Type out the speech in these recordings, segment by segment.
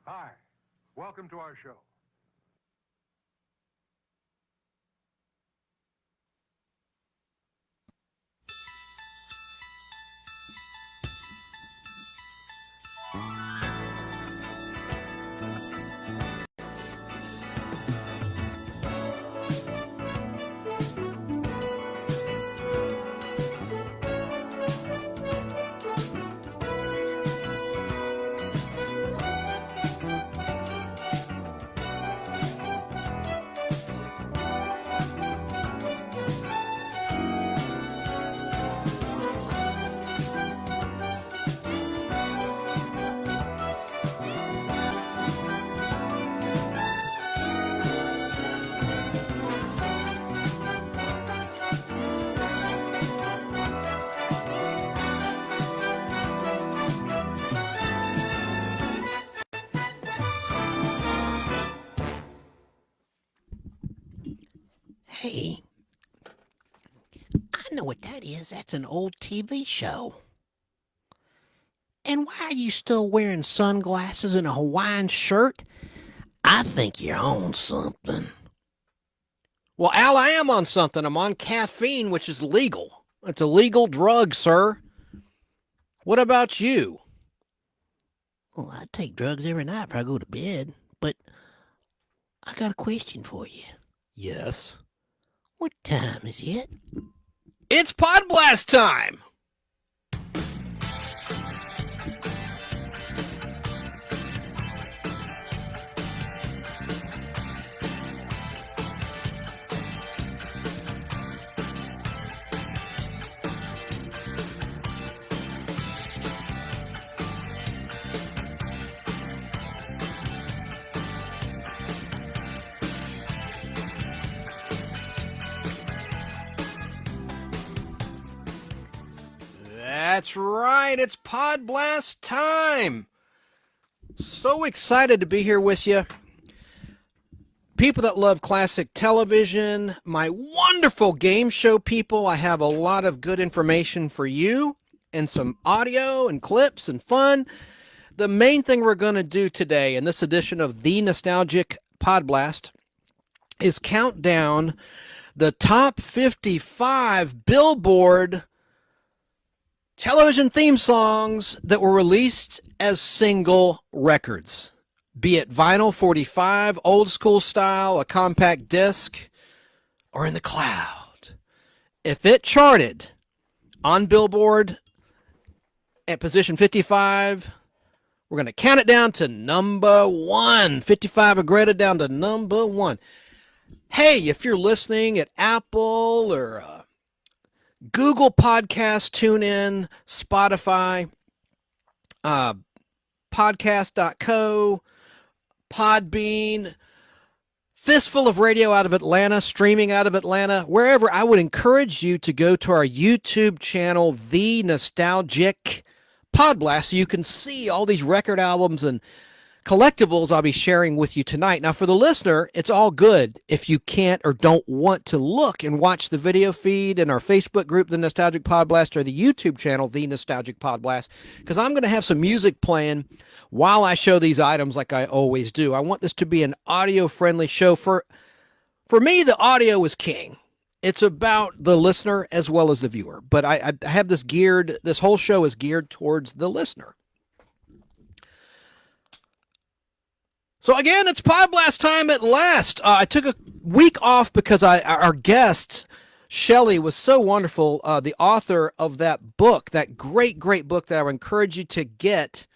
Hi, welcome to our show. Hey, I know what that is. That's an old TV show. And why are you still wearing sunglasses and a Hawaiian shirt? I think you're on something. Well, Al, I am on something. I'm on caffeine, which is legal. It's a legal drug, sir. What about you? Well, I take drugs every night before I go to bed. But I got a question for you. Yes? What time is it? It's Podblast time! That's right, it's Podblast time. So excited to be here with you. People that love classic television, my wonderful game show people, I have a lot of good information for you and some audio and clips and fun. The main thing we're going to do today in this edition of The Nostalgic Podblast is count down the top 55 Billboard television theme songs that were released as single records, be it vinyl 45, old school style, a compact disc, or in the cloud. If it charted on Billboard at position 55, we're going to count it down to number one. 55 of Greta down to number one. Hey, if you're listening at Apple or Google Podcasts, TuneIn, Spotify, podcast.co, Podbean, FistFulOfRadio out of Atlanta, streaming out of Atlanta, wherever, I would encourage you to go to our YouTube channel, The Nostalgic Podblast, so you can see all these record albums and collectibles I'll be sharing with you tonight. Now, for the listener, it's all good if you can't or don't want to look and watch the video feed in our Facebook group, The Nostalgic Podblast, or the YouTube channel, The Nostalgic Podblast, because I'm going to have some music playing while I show these items like I always do. I want this to be an audio-friendly show. For me, the audio is king. It's about the listener as well as the viewer, but I have this whole show is geared towards the listener. So again, it's Podblast time at last. I took a week off because our guest, Shelley, was so wonderful. The author of that book, that great book that I would encourage you to get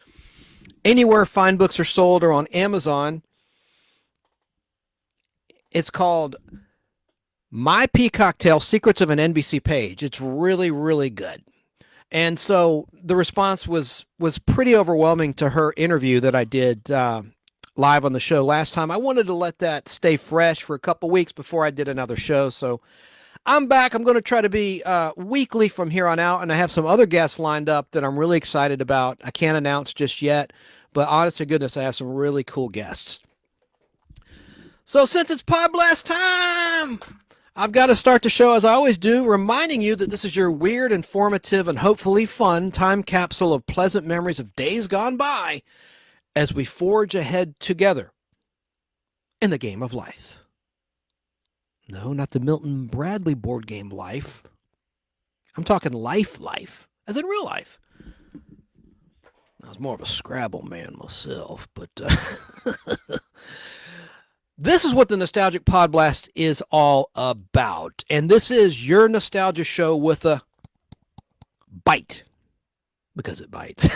anywhere fine books are sold or on Amazon. It's called My Peacock Tale, Secrets of an NBC Page. It's really, really good. And so the response was pretty overwhelming to her interview that I did live on the show last time. I wanted to let that stay fresh for a couple weeks before I did another show. So I'm back. I'm going to try to be weekly from here on out, and I have some other guests lined up that I'm really excited about. I can't announce just yet, but honest to goodness, I have some really cool guests. So since it's Podblast time, I've got to start the show as I always do, reminding you that this is your weird, informative, and hopefully fun time capsule of pleasant memories of days gone by as we forge ahead together in the game of life. No, not the Milton Bradley board game life. I'm talking life, as in real life. I was more of a Scrabble man myself, but this is what the Nostalgic Podblast is all about. And this is your nostalgia show with a bite, because it bites.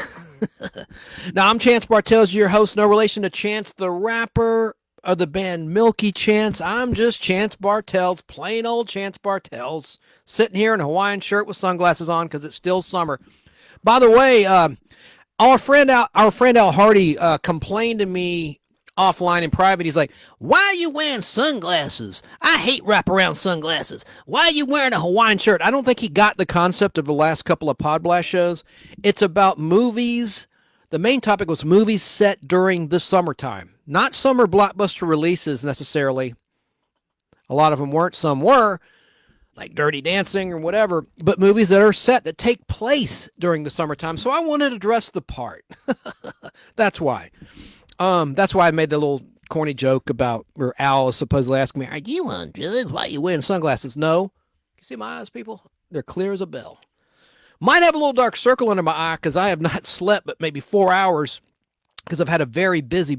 Now, I'm Chance Bartels, your host, no relation to Chance the Rapper of the band Milky Chance. I'm just Chance Bartels, plain old Chance Bartels, sitting here in a Hawaiian shirt with sunglasses on because it's still summer. By the way, our friend Al Hardy complained to me offline in private. He's like, why are you wearing sunglasses? I hate wraparound sunglasses. Why are you wearing a Hawaiian shirt? I don't think he got the concept of the last couple of Podblast shows. It's about movies. The main topic was movies set during the summertime. Not summer blockbuster releases necessarily. A lot of them weren't. Some were, like Dirty Dancing or whatever, but movies that are set that take place during the summertime. So I wanted to dress the part. That's why. That's why I made the little corny joke about where Al is supposedly asking me, are you on drugs? Why are you wearing sunglasses? No. You see my eyes, people? They're clear as a bell. Might have a little dark circle under my eye because I have not slept but maybe 4 hours because I've had a very busy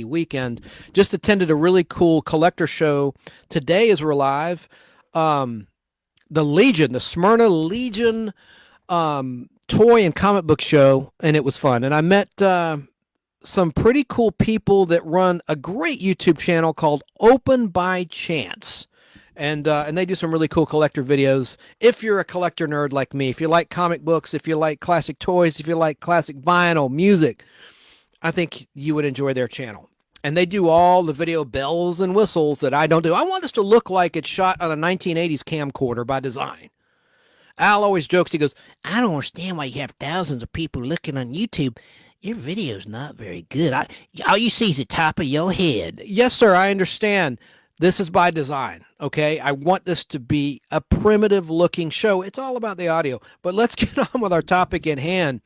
weekend. Just attended a really cool collector show. Today as we're live, the Legion, the Smyrna Legion toy and comic book show, and it was fun. And I met some pretty cool people that run a great YouTube channel called Open by Chance. And they do some really cool collector videos. If you're a collector nerd like me, if you like comic books, if you like classic toys, if you like classic vinyl, music, I think you would enjoy their channel. And they do all the video bells and whistles that I don't do. I want this to look like it's shot on a 1980s camcorder by design. Al always jokes, he goes, I don't understand why you have thousands of people looking on YouTube. Your video's not very good. All you see is the top of your head. Yes, sir, I understand. This is by design, okay? I want this to be a primitive-looking show. It's all about the audio. But let's get on with our topic at hand.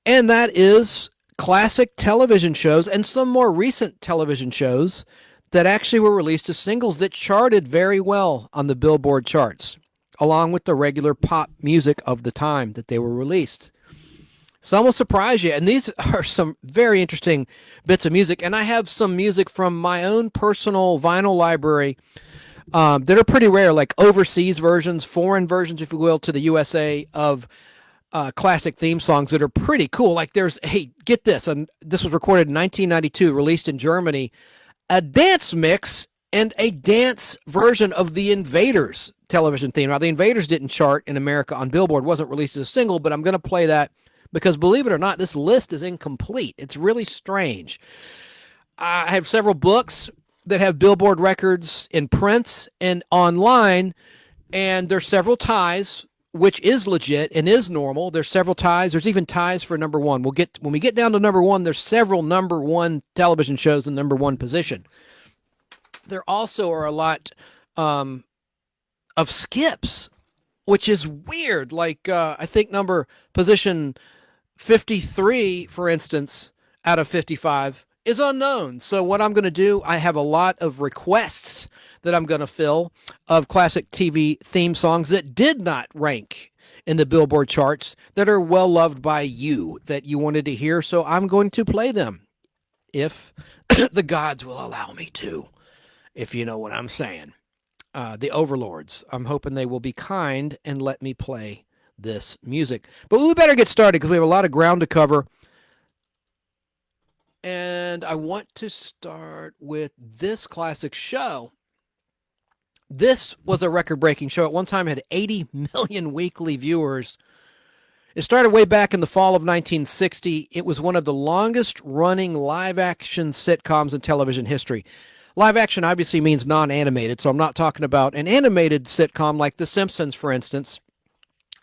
And that is classic television shows and some more recent television shows that actually were released as singles that charted very well on the Billboard Charts, along with the regular pop music of the time that they were released. Some will surprise you, and these are some very interesting bits of music, and I have some music from my own personal vinyl library that are pretty rare, like overseas versions, foreign versions, if you will, to the USA of classic theme songs that are pretty cool. Like there's, hey, get this, and this was recorded in 1992, released in Germany, a dance mix and a dance version of the Invaders television theme. Now, the Invaders didn't chart in America on Billboard, wasn't released as a single, but I'm going to play that because, believe it or not, this list is incomplete. It's really strange. I have several books that have Billboard records in print and online, and there's several ties, which is legit and is normal. There's several ties. There's even ties for number one. When we get down to number one, there's several number one television shows in number one position. There also are a lot of skips, which is weird. Like I think position 53, for instance, out of 55 is unknown. So what I'm going to do, I have a lot of requests that I'm going to fill of classic TV theme songs that did not rank in the Billboard charts that are well loved by you, that you wanted to hear. So I'm going to play them if the gods will allow me to, if you know what I'm saying. The overlords, I'm hoping they will be kind and let me play this music. But we better get started because we have a lot of ground to cover. And I want to start with this classic show. This was a record-breaking show. At one time, it had 80 million weekly viewers. It started way back in the fall of 1960. It was one of the longest-running live-action sitcoms in television history. Live action obviously means non-animated, so I'm not talking about an animated sitcom like The Simpsons, for instance.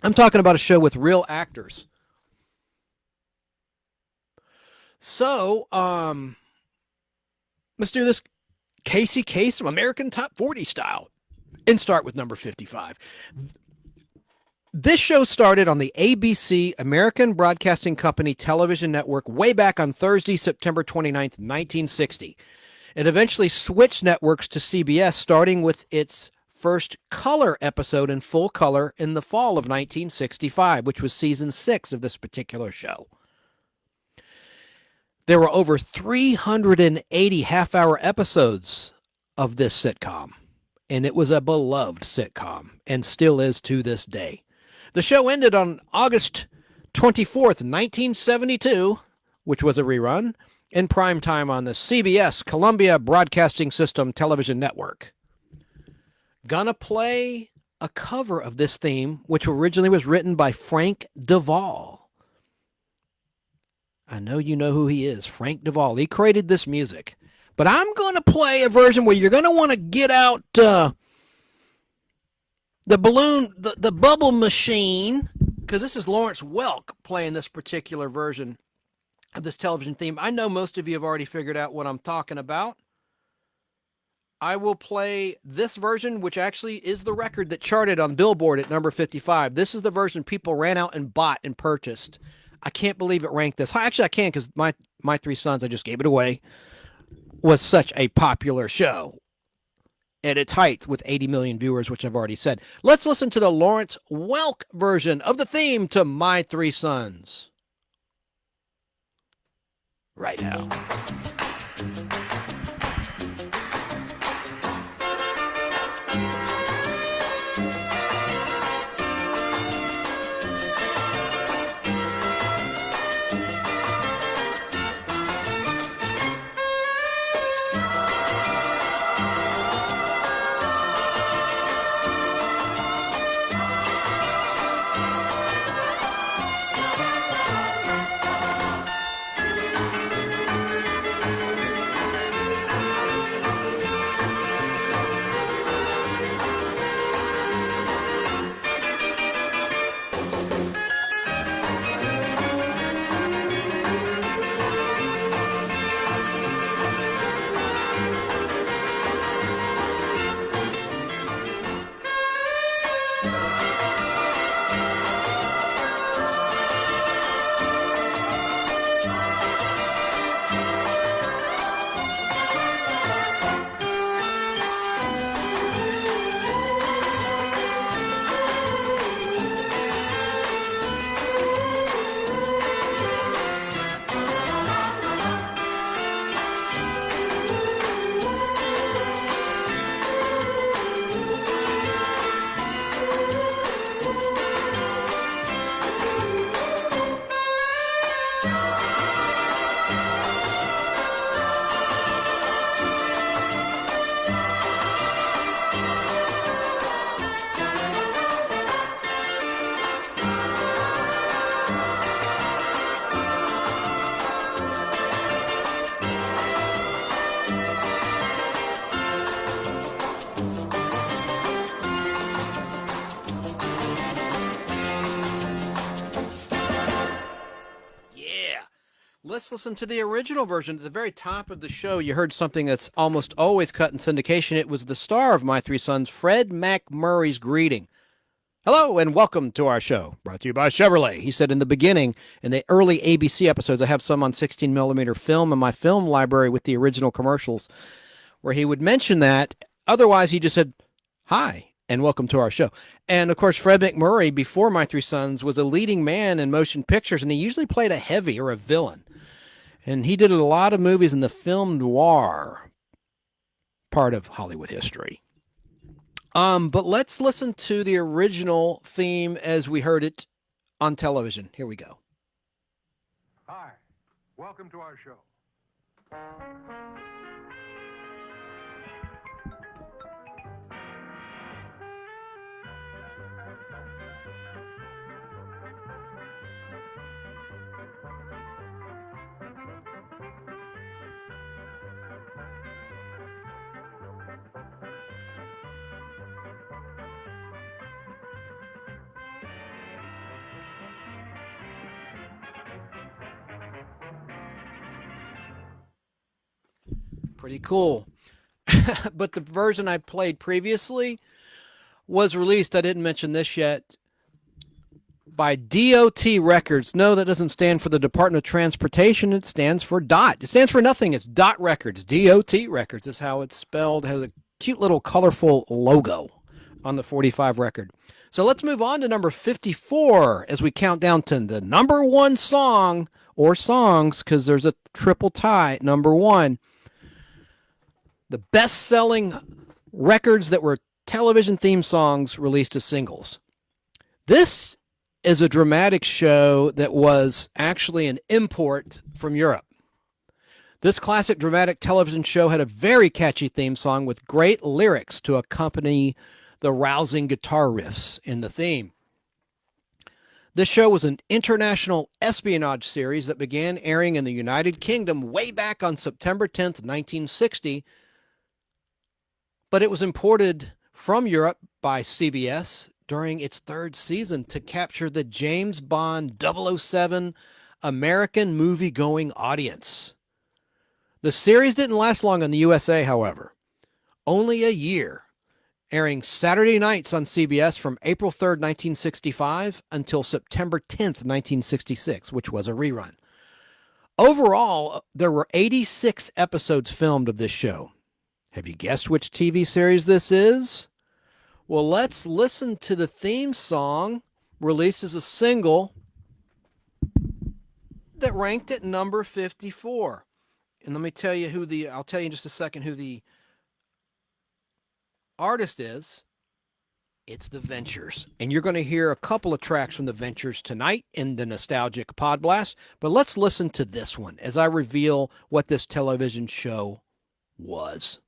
I'm talking about a show with real actors. So, let's do this Casey Kasem American Top 40 style and start with number 55. This show started on the ABC, American Broadcasting Company television network, way back on Thursday, September 29th, 1960. It eventually switched networks to CBS, starting with its first color episode in full color in the fall of 1965, which was season 6 of this particular show. There were over 380 half-hour episodes of this sitcom, and it was a beloved sitcom, and still is to this day. The show ended on August 24th, 1972, which was a rerun, in prime time on the CBS Columbia Broadcasting System television network. Gonna play a cover of this theme, which originally was written by Frank Duvall. I know you know who he is, Frank Duvall. He created this music. But I'm going to play a version where you're going to want to get out the balloon, the bubble machine, because this is Lawrence Welk playing this particular version of this television theme. I know most of you have already figured out what I'm talking about. I will play this version, which actually is the record that charted on Billboard at number 55. This is the version people ran out and bought and purchased. I can't believe it ranked this high. Actually, I can, because my Three Sons, I just gave it away, was such a popular show at its height with 80 million viewers, which I've already said. Let's listen to the Lawrence Welk version of the theme to My Three Sons right now. Let's listen to the original version. At the very top of the show, you heard something that's almost always cut in syndication. It was the star of My Three Sons, Fred McMurray's greeting. Hello and welcome to our show, brought to you by Chevrolet. He said in the beginning, in the early ABC episodes, I have some on 16 millimeter film in my film library with the original commercials, where he would mention that. Otherwise, he just said, hi, and welcome to our show. And of course, Fred McMurray, before My Three Sons, was a leading man in motion pictures, and he usually played a heavy or a villain. And he did a lot of movies in the film noir part of Hollywood history. But let's listen to the original theme as we heard it on television. Here we go. Hi, welcome to our show. Pretty cool. But the version I played previously was released, I didn't mention this yet, by DOT Records. No, that doesn't stand for the Department of Transportation. It stands for DOT. It stands for nothing. It's DOT Records. DOT Records is how it's spelled. It has a cute little colorful logo on the 45 record. So let's move on to number 54 as we count down to the number one song, or songs, because there's a triple tie at number one. The best-selling records that were television theme songs released as singles. This is a dramatic show that was actually an import from Europe. This classic dramatic television show had a very catchy theme song with great lyrics to accompany the rousing guitar riffs in the theme. This show was an international espionage series that began airing in the United Kingdom way back on September 10th, 1960, but it was imported from Europe by CBS during its third season to capture the James Bond 007 American movie-going audience. The series didn't last long in the USA, however. Only a year, airing Saturday nights on CBS from April 3rd, 1965 until September 10th, 1966, which was a rerun. Overall, there were 86 episodes filmed of this show. Have you guessed which TV series this is? Well, let's listen to the theme song released as a single that ranked at number 54. And let me tell you I'll tell you in just a second who the artist is. It's the Ventures. And you're going to hear a couple of tracks from the Ventures tonight in the nostalgic Podblast. But let's listen to this one as I reveal what this television show was.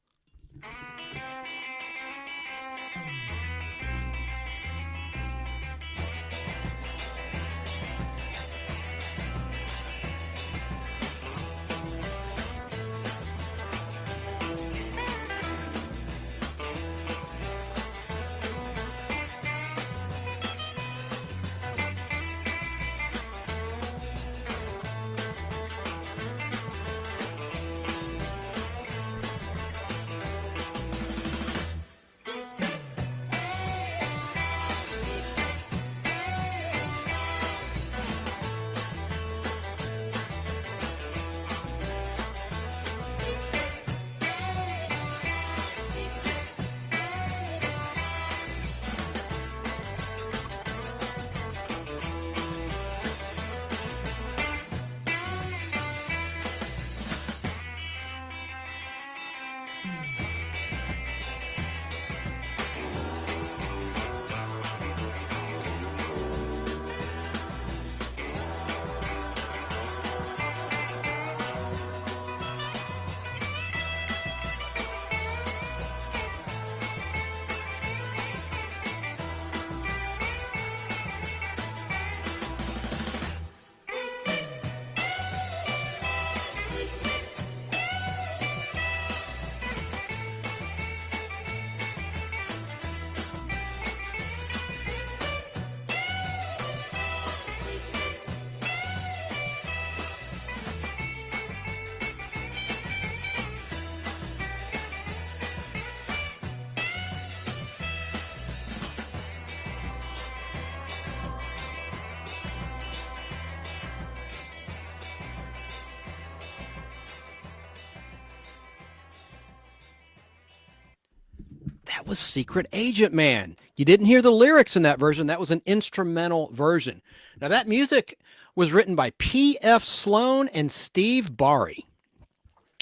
That was Secret Agent Man. You didn't hear the lyrics in that version. That was an instrumental version. Now, that music was written by P.F. Sloan and Steve Barry.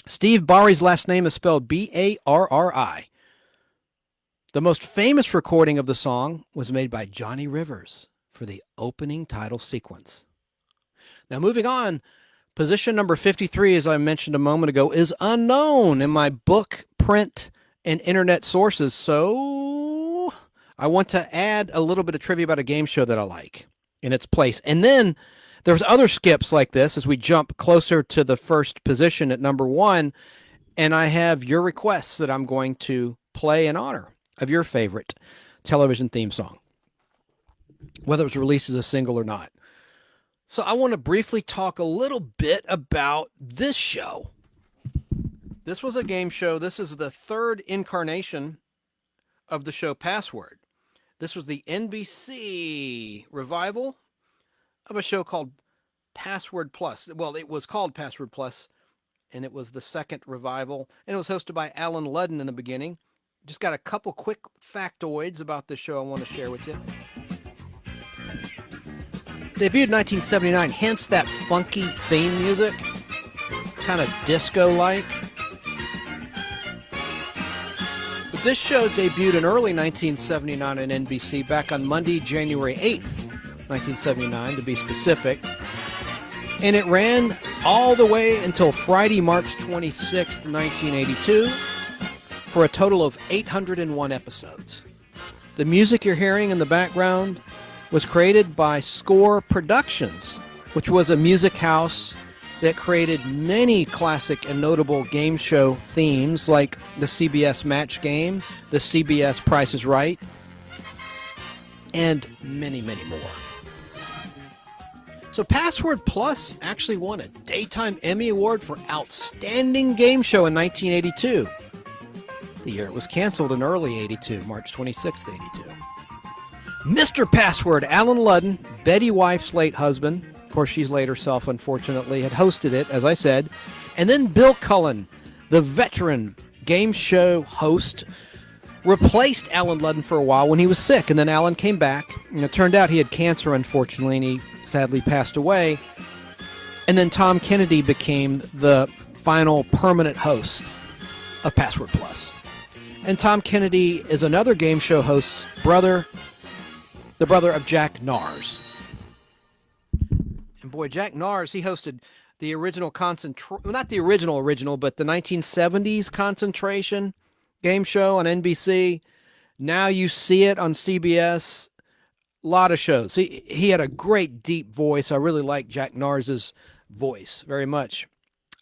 Steve Barry's last name is spelled B-A-R-R-I. The most famous recording of the song was made by Johnny Rivers for the opening title sequence. Now, moving on, position number 53, as I mentioned a moment ago, is unknown in my book, print, and internet sources. So I want to add a little bit of trivia about a game show that I like in its place. And then there's other skips like this as we jump closer to the first position at number one. And I have your requests that I'm going to play in honor of your favorite television theme song, whether it was released as a single or not. So I want to briefly talk a little bit about this show. This was a game show. This is the third incarnation of the show Password. This was the NBC revival of a show called Password Plus. Well, it was called Password Plus, and it was the second revival, and it was hosted by Alan Ludden in the beginning. Just got a couple quick factoids about this show I want to share with you. Debuted in 1979, hence that funky theme music, kind of disco-like. But this show debuted in early 1979 on NBC, back on Monday, January 8th, 1979 to be specific. And it ran all the way until Friday, March 26th, 1982, for a total of 801 episodes. The music you're hearing in the background was created by Score Productions, which was a music house that created many classic and notable game show themes like the CBS Match Game, the CBS Price is Right, and many, many more. So Password Plus actually won a Daytime Emmy Award for Outstanding Game Show in 1982. The year it was canceled in early 82, March 26th, 82. Mr. Password, Alan Ludden, Betty Wife's late husband, of course she's late herself unfortunately, had hosted it, as I said. And then Bill Cullen, the veteran game show host, replaced Alan Ludden for a while when he was sick. And then Alan came back, and it turned out he had cancer, unfortunately, and he sadly passed away. And then Tom Kennedy became the final permanent host of Password Plus. And Tom Kennedy is another game show host's brother, the brother of Jack Nars. And boy, Jack Nars, he hosted the original not the original, but the 1970s Concentration game show on NBC. Now you see it on CBS. A lot of shows. He had a great deep voice. I really like Jack Nars's voice very much.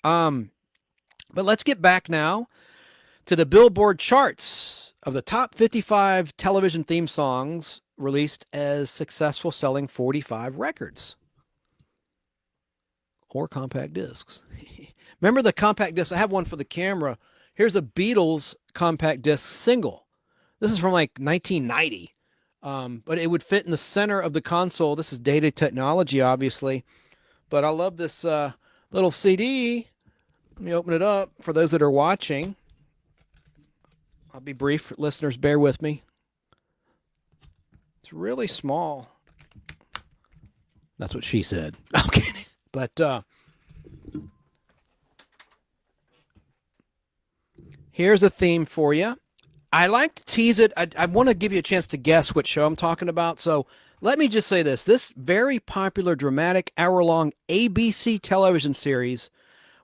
But let's get back now to the Billboard Charts of the top 55 television theme songs released as successful selling 45 records or compact discs. Remember the compact disc? I have one for the camera. Here's a Beatles compact disc single. This is from like 1990, but it would fit in the center of the console. This is dated technology, obviously, but I love this little CD. Let me open it up for those that are watching. I'll be brief. Listeners, bear with me. It's really small. That's what she said. I'm kidding. But here's a theme for you. I like to tease it. I want to give you a chance to guess what show I'm talking about. So let me just say this. This very popular, dramatic, hour-long ABC television series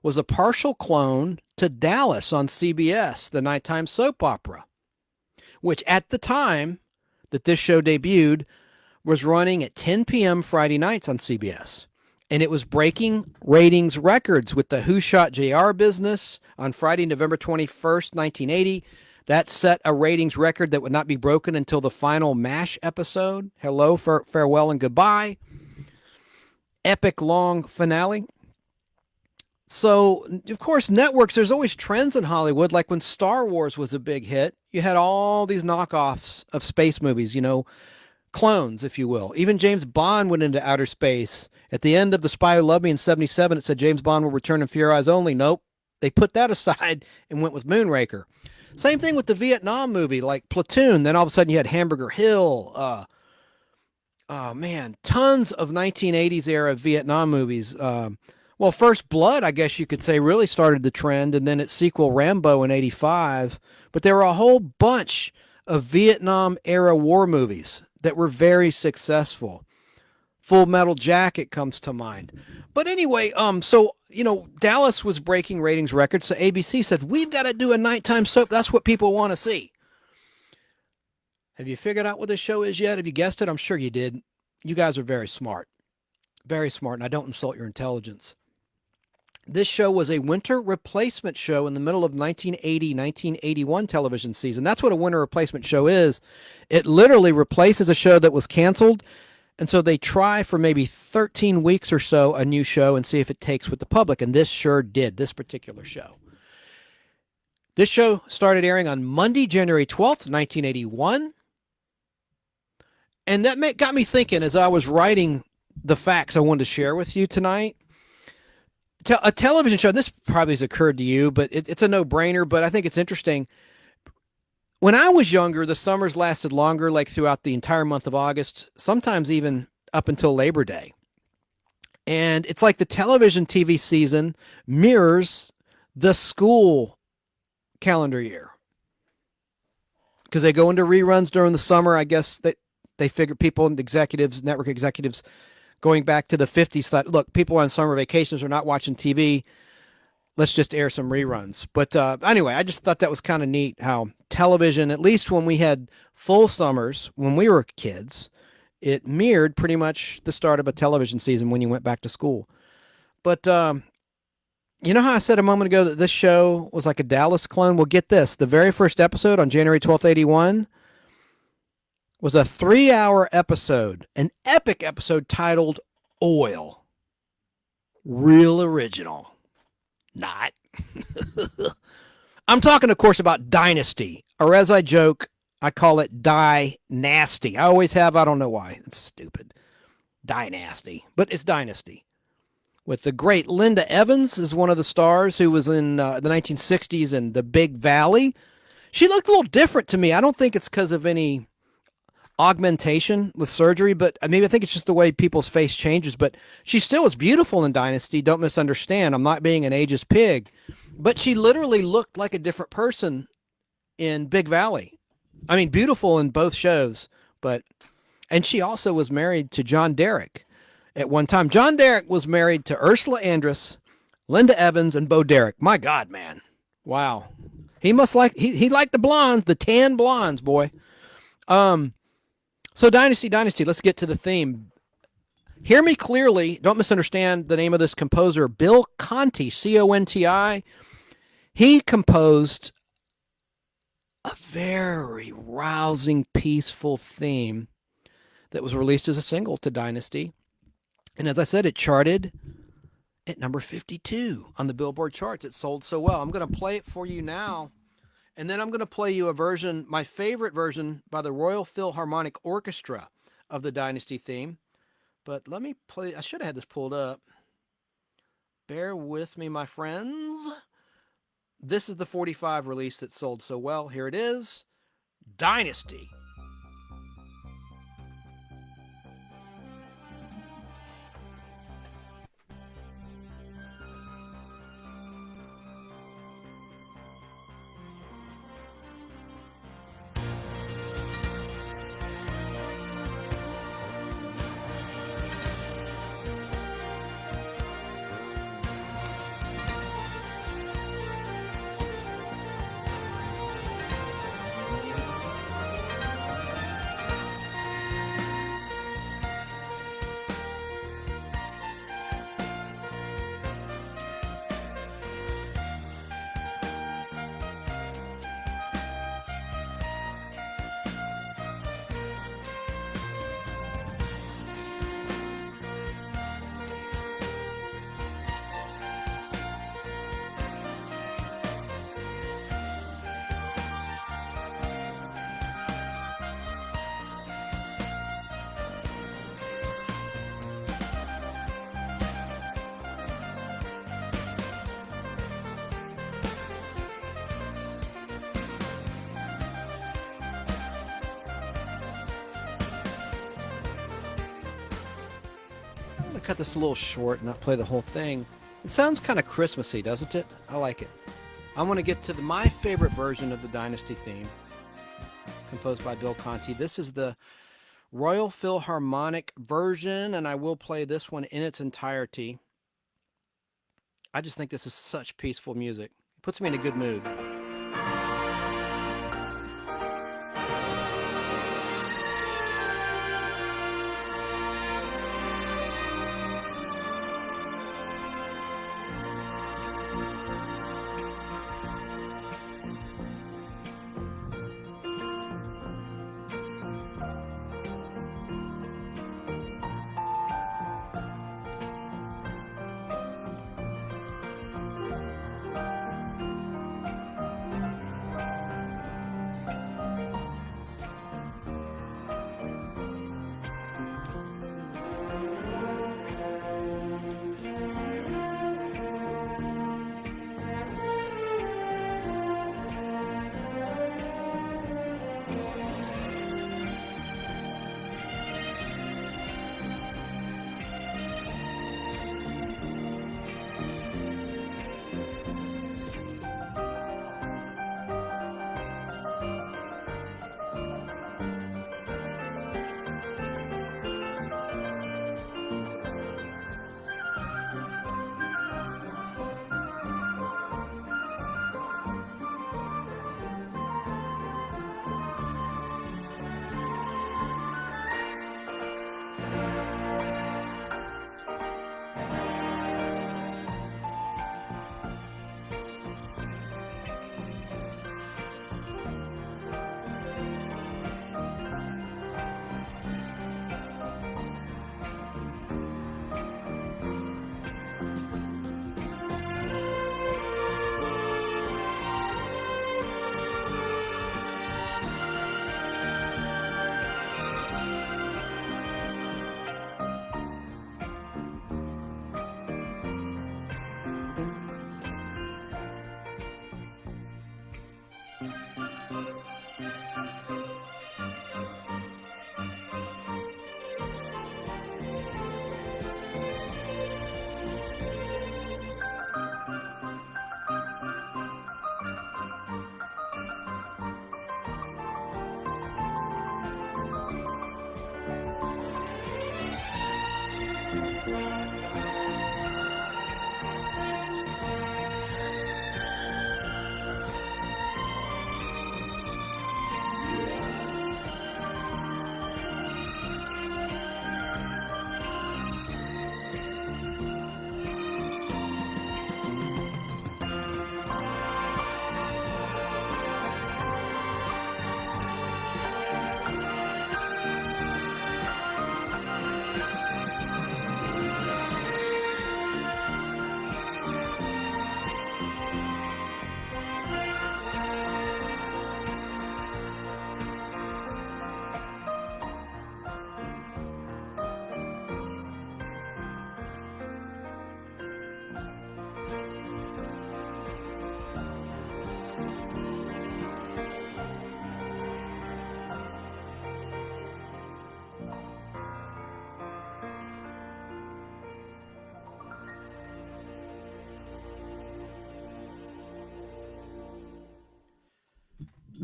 was a partial clone to Dallas on CBS, the nighttime soap opera, which at the time that this show debuted was running at 10 p.m. Friday nights on CBS. And it was breaking ratings records with the Who Shot JR business on Friday, November 21st, 1980. That set a ratings record that would not be broken until the final MASH episode, Hello, Farewell, and Goodbye. Epic long finale. So, of course, networks, there's always trends in Hollywood. Like when Star Wars was a big hit, you had all these knockoffs of space movies, clones, if you will. Even James Bond went into outer space. At the end of The Spy Who Loved Me in 1977, it said James Bond will return in For Your Eyes Only. Nope. They put that aside and went with Moonraker. Same thing with the Vietnam movie, like Platoon. Then all of a sudden you had Hamburger Hill. Tons of 1980s era Vietnam movies. Well, First Blood, I guess you could say, really started the trend, and then its sequel, Rambo, in 1985. But there were a whole bunch of Vietnam-era war movies that were very successful. Full Metal Jacket comes to mind. But anyway, Dallas was breaking ratings records, so ABC said, we've got to do a nighttime soap. That's what people want to see. Have you figured out what this show is yet? Have you guessed it? I'm sure you did. You guys are very smart. Very smart, and I don't insult your intelligence. This show was a winter replacement show in the middle of 1980-1981 television season. That's what a winter replacement show is. It literally replaces a show that was canceled, and so they try for maybe 13 weeks or so a new show and see if it takes with the public, and this sure did, this particular show. This show started airing on Monday, January 12th, 1981, and that got me thinking as I was writing the facts I wanted to share with you tonight. A television show, this probably has occurred to you, but it's a no-brainer, but I think it's interesting. When I was younger, the summers lasted longer, like throughout the entire month of August, sometimes even up until Labor Day. And it's like the television TV season mirrors the school calendar year. Because they go into reruns during the summer. I guess that they figure people and executives, network executives, going back to the 50s thought, look, people on summer vacations are not watching TV. Let's just air some reruns. But anyway, I just thought that was kind of neat how television, at least when we had full summers when we were kids, it mirrored pretty much the start of a television season when you went back to school. But you know how I said a moment ago that this show was like a Dallas clone? Well, get this. The very first episode on January 12th, 81 was a 3-hour episode, an epic episode titled Oil. Real original. Not. I'm talking, of course, about Dynasty, or as I joke, I call it Die-nasty. I always have. I don't know why. It's stupid. Die-nasty. But it's Dynasty. With the great Linda Evans as one of the stars who was in the 1960s in The Big Valley. She looked a little different to me. I don't think it's because of any augmentation with surgery, but I think it's just the way people's face changes. But she still is beautiful in Dynasty. Don't misunderstand. I'm not being an ageist pig. But she literally looked like a different person in Big Valley. I mean, beautiful in both shows. And she also was married to John Derek at one time. John Derek was married to Ursula Andress, Linda Evans, and Bo Derek. My God, man. Wow. He must he liked the blondes, the tan blondes, boy. So Dynasty, let's get to the theme. Hear me clearly. Don't misunderstand the name of this composer, Bill Conti, C-O-N-T-I. He composed a very rousing, peaceful theme that was released as a single to Dynasty. And as I said, it charted at number 52 on the Billboard Charts. It sold so well. I'm going to play it for you now. And then I'm going to play you a version, my favorite version, by the Royal Philharmonic Orchestra of the Dynasty theme. But let me play. I should have had this pulled up. Bear with me, my friends. This is the 45 release that sold so well. Here it is. Dynasty. Cut this a little short and not play the whole thing. It sounds kind of Christmassy, doesn't it? I like it. I want to get to my favorite version of the Dynasty theme, composed by Bill Conti. This is the Royal Philharmonic version, and I will play this one in its entirety. I just think this is such peaceful music. It puts me in a good mood.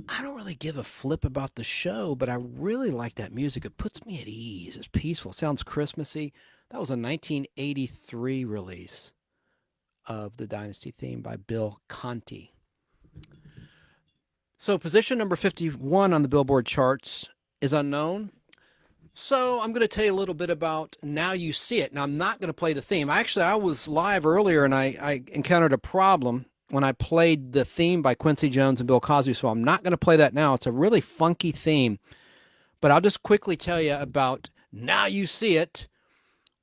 I don't really give a flip about the show, but I really like that music. It puts me at ease. It's peaceful. Sounds Christmassy. That was a 1983 release of the Dynasty theme by Bill Conti. So position number 51 on the Billboard charts is unknown. So I'm going to tell you a little bit about Now You See It. Now, I'm not going to play the theme. I was live earlier and I encountered a problem when I played the theme by Quincy Jones and Bill Cosby, so I'm not going to play that now. It's a really funky theme, but I'll just quickly tell you about Now You See It,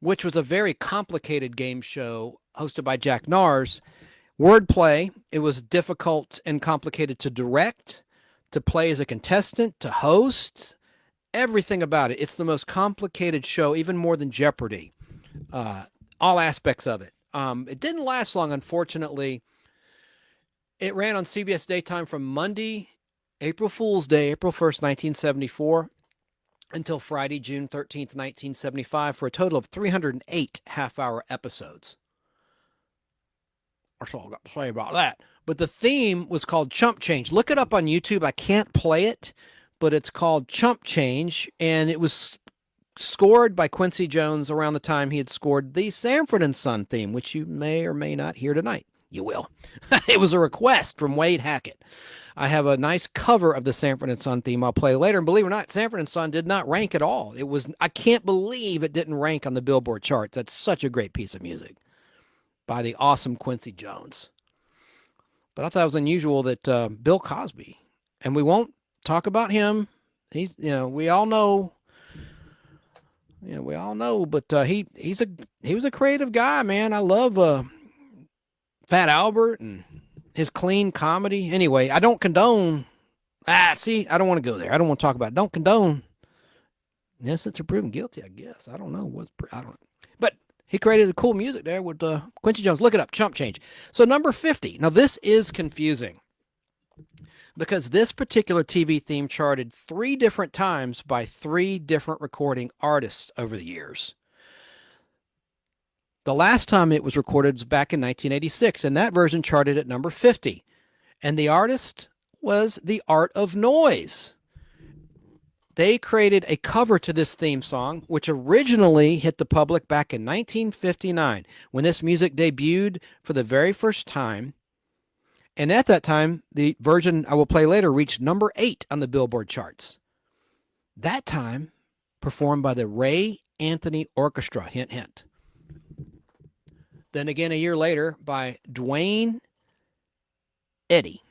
which was a very complicated game show hosted by Jack Nars. Wordplay, it was difficult and complicated to direct, to play as a contestant, to host, everything about it. It's the most complicated show, even more than Jeopardy, all aspects of it. It didn't last long, unfortunately. It ran on CBS Daytime from Monday, April Fool's Day, April 1st, 1974, until Friday, June 13th, 1975, for a total of 308 half-hour episodes. That's all I got to say about that. But the theme was called Chump Change. Look it up on YouTube. I can't play it, but it's called Chump Change, and it was scored by Quincy Jones around the time he had scored the Sanford & Son theme, which you may or may not hear tonight. You will. It was a request from Wade Hackett. I have a nice cover of the Sanford & Son theme I'll play later. And believe it or not, Sanford & Son did not rank at all. I can't believe it didn't rank on the Billboard charts. That's such a great piece of music by the awesome Quincy Jones. But I thought it was unusual that Bill Cosby, and we won't talk about him. He's, we all know, but he was a creative guy, man. I love Fat Albert and his clean comedy. Anyway, I don't condone. I don't want to go there. I don't want to talk about it. Don't condone innocent to proven guilty, I guess. I don't know. But he created the cool music there with Quincy Jones. Look it up, Chump Change. So number 50. Now, this is confusing because this particular TV theme charted 3 different times by 3 different recording artists over the years. The last time it was recorded was back in 1986, and that version charted at number 50. And the artist was The Art of Noise. They created a cover to this theme song, which originally hit the public back in 1959, when this music debuted for the very first time. And at that time, the version I will play later reached number 8 on the Billboard charts. That time, performed by the Ray Anthony Orchestra, hint, hint. Then again, a year later, by Dwayne Eddy.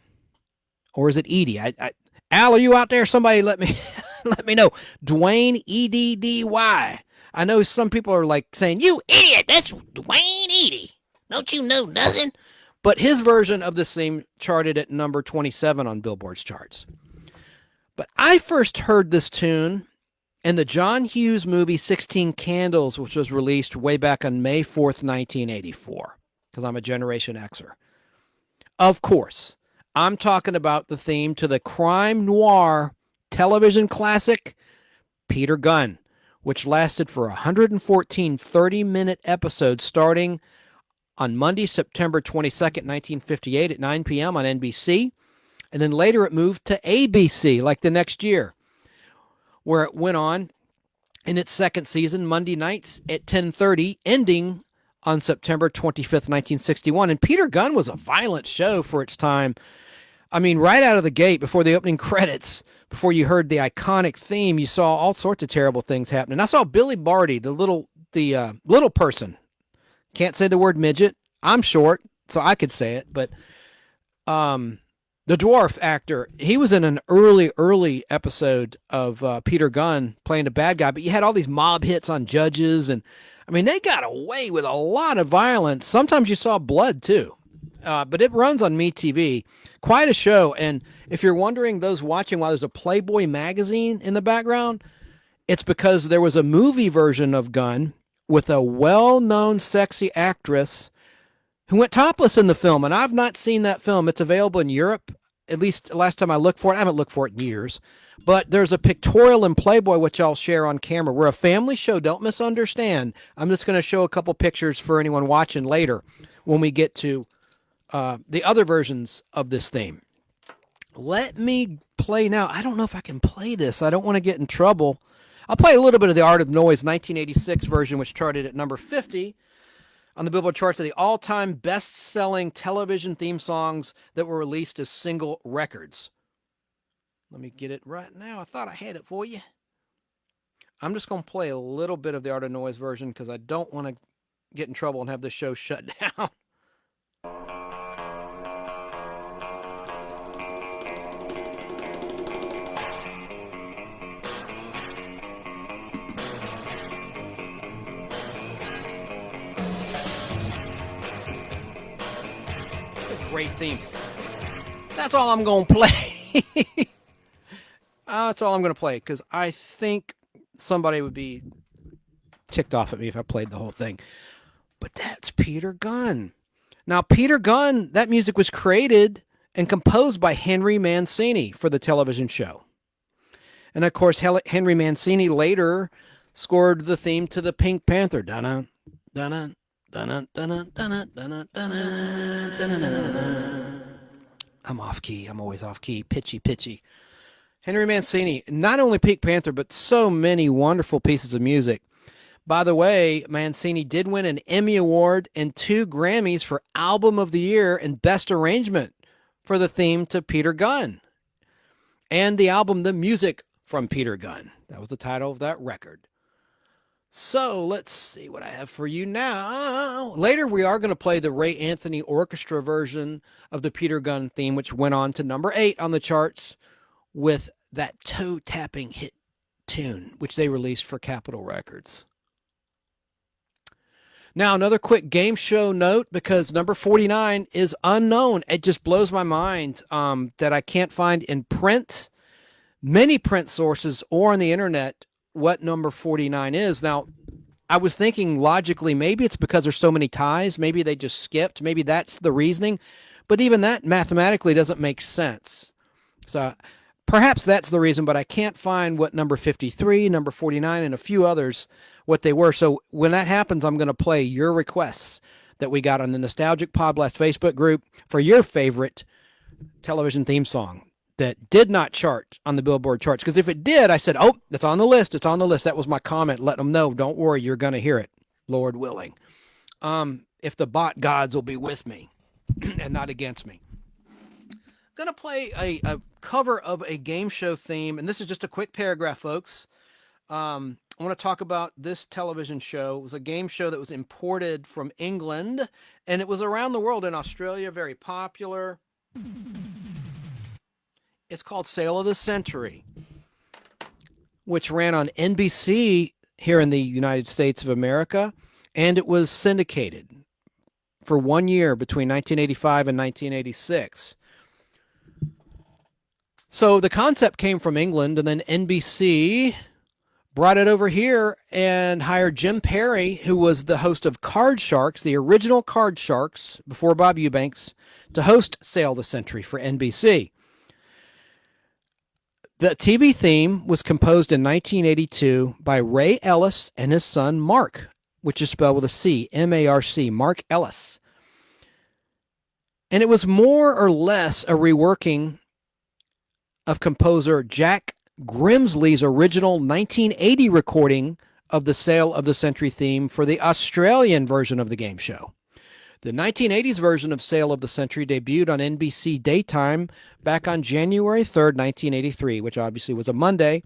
Or is it Edie? Al, are you out there? Somebody let me let me know. Dwayne, E-D-D-Y. I know some people are like saying, you idiot, that's Dwayne Eddy. Don't you know nothing? But his version of this theme charted at number 27 on Billboard's charts. But I first heard this tune in the John Hughes movie 16 Candles, which was released way back on May 4th, 1984, because I'm a Generation Xer. Of course, I'm talking about the theme to the crime noir television classic, Peter Gunn, which lasted for 114 30-minute episodes starting on Monday, September 22nd, 1958 at 9 p.m. on NBC. And then later it moved to ABC, like the next year, where it went on in its second season, Monday nights at 10:30, ending on September 25th, 1961. And Peter Gunn was a violent show for its time. I mean, right out of the gate, before the opening credits, before you heard the iconic theme, you saw all sorts of terrible things happening. I saw Billy Barty, the little person. Can't say the word midget. I'm short, so I could say it. But the dwarf actor, he was in an early episode of Peter Gunn playing a bad guy. But you had all these mob hits on judges, and I mean, they got away with a lot of violence. Sometimes you saw blood too. But it runs on MeTV. Quite a show. And if you're wondering, those watching, why there's a Playboy magazine in the background, it's because there was a movie version of Gunn with a well-known sexy actress who went topless in the film. And I've not seen that film. It's available in Europe, at least last time I looked for it. I haven't looked for it in years. But there's a pictorial in Playboy, which I'll share on camera. We're a family show. Don't misunderstand. I'm just going to show a couple pictures for anyone watching later when we get to the other versions of this theme. Let me play now. I don't know if I can play this. I don't want to get in trouble. I'll play a little bit of the Art of Noise 1986 version, which charted at number 50 on the Billboard Charts of the all-time best-selling television theme songs that were released as single records. Let me get it right now. I thought I had it for you. I'm just going to play a little bit of the Art of Noise version because I don't want to get in trouble and have this show shut down. Great theme. That's all I'm going to play. That's all I'm going to play because I think somebody would be ticked off at me if I played the whole thing. But that's Peter Gunn. Now, Peter Gunn, that music was created and composed by Henry Mancini for the television show. And of course, Henry Mancini later scored the theme to the Pink Panther. Dun-dun, dun-dun. I'm off key. I'm always off key. Pitchy. Henry Mancini, not only Pink Panther, but so many wonderful pieces of music. By the way, Mancini did win an Emmy Award and 2 Grammys for Album of the Year and Best Arrangement for the theme to Peter Gunn. And the album, The Music from Peter Gunn. That was the title of that record. So let's see what I have for you now. Later, we are going to play the Ray Anthony Orchestra version of the Peter Gunn theme, which went on to number 8 on the charts with that toe-tapping hit tune, which they released for Capitol Records. Now, another quick game show note, because number 49 is unknown. It just blows my mind that I can't find in print, many print sources, or on the internet what number 49 is. Now, I was thinking logically, maybe it's because there's so many ties. Maybe they just skipped. Maybe that's the reasoning. But even that mathematically doesn't make sense. So perhaps that's the reason, but I can't find what number 53, number 49, and a few others, what they were. So when that happens, I'm going to play your requests that we got on the Nostalgic Podblast Facebook group for your favorite television theme song that did not chart on the Billboard charts. Because if it did, I said, oh, it's on the list. It's on the list. That was my comment. Let them know. Don't worry. You're going to hear it, Lord willing. If the bot gods will be with me and not against me. I'm going to play a cover of a game show theme. And this is just a quick paragraph, folks. I want to talk about this television show. It was a game show that was imported from England. And it was around the world, in Australia, very popular. It's called Sale of the Century, which ran on NBC here in the United States of America, and it was syndicated for 1 year between 1985 and 1986. So the concept came from England, and then NBC brought it over here and hired Jim Perry, who was the host of Card Sharks, the original Card Sharks, before Bob Eubanks, to host Sail the Century for NBC. The TV theme was composed in 1982 by Ray Ellis and his son Mark, which is spelled with a C, M-A-R-C, Mark Ellis. And it was more or less a reworking of composer Jack Grimsley's original 1980 recording of the Sail of the Century theme for the Australian version of the game show. The 1980s version of Sail of the Century debuted on NBC Daytime back on January 3rd, 1983, which obviously was a Monday,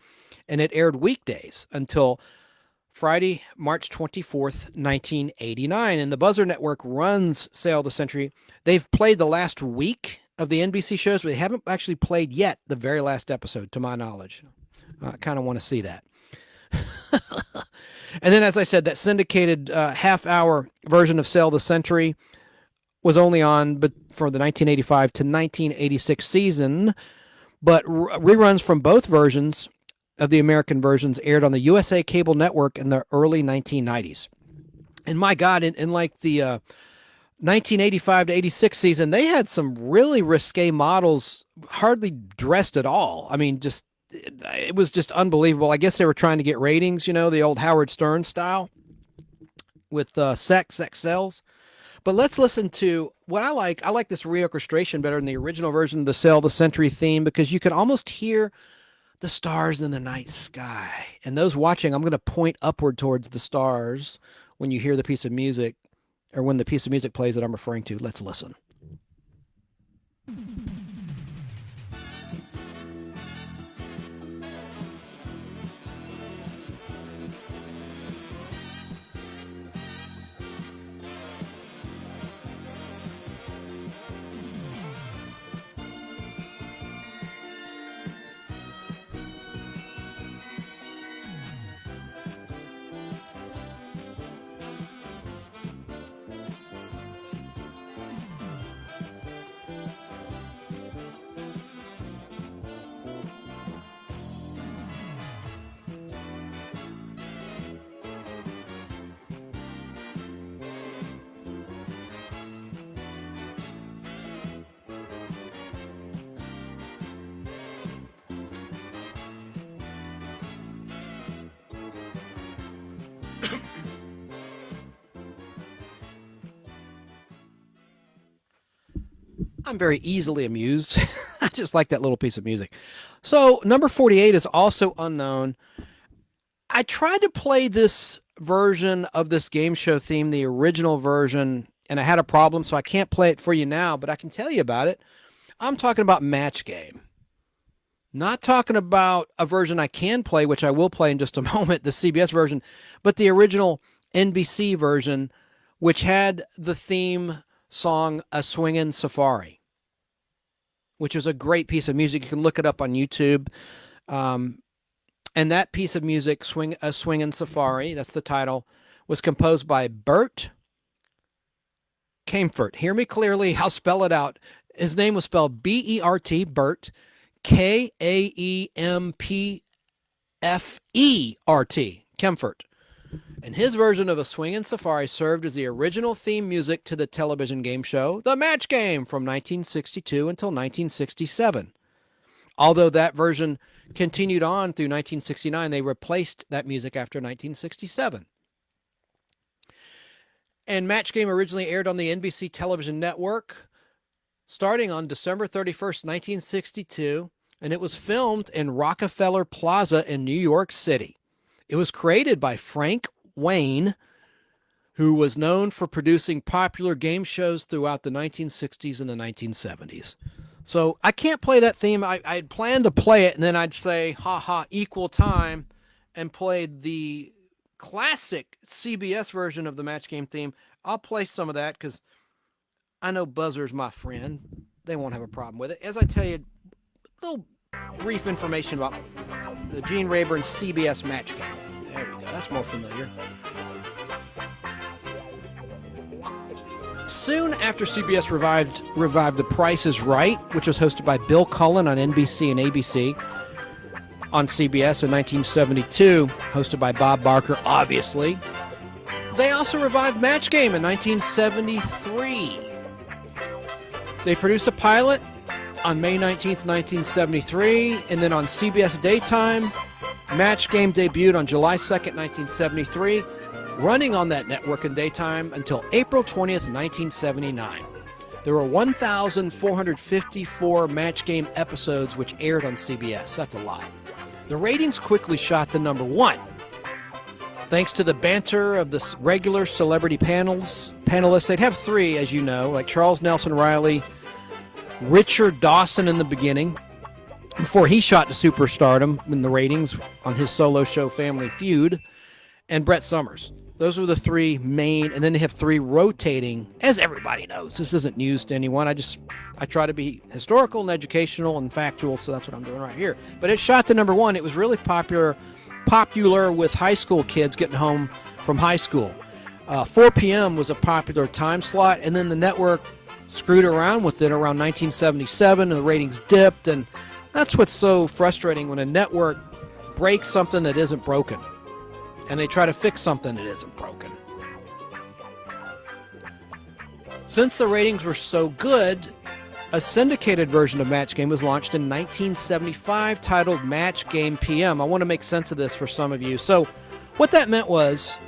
and it aired weekdays until Friday, March 24th, 1989. And the Buzzer Network runs Sail of the Century. They've played the last week of the NBC shows, but they haven't actually played yet the very last episode, to my knowledge. I kind of want to see that. And then, as I said, that syndicated half-hour version of Sail the Century was only on for the 1985 to 1986 season, but reruns from both versions of the American versions aired on the USA Cable Network in the early 1990s. And my God, in like the 1985 to 86 season, they had some really risque models, hardly dressed at all. I mean, it was just unbelievable. I guess they were trying to get ratings, the old Howard Stern style with sex sells. But let's listen to what I like. I like this reorchestration better than the original version of the Sail the Century theme because you can almost hear the stars in the night sky. And those watching, I'm going to point upward towards the stars when you hear the piece of music, or when the piece of music plays that I'm referring to. Let's listen. I'm very easily amused. I just like that little piece of music. So number 48 is also unknown. I tried to play this version of this game show theme, the original version, and I had a problem, so I can't play it for you now, but I can tell you about it. I'm talking about Match Game. Not talking about a version I can play, which I will play in just a moment, the CBS version, but the original NBC version, which had the theme song A Swingin' Safari, which is a great piece of music. You can look it up on YouTube. And that piece of music, A Swingin' Safari, that's the title, was composed by Bert Kaempfert. Hear me clearly. I'll spell it out. His name was spelled B-E-R-T, Bert, K-A-E-M-P-F-E-R-T, Kaempfert. And his version of A Swingin' Safari served as the original theme music to the television game show, The Match Game, from 1962 until 1967. Although that version continued on through 1969, they replaced that music after 1967. And Match Game originally aired on the NBC television network starting on December 31st, 1962, and it was filmed in Rockefeller Plaza in New York City. It was created by Frank Wayne, who was known for producing popular game shows throughout the 1960s and the 1970s. So I can't play that theme. I had planned to play it, and then I'd say, ha, equal time, and play the classic CBS version of the Match Game theme. I'll play some of that because I know Buzzer's my friend. They won't have a problem with it. As I tell you, a little brief information about the Gene Rayburn CBS Match Game. There we go. That's more familiar. Soon after CBS revived The Price is Right, which was hosted by Bill Cullen on NBC and ABC, on CBS in 1972, hosted by Bob Barker, obviously. They also revived Match Game in 1973. They produced a pilot on May 19th, 1973, and then on CBS Daytime, Match Game debuted on July 2nd, 1973, running on that network in daytime until April 20th, 1979. There were 1,454 Match Game episodes which aired on CBS. That's a lot. The ratings quickly shot to number one, thanks to the banter of the regular celebrity panelists. They'd have three, as you know, like Charles Nelson Riley, Richard Dawson in the beginning, before he shot to superstardom in the ratings on his solo show Family Feud, and Brett Summers. Those were the three main, and then they have three rotating, as everybody knows. This isn't news to anyone. I try to be historical and educational and factual, so that's what I'm doing right here. But it shot to number one. It was really popular with high school kids getting home from high school. 4 p.m. was a popular time slot, and then the network screwed around with it around 1977, and the ratings dipped, and that's what's so frustrating when a network breaks something that isn't broken, and they try to fix something that isn't broken. Since the ratings were so good, a syndicated version of Match Game was launched in 1975 titled Match Game PM. I want to make sense of this for some of you. So what that meant was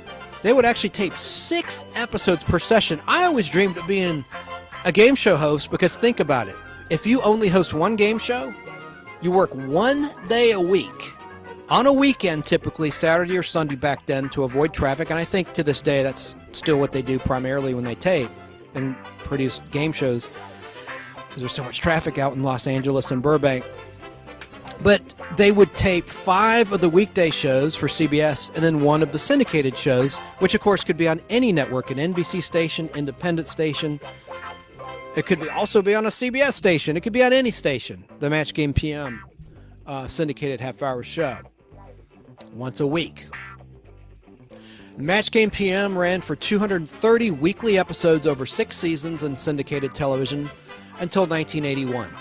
they would actually tape 6 episodes per session. I always dreamed of being a game show host because think about it. If you only host one game show, you work 1 day a week. On a weekend, typically Saturday or Sunday back then, to avoid traffic. And I think to this day that's still what they do primarily when they tape and produce game shows, because there's so much traffic out in Los Angeles and Burbank. But they would tape 5 of the weekday shows for CBS and then 1 of the syndicated shows, which of course could be on any network, an NBC station, independent station. It could also be on a CBS station. It could be on any station. The Match Game PM syndicated half-hour show once a week. Match Game PM ran for 230 weekly episodes over 6 seasons in syndicated television until 1981.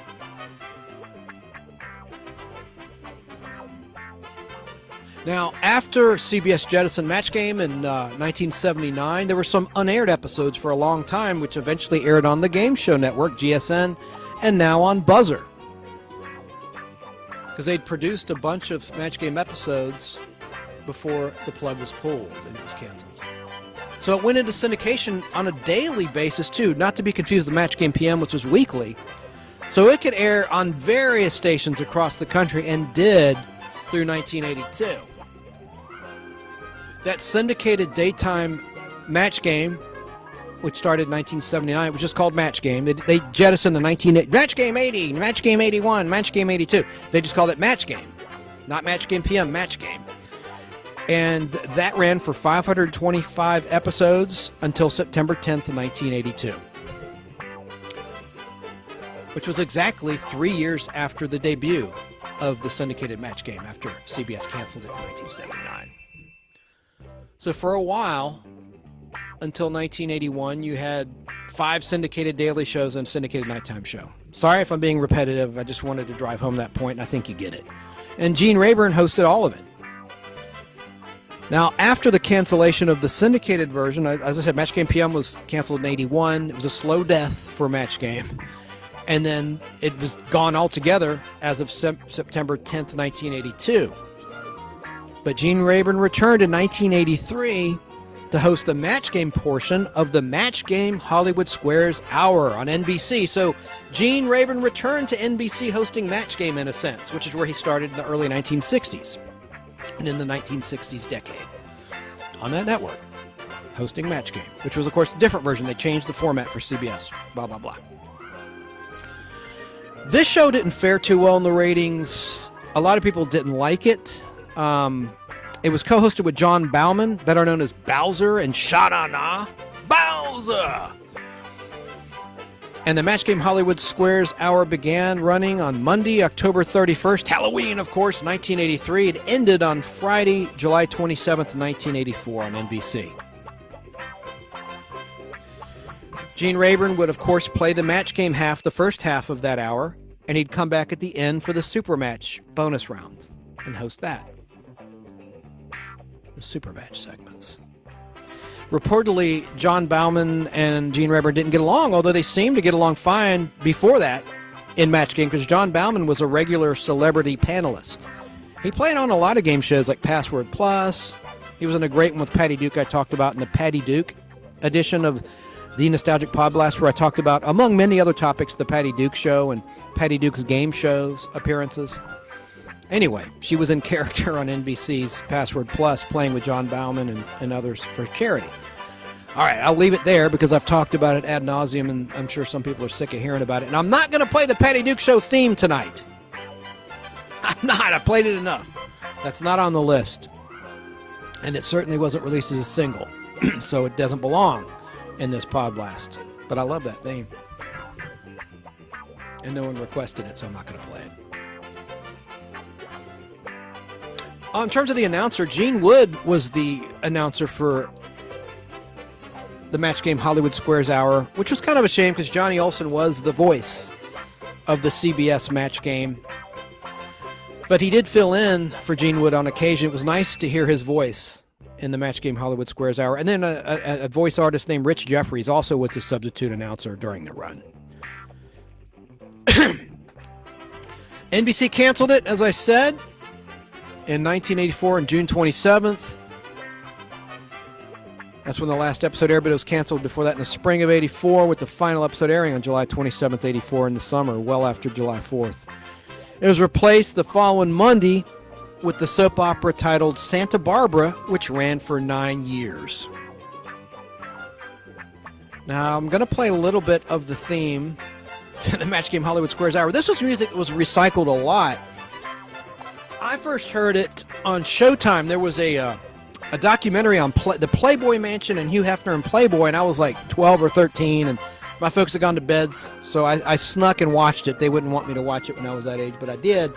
Now, after CBS jettisoned Match Game in 1979, there were some unaired episodes for a long time, which eventually aired on the Game Show Network, GSN, and now on Buzzer. Because they'd produced a bunch of Match Game episodes before the plug was pulled and it was canceled. So it went into syndication on a daily basis, too, not to be confused with Match Game PM, which was weekly. So it could air on various stations across the country and did through 1982. That syndicated daytime Match Game, which started in 1979, it was just called Match Game. They jettisoned the Match Game 80, Match Game 81, Match Game 82. They just called it Match Game, not Match Game PM, Match Game. And that ran for 525 episodes until September 10th, 1982, which was exactly 3 years after the debut of the syndicated Match Game, after CBS canceled it in 1979. So for a while, until 1981, you had 5 syndicated daily shows and a syndicated nighttime show. Sorry if I'm being repetitive. I just wanted to drive home that point, and I think you get it. And Gene Rayburn hosted all of it. Now, after the cancellation of the syndicated version, as I said, Match Game PM was canceled in 81. It was a slow death for Match Game. And then it was gone altogether as of September 10th, 1982. But Gene Rayburn returned in 1983 to host the Match Game portion of the Match Game Hollywood Squares Hour on NBC. So Gene Rayburn returned to NBC hosting Match Game in a sense, which is where he started in the early 1960s and in the 1960s decade on that network, hosting Match Game, which was, of course, a different version. They changed the format for CBS, blah, blah, blah. This show didn't fare too well in the ratings. A lot of people didn't like it. It was co-hosted with John Bauman, better known as Bowser and Sha-Na-Na. Bowser! And the Match Game Hollywood Squares Hour began running on Monday, October 31st, Halloween, of course, 1983. It ended on Friday, July 27th, 1984 on NBC. Gene Rayburn would, of course, play the Match Game half, the first half of that hour, and he'd come back at the end for the Super Match bonus round and host that. The Super Match segments. reportedly John Bauman and Gene Rayburn didn't get along, although they seemed to get along fine before that in Match Game, because John Bauman was a regular celebrity panelist. He played on a lot of game shows like Password Plus. He was in a great one with Patty Duke I talked about in the Patty Duke edition of the Nostalgic Podblast, where I talked about, among many other topics, the Patty Duke show and Patty Duke's game shows appearances. Anyway, she was in character on NBC's Password Plus playing with John Bauman and others for charity. All right, I'll leave it there because I've talked about it ad nauseum, and I'm sure some people are sick of hearing about it. And I'm not going to play the Patty Duke show theme tonight. I'm not. I played it enough. That's not on the list. And it certainly wasn't released as a single, so it doesn't belong in this Podblast. But I love that theme. And no one requested it, so I'm not going to play it. In terms of the announcer, Gene Wood was the announcer for the Match Game Hollywood Squares Hour, which was kind of a shame because Johnny Olson was the voice of the CBS Match Game. But he did fill in for Gene Wood on occasion. It was nice to hear his voice in the Match Game Hollywood Squares Hour. And then a voice artist named Rich Jeffries also was a substitute announcer during the run. NBC canceled it, as I said, in 1984 on June 27th. That's when the last episode aired, but it was canceled before that in the spring of 84, with the final episode airing on July 27th, 84 in the summer, well after July 4th. It was replaced the following Monday with the soap opera titled Santa Barbara, which ran for 9 years. Now, I'm going to play a little bit of the theme to the Match Game Hollywood Squares Hour. This was music that was recycled a lot. I first heard it on Showtime. There was a documentary on the Playboy Mansion and Hugh Hefner and Playboy, and I was like 12 or 13, and my folks had gone to bed, so I snuck and watched it. They wouldn't want me to watch it when I was that age, but I did.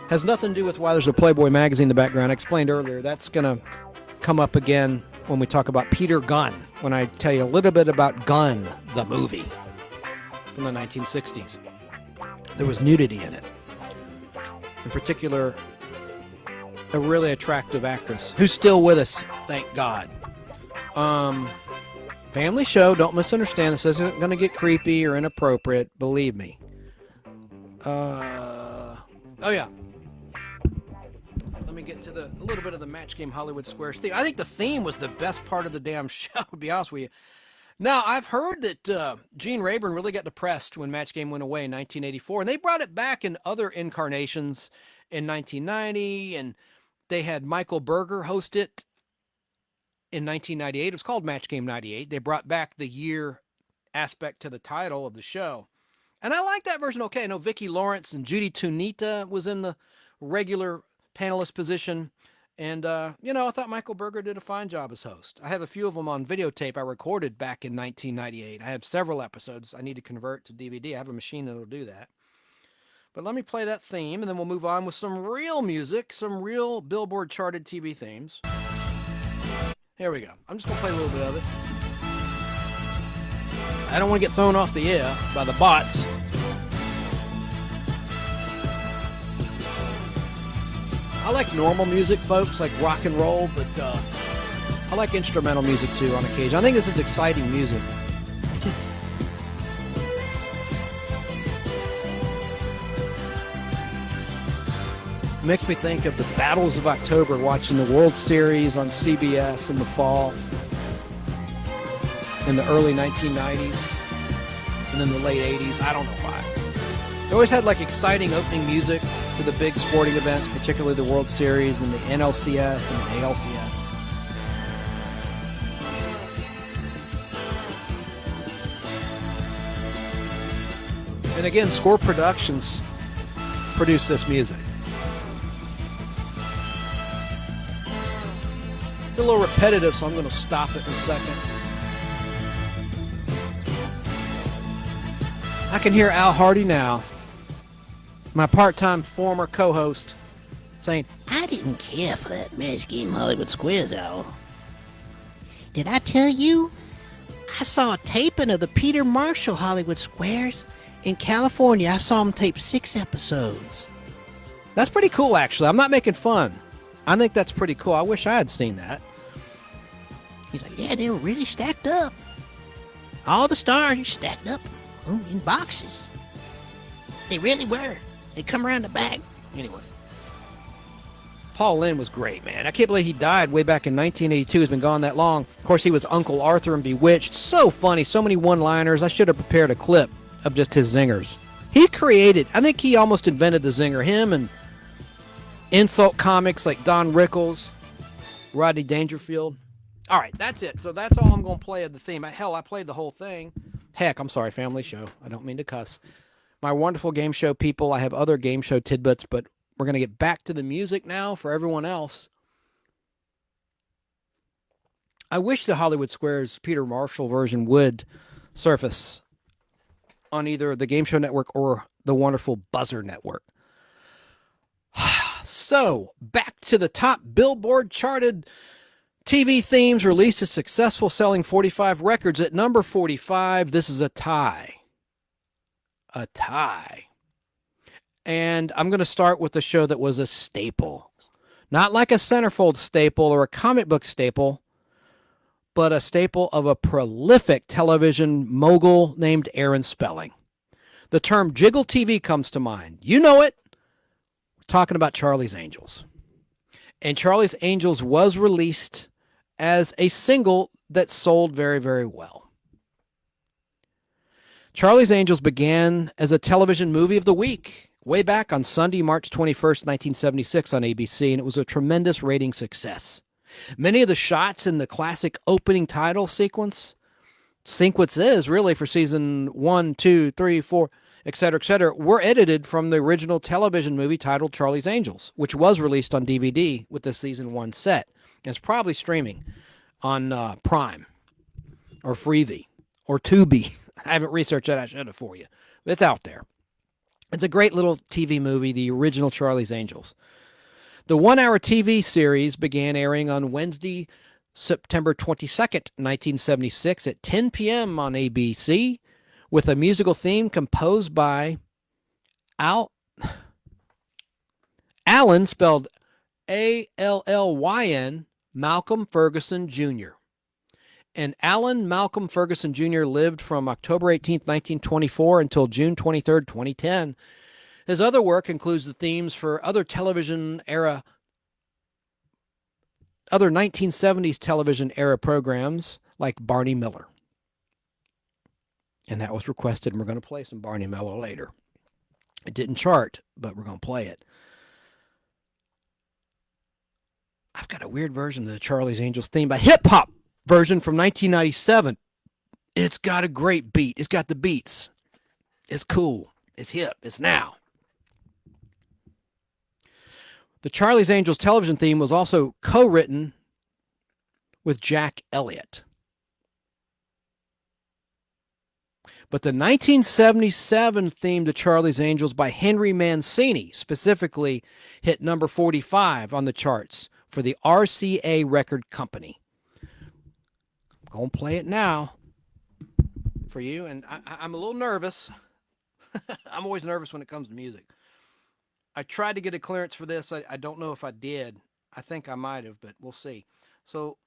Has nothing to do with why there's a Playboy magazine in the background. I explained earlier. That's going to come up again when we talk about Peter Gunn, when I tell you a little bit about Gunn, the movie from the 1960s. There was nudity in it. In particular, a really attractive actress who's still with us, thank God. Family show, don't misunderstand. This isn't going to get creepy or inappropriate, believe me. Oh yeah. Let me get to a little bit of the Match Game Hollywood Squares theme. I think the theme was the best part of the damn show, to be honest with you. Now, I've heard that Gene Rayburn really got depressed when Match Game went away in 1984, and they brought it back in other incarnations in 1990, and they had Michael Berger host it in 1998. It was called Match Game 98. They brought back the year aspect to the title of the show. And I like that version okay. I know Vicki Lawrence and Judy Tunita was in the regular panelist position. And, I thought Michael Berger did a fine job as host. I have a few of them on videotape I recorded back in 1998. I have several episodes I need to convert to DVD. I have a machine that'll do that. But let me play that theme, and then we'll move on with some real music, some real Billboard charted TV themes. Here we go. I'm just going to play a little bit of it. I don't want to get thrown off the air by the bots. I like normal music, folks, like rock and roll, but I like instrumental music, too, on occasion. I think this is exciting music. Makes me think of the battles of October, watching the World Series on CBS in the fall, in the early 1990s, and then the late 80s. I don't know why. They always had like exciting opening music to the big sporting events, particularly the World Series and the NLCS and the ALCS. And again, Score Productions produced this music. It's a little repetitive, so I'm going to stop it in a second. I can hear Al Hardy now, my part-time former co-host, saying, I didn't care for that Match Game Hollywood Squares Hour. Did I tell you? I saw a taping of the Peter Marshall Hollywood Squares in California. I saw him tape 6 episodes. That's pretty cool, actually. I'm not making fun. I think that's pretty cool. I wish I had seen that. He's like, yeah, they were really stacked up. All the stars are stacked up in boxes. They really were. They come around the back. Anyway. Paul Lynde was great, man. I can't believe he died way back in 1982. He's been gone that long. Of course, he was Uncle Arthur in Bewitched. So funny. So many one-liners. I should have prepared a clip of just his zingers. He created, I think he almost invented the zinger. Him and insult comics like Don Rickles, Rodney Dangerfield. All right, that's it. So that's all I'm going to play of the theme. Hell, I played the whole thing. Heck, I'm sorry, family show. I don't mean to cuss. My wonderful game show people, I have other game show tidbits, but we're going to get back to the music now for everyone else. I wish the Hollywood Squares Peter Marshall version would surface on either the Game Show Network or the wonderful Buzzer Network. So, back to the top Billboard charted TV themes released a successful selling 45 records. At number 45, this is a tie. A tie. And I'm going to start with the show that was a staple. Not like a centerfold staple or a comic book staple, but a staple of a prolific television mogul named Aaron Spelling. The term Jiggle TV comes to mind. You know it. We're talking about Charlie's Angels. And Charlie's Angels was released as a single that sold very, very well. Charlie's Angels began as a television movie of the week way back on Sunday, March 21st, 1976 on ABC, and it was a tremendous rating success. Many of the shots in the classic opening title sequence is really for season 1, 2, 3, 4, etc., were edited from the original television movie titled Charlie's Angels, which was released on DVD with the season 1 set. And it's probably streaming on Prime or Freevee or Tubi. I haven't researched that. I should have for you. But it's out there. It's a great little TV movie, the original Charlie's Angels. The one-hour TV series began airing on Wednesday, September 22nd, 1976 at 10 p.m. on ABC with a musical theme composed by Alan, spelled Allyn, Malcolm Ferguson Jr. And Alan Malcolm Ferguson Jr. lived from October 18, 1924 until June 23, 2010. His other work includes the themes for other 1970s television era programs like Barney Miller. And that was requested, and we're going to play some Barney Miller later. It didn't chart, but we're going to play it. I've got a weird version of the Charlie's Angels theme, a hip-hop version from 1997. It's got a great beat. It's got the beats. It's cool. It's hip. It's now. The Charlie's Angels television theme was also co-written with Jack Elliott. But the 1977 theme to Charlie's Angels by Henry Mancini specifically hit number 45 on the charts for the RCA Record Company. I'm going to play it now for you, and I'm a little nervous. I'm always nervous when it comes to music. I tried to get a clearance for this. I don't know if I did. I think I might have, but we'll see. So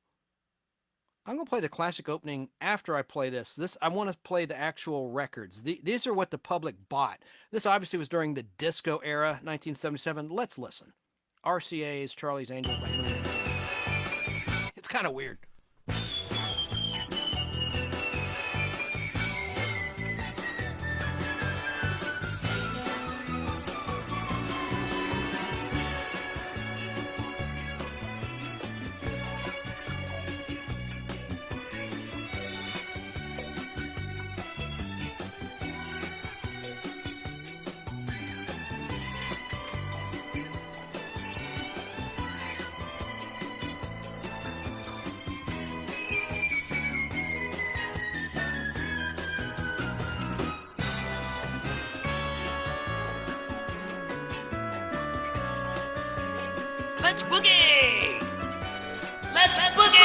I'm going to play the classic opening after I play this. I want to play the actual records. These are what the public bought. This obviously was during the disco era, 1977. Let's listen. RCA's Charlie's Angels by Henry Mancini. It's kind of weird. Let's boogie! Let's boogie!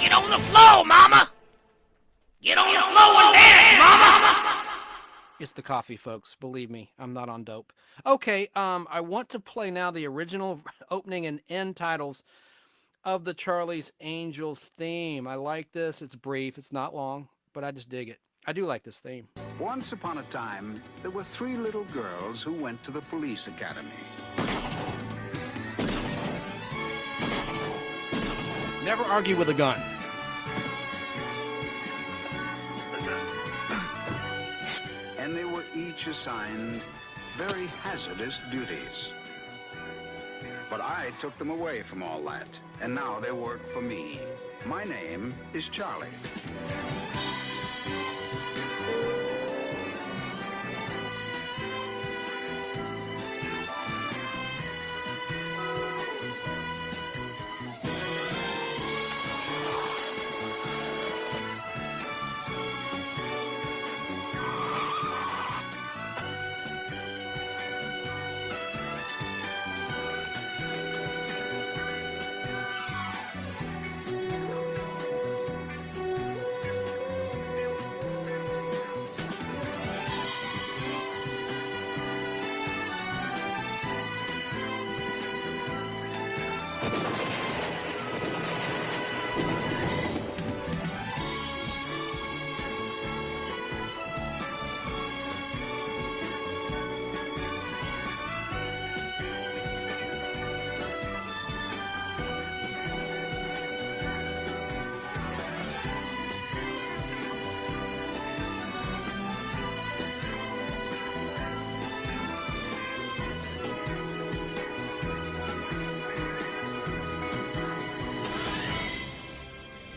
Get on the floor, mama! Get on the floor and dance, mama! It's the coffee, folks. Believe me, I'm not on dope. Okay, I want to play now the original opening and end titles of the Charlie's Angels theme. I like this. It's brief. It's not long, but I just dig it. I do like this theme. Once upon a time, there were 3 little girls who went to the police academy. Never argue with a gun. And they were each assigned very hazardous duties. But I took them away from all that, and now they work for me. My name is Charlie.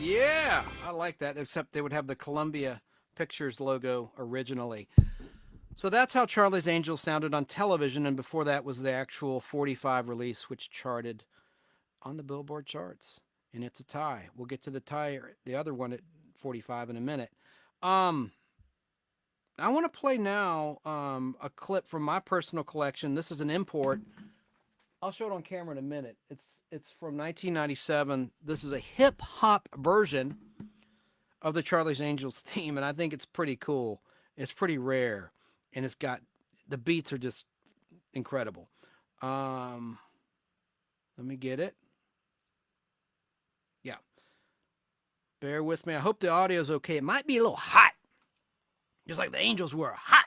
Yeah, I like that, except they would have the Columbia Pictures logo originally. So that's how Charlie's Angels sounded on television, and before that was the actual 45 release, which charted on the Billboard Charts. And it's a tie. We'll get to the other one at 45 in a minute. I want to play now a clip from my personal collection. This is an import. I'll show it on camera in a minute. It's from 1997. This is a hip-hop version of the Charlie's Angels theme, and I think it's pretty cool. It's pretty rare, and the beats are just incredible. Let me get it. Yeah. Bear with me. I hope the audio's okay. It might be a little hot, just like the Angels were hot.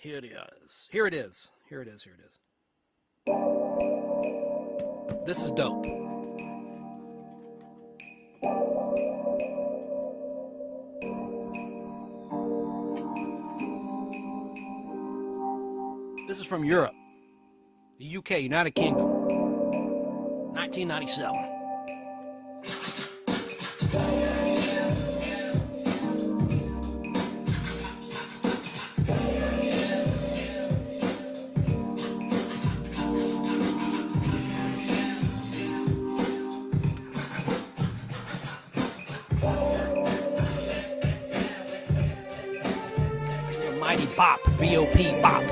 Here it is. Here it is. This is dope. This is from Europe, the UK, United Kingdom, 1997. Mighty bop, B-O-P, bop.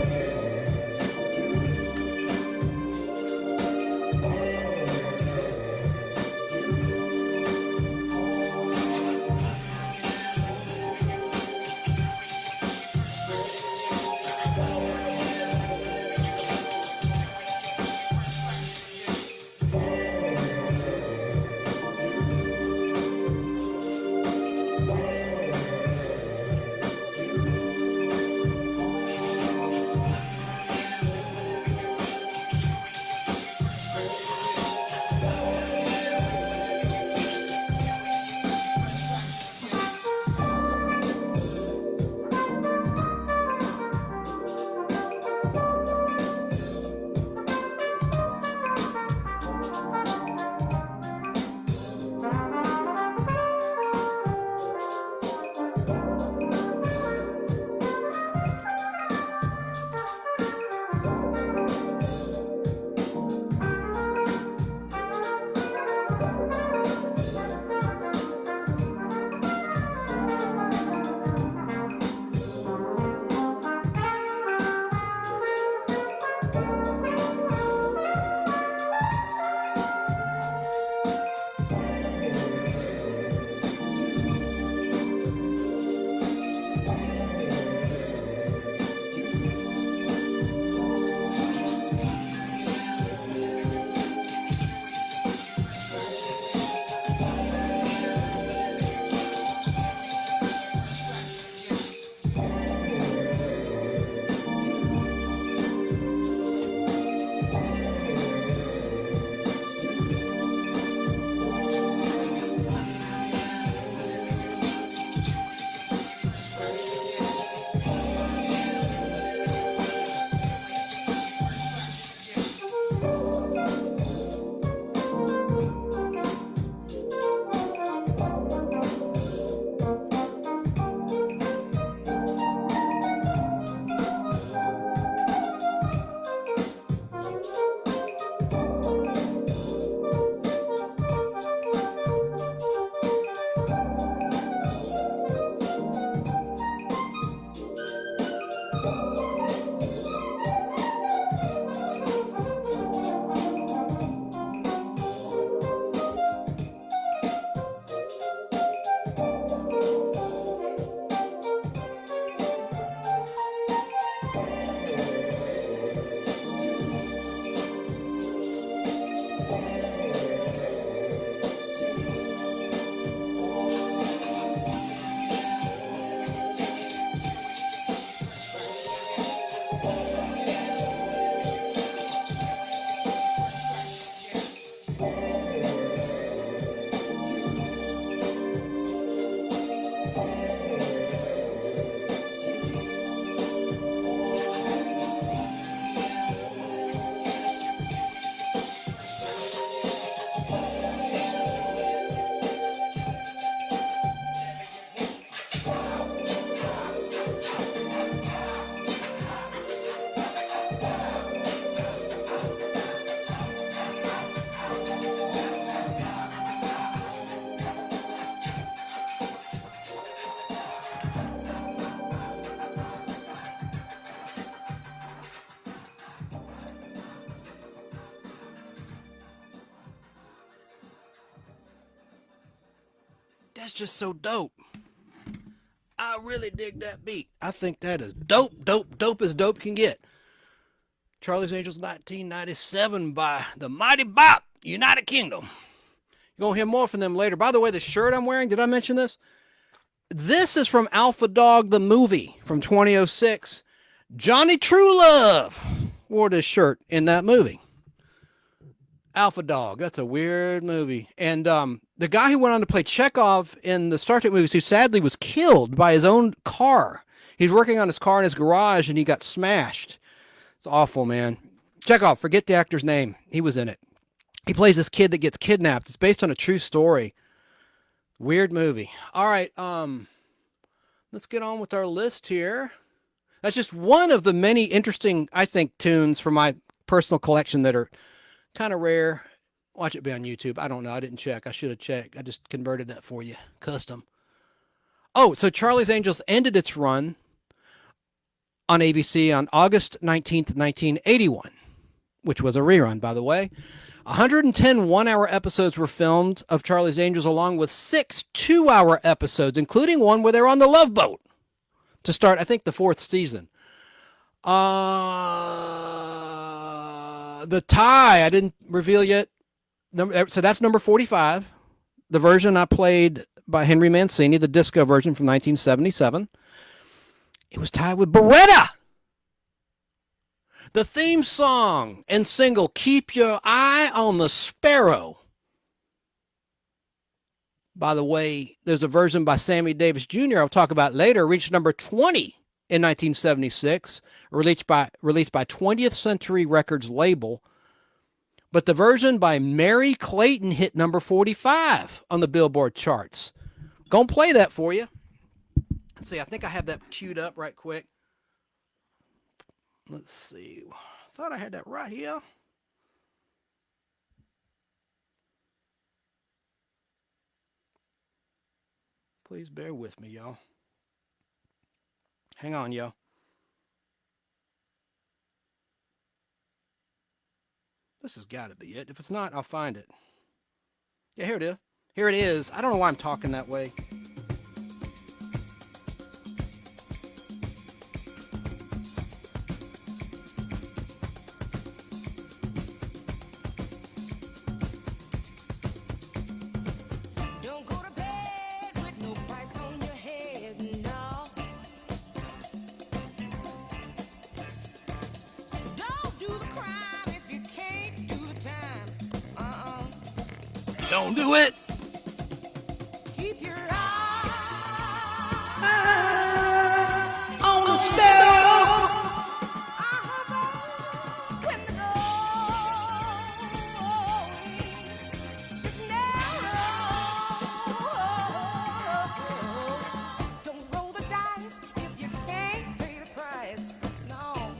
that's just so dope. I really dig that beat. I think that is dope as dope can get. Charlie's Angels 1997 by the Mighty Bop, United Kingdom. You're going to hear more from them later. By the way, the shirt I'm wearing, did I mention this? This is from Alpha Dog, the movie from 2006. Johnny True Love wore this shirt in that movie. Alpha Dog, that's a weird movie. And the guy who went on to play Chekhov in the Star Trek movies, who sadly was killed by his own car. He's working on his car in his garage and he got smashed. It's awful, man. Chekhov, forget the actor's name. He was in it. He plays this kid that gets kidnapped. It's based on a true story. Weird movie. All right, let's get on with our list here. That's just one of the many interesting, I think, tunes from my personal collection that are kind of rare. Watch it be on YouTube. I don't know. I didn't check. I should have checked. I just converted that for you. Custom. Oh, so Charlie's Angels ended its run on ABC on August 19th, 1981, which was a rerun, by the way. 110 one-hour episodes were filmed of Charlie's Angels, along with 6 two-hour episodes, including one where they're on the Love Boat to start, I think, the 4th season. The tie, I didn't reveal yet. So that's number 45. The version I played by Henry Mancini, the disco version from 1977. It was tied with Beretta. The theme song and single, Keep Your Eye on the Sparrow. By the way, there's a version by Sammy Davis Jr. I'll talk about later, reached number 20 in 1976, released by 20th Century Records label. But the version by Mary Clayton hit number 45 on the Billboard charts. Gonna play that for you. Let's see, I think I have that queued up right quick. Let's see. Thought I had that right here. Please bear with me, y'all. Hang on, y'all. This has got to be it. If it's not, I'll find it. Yeah, here it is. Here it is. I don't know why I'm talking that way. Don't do it. Keep your eye on the sparrow. When the going is narrow. Don't roll the dice if you can't pay the price. No.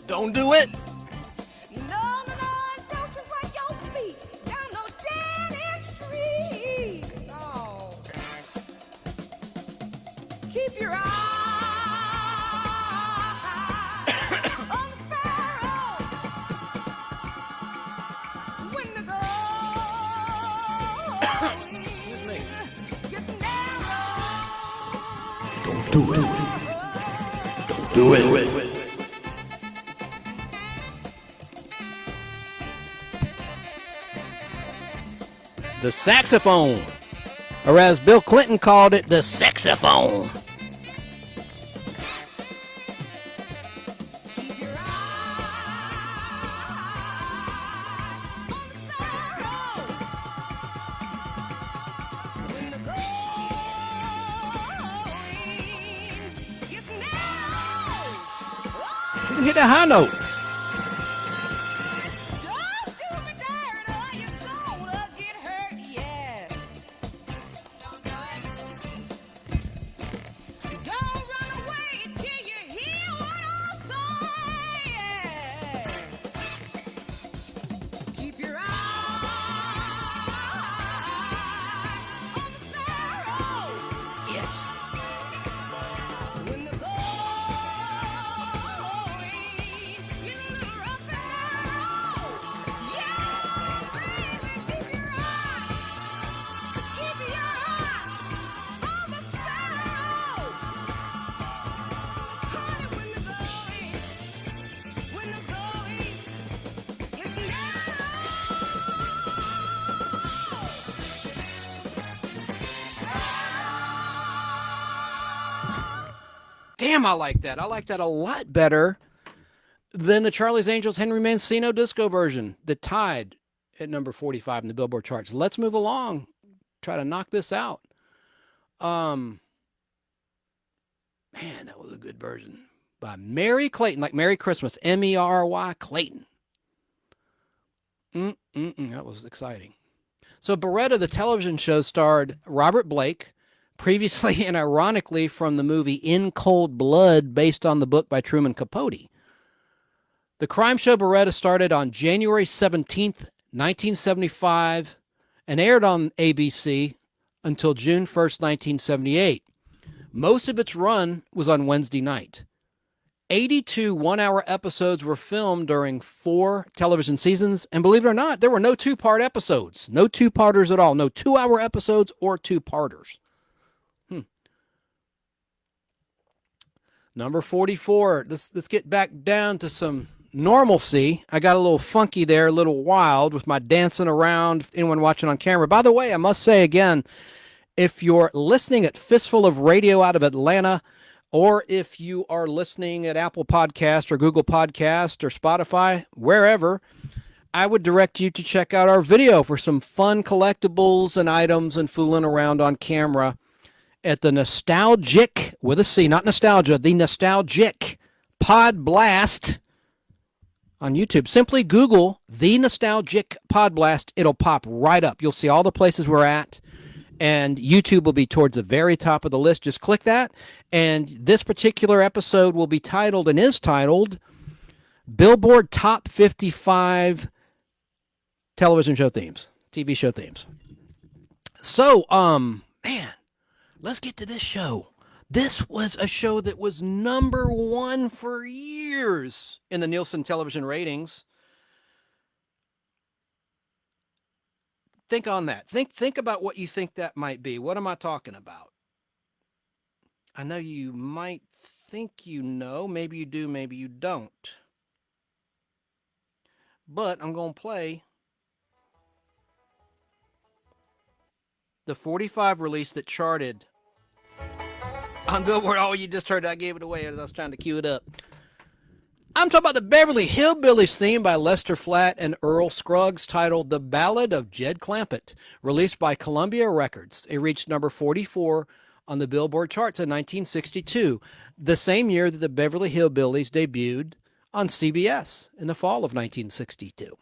Don't do it. Do it. Don't do it. The saxophone, or as Bill Clinton called it, the saxophone. Hit that high note. Damn, I like that. I like that a lot better than the Charlie's Angels Henry Mancino disco version that tied at number 45 in the Billboard charts. Let's move along. Try to knock this out. Man, that was a good version by Mary Clayton, like Merry Christmas, Mary Clayton. That was exciting. So Beretta, the television show, starred Robert Blake, previously and ironically from the movie In Cold Blood, based on the book by Truman Capote. The crime show Beretta started on January 17th, 1975, and aired on ABC until June 1st, 1978. Most of its run was on Wednesday night. 82 one-hour episodes were filmed during 4 television seasons, and believe it or not, there were no two-part episodes. No two-parters at all. No 2-hour episodes or two-parters. Number 44. Let's get back down to some normalcy. I got a little funky there, a little wild with my dancing around. Anyone watching on camera? By the way, I must say again, if you're listening at Fistful of Radio out of Atlanta, or if you are listening at Apple Podcast or Google Podcast or Spotify, wherever, I would direct you to check out our video for some fun collectibles and items and fooling around on camera at the nostalgic, with a C, not nostalgia, the nostalgic Podblast on YouTube. Simply Google the nostalgic Podblast. It'll pop right up. You'll see all the places we're at, and YouTube will be towards the very top of the list. Just click that, and this particular episode will be titled, and is titled, Billboard Top 55 Television Show Themes, TV Show Themes. So, man, let's get to this show. This was a show that was number 1 for years in the Nielsen television ratings. Think on that. Think about what you think that might be. What am I talking about? I know you might think you know. Maybe you do, maybe you don't. But I'm going to play the 45 release that charted on Billboard. Oh, you just heard I gave it away as I was trying to cue it up. I'm talking about the Beverly Hillbillies theme by Lester Flatt and Earl Scruggs, titled The Ballad of Jed Clampett, released by Columbia Records. It reached number 44 on the Billboard charts in 1962, the same year that the Beverly Hillbillies debuted on CBS in the fall of 1962.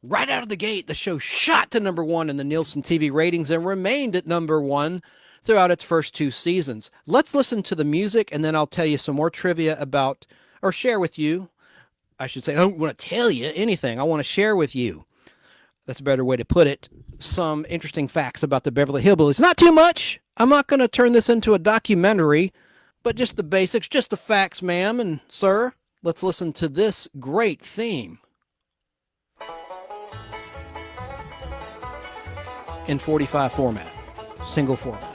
Right out of the gate, the show shot to number 1 in the Nielsen TV ratings and remained at number 1 throughout its first 2 seasons. Let's listen to the music, and then I'll tell you some more trivia about, or share with you, I should say, I don't want to tell you anything. I want to share with you, that's a better way to put it, some interesting facts about the Beverly Hillbillies. Not too much. I'm not going to turn this into a documentary, but just the basics, just the facts, ma'am and sir. Let's listen to this great theme in 45 format, single format.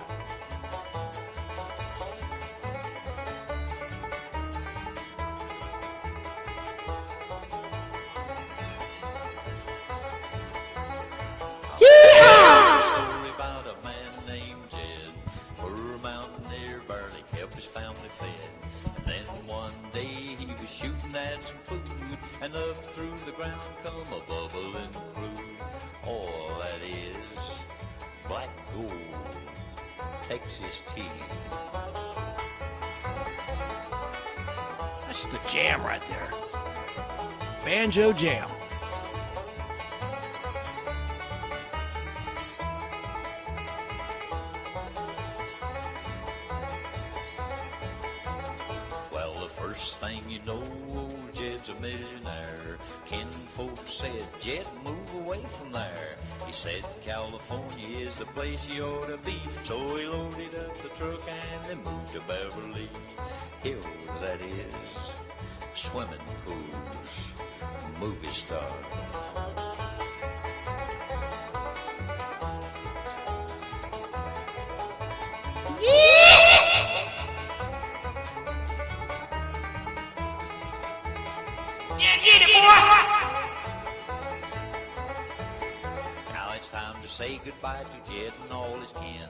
And up through the ground come a bubbling crude. All that is black gold, Texas tea. That's just a jam right there. Banjo jam. Well, the first thing you know, old Jed's a millionaire. Kinfolk said, Jed, move away from there. He said, California is the place you ought to be. So he loaded up the truck and they moved to Beverly Hills, that is. Swimming pools, movie star. say goodbye to Jed and all his kin.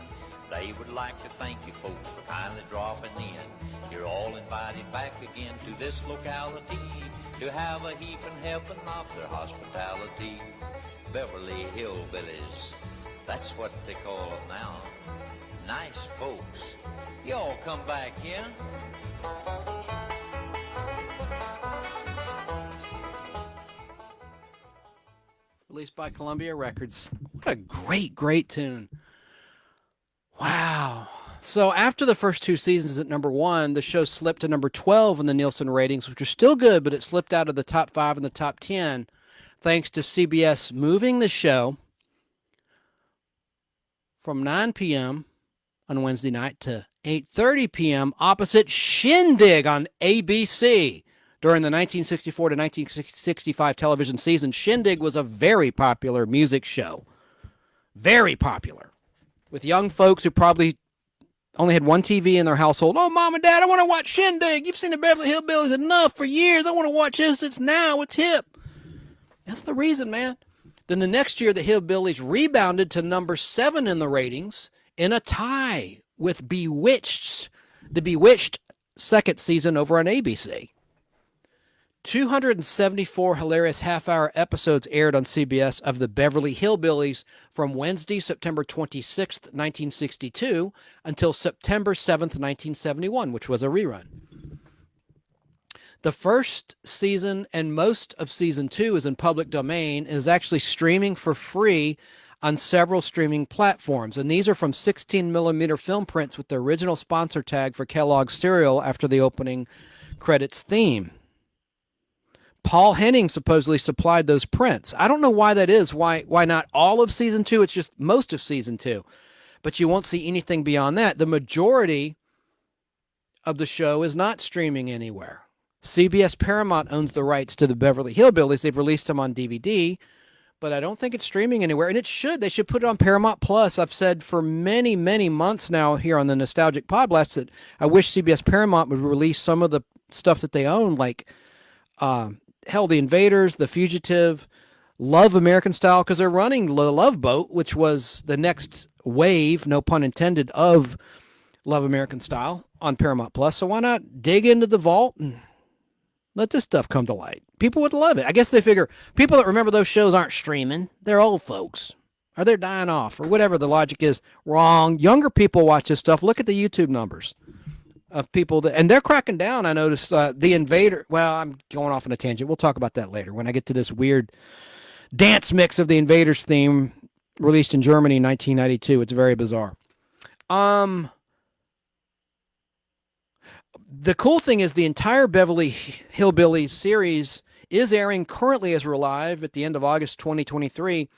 They would like to thank you folks for kindly dropping in. You're all invited back again to this locality to have a heaping helping of their hospitality. Beverly Hillbillies, that's what they call them now. Nice folks. Y'all come back here. Released by Columbia Records. What a great tune. Wow. So after the first two seasons at number 1, the show slipped to number 12 in the Nielsen ratings, which are still good, but it slipped out of the top 5 and the top 10 thanks to CBS moving the show from 9 p.m. on Wednesday night to 8:30 p.m. opposite Shindig on ABC. During the 1964 to 1965 television season, Shindig was a very popular music show. Very popular. With young folks who probably only had one TV in their household. Oh, Mom and Dad, I want to watch Shindig. You've seen the Beverly Hillbillies enough for years. I want to watch this. It's now. It's hip. That's the reason, man. Then the next year, the Hillbillies rebounded to number 7 in the ratings in a tie with Bewitched, the Bewitched second season over on ABC. 274 hilarious half-hour episodes aired on CBS of the Beverly Hillbillies from Wednesday, September 26th, 1962, until September 7th, 1971, which was a rerun. The first season and most of season 2 is in public domain and is actually streaming for free on several streaming platforms. And these are from 16mm film prints with the original sponsor tag for Kellogg's cereal after the opening credits theme. Paul Henning supposedly supplied those prints. I don't know why that is. Why not all of season 2? It's just most of season 2. But you won't see anything beyond that. The majority of the show is not streaming anywhere. CBS Paramount owns the rights to the Beverly Hillbillies. They've released them on DVD, but I don't think it's streaming anywhere. And it should. They should put it on Paramount Plus. I've said for many, many months now here on the Nostalgic Podblast that I wish CBS Paramount would release some of the stuff that they own, like The Invaders, The Fugitive, Love American Style, because they're running The Love Boat, which was the next wave, no pun intended, of Love American Style on Paramount Plus. So why not dig into the vault and let this stuff come to light? People would love it. I guess they figure people that remember those shows aren't streaming. They're old folks, or they're dying off, or whatever the logic is. Wrong. Younger people watch this stuff. Look at the YouTube numbers of people that, and they're cracking down. I noticed The Invader. Well, I'm going off on a tangent. We'll talk about that later when I get to this weird dance mix of The Invaders theme released in Germany in 1992. It's very bizarre. The cool thing is the entire Beverly Hillbillies series is airing currently as we're live at the end of August 2023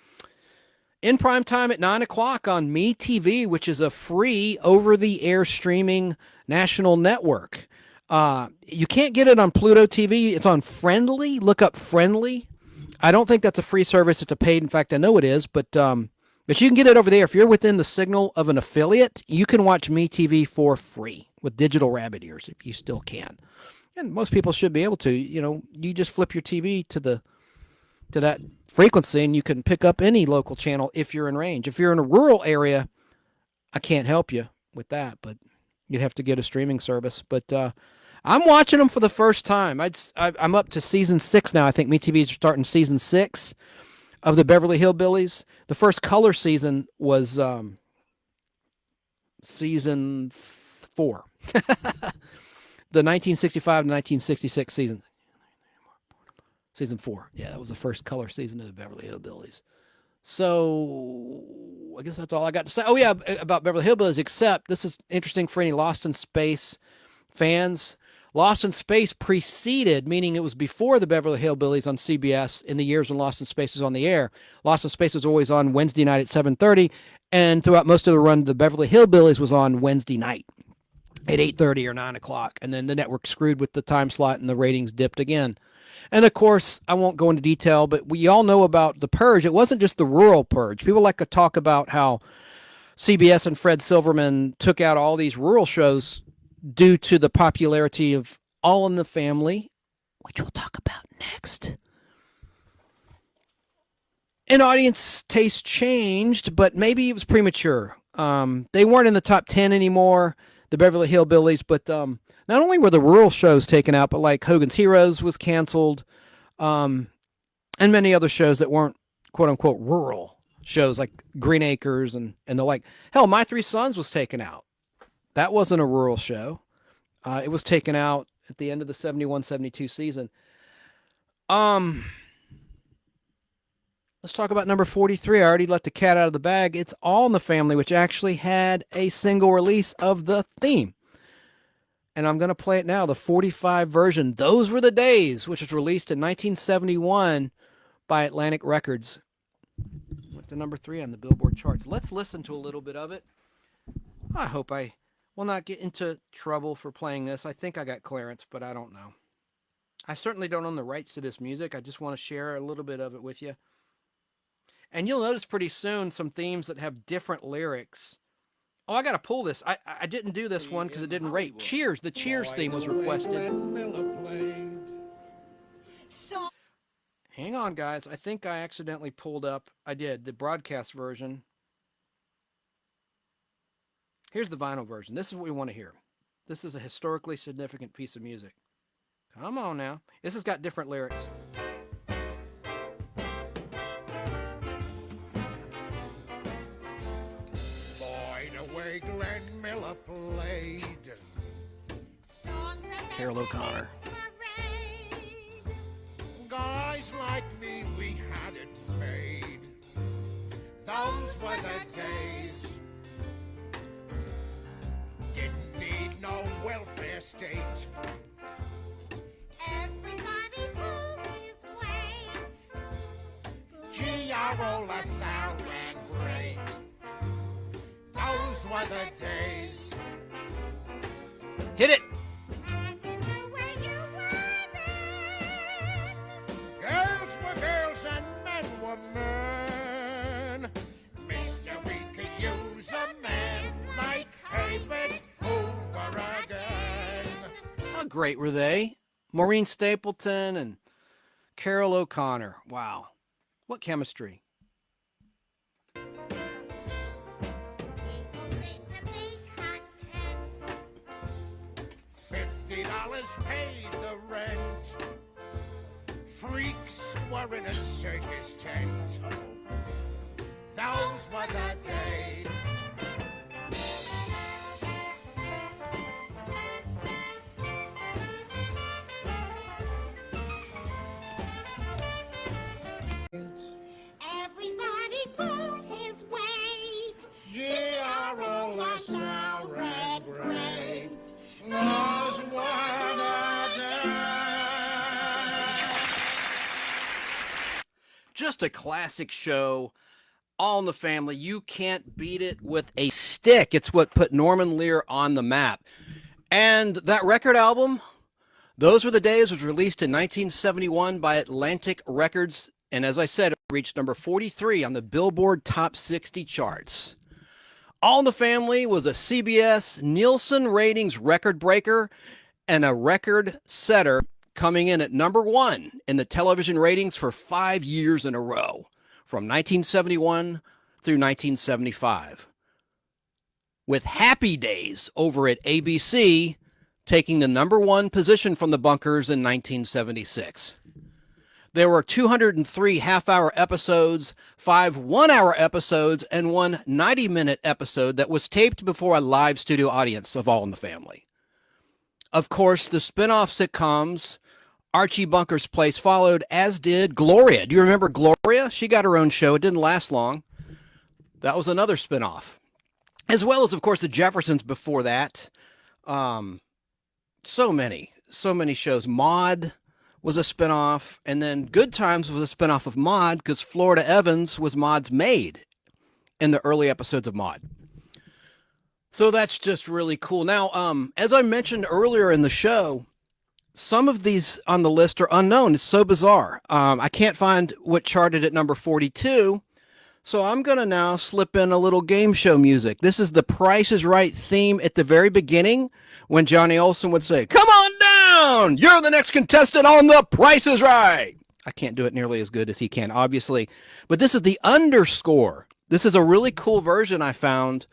in prime time at 9 o'clock on MeTV, which is a free over-the-air streaming national network. You can't get it on Pluto TV. It's on Friendly. Look up Friendly. I don't think that's a free service. It's a paid. In fact, I know it is, but you can get it over there. If you're within the signal of an affiliate, you can watch MeTV for free with digital rabbit ears if you still can. And most people should be able to. You know, you just flip your TV to that frequency and you can pick up any local channel if you're in range. If you're in a rural area, I can't help you with that, but you'd have to get a streaming service. But I'm watching them for the first time. I'm up to season 6 now. I think MeTV is starting season 6 of the Beverly Hillbillies. The first color season was season 4. The 1965 to 1966 season. Season 4. Yeah, that was the first color season of the Beverly Hillbillies. So I guess that's all I got to say. Oh, yeah, about Beverly Hillbillies, except this is interesting for any Lost in Space fans. Lost in Space preceded, meaning it was before the Beverly Hillbillies on CBS in the years when Lost in Space was on the air. Lost in Space was always on Wednesday night at 7:30, and throughout most of the run, the Beverly Hillbillies was on Wednesday night at 8:30 or 9 o'clock, and then the network screwed with the time slot and the ratings dipped again. And of course, I won't go into detail, but we all know about the purge. It wasn't just the rural purge. People like to talk about how CBS and Fred Silverman took out all these rural shows due to the popularity of All in the Family, which we'll talk about next. And audience taste changed, but maybe it was premature. They weren't in the top 10 anymore, the Beverly Hillbillies, but not only were the rural shows taken out, but like Hogan's Heroes was canceled, and many other shows that weren't quote unquote rural shows like Green Acres and the like. Hell, My Three Sons was taken out. That wasn't a rural show. It was taken out at the end of the 71-72 season. Let's talk about number 43. I already let the cat out of the bag. It's All in the Family, which actually had a single release of the theme. And I'm going to play it now, the 45 version. Those Were the Days, which was released in 1971 by Atlantic Records. Went to number 3 on the Billboard Charts. Let's listen to a little bit of it. I hope I will not get into trouble for playing this. I think I got clearance, but I don't know. I certainly don't own the rights to this music. I just want to share a little bit of it with you. And you'll notice pretty soon some themes that have different lyrics. Oh, I got to pull this. I didn't do this one because it didn't rate. Cheers. The Cheers theme was requested. So Hang on, guys. I think I accidentally pulled up. I did. The broadcast version. Here's the vinyl version. This is what we want to hear. This is a historically significant piece of music. Come on now. This has got different lyrics. Glenn Miller played. Carol O'Connor. Guys like me, we had it made. Those were the days. Didn't need no welfare state. everybody pulled his weight. Gee, our old LaSalle ran great. Those were the days. Hit it! And you knew where you were then. Girls were girls and men were men. Mister, we could use a man like Herbert Hoover again. How great were they? Maureen Stapleton and Carol O'Connor. Wow. What chemistry. People seem to be content. $50 paid the rent. Freaks were in a circus tent. Those were the days. Everybody pulled his weight. G.R.O. LaSalle ran great. Those were the days. Just a classic show. All in the Family. You can't beat it with a stick. It's what put Norman Lear on the map. And that record album, Those Were the Days, was released in 1971 by Atlantic Records. And as I said, it reached number 43 on the Billboard Top 60 charts. All in the Family was a CBS Nielsen ratings record breaker and a record setter, coming in at number 1 in the television ratings for 5 years in a row, from 1971 through 1975. With Happy Days over at ABC taking the number 1 position from the bunkers in 1976. There were 203 half-hour episodes, 5 one-hour episodes, and 1 90-minute episode that was taped before a live studio audience of All in the Family. Of course, the spin-off sitcoms, Archie Bunker's Place, followed, as did Gloria. Do you remember Gloria? She got her own show. It didn't last long. That was another spin-off. As well as, of course, the Jeffersons before that. So many shows. Maude was a spinoff, and then Good Times was a spinoff of Maude because Florida Evans was Maude's maid in the early episodes of Maude. So that's just really cool. Now, as I mentioned earlier in the show, some of these on the list are unknown. It's so bizarre. I can't find what charted at number 42, so I'm going to now slip in a little game show music. This is the Price is Right theme at the very beginning when Johnny Olson would say, "Come on down! You're the next contestant on The Price is Right." I can't do it nearly as good as he can, obviously. But this is the underscore. This is a really cool version I found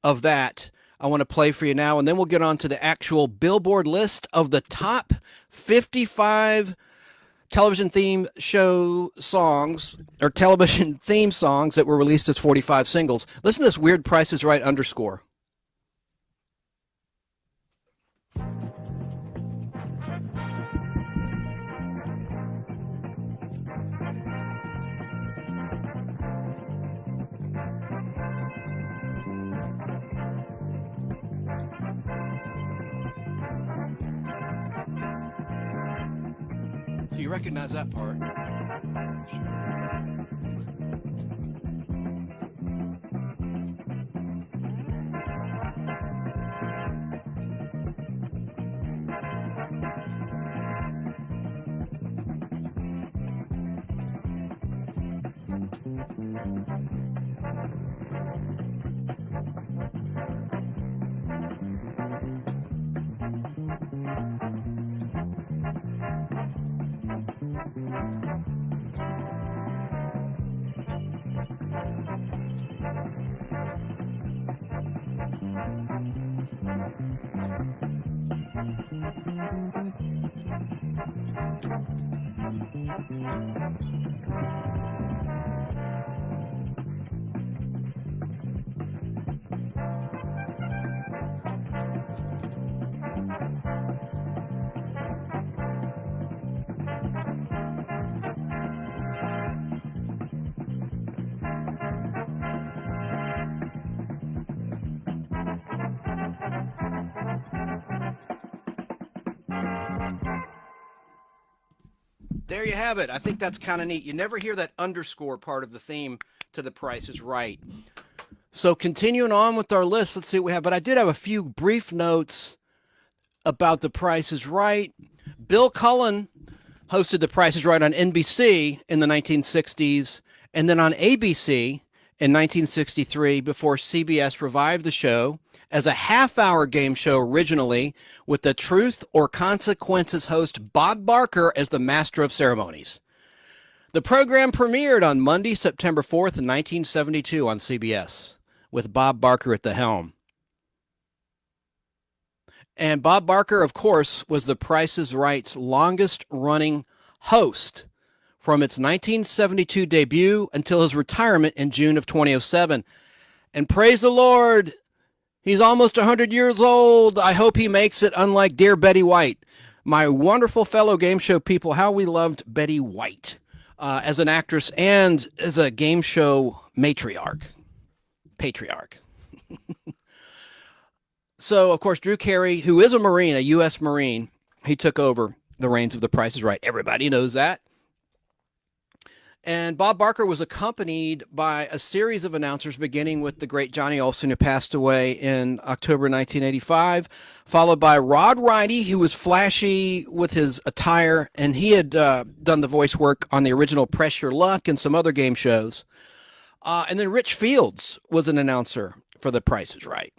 of that. I want to play for you now, and then we'll get on to the actual Billboard list of the top 55 television theme show songs, or television theme songs that were released as 45 singles. Listen to this weird Price is Right underscore. So you recognize that part. There you have it. I think that's kind of neat. You never hear that underscore part of the theme to The Price is Right. So continuing on with our list, let's see what we have. But I did have a few brief notes about The Price is Right. Bill Cullen hosted The Price is Right on NBC in the 1960s and then on ABC in 1963 before CBS revived the show as a half-hour game show originally with the Truth or Consequences host Bob Barker as the master of ceremonies. The program premiered on Monday, September 4th, 1972 on CBS with Bob Barker at the helm. And Bob Barker, of course, was The Price is Right's longest-running host from its 1972 debut until his retirement in June of 2007. And praise the Lord, he's almost 100 years old. I hope he makes it, unlike dear Betty White. My wonderful fellow game show people, how we loved Betty White as an actress and as a game show patriarch. So, of course, Drew Carey, who is a Marine, a U.S. Marine, he took over the reins of The Price is Right. Everybody knows that. And Bob Barker was accompanied by a series of announcers, beginning with the great Johnny Olson, who passed away in October 1985, followed by Rod Ridey, who was flashy with his attire, and he had done the voice work on the original Press Your Luck and some other game shows. And then Rich Fields was an announcer for The Price is Right.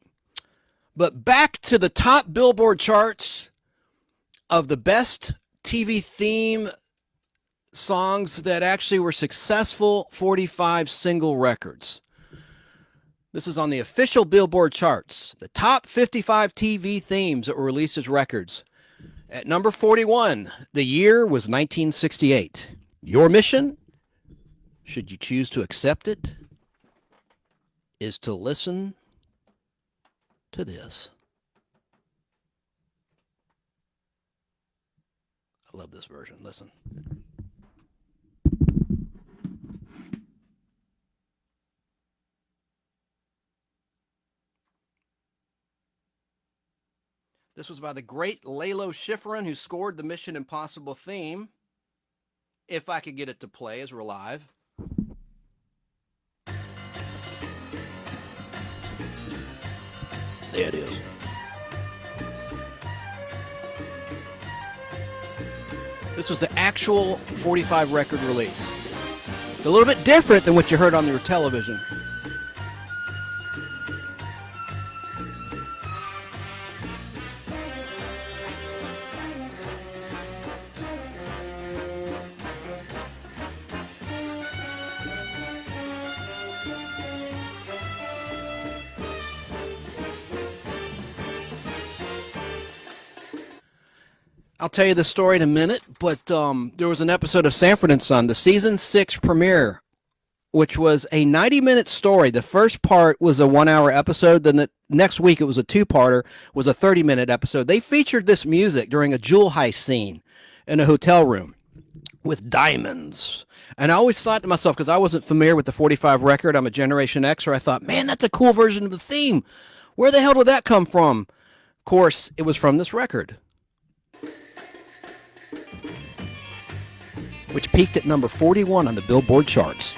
But back to the top Billboard charts of the best TV theme songs that actually were successful 45 single records. This is on the official Billboard charts. The top 55 TV themes that were released as records. At number 41, the year was 1968. Your mission, should you choose to accept it, is to listen to this. I love this version. Listen. This was by the great Lalo Schifrin, who scored the Mission Impossible theme. If I could get it to play as we're live. There it is. This was the actual 45 record release. It's a little bit different than what you heard on your television. I'll tell you the story in a minute, but there was an episode of Sanford and Son, the season 6 premiere, which was a 90-minute story. The first part was a 1-hour episode. Then the next week it was a 2-parter, was a 30-minute episode. They featured this music during a jewel heist scene in a hotel room with diamonds. And I always thought to myself, because I wasn't familiar with the 45 record, I'm a Generation Xer, I thought, man, that's a cool version of the theme. Where the hell did that come from? Of course, it was from this record, which peaked at number 41 on the Billboard Charts.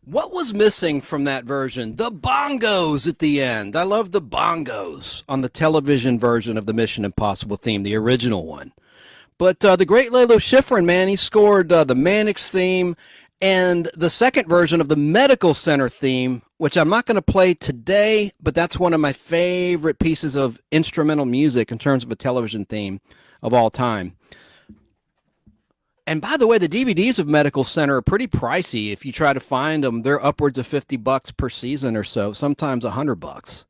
What was missing from that version? The bongos at the end. I love the bongos on the television version of the Mission Impossible theme, the original one. But the great Lalo Schifrin, man, he scored the Mannix theme and the second version of the Medical Center theme, which I'm not going to play today, but that's one of my favorite pieces of instrumental music in terms of a television theme of all time. And by the way, the DVDs of Medical Center are pretty pricey. If you try to find them, they're upwards of $50 per season or so, sometimes $100,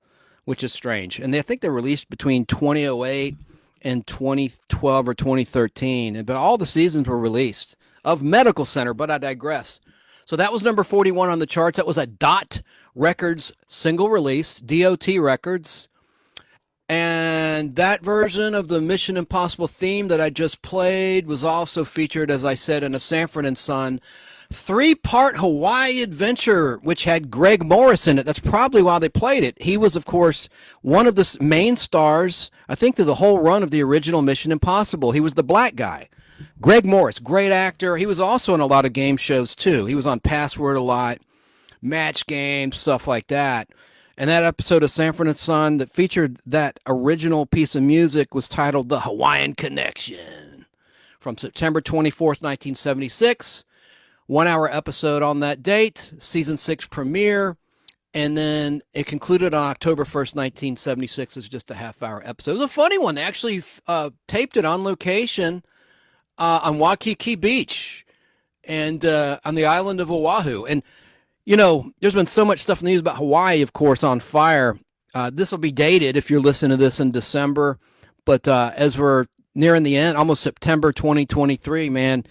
which is strange. And I think they're released between 2008 and 2012 or 2013. But all the seasons were released of Medical Center, but I digress. So that was number 41 on the charts. That was a Dot Records single release, DOT Records. And that version of the Mission Impossible theme that I just played was also featured, as I said, in a Sanford and Son 3-part Hawaii adventure, which had Greg Morris in it. That's probably why they played it. He was, of course, one of the main stars, I think, through the whole run of the original Mission Impossible. He was the black guy. Greg Morris, great actor. He was also in a lot of game shows, too. He was on Password a lot, Match Game, stuff like that. And that episode of Sanford and Son that featured that original piece of music was titled The Hawaiian Connection, from September 24th, 1976. 1-hour episode on that date, season 6 premiere, and then it concluded on October 1st, 1976 as just a half-hour episode. It was a funny one. They actually taped it on location on Waikiki Beach and on the island of Oahu. And you know, there's been so much stuff in the news about Hawaii, of course, on fire. This will be dated if you're listening to this in December. But as we're nearing the end, almost September 2023, man,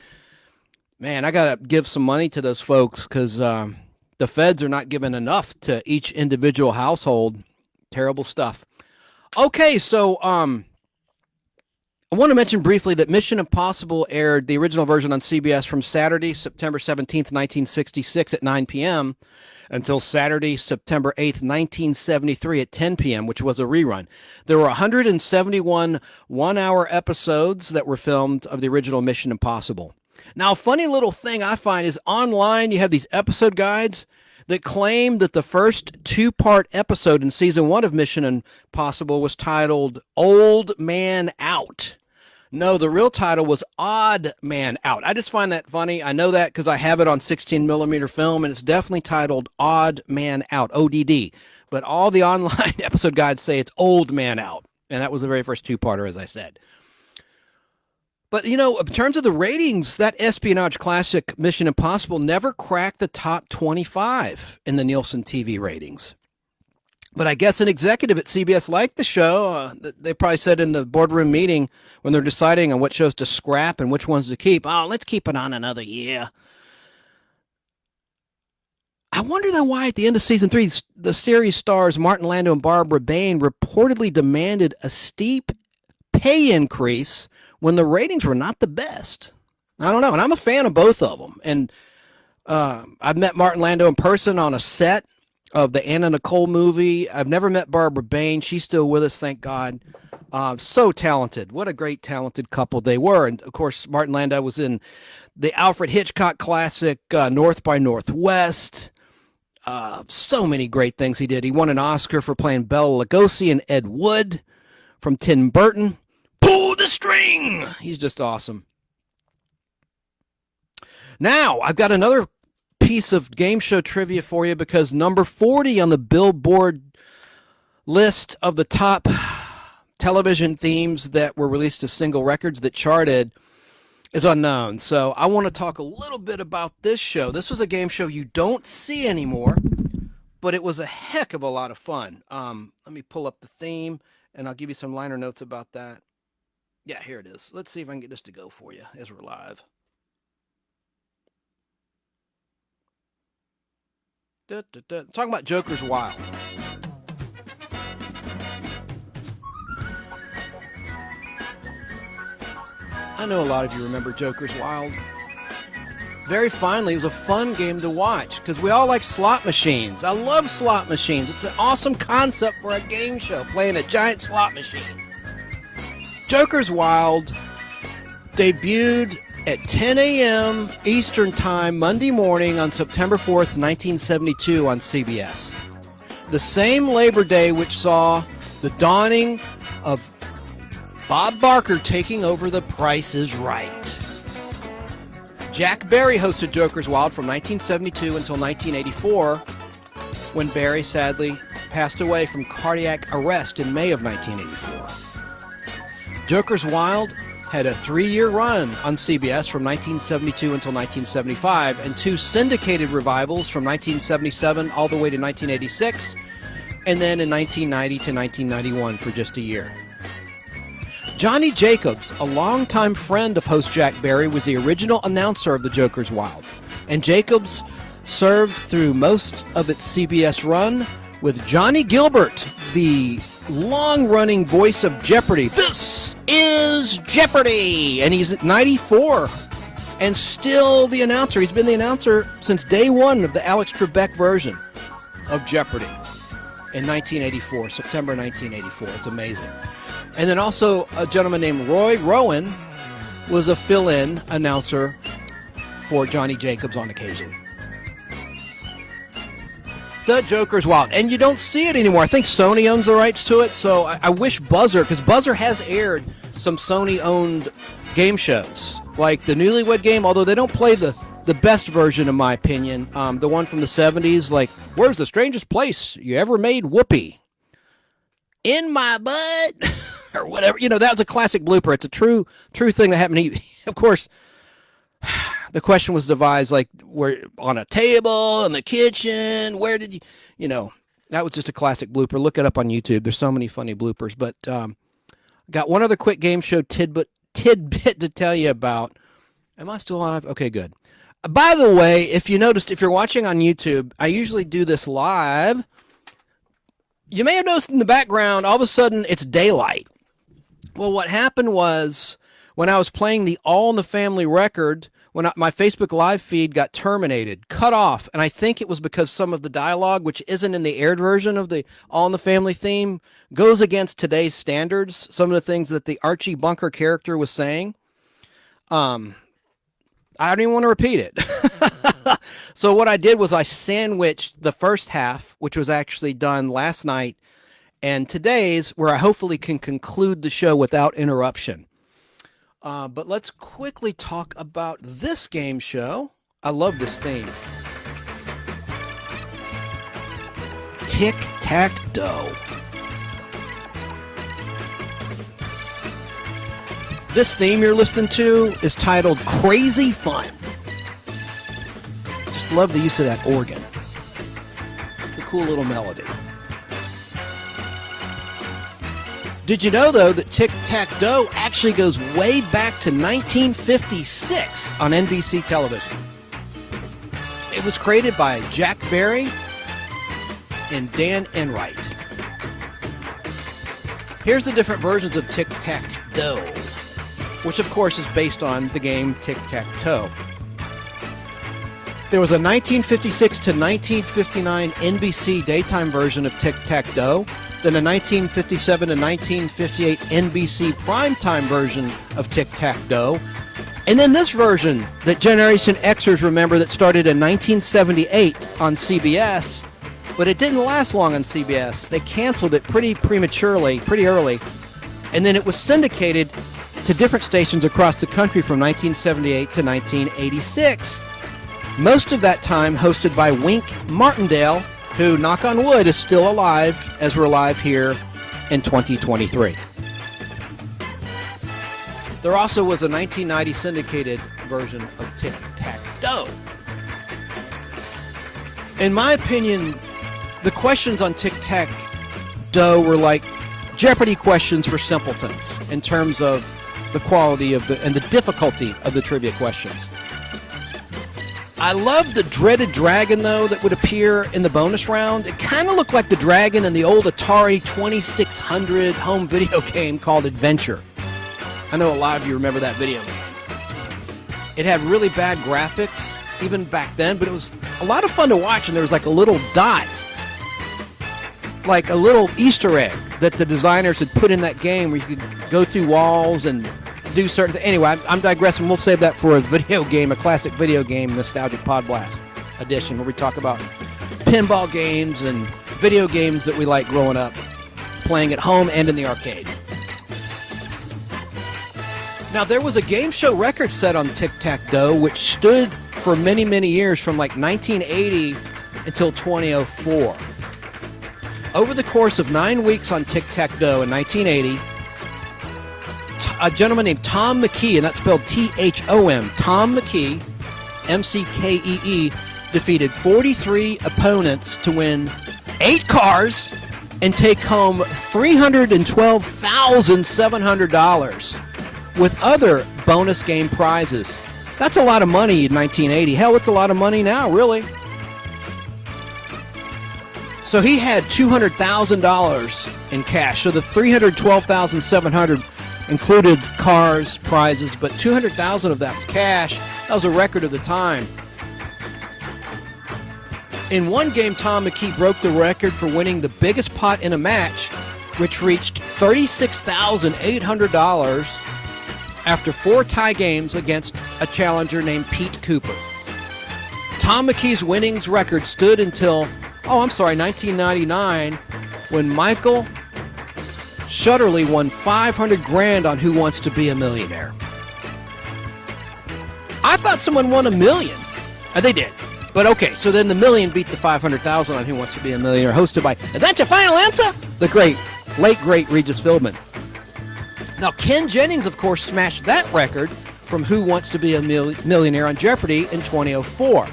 I got to give some money to those folks because the feds are not giving enough to each individual household. Terrible stuff. Okay, so I want to mention briefly that Mission Impossible aired the original version on CBS from Saturday, September 17th, 1966 at 9 p.m. until Saturday, September 8th, 1973 at 10 p.m., which was a rerun. There were 171 one-hour episodes that were filmed of the original Mission Impossible. Now, a funny little thing I find is online you have these episode guides that claim that the first 2-part episode in season 1 of Mission Impossible was titled Old Man Out. No, the real title was Odd Man Out. I just find that funny. I know that because I have it on 16 millimeter film, and it's definitely titled Odd Man Out, ODD. But all the online episode guides say it's Old Man Out. And that was the very first two-parter, as I said. But, you know, in terms of the ratings, that espionage classic Mission Impossible never cracked the top 25 in the Nielsen TV ratings. But I guess an executive at CBS liked the show. They probably said in the boardroom meeting when they're deciding on what shows to scrap and which ones to keep, oh, let's keep it on another year. I wonder then why at the end of season 3, the series stars Martin Landau and Barbara Bain reportedly demanded a steep pay increase when the ratings were not the best. I don't know. And I'm a fan of both of them. And I've met Martin Landau in person on a set of the Anna Nicole movie. I've never met Barbara Bain. She's still with us, thank God. So talented. What a great, talented couple they were. And, of course, Martin Landau was in the Alfred Hitchcock classic, North by Northwest. So many great things he did. He won an Oscar for playing Bela Lugosi and Ed Wood from Tim Burton. Pull the string! He's just awesome. Now, I've got another piece of game show trivia for you because number 40 on the Billboard list of the top television themes that were released as single records that charted is unknown. So I want to talk a little bit about this show. This was a game show you don't see anymore, but it was a heck of a lot of fun. Let me pull up the theme, and I'll give you some liner notes about that. Yeah, here it is. Let's see if I can get this to go for you as we're live. Talking about Joker's Wild. I know a lot of you remember Joker's Wild very fondly. It was a fun game to watch because we all like slot machines. I love slot machines. It's an awesome concept for a game show, playing a giant slot machine. Joker's Wild debuted at 10 a.m. Eastern Time Monday morning on September 4th, 1972 on CBS. The same Labor Day which saw the dawning of Bob Barker taking over The Price is Right. Jack Barry hosted Joker's Wild from 1972 until 1984, when Barry sadly passed away from cardiac arrest in May of 1984. Joker's Wild had a 3-year run on CBS from 1972 until 1975, and 2 syndicated revivals from 1977 all the way to 1986, and then in 1990 to 1991 for just a year. Johnny Jacobs, a longtime friend of host Jack Barry, was the original announcer of the Joker's Wild, and Jacobs served through most of its CBS run with Johnny Gilbert, the long-running voice of Jeopardy. This is Jeopardy! And he's at 94 and still the announcer. He's been the announcer since day one of the Alex Trebek version of Jeopardy in 1984, September 1984. It's amazing. And then also a gentleman named Roy Rowan was a fill-in announcer for Johnny Jacobs on occasion. The Joker's Wild. And you don't see it anymore. I think Sony owns the rights to it, so I wish Buzzer, because Buzzer has aired some Sony-owned game shows, like the Newlywed Game, although they don't play the best version, in my opinion. The one from the 70s, like, where's the strangest place you ever made whoopee? In my butt? Or whatever. You know, that was a classic blooper. It's a true thing that happened. Of course, the question was devised, like, where on a table in the kitchen, where did you know, that was just a classic blooper. Look it up on YouTube. There's so many funny bloopers. But got one other quick game show tidbit to tell you about. Am I still alive? Okay, good. By the way, if you noticed, if you're watching on YouTube, I usually do this live. You may have noticed in the background, all of a sudden, it's daylight. Well, what happened was when I was playing the All in the Family record, my Facebook Live feed got terminated, cut off, and I think it was because some of the dialogue, which isn't in the aired version of the All in the Family theme, goes against today's standards. Some of the things that the Archie Bunker character was saying. I don't even want to repeat it. So what I did was I sandwiched the first half, which was actually done last night, and today's, where I hopefully can conclude the show without interruption. But let's quickly talk about this game show. I love this theme. Tic-tac-toe. This theme you're listening to is titled Crazy Fun. Just love the use of that organ. It's a cool little melody. Did you know, though, that Tic-Tac-Toe actually goes way back to 1956 on NBC television? It was created by Jack Barry and Dan Enright. Here's the different versions of Tic-Tac-Toe, which of course is based on the game Tic-Tac-Toe. There was a 1956 to 1959 NBC daytime version of Tic-Tac-Toe, then a 1957 to 1958 NBC primetime version of Tic-Tac-Toe, and then this version that Generation Xers remember that started in 1978 on CBS, but it didn't last long on CBS. They canceled it pretty prematurely, pretty early, and then it was syndicated to different stations across the country from 1978 to 1986. Most of that time hosted by Wink Martindale, who, knock on wood, is still alive as we're live here in 2023. There also was a 1990 syndicated version of Tic-Tac-Toe. In my opinion, the questions on Tic-Tac-Toe were like Jeopardy questions for simpletons in terms of the quality of and the difficulty of the trivia questions. I love the dreaded dragon, though, that would appear in the bonus round. It kind of looked like the dragon in the old Atari 2600 home video game called Adventure. I know a lot of you remember that video game. It had really bad graphics, even back then, but it was a lot of fun to watch, and there was like a little dot, like a little Easter egg that the designers had put in that game where you could go through walls and do certain things. Anyway, I'm digressing. We'll save that for a video game, a classic video game, Nostalgic Podblast edition, where we talk about pinball games and video games that we like growing up, playing at home and in the arcade. Now, there was a game show record set on Tic-Tac-Toe, which stood for many, many years from like 1980 until 2004. Over the course of 9 weeks on Tic-Tac-Toe in 1980, a gentleman named Tom McKee, and that's spelled T-H-O-M, Tom McKee, M-C-K-E-E, defeated 43 opponents to win 8 cars and take home $312,700 with other bonus game prizes. That's a lot of money in 1980. Hell, it's a lot of money now, really. So he had $200,000 in cash. So the $312,700 included cars, prizes, but $200,000 of that was cash. That was a record of the time. In one game, Tom McKee broke the record for winning the biggest pot in a match, which reached $36,800 after 4 tie games against a challenger named Pete Cooper. Tom McKee's winnings record stood until 1999, when Michael Shutterly won $500,000 on Who Wants to Be a Millionaire. I thought someone won $1 million. They did. But okay, so then the million beat the $500,000 on Who Wants to Be a Millionaire, hosted by, is that your final answer? The late great Regis Philbin. Now, Ken Jennings, of course, smashed that record from Who Wants to Be a Millionaire on Jeopardy in 2004.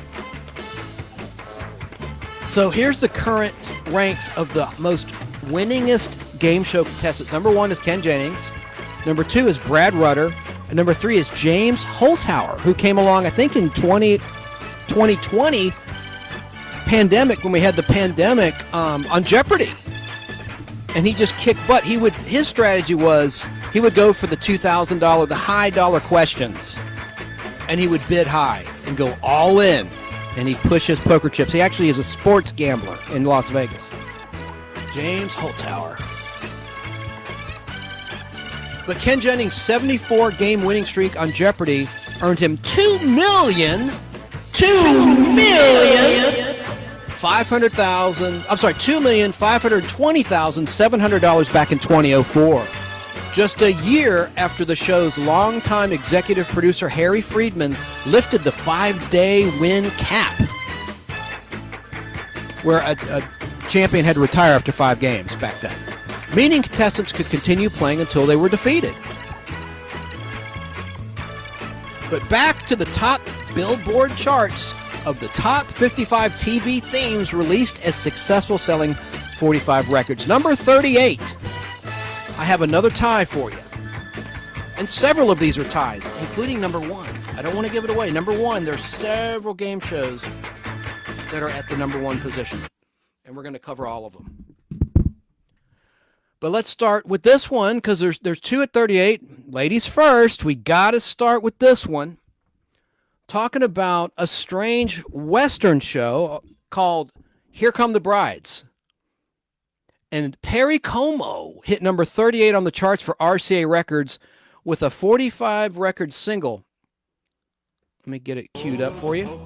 So here's the current ranks of the most winningest game show contestants. Number 1 is Ken Jennings. Number 2 is Brad Rutter. And number 3 is James Holzhauer, who came along, I think, in 2020 pandemic, when we had the pandemic, on Jeopardy. And he just kicked butt. His strategy was he would go for the $2,000, the high dollar questions, and he would bid high and go all in. And he'd push his poker chips. He actually is a sports gambler in Las Vegas. James Holzhauer. But Ken Jennings' 74-game winning streak on Jeopardy earned him $2,520,700 back in 2004. Just a year after the show's longtime executive producer Harry Friedman lifted the 5-day win cap, where a champion had to retire after 5 games back then, meaning contestants could continue playing until they were defeated. But back to the top Billboard charts of the top 55 TV themes released as successful selling 45 records. Number 38. I have another tie for you. And several of these are ties, including number 1. I don't want to give it away. Number 1, there's several game shows that are at the number 1 position. And we're going to cover all of them. But let's start with this one, because there's 2 at 38. Ladies first, we got to start with this one. Talking about a strange Western show called Here Come the Brides. And Perry Como hit number 38 on the charts for RCA Records with a 45 record single. Let me get it queued up for you.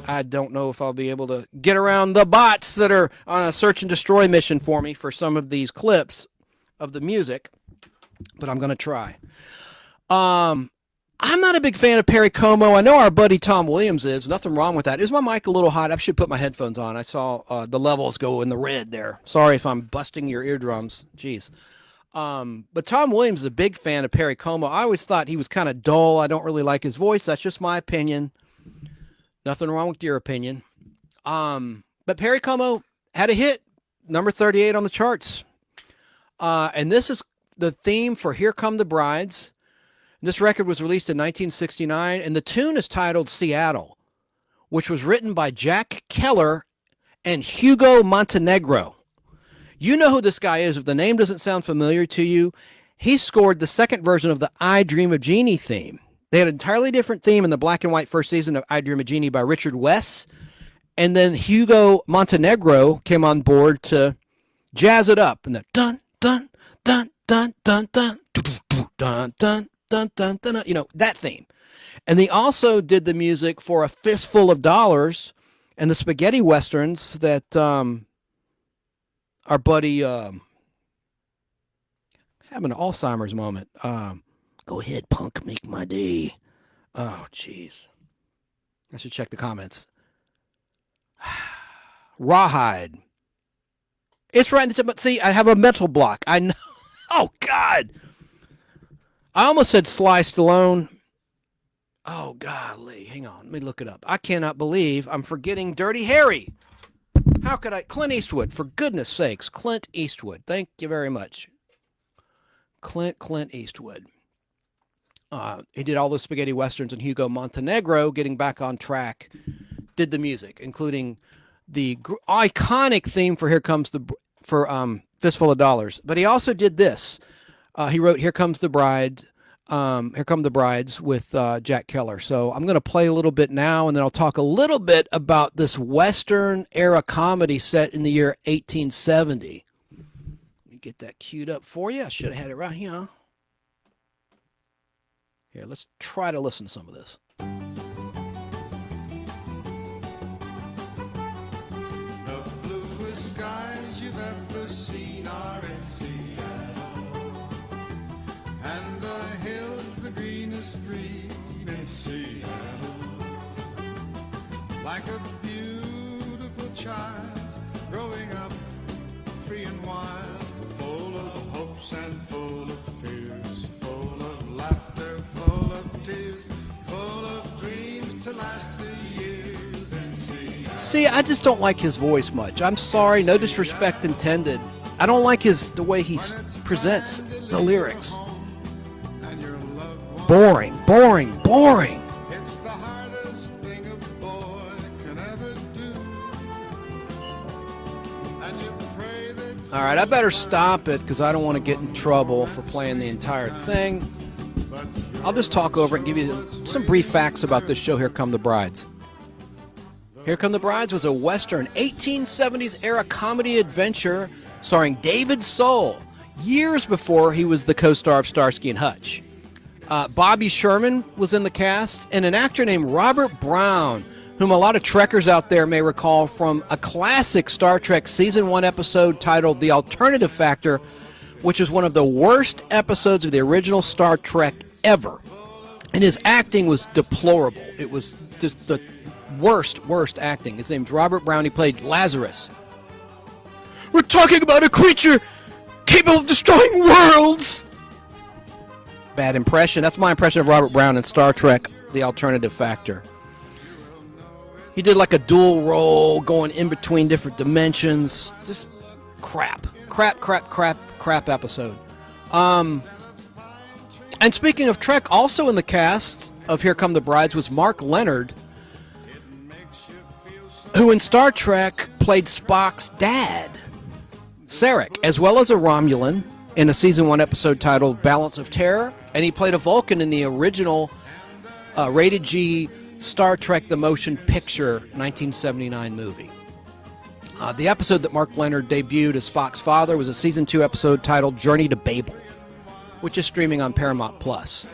I don't know if I'll be able to get around the bots that are on a search and destroy mission for me for some of these clips of the music, but I'm going to try. I'm not a big fan of Perry Como. I know our buddy Tom Williams is. Nothing wrong with that. Is my mic a little hot? I should put my headphones on. I saw the levels go in the red there. Sorry if I'm busting your eardrums. Jeez. But Tom Williams is a big fan of Perry Como. I always thought he was kind of dull. I don't really like his voice. That's just my opinion. Nothing wrong with your opinion. But Perry Como had a hit, number 38 on the charts. And this is the theme for Here Come the Brides. This record was released in 1969, and the tune is titled Seattle, which was written by Jack Keller and Hugo Montenegro. You know who this guy is. If the name doesn't sound familiar to you, he scored the second version of the I Dream of Jeannie theme. They had an entirely different theme in the black and white first season of I Dream of Jeannie by Richard Wess, and then Hugo Montenegro came on board to jazz it up. And the dun, dun, dun, dun, dun, dun, dun, dun, dun. Dun, dun, dun, you know, that theme. And they also did the music for A Fistful of Dollars and the spaghetti westerns that our buddy having an Alzheimer's moment. Go ahead, punk, make my day. Oh, jeez. I should check the comments. Rawhide. It's right in the tip. See, I have a mental block. I know. Oh, God. I almost said Sly Stallone. Oh, golly. Hang on. Let me look it up. I cannot believe I'm forgetting Dirty Harry. How could I? Clint Eastwood. For goodness sakes. Clint Eastwood. Thank you very much. Clint Eastwood. He did all those spaghetti westerns, and Hugo Montenegro, getting back on track, did the music, including the iconic theme for Fistful of Dollars. But he also did this. He wrote Here Come the Brides with Jack Keller. So I'm going to play a little bit now, and then I'll talk a little bit about this Western era comedy set in the year 1870. Let me get that queued up for you. I should have had it right here. Here, let's try to listen to some of this. The bluest skies you've ever seen are in Seattle, and the hills the greenest green in Seattle. Like a beautiful child growing up free and wild, full of hopes and full of fears, full of laughter, full of tears, full of dreams to last the years in Seattle. See, I just don't like his voice much. I'm sorry, no disrespect intended. I don't like the way he presents the lyrics. Boring. It's the hardest thing a boy can ever do. And you pray that. All right, I better stop it because I don't want to get in trouble for playing the entire thing. I'll just talk over it and give you some brief facts about this show, Here Come the Brides. Here Come the Brides was a Western 1870s era comedy adventure starring David Soul, years before he was the co-star of Starsky and Hutch. Bobby Sherman was in the cast, and an actor named Robert Brown, whom a lot of Trekkers out there may recall from a classic Star Trek Season 1 episode titled The Alternative Factor, which is one of the worst episodes of the original Star Trek ever. And his acting was deplorable. It was just the worst acting. His name's Robert Brown. He played Lazarus. We're talking about a creature capable of destroying worlds. Bad impression. That's my impression of Robert Brown in Star Trek, The Alternative Factor. He did like a dual role, going in between different dimensions. Just crap episode. And speaking of Trek, also in the cast of Here Come the Brides was Mark Leonard, who in Star Trek played Spock's dad, Sarek, as well as a Romulan in a season 1 episode titled Balance of Terror, and he played a Vulcan in the original rated G Star Trek The Motion Picture 1979 movie. The episode that Mark Leonard debuted as Spock's father was a season 2 episode titled Journey to Babel, which is streaming on Paramount Plus.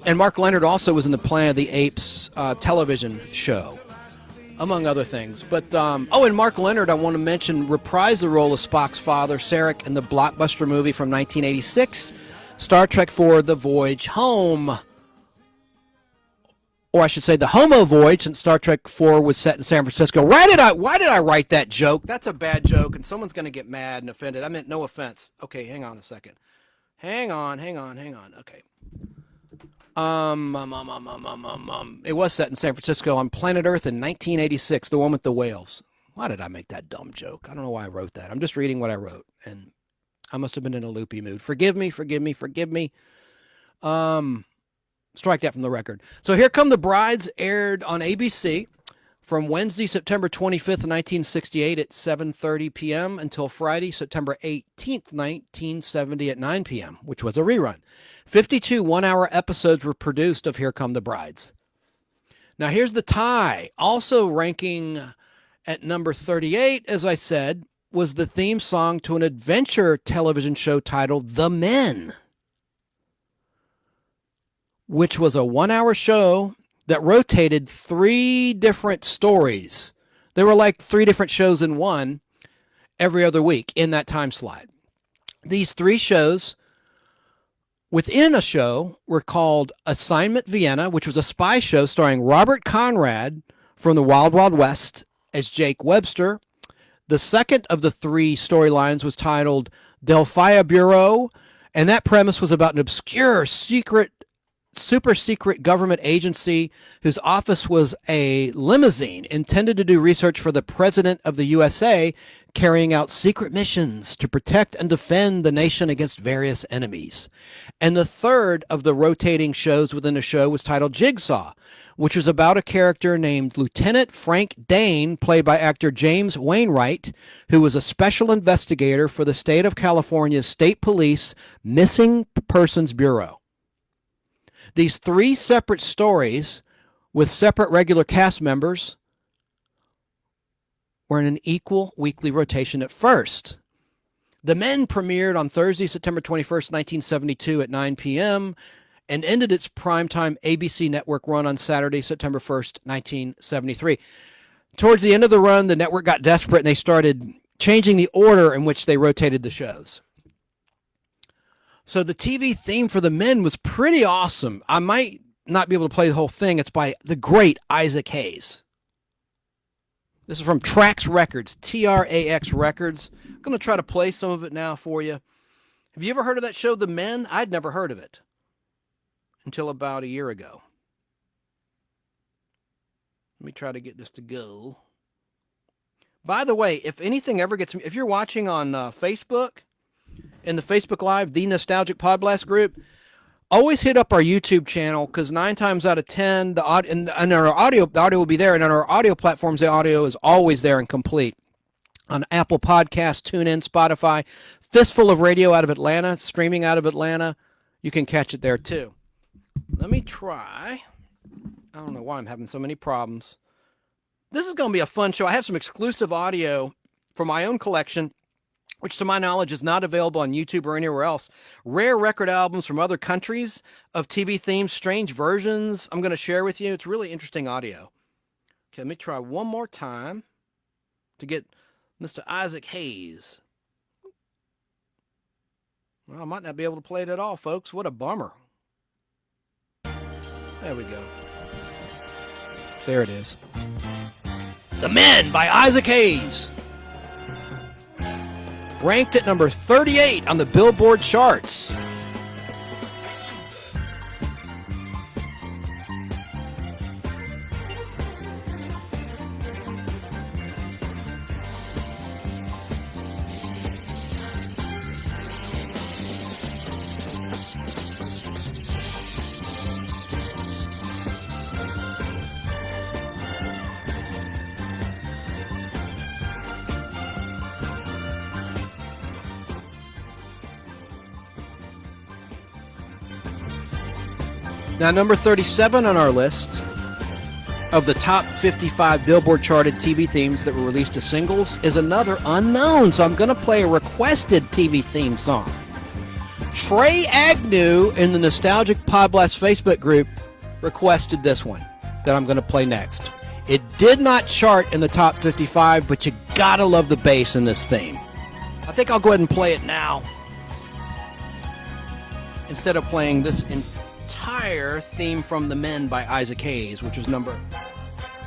And Mark Leonard also was in the Planet of the Apes television show, among other things. But, and Mark Leonard, I want to mention, reprised the role of Spock's father, Sarek, in the blockbuster movie from 1986, Star Trek IV, The Voyage Home. Or I should say the Homo Voyage, since Star Trek IV was set in San Francisco. Why did I write that joke? That's a bad joke, and someone's going to get mad and offended. I meant no offense. Okay, hang on a second. Hang on. Okay. It was set in San Francisco on planet Earth in 1986, the one with the whales. Why did I make that dumb joke? I don't know why I wrote that. I'm just reading what I wrote, and I must have been in a loopy mood. Forgive me. Strike that from the record. So Here Come the Brides aired on ABC from Wednesday, September 25th, 1968 at 7:30 p.m. until Friday, September 18th, 1970 at 9 p.m., which was a rerun. 52 one-hour episodes were produced of Here Come the Brides. Now here's the tie. Also ranking at number 38, as I said, was the theme song to an adventure television show titled The Men, which was a 1-hour show that rotated 3 different stories. They were like 3 different shows in one every other week in that time slot. These 3 shows within a show were called Assignment Vienna, which was a spy show starring Robert Conrad from the Wild Wild West as Jake Webster. The second of the 3 storylines was titled Delphia Bureau, and that premise was about an obscure super secret government agency whose office was a limousine intended to do research for the president of the USA, carrying out secret missions to protect and defend the nation against various enemies. And the third of the rotating shows within the show was titled Jigsaw, which was about a character named Lieutenant Frank Dane, played by actor James Wainwright, who was a special investigator for the state of California's State Police Missing Persons Bureau. These 3 separate stories with separate regular cast members were in an equal weekly rotation at first. The Men premiered on Thursday, September 21st, 1972 at 9 p.m. and ended its primetime ABC network run on Saturday, September 1st, 1973. Towards the end of the run, the network got desperate and they started changing the order in which they rotated the shows. So the TV theme for The Men was pretty awesome. I might not be able to play the whole thing. It's by the great Isaac Hayes. This is from Trax Records, Trax Records. I'm going to try to play some of it now for you. Have you ever heard of that show, The Men? I'd never heard of it until about a year ago. Let me try to get this to go. By the way, if anything ever gets me, if you're watching on Facebook, in the Facebook Live, the Nostalgic Podblast group, always hit up our YouTube channel, because 9 times out of 10, the audio will be there, and on our audio platforms, the audio is always there and complete. On Apple Podcasts, TuneIn, Spotify, Fistful of Radio out of Atlanta, streaming out of Atlanta, you can catch it there too. Let me try. I don't know why I'm having so many problems. This is going to be a fun show. I have some exclusive audio from my own collection, which to my knowledge is not available on YouTube or anywhere else. Rare record albums from other countries of TV themes, strange versions I'm going to share with you. It's really interesting audio. Okay, let me try one more time to get Mr. Isaac Hayes. Well, I might not be able to play it at all, folks. What a bummer. There we go. There it is. The Men by Isaac Hayes. Ranked at number 38 on the Billboard Charts. Now, number 37 on our list of the top 55 Billboard charted TV themes that were released as singles is another unknown, so I'm going to play a requested TV theme song. Trey Agnew in the Nostalgic Podblast Facebook group requested this one that I'm going to play next. It did not chart in the top 55, but you gotta love the bass in this theme. I think I'll go ahead and play it now instead of playing this entire theme from The Men by Isaac Hayes, which was number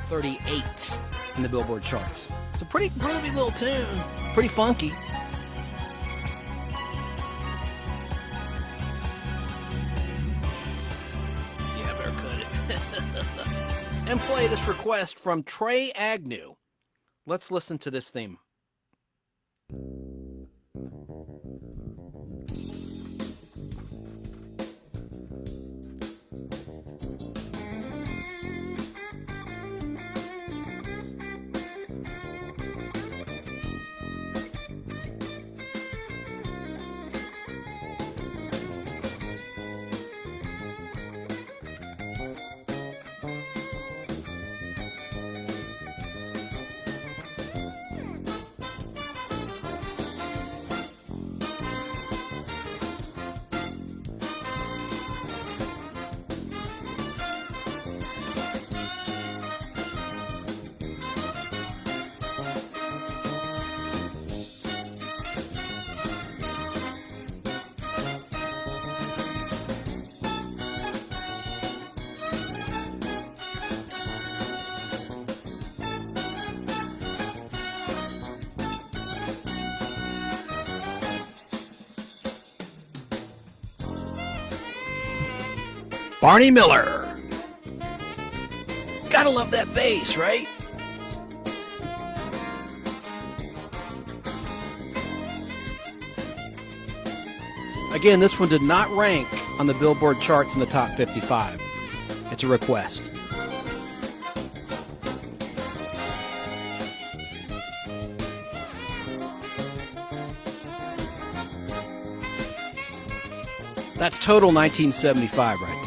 38 in the Billboard charts. It's a pretty groovy little tune, pretty funky. Yeah, better cut it. And play this request from Trey Agnew. Let's listen to this theme. Barney Miller. Gotta love that bass, right? Again, this one did not rank on the Billboard charts in the top 55. It's a request. That's total 1975 right there.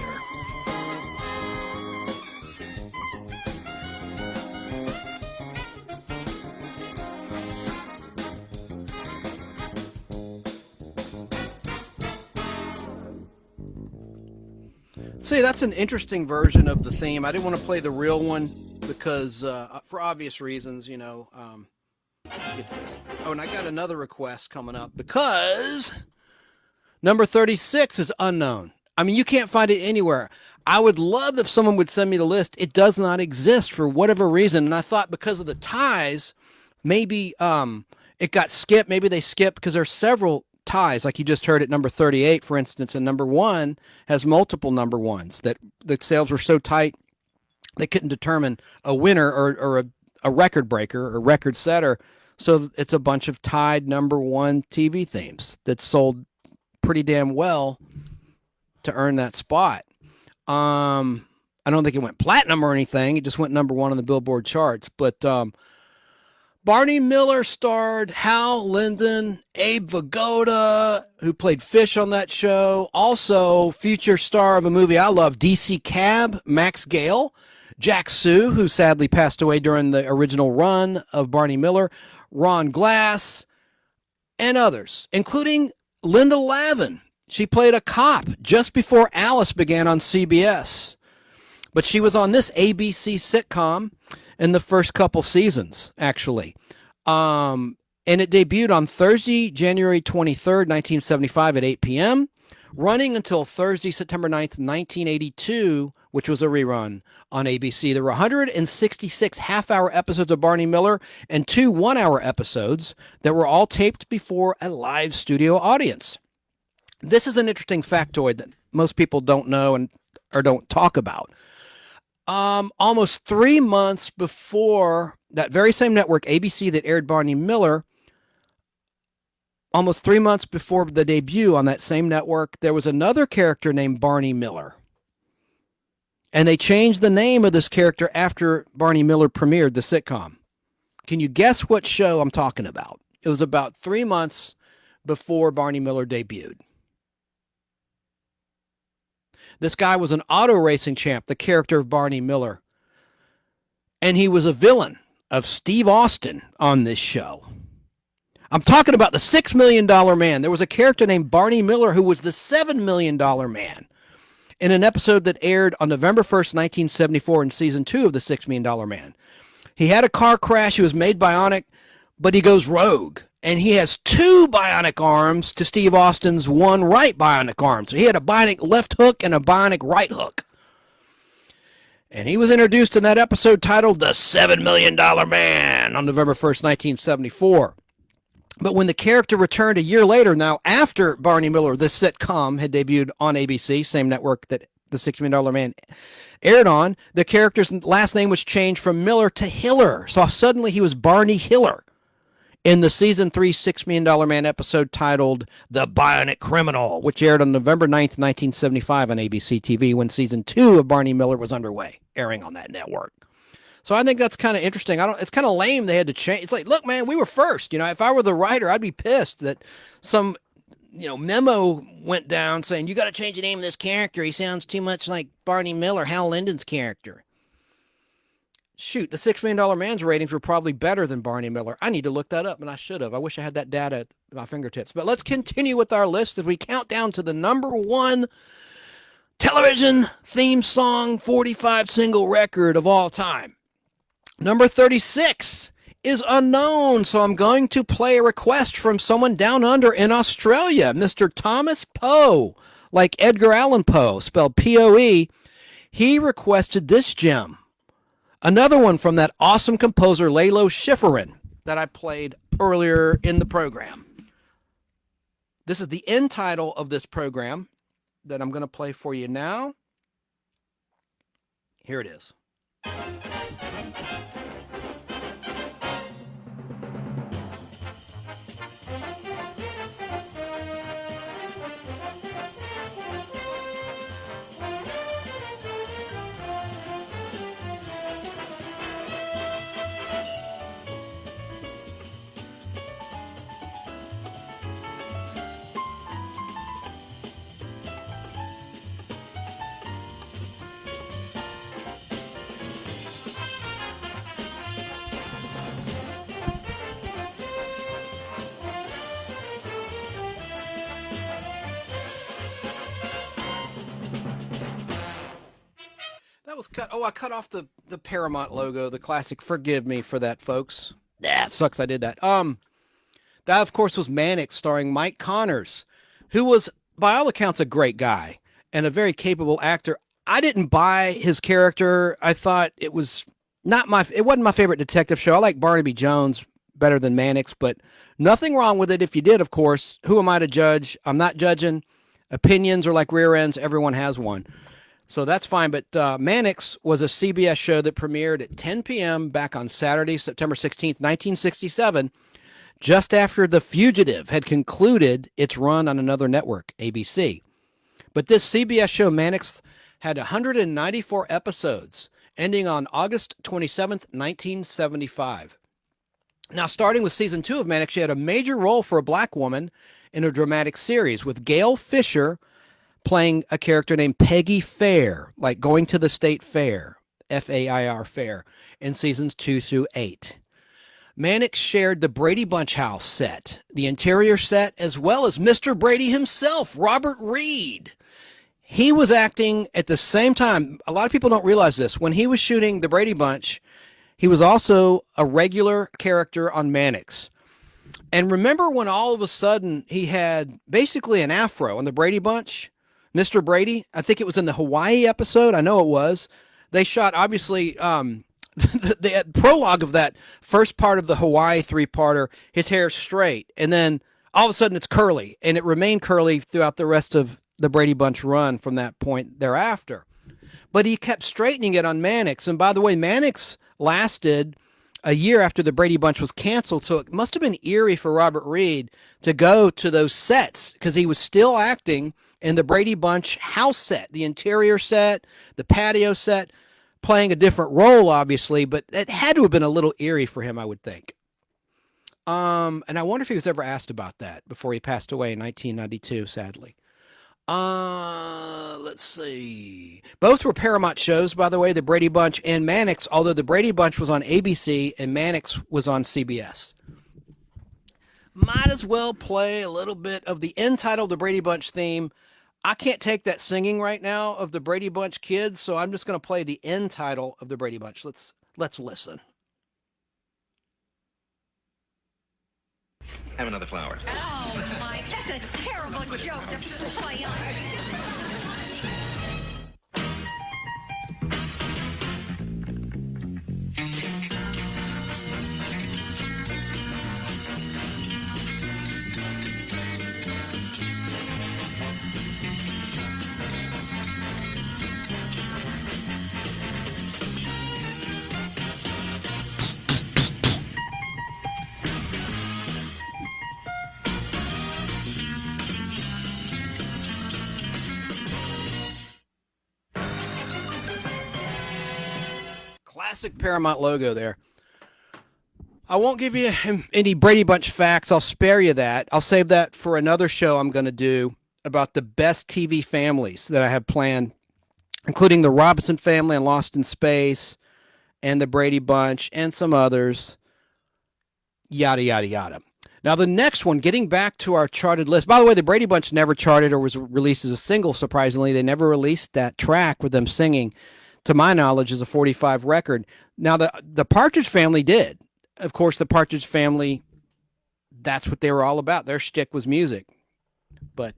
See, that's an interesting version of the theme. I didn't want to play the real one because, for obvious reasons, you know. Get this. Oh, and I got another request coming up because number 36 is unknown. I mean, you can't find it anywhere. I would love if someone would send me the list. It does not exist for whatever reason. And I thought because of the ties, maybe it got skipped. Maybe they skipped because there's several ties, like you just heard at number 38, for instance, and number one has multiple number ones that the sales were so tight they couldn't determine a winner or a record breaker or record setter. So it's a bunch of tied number one TV themes that sold pretty damn well to earn that spot. I don't think it went platinum or anything. It just went number one on the Billboard charts. But Barney Miller starred Hal Linden, Abe Vigoda, who played Fish on that show. Also, future star of a movie I love, DC Cab, Max Gale, Jack Sue, who sadly passed away during the original run of Barney Miller, Ron Glass, and others, including Linda Lavin. She played a cop just before Alice began on CBS. But she was on this ABC sitcom in the first couple seasons, actually. And And it debuted on Thursday, January 23rd, 1975 at 8 p.m., running until Thursday, September 9th, 1982, which was a rerun on ABC. There were 166 half-hour episodes of Barney Miller and 2 one-hour episodes that were all taped before a live studio audience. This is an interesting factoid that most people don't know or don't talk about. Almost 3 months before that very same network, ABC, that aired Barney Miller, almost 3 months before the debut on that same network, there was another character named Barney Miller. And they changed the name of this character after Barney Miller premiered the sitcom. Can you guess what show I'm talking about? It was about 3 months before Barney Miller debuted. This guy was an auto racing champ, the character of Barney Miller. And he was a villain of Steve Austin on this show. I'm talking about the $6 million man. There was a character named Barney Miller who was the $7 million man in an episode that aired on November 1st, 1974 in season 2 of the $6 Million Man. He had a car crash. He was made bionic, but he goes rogue. And he has 2 bionic arms to Steve Austin's 1 right bionic arm. So he had a bionic left hook and a bionic right hook. And he was introduced in that episode titled The $7 Million Man on November 1st, 1974. But when the character returned a year later, now after Barney Miller, the sitcom, had debuted on ABC, same network that the $6 Million Man aired on, the character's last name was changed from Miller to Hiller. So suddenly he was Barney Hiller in the season 3 $6 Million Man episode titled The Bionic Criminal, which aired on November 9th, 1975 on ABC TV when season 2 of Barney Miller was underway, airing on that network. So I think that's kind of interesting. It's kind of lame they had to change. It's like, look, man, we were first. If I were the writer, I'd be pissed that some, memo went down saying, you got to change the name of this character. He sounds too much like Barney Miller, Hal Linden's character. Shoot, the $6 Million Man's ratings were probably better than Barney Miller. I need to look that up, and I should have. I wish I had that data at my fingertips. But let's continue with our list as we count down to the number 1 television theme song 45 single record of all time. Number 36 is unknown, so I'm going to play a request from someone down under in Australia, Mr. Thomas Poe, like Edgar Allan Poe, spelled P-O-E. He requested this gem, another one from that awesome composer Lalo Schifrin that I played earlier in the program. This is the end title of this program that I'm going to play for you now. Here it is. Was cut. Oh, I cut off the Paramount logo, the classic. Forgive me for that, folks. That sucks. I did that. That of course was Mannix, starring Mike Connors, who was, by all accounts, a great guy and a very capable actor. I didn't buy his character. I thought it was it wasn't my favorite detective show. I like Barnaby Jones better than Mannix, but nothing wrong with it if you did, of course. Who am I to judge? I'm not judging. Opinions are like rear ends. Everyone has one. So that's fine, but Mannix was a CBS show that premiered at 10 p.m. back on Saturday, September 16th, 1967, just after The Fugitive had concluded its run on another network, ABC. But this CBS show, Mannix, had 194 episodes, ending on August 27th, 1975. Now, starting with season 2 of Mannix, she had a major role for a black woman in a dramatic series with Gail Fisher playing a character named Peggy Fair, like going to the state fair, F-A-I-R, fair, in seasons 2 through 8. Mannix shared the Brady Bunch house set, the interior set, as well as Mr. Brady himself, Robert Reed. He was acting at the same time. A lot of people don't realize this. When he was shooting the Brady Bunch, he was also a regular character on Mannix. And remember when all of a sudden he had basically an afro on the Brady Bunch? Mr. Brady, I think it was in the Hawaii episode. I know it was. They shot, obviously, the prologue of that first part of the Hawaii three-parter, his hair's straight. And then all of a sudden it's curly. And it remained curly throughout the rest of the Brady Bunch run from that point thereafter. But he kept straightening it on Mannix. And by the way, Mannix lasted a year after the Brady Bunch was canceled, so it must have been eerie for Robert Reed to go to those sets because he was still acting in the Brady Bunch house set, the interior set, the patio set, playing a different role, obviously, but it had to have been a little eerie for him, I would think. And I wonder if he was ever asked about that before he passed away in 1992, sadly. Let's see. Both were Paramount shows, by the way, the Brady Bunch and Mannix, although the Brady Bunch was on ABC and Mannix was on CBS. Might as well play a little bit of the end title of the Brady Bunch theme. I can't take that singing right now of the Brady Bunch kids, so I'm just going to play the end title of the Brady Bunch. Let's listen. Have another flower. Oh, Mike, that's a terrible joke to play on. Classic Paramount logo there. I won't give you any Brady Bunch facts. I'll spare you that. I'll save that for another show I'm going to do about the best TV families that I have planned, including the Robinson family and Lost in Space and the Brady Bunch and some others, yada, yada, yada. Now, the next one, getting back to our charted list. By the way, the Brady Bunch never charted or was released as a single, surprisingly. They never released that track with them singing, to my knowledge, is a 45 record. Now, the Partridge Family did. Of course, the Partridge Family, that's what they were all about. Their shtick was music. But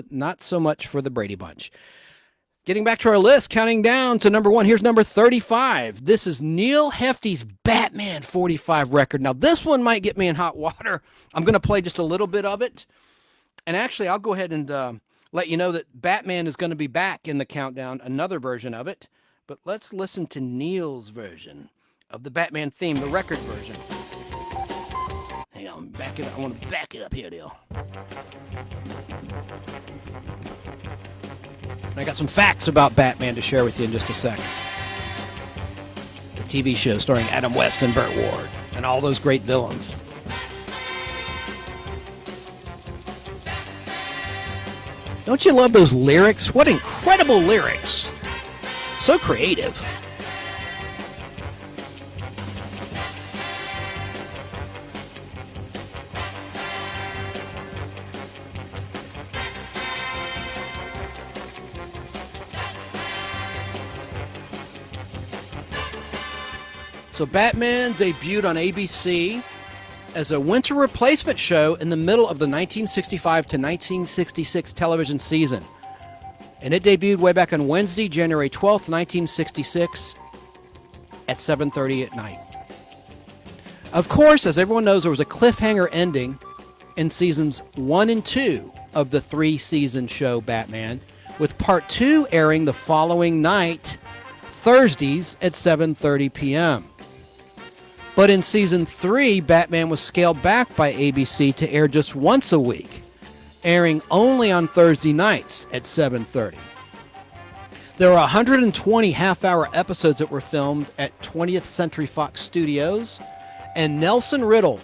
not so much for the Brady Bunch. Getting back to our list, counting down to number one. Here's number 35. This is Neil Hefti's Batman 45 record. Now, this one might get me in hot water. I'm going to play just a little bit of it. And actually, I'll go ahead and let you know that Batman is going to be back in the countdown, another version of it. But let's listen to Neil's version of the Batman theme, the record version. Hang on, back it up. I want to back it up here, Neil. I got some facts about Batman to share with you in just a sec. The TV show starring Adam West and Burt Ward and all those great villains. Don't you love those lyrics? What incredible lyrics. So creative. So Batman debuted on ABC as a winter replacement show in the middle of the 1965 to 1966 television season. And it debuted way back on Wednesday, January 12th, 1966 at 7:30 at night. Of course, as everyone knows, there was a cliffhanger ending in seasons 1 and 2 of the 3-season show Batman, with part 2 airing the following night, Thursdays at 7:30 p.m. But in season 3, Batman was scaled back by ABC to air just once a week, airing only on Thursday nights at 7:30. There were 120 half-hour episodes that were filmed at 20th Century Fox Studios, and Nelson Riddle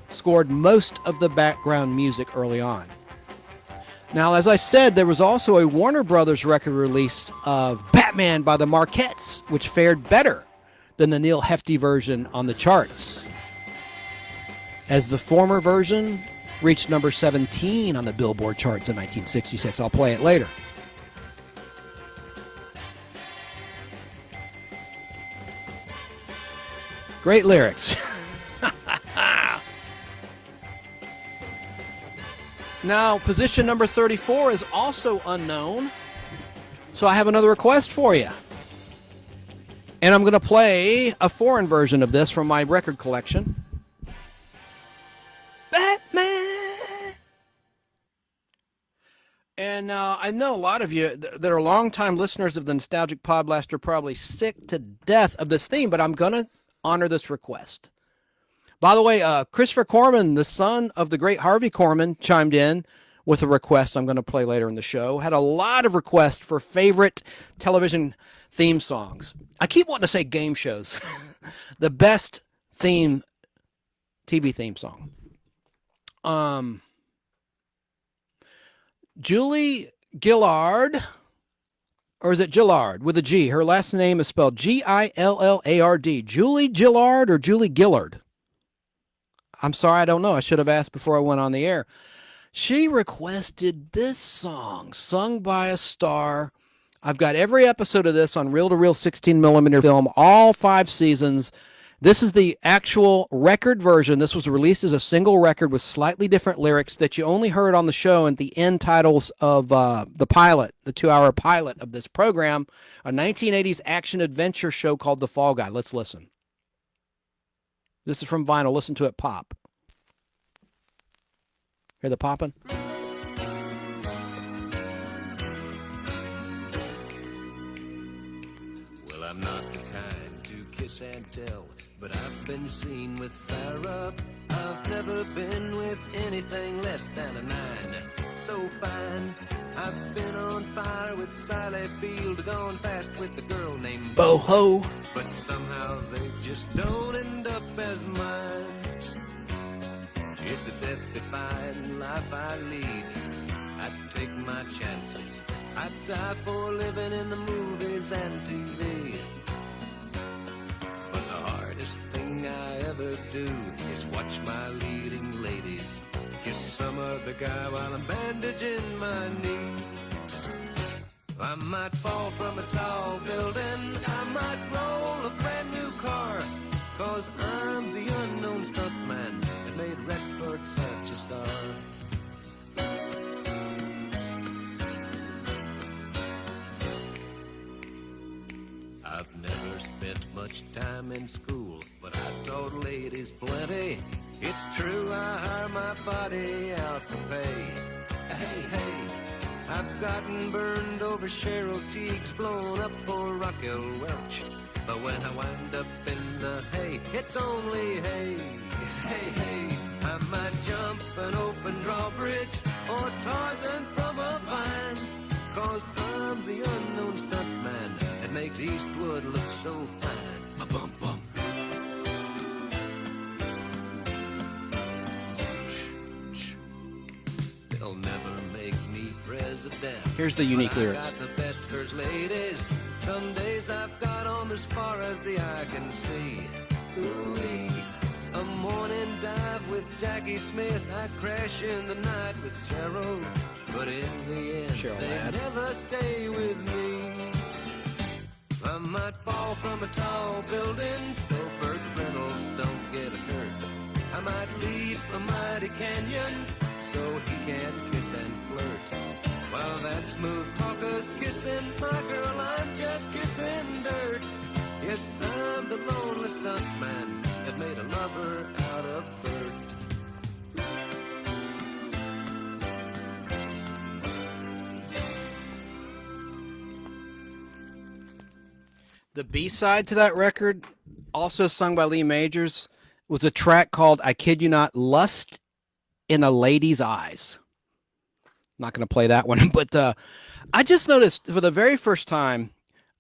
scored most of the background music early on. Now, as I said, there was also a Warner Brothers record release of Batman by the Marquettes, which fared better than the Neil Hefti version on the charts, as the former version reached number 17 on the Billboard Charts in 1966. I'll play it later. Great lyrics. Now, position number 34 is also unknown. So I have another request for you. And I'm going to play a foreign version of this from my record collection. Batman! And I know a lot of you that are longtime listeners of the Nostalgic Podblast are probably sick to death of this theme, but I'm going to honor this request. By the way, Christopher Corman, the son of the great Harvey Korman, chimed in with a request I'm going to play later in the show. Had a lot of requests for favorite television theme songs. I keep wanting to say game shows. The best TV theme song. Julie Gillard, or is it Gillard with a G? Her last name is spelled Gillard. Julie Gillard or Julie Gillard? I'm sorry, I don't know. I should have asked before I went on the air. She requested this song, sung by a star. I've got every episode of this on reel-to-reel 16mm film, all 5 seasons. This is the actual record version. This was released as a single record with slightly different lyrics that you only heard on the show and the end titles of the pilot, the 2-hour pilot of this program, a 1980s action-adventure show called The Fall Guy. Let's listen. This is from vinyl. Listen to it pop. Hear the popping? Well, I'm not the kind to kiss and tell, but I've been seen with Farrah. I've never been with anything less than a 9. So fine. I've been on fire with Sally Field, gone fast with the girl named Boho. But somehow they just don't end up as mine. It's a death-defying life I lead. I take my chances. I die for living in the movies and TV. But the hardest thing I ever do is watch my leading ladies kiss some other guy while I'm bandaging my knee. I might fall from a tall building, I might roll a brand new car, 'cause I'm the unknown stuntman that made Redford such a star. I've never spent much time in school, but I taught ladies plenty. It's true, I hire my body out for pay. Hey, hey, I've gotten burned over Cheryl Teague's, blown up for Raquel Welch. But when I wind up in the hay, it's only hay. Hey, hey, I might jump an open drawbridge or Tarzan from a vine, 'cause I'm the unknown stuntman that makes Eastwood look so fine. Bum, bum. They'll never make me president. Here's the unique lyrics. I got the best first ladies. Some days I've got 'em as far as the eye can see. Ooh-wee. A morning dive with Jackie Smith. I crash in the night with Cheryl. But in the end, Cheryl they lad. never stay with me. I might fall from a tall building so Burt Reynolds don't get hurt. I might leap a mighty canyon so he can't kiss and flirt. While that smooth talker's kissing my girl, I'm just kissing dirt. Yes, I'm the lonely stuntman that made a lover out of Bert. The B-side to that record, also sung by Lee Majors, was a track called, I kid you not, Lust in a Lady's Eyes. Not going to play that one, but I just noticed for the very first time,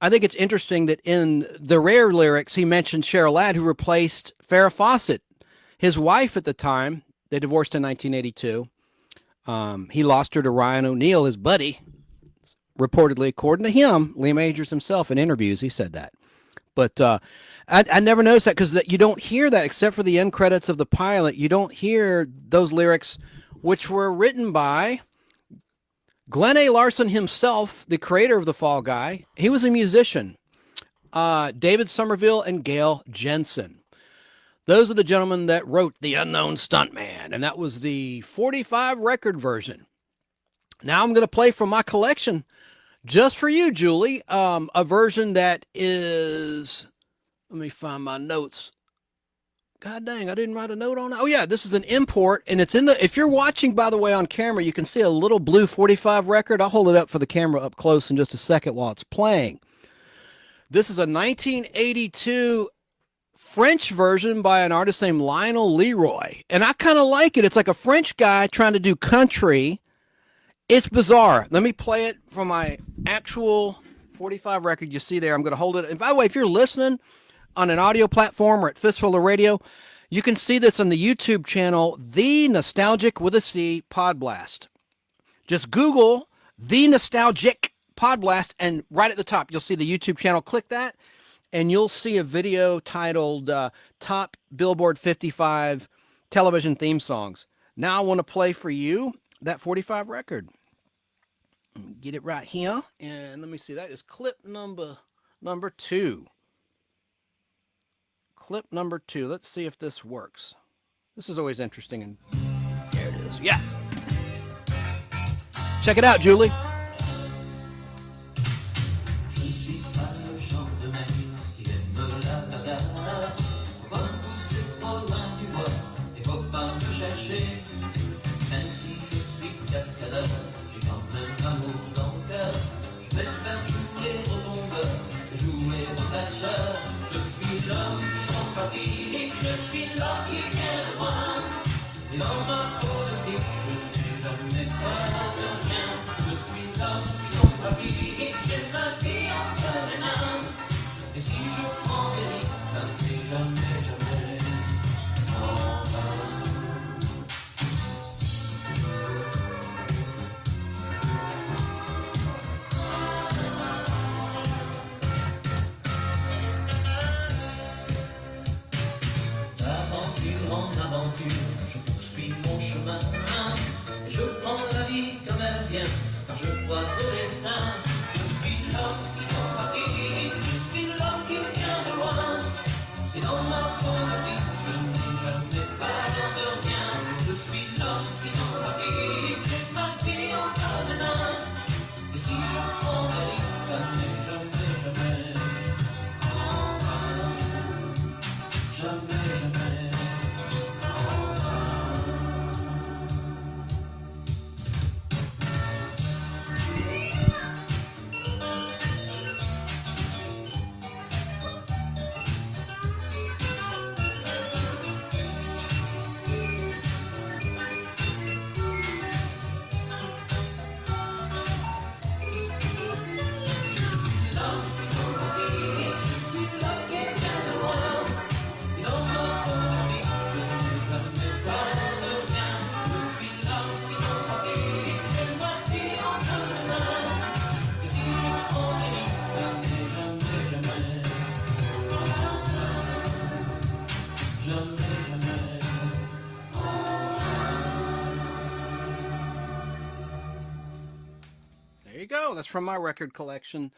I think it's interesting that in the rare lyrics, he mentioned Cheryl Ladd, who replaced Farrah Fawcett, his wife at the time. They divorced in 1982. He lost her to Ryan O'Neal, his buddy. Reportedly, according to him, Lee Majors himself in interviews, he said that. But I never noticed that because you don't hear that except for the end credits of the pilot. You don't hear those lyrics, which were written by Glenn A. Larson himself, the creator of The Fall Guy. He was a musician. David Somerville and Gail Jensen. Those are the gentlemen that wrote The Unknown Stuntman, and that was the 45 record version. Now I'm going to play from my collection just for you, Julie, a version that is, let me find my notes. God dang, I didn't write a note on it. Oh yeah, this is an import, and it's in the, if you're watching, by the way, on camera, you can see a little blue 45 record. I'll hold it up for the camera up close in just a second while it's playing. This is a 1982 French version by an artist named Lionel Leroy, and I kind of like it. It's like a French guy trying to do country. It's bizarre. Let me play it from my actual 45 record. You see there, I'm going to hold it. And by the way, if you're listening on an audio platform or at Fistful of Radio, you can see this on the YouTube channel, The Nostalgic with a C Podblast. Just Google The Nostalgic Podblast, and right at the top, you'll see the YouTube channel. Click that, and you'll see a video titled Top Billboard 55 Television Theme Songs. Now I want to play for you that 45 record. Get it right here, and let me see. That is clip number 2. Clip number 2. Let's see if this works. This is always interesting, and there it is. Yes. Check it out, Julie. Go. That's from my record collection.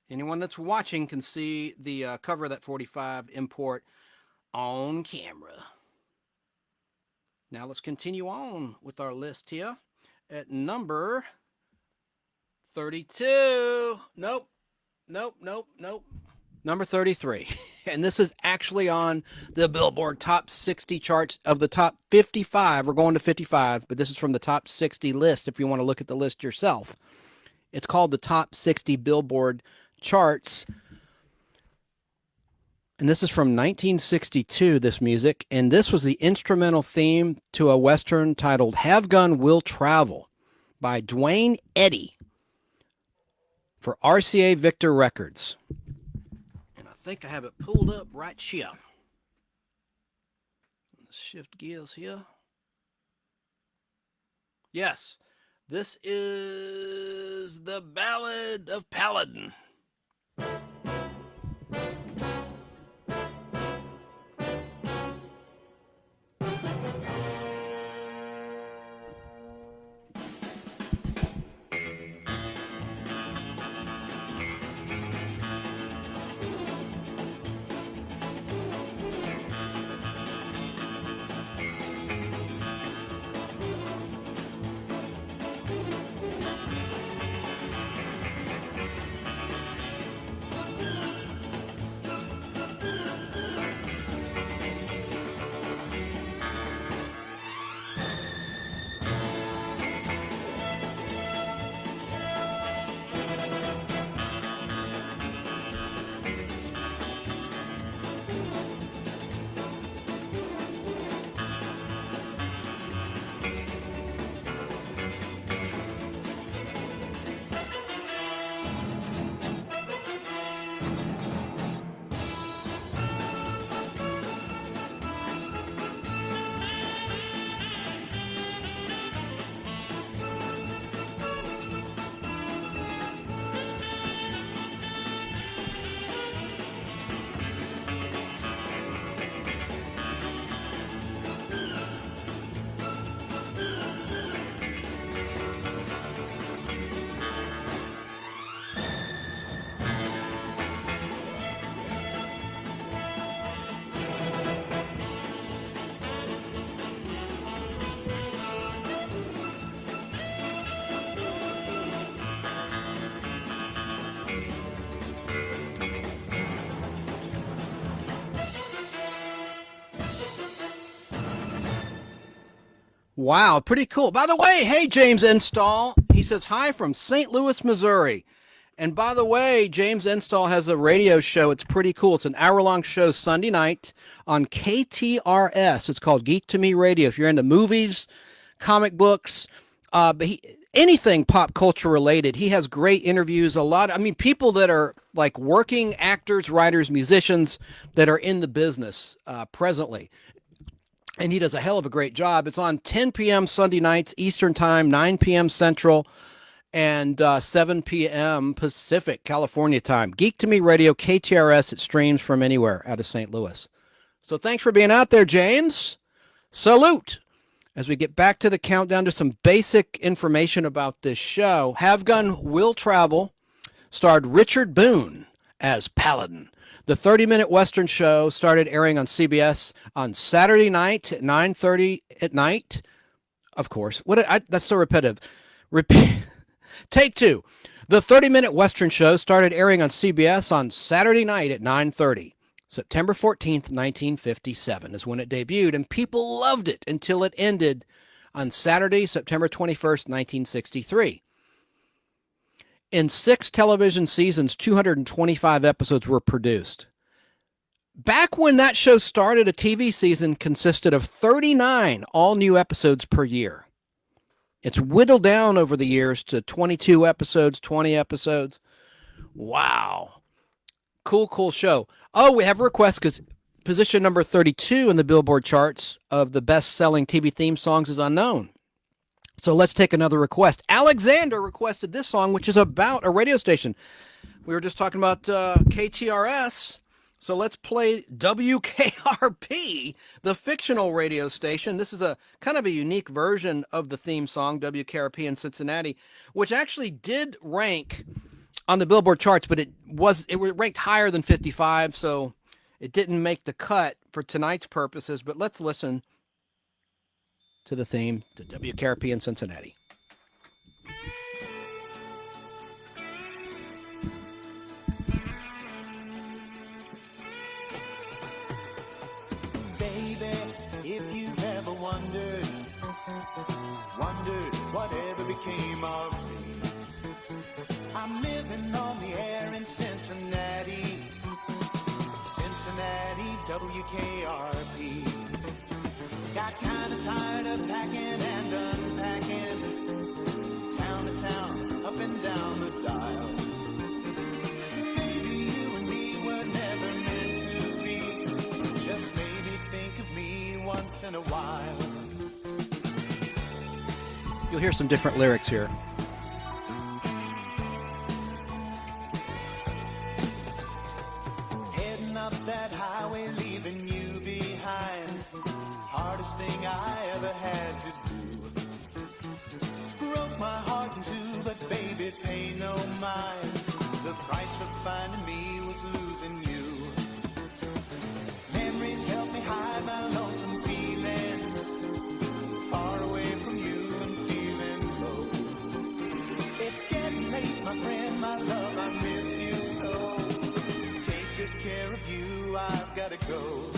Anyone that's watching can see the cover of that 45 import on camera. Now let's continue on with our list here at number 32. Nope. Number 33. And this is actually on the Billboard Top 60 charts of the top 55. We're going to 55, but this is from the top 60 list if you want to look at the list yourself. It's called the Top 60 Billboard Charts. And this is from 1962, this music. And this was the instrumental theme to a Western titled Have Gun Will Travel by Dwayne Eddy for RCA Victor Records. And I think I have it pulled up right here. Let's shift gears here. Yes. This is the Ballad of Paladin. Wow, pretty cool. By the way, hey, James Install. He says hi from St. Louis, Missouri. And by the way, James Install has a radio show. It's pretty cool. It's an hour-long show Sunday night on KTRS. It's called Geek to Me Radio. If you're into movies, comic books, anything pop culture related, he has great interviews. People that are like working actors, writers, musicians that are in the business presently. And he does a hell of a great job. It's on 10 p.m. Sunday nights, Eastern Time, 9 p.m. Central, and 7 p.m. Pacific, California time. Geek to Me Radio, KTRS. It streams from anywhere out of St. Louis. So thanks for being out there, James. Salute. As we get back to the countdown to some basic information about this show, Have Gun Will Travel starred Richard Boone as Paladin. The 30-minute Western show started airing on CBS on Saturday night at 9:30 at night. Of course. That's so repetitive. Take two. The 30-minute Western show started airing on CBS on Saturday night at 9:30. September 14th, 1957 is when it debuted, and people loved it until it ended on Saturday, September 21st, 1963. In 6 television seasons, 225 episodes were produced. Back when that show started, a TV season consisted of 39 all-new episodes per year. It's whittled down over the years to 22 episodes, 20 episodes. Wow. Cool show. Oh, we have a request because position number 32 in the Billboard Charts of the best-selling TV theme songs is unknown. So let's take another request. Alexander requested this song, which is about a radio station. We were just talking about KTRS. So let's play WKRP, the fictional radio station. This is a kind of a unique version of the theme song, WKRP in Cincinnati, which actually did rank on the Billboard charts, but it ranked higher than 55, so it didn't make the cut for tonight's purposes. But let's listen to the theme to WKRP in Cincinnati. Baby, if you've ever wondered whatever became of me, I'm living on the air in Cincinnati, WKRP. Got kinda tired of packing and unpacking, town to town, up and down the dial. Maybe you and me were never meant to be, just maybe think of me once in a while. You'll hear some different lyrics here. Heading up that highway, leaving you behind. Hardest thing I ever had to do. Broke my heart in two, but baby, pay no mind. The price for finding me was losing you. Memories help me hide my lonesome feeling, far away from you and feeling low. It's getting late, my friend, my love, I miss you so. Take good care of you, I've gotta go.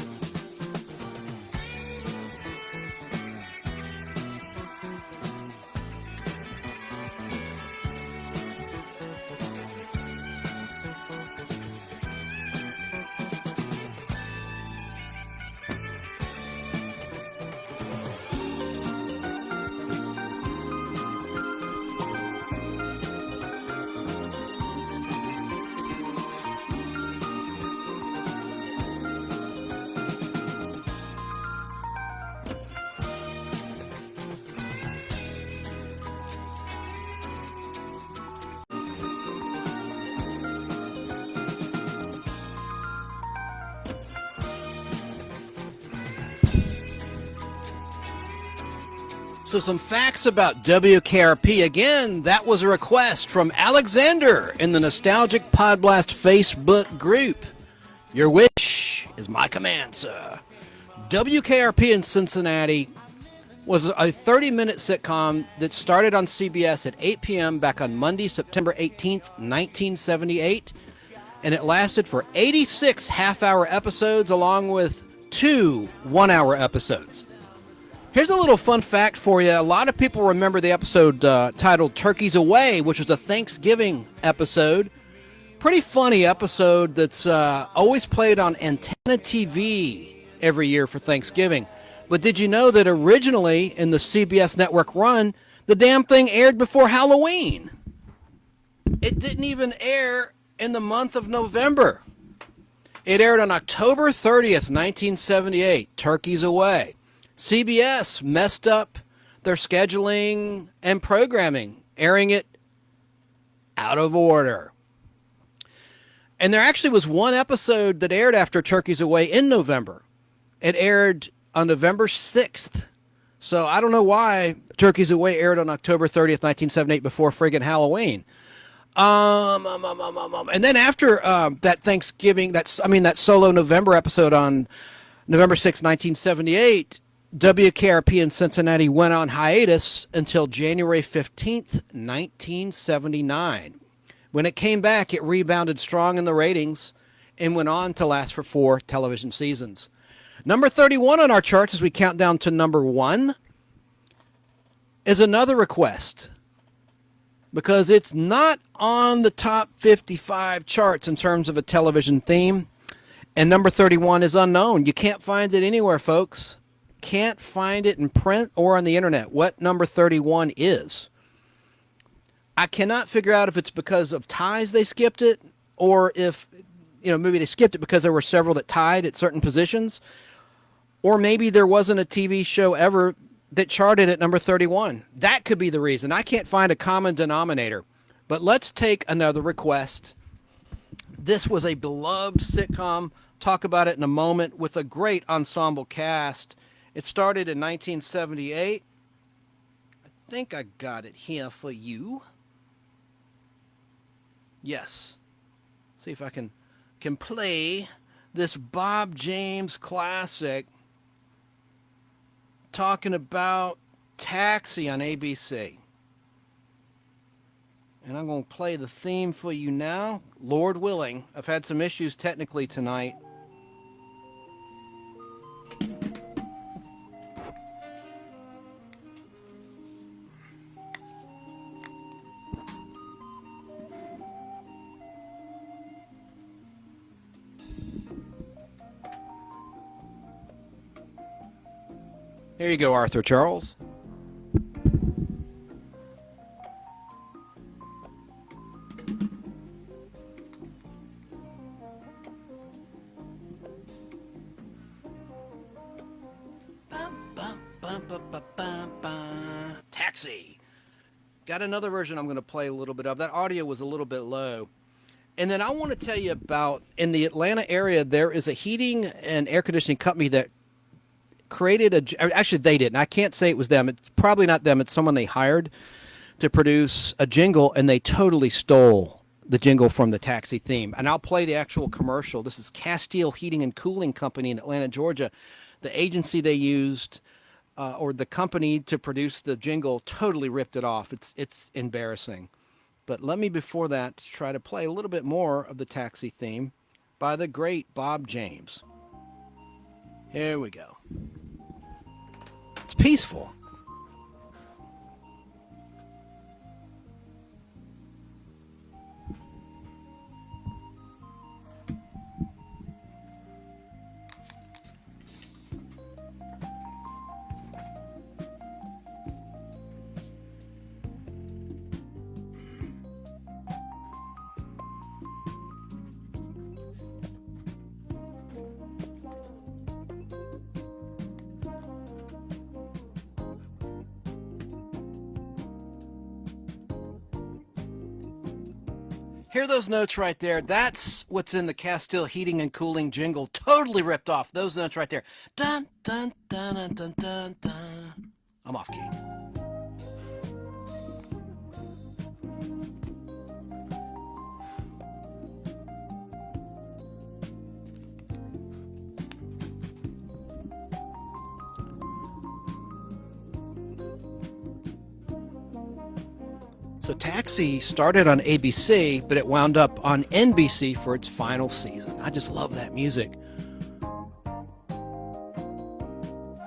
So some facts about WKRP. Again, that was a request from Alexander in the Nostalgic Podblast Facebook group. Your wish is my command, sir. WKRP in Cincinnati was a 30-minute sitcom that started on CBS at 8 p.m. back on Monday, September 18th, 1978. And it lasted for 86 half-hour episodes along with 2 one-hour episodes. Here's a little fun fact for you. A lot of people remember the episode titled Turkeys Away, which was a Thanksgiving episode. Pretty funny episode that's always played on Antenna TV every year for Thanksgiving. But did you know that originally in the CBS network run, the damn thing aired before Halloween? It didn't even air in the month of November. It aired on October 30th, 1978, Turkeys Away. CBS messed up their scheduling and programming, airing it out of order. And there actually was one episode that aired after Turkeys Away in November. It aired on November 6th. So I don't know why Turkeys Away aired on October 30th, 1978 before friggin' Halloween. And then after that Thanksgiving, that solo November episode on November 6th, 1978, WKRP in Cincinnati went on hiatus until January 15th, 1979. When it came back, it rebounded strong in the ratings and went on to last for 4 television seasons. Number 31 on our charts as we count down to number 1 is another request, because it's not on the top 55 charts in terms of a television theme, and number 31 is unknown. You can't find it anywhere, folks. Can't find it in print or on the internet what number 31 is. I cannot figure out if it's because of ties they skipped it, or if, maybe they skipped it because there were several that tied at certain positions, or maybe there wasn't a TV show ever that charted at number 31. That could be the reason. I can't find a common denominator. But let's take another request. This was a beloved sitcom. Talk about it in a moment, with a great ensemble cast. It started in 1978. I think I got it here for you. Yes. See if I can play this Bob James classic, talking about Taxi on ABC. And I'm going to play the theme for you now. Lord willing. I've had some issues technically tonight. Here you go, Arthur Charles. Taxi. Got another version I'm going to play a little bit of. That audio was a little bit low. And then I want to tell you about, in the Atlanta area, there is a heating and air conditioning company that created actually they didn't. I can't say it was them. It's probably not them. It's someone they hired to produce a jingle, and they totally stole the jingle from the Taxi theme. And I'll play the actual commercial. This is Castile Heating and Cooling Company in Atlanta, Georgia. The agency they used, or the company to produce the jingle, totally ripped it off. It's embarrassing. But let me, before that, try to play a little bit more of the Taxi theme by the great Bob James. Here we go. It's peaceful. Hear those notes right there? That's what's in the Castile Heating and Cooling jingle. Totally ripped off. Those notes right there. Dun, dun, dun, dun, dun, dun, dun. I'm off key. So Taxi started on ABC, but it wound up on NBC for its final season. I just love that music.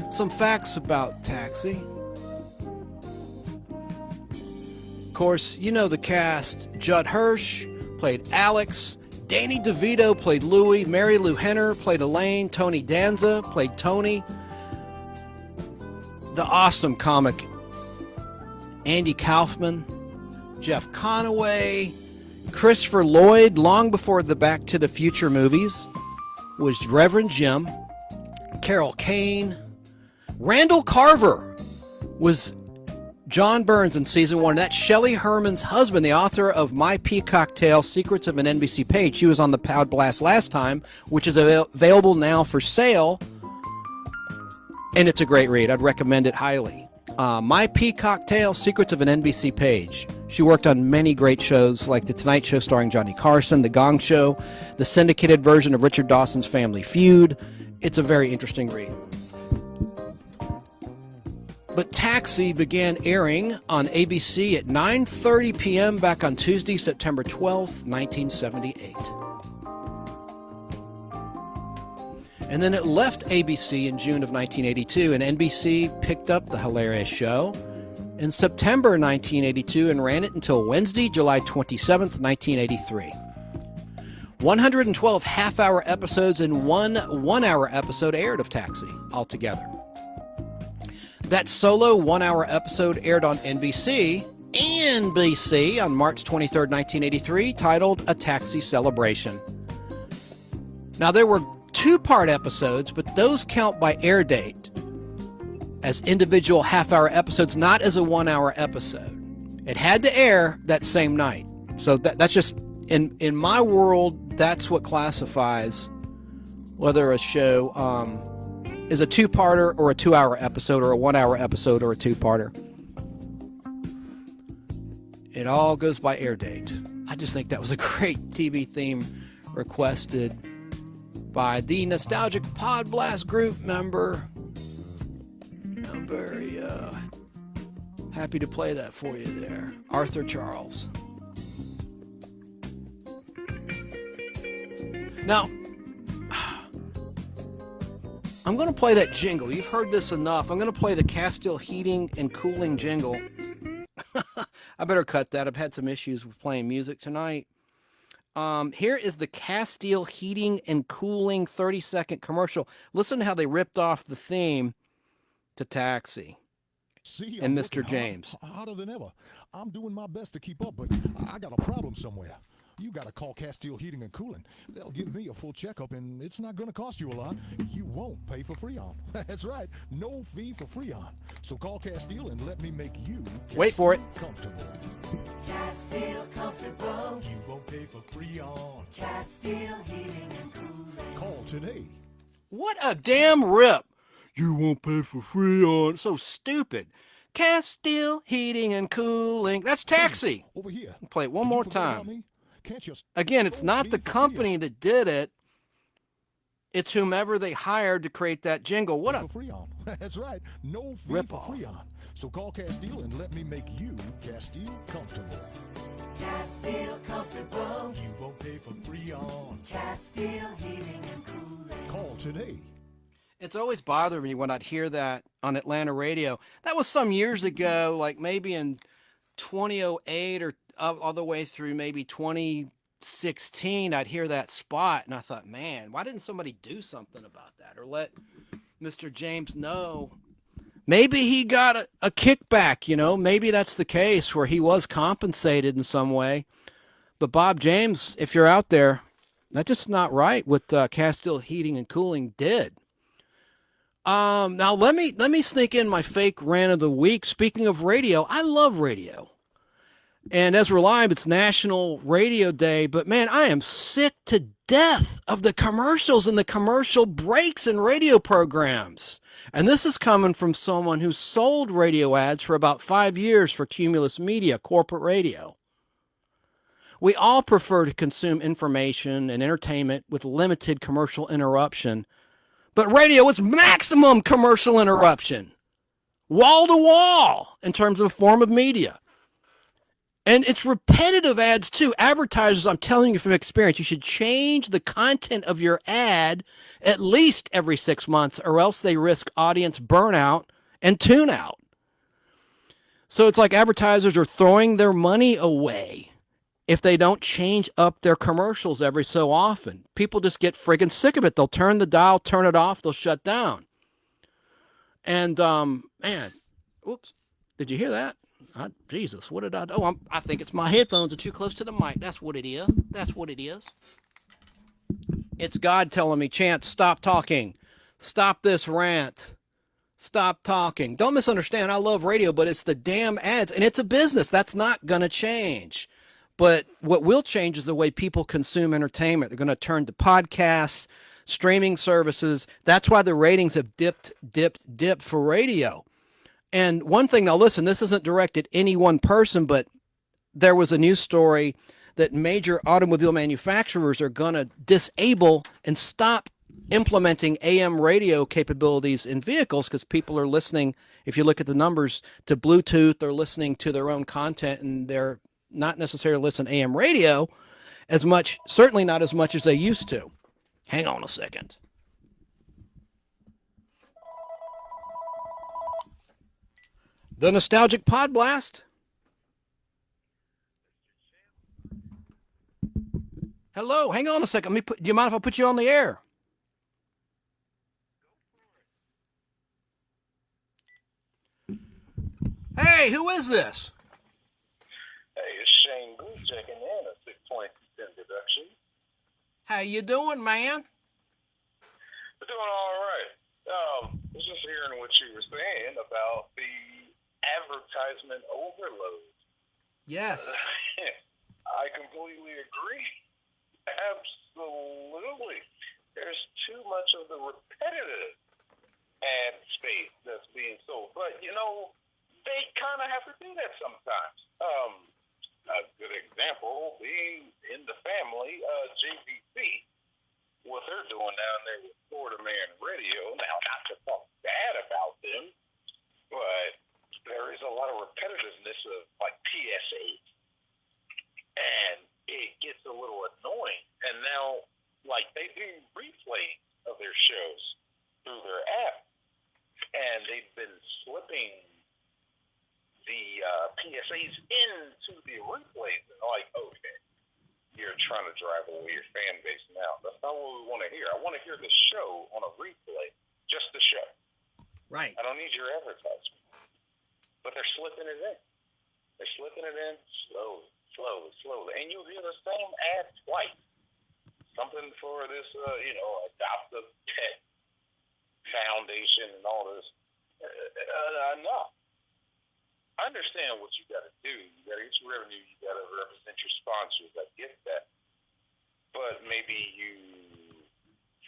Some facts about Taxi. Of course, you know the cast. Judd Hirsch played Alex. Danny DeVito played Louie. Mary Lou Henner played Elaine. Tony Danza played Tony. The awesome comic Andy Kaufman. Jeff Conaway. Christopher Lloyd, long before the Back to the Future movies, was Reverend Jim. Carol Kane. Randall Carver was John Burns in season 1. That's Shelley Herman's husband, the author of My Peacock Tale, Secrets of an NBC Page. She was on the Podblast last time, which is available now for sale. And it's a great read. I'd recommend it highly. My Peacock Tale, Secrets of an NBC Page. She worked on many great shows like The Tonight Show starring Johnny Carson, The Gong Show, the syndicated version of Richard Dawson's Family Feud. It's a very interesting read. But Taxi began airing on ABC at 9:30 p.m. back on Tuesday, September 12th, 1978. And then it left ABC in June of 1982, and NBC picked up the hilarious show in September 1982 and ran it until Wednesday, July 27th, 1983. 112 half-hour episodes and one one-hour episode aired of Taxi altogether. That solo one-hour episode aired on NBC on March 23rd, 1983, titled A Taxi Celebration. Now, there were two-part episodes, but those count by air date as individual half-hour episodes, not as a one-hour episode. It had to air that same night. So that's just, in my world, that's what classifies whether a show is a two-parter or a two-hour episode or a one-hour episode or a two-parter. It all goes by air date. I just think that was a great TV theme requested by the nostalgic Podblast group member. I'm very happy to play that for you there. Arthur Charles. Now, I'm going to play that jingle. You've heard this enough. I'm going to play the Castile Heating and Cooling jingle. I better cut that. I've had some issues with playing music tonight. Here is the Castile Heating and Cooling 30-second commercial. Listen to how they ripped off the theme to Taxi. See, and Mr. James. Hotter than ever. I'm doing my best to keep up, but I got a problem somewhere. You got to call Castile Heating and Cooling. They'll give me a full checkup, and it's not going to cost you a lot. You won't pay for Freon. That's right. No fee for Freon. So call Castile and let me make you wait for it. Comfortable. Castile comfortable. You won't pay for Freon. Castile Heating and Cooling. Call today. What a damn rip. You won't pay for Freon. So stupid. Castile Heating and Cooling. That's Taxi. Over here. Play it one more time. Can't you Again, it's not the company that did it. It's whomever they hired to create that jingle. What a Freon. That's right. No fee rip for off. Freon. So call Castile and let me make you Castile comfortable. Castile comfortable. You won't pay for Freon. Castile Heating and Cooling. Call today. It's always bothered me when I'd hear that on Atlanta radio. That was some years ago, like maybe in 2008 or all the way through maybe 2016, I'd hear that spot, and I thought, man, why didn't somebody do something about that or let Mr. James know? Maybe he got a kickback, you know. Maybe that's the case where he was compensated in some way. But Bob James, if you're out there, that's just not right what Castile Heating and Cooling did. Now let me sneak in my fake rant of the week. Speaking of radio, I love radio. And as we're live, it's National Radio Day, but man, I am sick to death of the commercials and the commercial breaks in radio programs. And this is coming from someone who sold radio ads for about 5 years for Cumulus Media, corporate radio. We all prefer to consume information and entertainment with limited commercial interruption, but radio is maximum commercial interruption, wall to wall in terms of form of media. And it's repetitive ads too. Advertisers, I'm telling you from experience, you should change the content of your ad at least every 6 months, or else they risk audience burnout and tune out. So it's like advertisers are throwing their money away if they don't change up their commercials every so often. People just get friggin' sick of it. They'll turn the dial, turn it off, they'll shut down. And, man, whoops, did you hear that? Jesus, what did I do? Oh, I think it's my headphones are too close to the mic. That's what it is. That's what it is. It's God telling me, Chance, stop talking. Stop this rant. Stop talking. Don't misunderstand. I love radio, but it's the damn ads, and it's a business. That's not going to change. But what will change is the way people consume entertainment. They're going to turn to podcasts, streaming services. That's why the ratings have dipped for radio. And one thing, now listen, this isn't directed at any one person, but there was a news story that major automobile manufacturers are going to disable and stop implementing AM radio capabilities in vehicles because people are listening, if you look at the numbers, to Bluetooth. They're listening to their own content, and they're not necessarily listening to AM radio as much, certainly not as much as they used to. Hang on a second. The nostalgic Podblast. Hello, hang on a second. Do you mind if I put you on the air? Hey, who is this? Hey, it's Shane Blue checking in at 6.10 production. How you doing, man? We're doing all right. I was just hearing what you were saying about the advertisement overload. Yes. I completely agree. Absolutely. There's too much of the repetitive ad space that's being sold. But, you know, they kind of have to do that sometimes. A good example being in the family, JVC, what they're doing down there with Florida Man Radio. Now, not to talk bad about them, but there is a lot of repetitiveness of like PSAs, and it gets a little annoying. And now, like, they do replays of their shows through their app, and they've been slipping the PSAs into the replays. And like, okay, you're trying to drive away your fan base now. That's not what we want to hear. I want to hear the show on a replay, just the show. Right. I don't need your advertisement. But they're slipping it in. They're slipping it in slowly. And you'll hear the same ad twice. Something for this, Adopt a Pet Foundation and all this. No. I understand what you got to do. You got to get your revenue. You got to represent your sponsors. I get that. But maybe you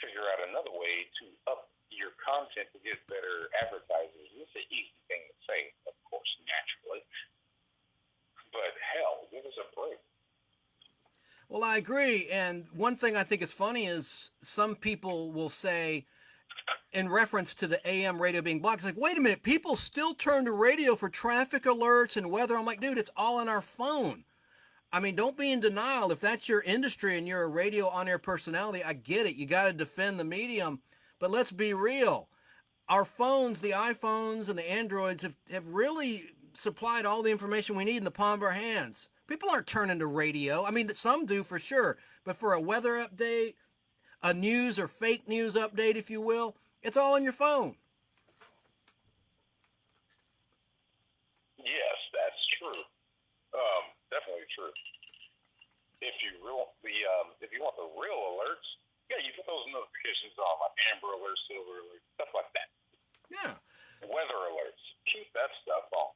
figure out another way to up your content to get better advertisers. It's an easy thing to say, of course, naturally. But hell, give us a break. Well, I agree. And one thing I think is funny is some people will say, in reference to the AM radio being blocked, it's like, wait a minute, people still turn to radio for traffic alerts and weather. I'm like, dude, it's all on our phone. I mean, don't be in denial. If that's your industry and you're a radio on-air personality, I get it. You got to defend the medium. But let's be real. Our phones, the iPhones and the Androids have really supplied all the information we need in the palm of our hands. People aren't turning to radio. I mean, some do for sure. But for a weather update, a news or fake news update, if you will, it's all on your phone. Yes, that's true. Definitely true. If you want the real alerts, yeah, you put those notifications on, like Amber Alerts, Silver Alerts, stuff like that. Yeah. Weather alerts, keep that stuff on.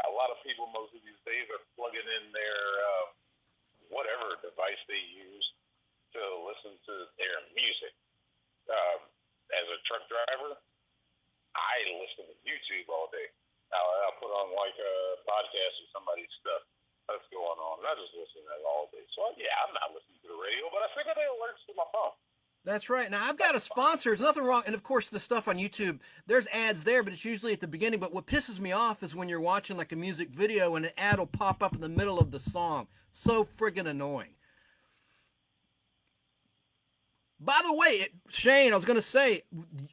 A lot of people most of these days are plugging in their whatever device they use to listen to their music. As a truck driver, I listen to YouTube all day. I'll put on like a podcast or somebody's stuff that's going on, and I just listen to that all day. So yeah, I'm not listening to the radio, but I figure they alerts to my phone. That's right. Now I've got a sponsor. There's nothing wrong. And of course, the stuff on YouTube, there's ads there, but it's usually at the beginning. But what pisses me off is when you're watching like a music video and an ad will pop up in the middle of the song. So friggin' annoying. By the way, Shane, I was going to say,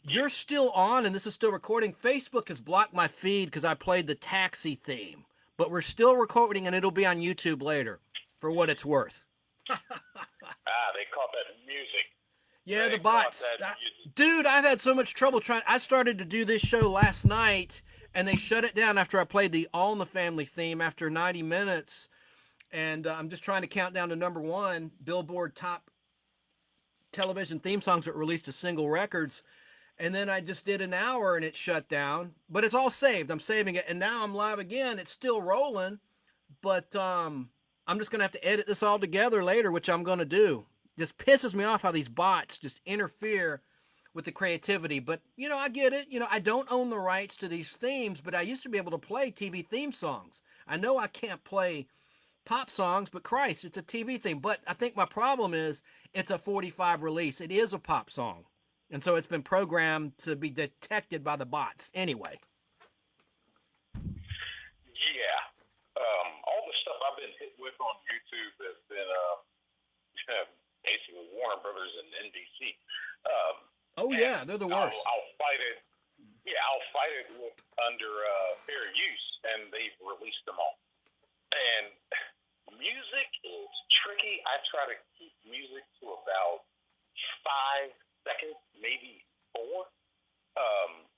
you're still on and this is still recording. Facebook has blocked my feed because I played the taxi theme. But we're still recording and it'll be on YouTube later for what it's worth. They caught that music. Yeah, They the bots. caught that music. Dude, I've had so much trouble trying. I started to do this show last night, and they shut it down after I played the All in the Family theme after 90 minutes. And I'm just trying to count down to number one, Billboard top television theme songs that released as single records. And then I just did an hour, and it shut down. But it's all saved. I'm saving it. And now I'm live again. It's still rolling. But I'm just going to have to edit this all together later, which I'm going to do. Just pisses me off how these bots just interfere with the creativity. But, you know, I get it. You know, I don't own the rights to these themes, but I used to be able to play TV theme songs. I know I can't play pop songs, but Christ, it's a TV theme. But I think my problem is it's a 45 release. It is a pop song. And so it's been programmed to be detected by the bots anyway. Yeah. All the stuff I've been hit with on YouTube has been basically Warner Brothers and NBC. Yeah, they're the worst. I'll fight it. Yeah, I'll fight it under fair use, and they've released them all. And music is tricky. I try to keep music to about 5 seconds, maybe 4,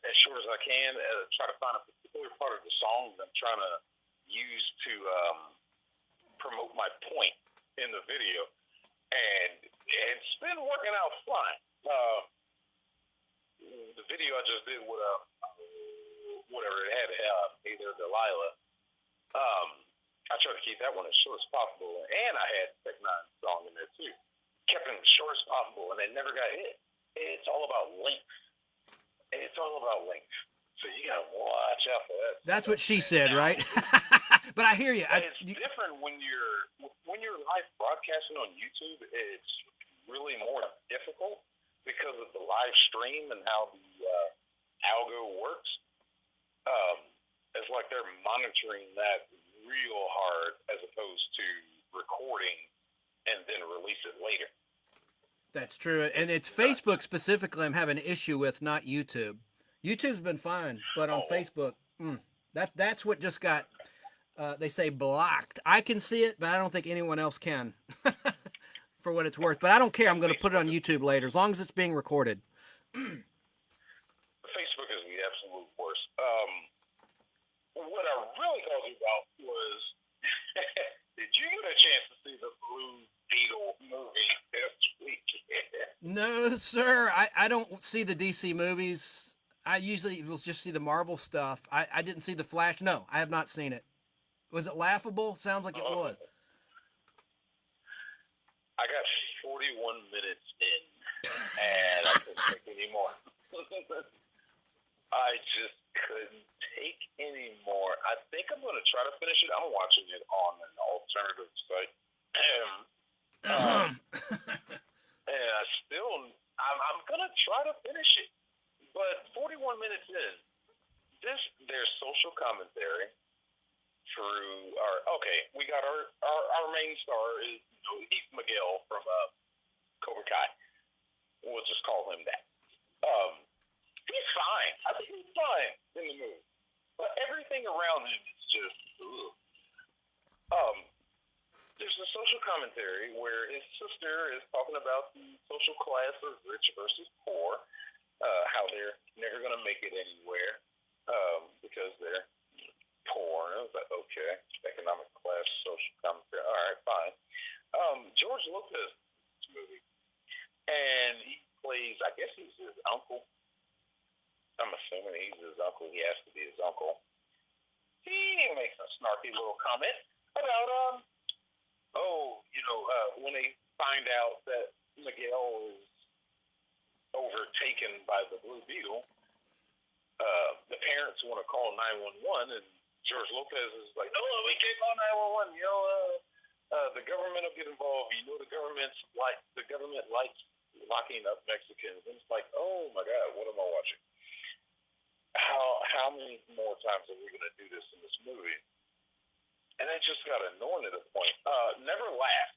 as short as I can. Try to find a particular part of the song that I'm trying to use to promote my point in the video. And it's been working out fine. The video I just did with whatever it had, Hey There Delilah. I tried to keep that one as short as possible, and I had Tech Nine's song in there too. Kept it as short as possible, and they never got hit. It's all about length. It's all about length. So you gotta watch out for that. That's what she said, right? But I hear you. It's different when you're live broadcasting on YouTube. It's really more difficult because of the live stream and how the algo works. It's like they're monitoring that real hard as opposed to recording and then release it later. That's true. And it's Facebook specifically I'm having an issue with, not YouTube. YouTube's been fine, but on Facebook, that's what just got, they say, blocked. I can see it, but I don't think anyone else can, for what it's worth. But I don't care. I'm going to put it on YouTube later, as long as it's being recorded. Facebook is the absolute worst. What I really called you about was, did you get a chance to see the Blue Beetle movie this weekend? No, sir. I don't see the DC movies. I usually will just see the Marvel stuff. I didn't see The Flash. No, I have not seen it. Was it laughable? Sounds like it was. I got 41 minutes in, and I couldn't take any more. I just couldn't take any more. I think I'm going to try to finish it. I'm watching it on an alternative site. And I'm going to try to finish it. But 41 minutes in, there's social commentary through we got our main star is, he's Miguel from Cobra Kai. We'll just call him that. He's fine. I think he's fine in the movie. But everything around him is just, there's a social commentary where his sister is talking about the social class of rich versus poor, how they're never going to make it anywhere because they're poor. And I was like, okay, economic class, social commentary. All right, fine. George Lopez in this movie, and he plays, I guess he's his uncle. I'm assuming he's his uncle. He has to be his uncle. He makes a snarky little comment about, when they find out that Miguel is overtaken by the Blue Beetle, the parents want to call 911, and George Lopez is like, no, we can't call 911. The government will get involved. The government likes locking up Mexicans, and it's like, oh my God, what am I watching? How many more times are we going to do this in this movie? And it just got annoying at a point. Never Laugh.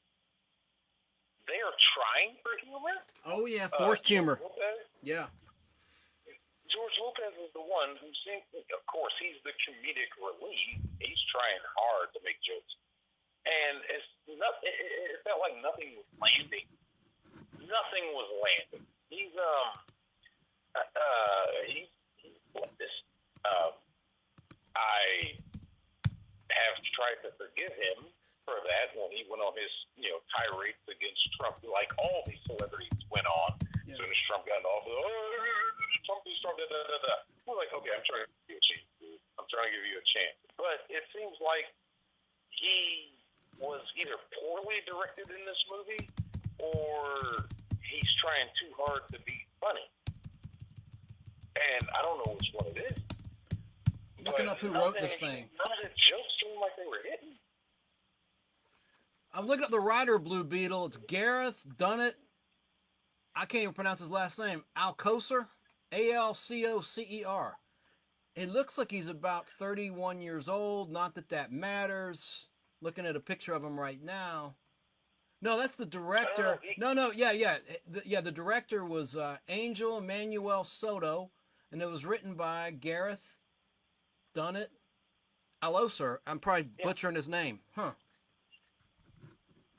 They are trying for humor. Oh yeah, forced humor. Lopez, Yeah. George Lopez is the one who seems, of course, he's the comedic relief. He's trying hard to make jokes. And it felt like nothing was landing. Nothing was landing. He's what this. I have tried to forgive him for that when he went on his, tirades against Trump, like all these celebrities went on. As soon as Trump got in office, Trump, We're like, okay, I'm trying to give you a chance, dude. I'm trying to give you a chance. But it seems like he was either poorly directed in this movie or he's trying too hard to be funny. And I don't know which one it is. Looking up who wrote this thing. None of the jokes seemed like they were hitting. I'm looking up the writer of Blue Beetle. It's Gareth Dunnett. I can't even pronounce his last name. Alcocer. Alcocer. It looks like he's about 31 years old. Not that that matters. Looking at a picture of him right now. No, that's the director. The director was Angel Manuel Soto, and it was written by Gareth Dunnett. Alcocer. I'm probably butchering his name. Huh.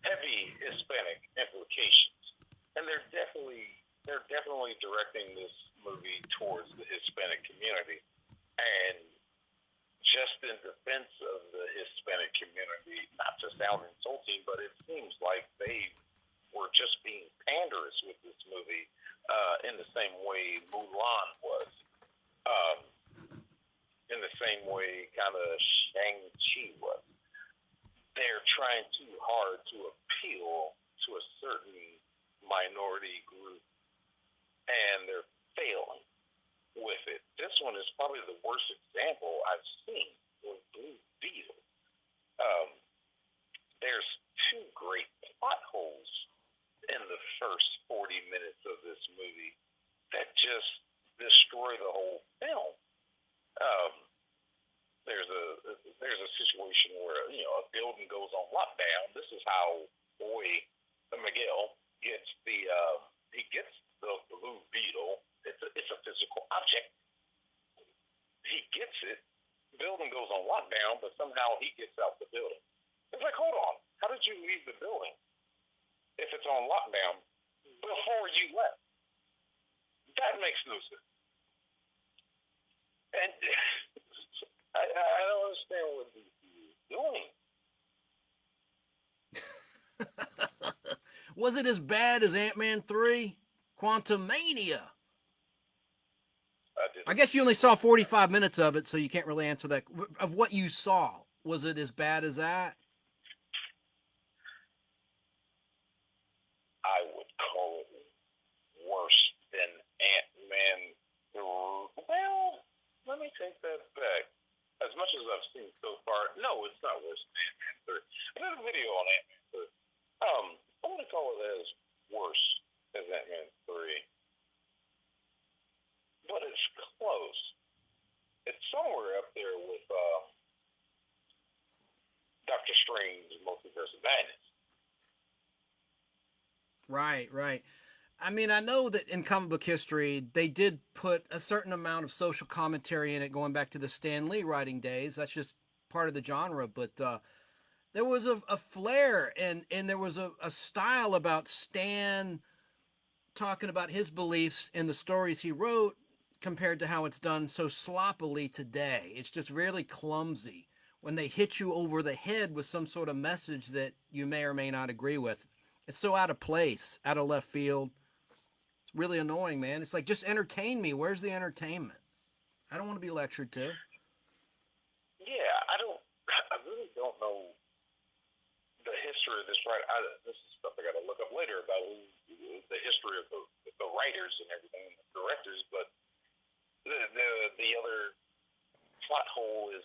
Heavy Hispanic implications, and they're definitely directing this movie towards the Hispanic community. And just in defense of the Hispanic community, not to sound insulting, but it seems like they were just being panderous with this movie, in the same way Mulan was, in the same way kind of Shang-Chi was. They're trying too hard to appeal to a certain minority group, and they're failing with it. This one is probably the worst example I've seen with Blue Beetle. There's two great plot holes in the first 40 minutes of this movie that just destroy the whole film. There's a situation where a building goes on lockdown. This is how Miguel gets the Blue Beetle. It's a physical object. He gets it. The building goes on lockdown, but somehow he gets out the building. It's like, hold on, how did you leave the building if it's on lockdown before you left? That makes no sense. And I don't understand what he's doing. Was it as bad as Ant-Man 3? Quantumania. I guess you only saw 45 minutes of it, so you can't really answer that. Of what you saw, was it as bad as that? I would call it worse than Ant-Man 3. Well, let me take that back. As much as I've seen so far, no, it's not worse than Ant-Man 3. I did a video on Ant-Man 3. I want to call it as worse as Ant-Man 3. But it's close. It's somewhere up there with Doctor Strange Multiverse of Madness. Right. I mean, I know that in comic book history, they did put a certain amount of social commentary in it going back to the Stan Lee writing days. That's just part of the genre. But there was a flair and there was a style about Stan talking about his beliefs in the stories he wrote compared to how it's done so sloppily today. It's just really clumsy when they hit you over the head with some sort of message that you may or may not agree with. It's so out of place, out of left field. It's really annoying, man. It's like, just entertain me. Where's the entertainment? I don't want to be lectured to. Yeah, I really don't know the history of this, right? This is stuff I got to look up later about the history of the writers and everything, and the directors, but the other plot hole is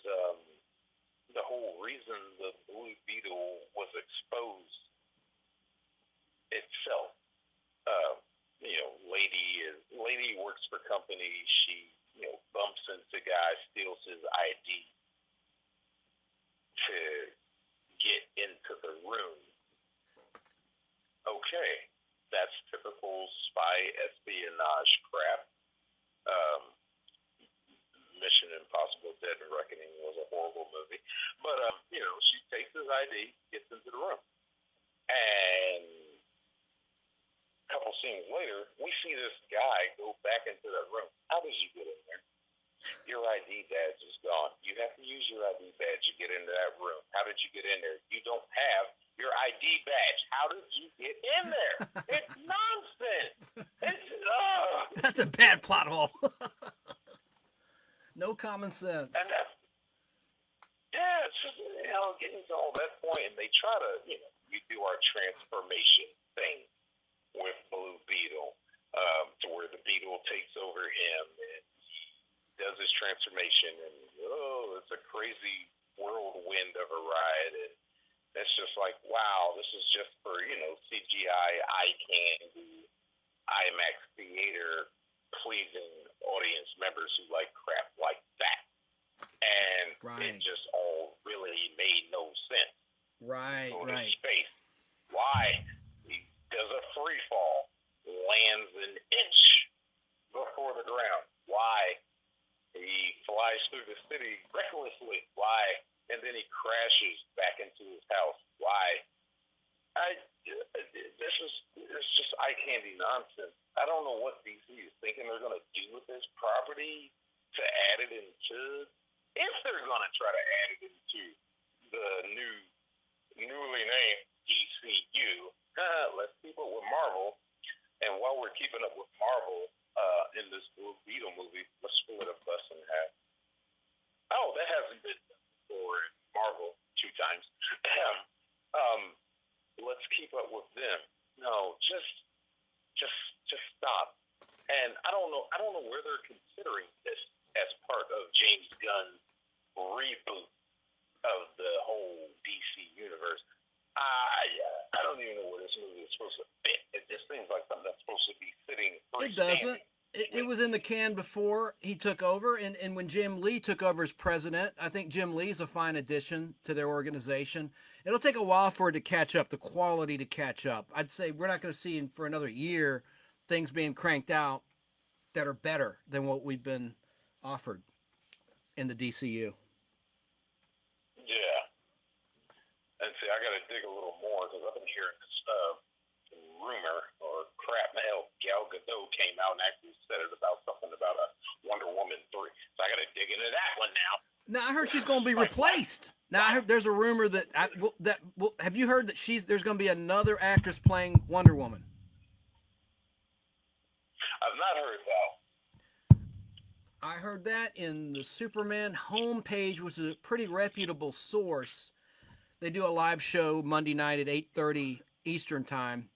the whole reason the Blue Beetle was exposed itself. lady works for company. She, bumps into guy, steals his ID to get into the room. Okay, that's typical spy espionage crap. Mission Impossible: Dead Reckoning was a horrible movie, but she takes his ID, gets into the room, and a couple scenes later, we see this guy go back into that room. How did you get in there? Your ID badge is gone. You have to use your ID badge to get into that room. How did you get in there? You don't have your ID badge. How did you get in there? It's nonsense. That's a bad plot hole. No common sense. And it's just, getting to all that point, and they try to, we do our transformation thing with Blue Beetle, to where the Beetle takes over him and he does his transformation, and it's a crazy whirlwind of a ride, and it's just like, wow, this is just for, CGI, eye candy, IMAX theater pleasing audience members who like crap like that. And it just all really made no sense. Right. Space. Why? He does a free fall, lands an inch before the ground. Why? He flies through the city recklessly. Why? And then he crashes back into his house. Why? It's just eye candy nonsense. I don't know what DC is thinking they're going to do with this property to add it into, if they're going to try to add it into the newly named DCU. Let's keep up with Marvel. And while we're keeping up with Marvel in this Blue Beetle movie, let's split a bus in half. Oh, that hasn't been done before in Marvel 2 times. Let's keep up with them. No, just stop. And I don't know where they're considering this as part of James Gunn's reboot of the whole DC universe. I don't even know where this movie is supposed to fit. It just seems like something that's supposed to be sitting. It doesn't. It was in the can before he took over, and when Jim Lee took over as president, I think Jim Lee's a fine addition to their organization. It'll take a while for it to catch up, the quality to catch up. I'd say we're not going to see for another year things being cranked out that are better than what we've been offered in the DCU. Yeah. And see, I got to dig a little more because I've been hearing this rumor or crap. Hell, Gal Gadot came out and actually said it about something about a Wonder Woman 3. So I got to dig into that one now. Now I heard she's going to be replaced. Now I heard there's a rumor that have you heard that there's going to be another actress playing Wonder Woman? I've not heard that. I heard that in the Superman homepage, which is a pretty reputable source. They do a live show Monday night at 8:30 Eastern time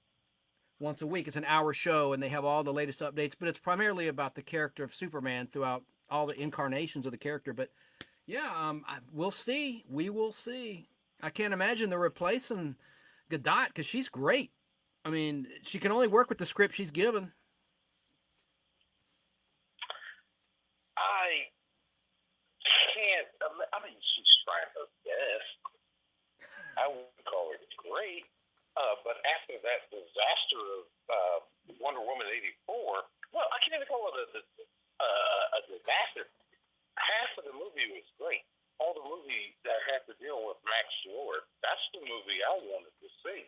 once a week. It's an hour show, and they have all the latest updates, but it's primarily about the character of Superman throughout all the incarnations of the character. But yeah, we'll see. We will see. I can't imagine they're replacing Gadot because she's great. I mean, she can only work with the script she's given. I can't. I mean, she's trying her best. I wouldn't call it great. But after that disaster of Wonder Woman 84, well, I can't even call it a disaster. Half of the movie was great. All the movie that had to deal with Max Lord, that's the movie I wanted to see.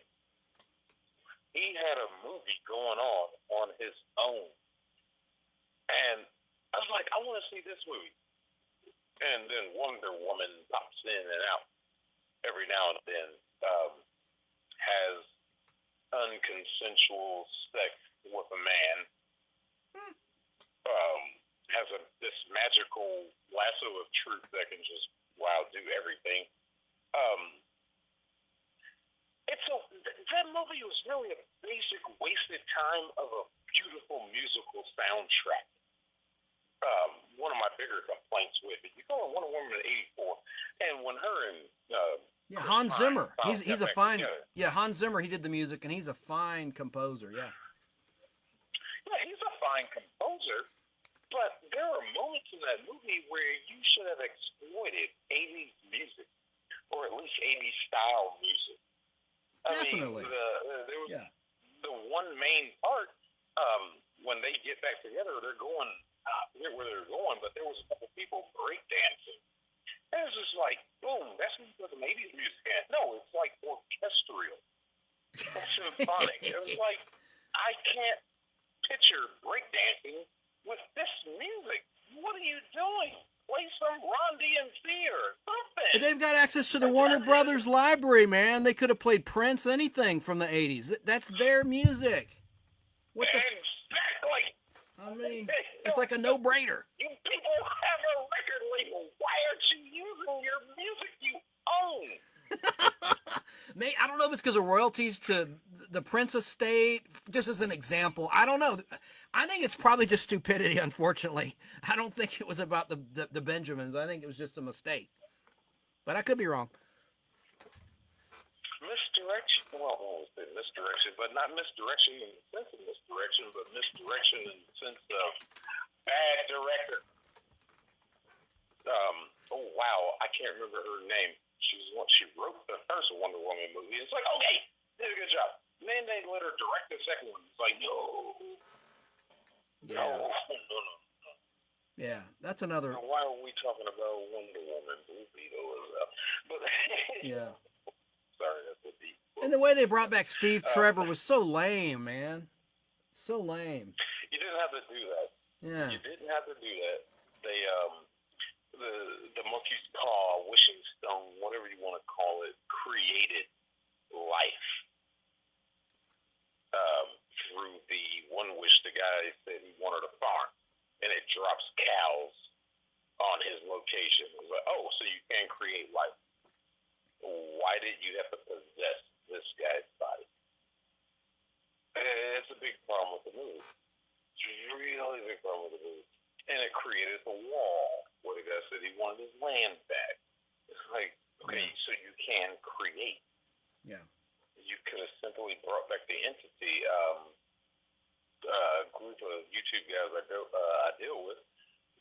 He had a movie going on his own. And I was like, I want to see this movie. And then Wonder Woman pops in and out every now and then, has unconsensual sex with a man, has this magical lasso of truth that can just, do everything. That movie was really a basic wasted time of a beautiful musical soundtrack. One of my bigger complaints with it, you call it Wonder Woman 84, and when her and Hans Zimmer, he's a fine together. Hans Zimmer, he did the music, and he's a fine composer. Yeah. movie where you should have exploited 80s music, or at least 80s style music. Definitely. There was the one main part, when they get back together, they're going, I forget where they're going, but there was a couple people breakdancing. And it's just like, boom, that's when you put some 80s music in. No, it's like orchestral. It's symphonic. It was like, I can't picture breakdancing with this music. What are you doing? Play some Ron DMC or something. They've got access to the Warner Brothers library, man. They could have played Prince, anything from the 80s. That's their music. What the Exactly. I mean, it's like a no-brainer. You people have a record label. Why aren't you using your music you own? I don't know if it's because of royalties to the Prince estate, just as an example. I don't know. I think it's probably just stupidity, unfortunately. I don't think it was about the Benjamins. I think it was just a mistake. But I could be wrong. Misdirection. Well, I won't say misdirection, but not misdirection in the sense of misdirection, but misdirection in the sense of bad director. Oh, wow. I can't remember her name. She wrote the first Wonder Woman movie. It's like, okay, did a good job. Then they let her direct the second one. It's like, no. Yeah. No. Yeah, that's another. Now, why are we talking about Wonder Woman? Blue Beetle is up. But Yeah. sorry, that's a deep. And the way they brought back Steve Trevor was so lame, man. So lame. You didn't have to do that. Yeah. You didn't have to do that. They the monkey's paw, wishing stone, whatever you want to call it, created life. Through the one wish the guy said he wanted a farm, and it drops cows on his location. It was like, oh, so you can create life. Why did you have to possess this guy's body? It's a big problem with the movie. It's a really big problem with the movie. And it created the wall where the guy said he wanted his land back. It's like, okay, so you can create. Yeah. You could have simply brought back the entity. Group of YouTube guys I deal with,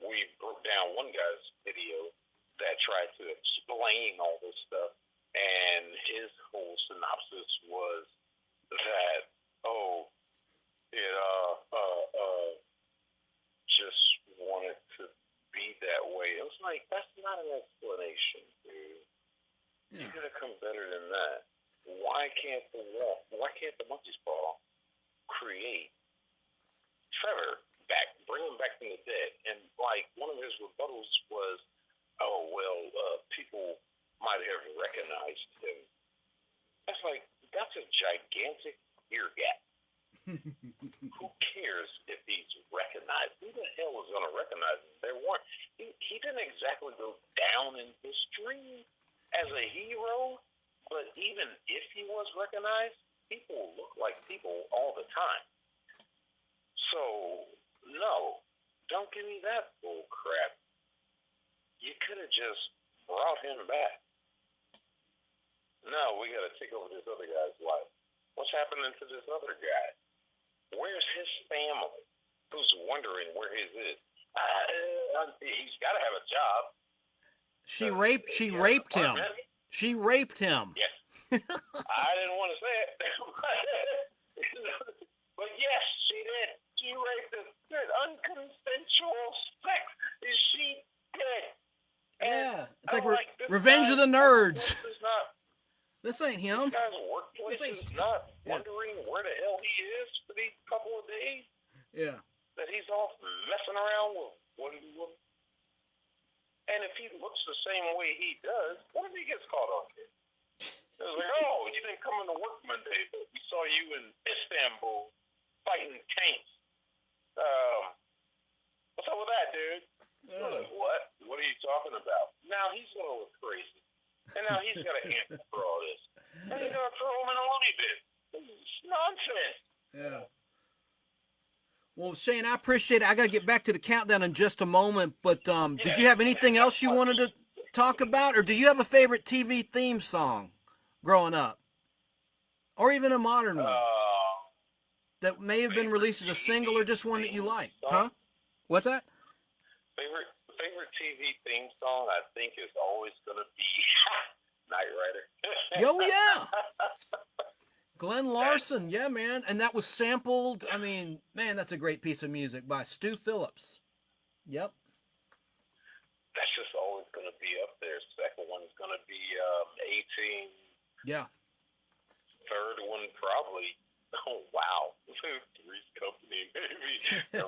we broke down one guy's video that tried to explain all this stuff, and his whole synopsis was that, just wanted to be that way. It was like, that's not an explanation, dude. You could have come better than that. Why can't the monkey's paw create Trevor back, bring him back from the dead? And like one of his rebuttals was, people might have recognized him. That's like, that's a gigantic ear gap. Who cares if he's recognized? Who the hell is going to recognize him? He didn't exactly go down in history as a hero, but even if he was recognized, people look like people all the time. So, no, don't give me that bull crap. You could have just brought him back. No, we got to take over this other guy's life. What's happening to this other guy? Where's his family? Who's wondering where his is? He's got to have a job. She raped him. She raped him. Yes. I didn't want to say it. But yes, she did. She raped him. Good unconsensual sex. She did. Yeah. It's like this Revenge of the Nerds. This ain't him. This guy's workplace is not wondering where the hell he is for these couple of days. Yeah. That he's off messing around with Wonder Woman. And if he looks the same way he does, what if he gets caught on it? It was like, oh, you didn't come into work Monday, but we saw you in Istanbul fighting tanks. What's up with that, dude? Like, what? What are you talking about? Now he's going to look crazy. And now he's got to answer for all this. And he's going to throw him in a loony bin. This is nonsense. Yeah. Well, Shane, I appreciate it. I got to get back to the countdown in just a moment, but did you have anything else you wanted to talk about, or do you have a favorite TV theme song growing up? Or even a modern one that may have been released as a single or just one that you like? Huh? What's that? Favorite favorite TV theme song, I think, is always going to be Knight Rider. Yo, yeah. Glenn Larson, yeah, man. And that was sampled. I mean, man, that's a great piece of music by Stu Phillips. Yep. That's just always going to be up there. Second one is going to be 18. Yeah. Third one probably. Oh, wow. Three's Company, maybe.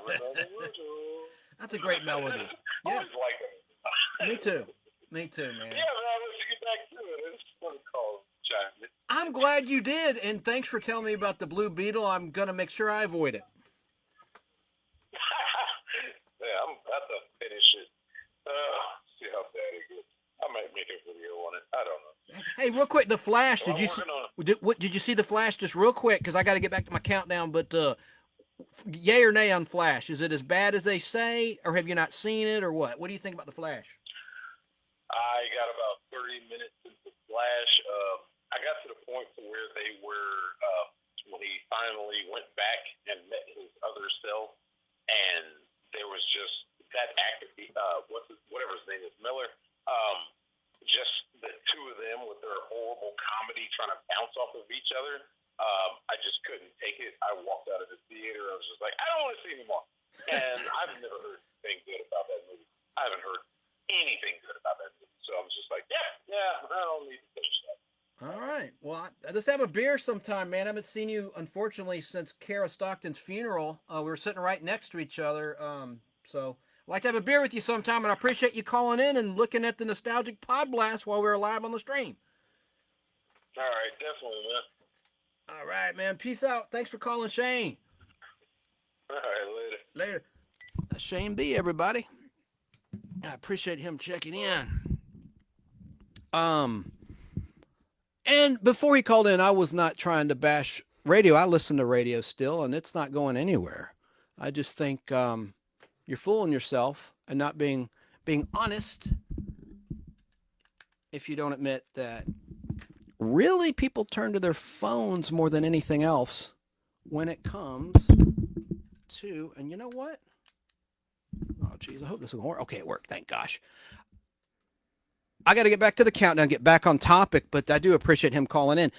That's a great melody. I Yeah. always like it. Me too. Me too, man. Yeah, man, let's get back to it. It's fun call, Chime. I'm glad you did, and thanks for telling me about the Blue Beetle. I'm going to make sure I avoid it. Yeah, I'm about to finish it. See how bad it gets. I might make a video on it. I don't know. Hey, real quick, The Flash. Well, Did you see? Did you see The Flash? Just real quick, because I got to get back to my countdown. But yay or nay on Flash? Is it as bad as they say, or have you not seen it, or what? What do you think about The Flash? I got about 30 minutes into Flash. I got to the point to where they were when he finally went back and met his other self, and there was just that actor, whatever his name is, Miller. Just the two of them with their horrible comedy trying to bounce off of each other. I just couldn't take it. I walked out of the theater. I was just like, I don't want to see anymore. And I've never heard anything good about that movie. I haven't heard anything good about that movie. So I was just like, yeah, I don't need to finish that. All right. Well, let's have a beer sometime, man. I haven't seen you, unfortunately, since Kara Stockton's funeral. We were sitting right next to each other. So I'd like to have a beer with you sometime, and I appreciate you calling in and looking at the nostalgic Podblast while we were live on the stream. All right, definitely, man. All right, man. Peace out. Thanks for calling, Shane. All right, later. Later. That's Shane B, everybody. I appreciate him checking in. And before he called in, I was not trying to bash radio. I listen to radio still, and it's not going anywhere. I just think you're fooling yourself and not being honest if you don't admit that really people turn to their phones more than anything else when it comes to, and you know what? Oh, geez, I hope this will work. Okay, it worked. Thank gosh. I got to get back to the countdown, get back on topic, but I do appreciate him calling in.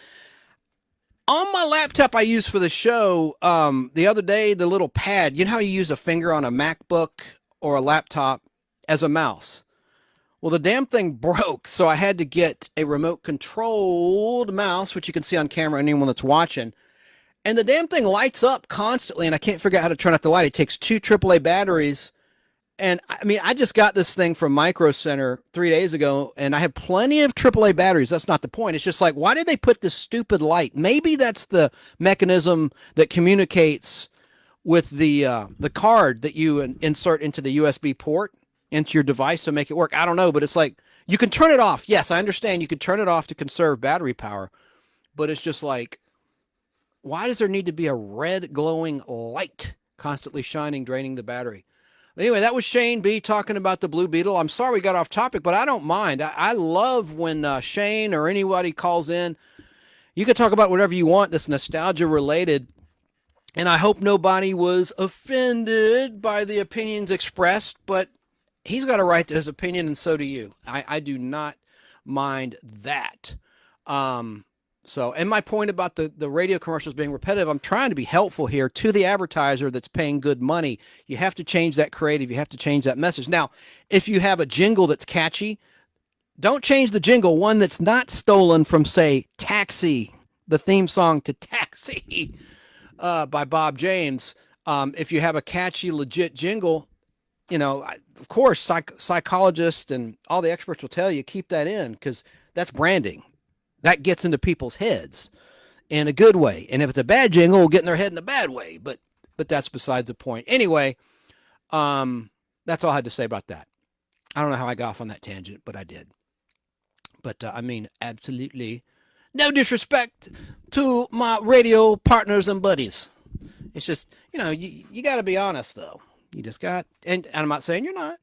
On my laptop I use for the show, the other day, the little pad, you know how you use a finger on a MacBook or a laptop as a mouse? Well, the damn thing broke, so I had to get a remote-controlled mouse, which you can see on camera, anyone that's watching. And the damn thing lights up constantly, and I can't figure out how to turn off the light. It takes 2 AAA batteries. And, I mean, I just got this thing from Micro Center 3 days ago, and I have plenty of AAA batteries. That's not the point. It's just like, why did they put this stupid light? Maybe that's the mechanism that communicates with the card that you insert into the USB port into your device to make it work. I don't know, but it's like, you can turn it off. Yes, I understand you can turn it off to conserve battery power, but it's just like, why does there need to be a red glowing light constantly shining, draining the battery? Anyway, that was Shane B talking about the Blue Beetle. I'm sorry we got off topic, but I don't mind. I love when Shane or anybody calls in. You can talk about whatever you want that's nostalgia related. And I hope nobody was offended by the opinions expressed, but he's got a right to his opinion, and so do you. I do not mind that. And my point about the radio commercials being repetitive, I'm trying to be helpful here to the advertiser that's paying good money. You have to change that creative. You have to change that message. Now, if you have a jingle that's catchy, don't change the jingle. One that's not stolen from, say, Taxi, the theme song to Taxi by Bob James. If you have a catchy, legit jingle, you know, of course, psychologists and all the experts will tell you, keep that in because that's branding. That gets into people's heads in a good way. And if it's a bad jingle, we'll get in their head in a bad way. But that's besides the point. Anyway, that's all I had to say about that. I don't know how I got off on that tangent, but I did. But I mean, absolutely no disrespect to my radio partners and buddies. It's just, you know, you got to be honest, though. You just got, and I'm not saying you're not.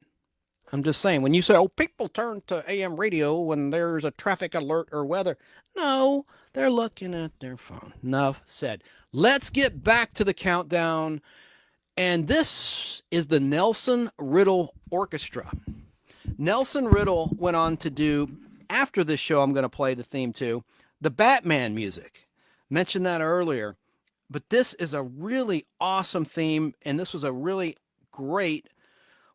I'm just saying, when you say, oh, people turn to AM radio when there's a traffic alert or weather. No, they're looking at their phone. Enough said. Let's get back to the countdown. And this is the Nelson Riddle Orchestra. Nelson Riddle went on to do, after this show I'm going to play the theme to, the Batman music. Mentioned that earlier. But this is a really awesome theme, and this was a really great,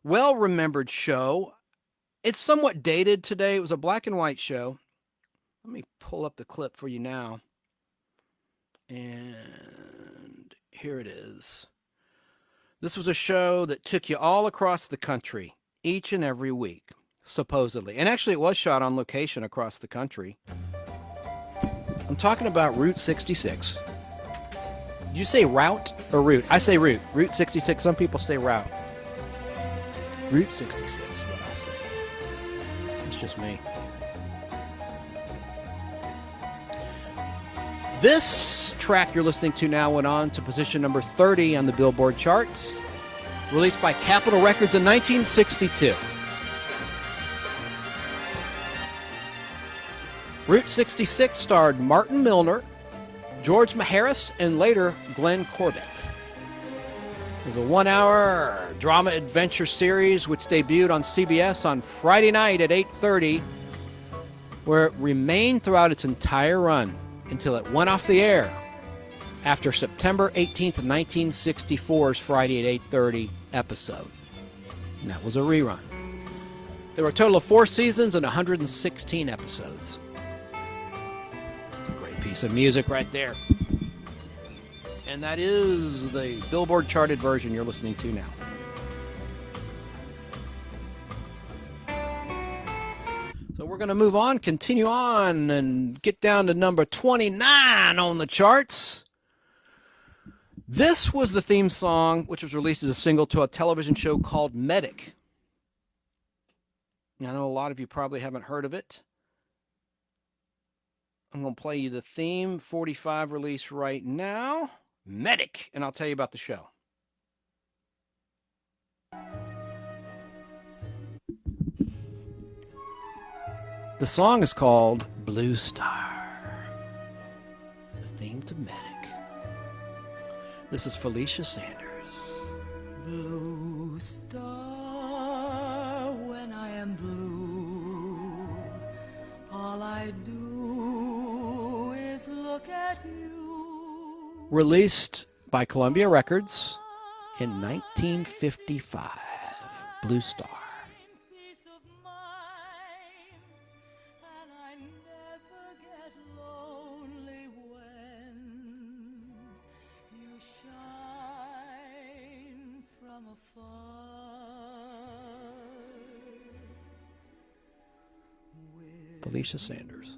well-remembered show. It's somewhat dated today. It was a black and white show. Let me pull up the clip for you now. And here it is. This was a show that took you all across the country each and every week, supposedly. And actually, it was shot on location across the country. I'm talking about Route 66. Do you say route or route? I say route. Route 66. Some people say route. Route 66 is what I say. It's just me. This track you're listening to now went on to position number 30 on the Billboard Charts, released by Capitol Records in 1962. Route 66 starred Martin Milner, George Maharis, and later Glenn Corbett. It was a 1-hour drama adventure series which debuted on CBS on Friday night at 8:30, where it remained throughout its entire run until it went off the air after September 18th, 1964's Friday at 8:30 episode. And that was a rerun. There were a total of 4 seasons and 116 episodes. It's a great piece of music right there. And that is the Billboard charted version you're listening to now. So we're going to move on, continue on, and get down to number 29 on the charts. This was the theme song, which was released as a single to a television show called Medic. I know a lot of you probably haven't heard of it. I'm going to play you the theme 45 release right now, Medic, and I'll tell you about the show. The song is called Blue Star, the theme to Medic. This is Felicia Sanders. Blue star, when I am blue, all I do is look at you. Released by Columbia Records in 1955, Blue Star. Felicia Sanders.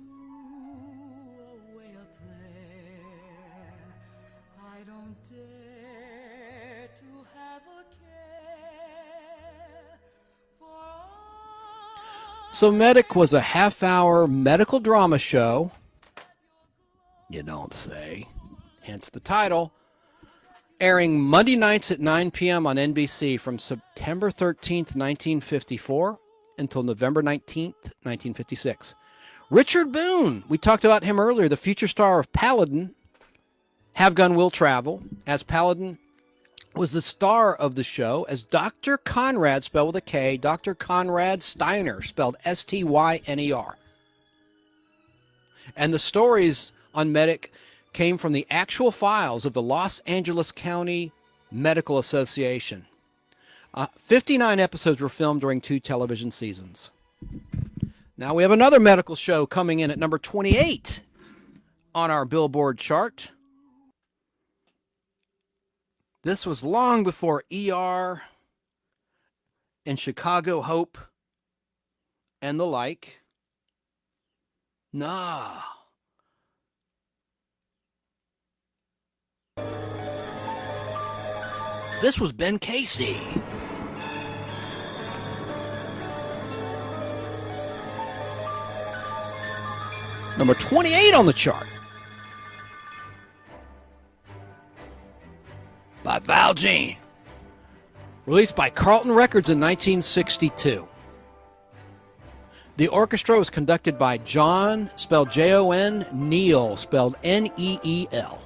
So Medic was a half-hour medical drama show. You don't say. Hence the title. Airing Monday nights at 9 p.m. on NBC from September 13th, 1954 until November 19th, 1956. Richard Boone, we talked about him earlier, the future star of Paladin, Have Gun Will Travel, as Paladin, was the star of the show as Dr. Conrad, spelled with a K, Dr. Conrad Steiner, spelled S-T-Y-N-E-R. And the stories on Medic came from the actual files of the Los Angeles County Medical Association. 59 episodes were filmed during 2 television seasons. Now we have another medical show coming in at number 28 on our Billboard chart. This was long before ER and Chicago Hope and the like. Nah. This was Ben Casey. Number 28 on the chart. By Val Jean. Released by Carlton Records in 1962. The orchestra was conducted by John, spelled Jon, Neal, spelled Neel.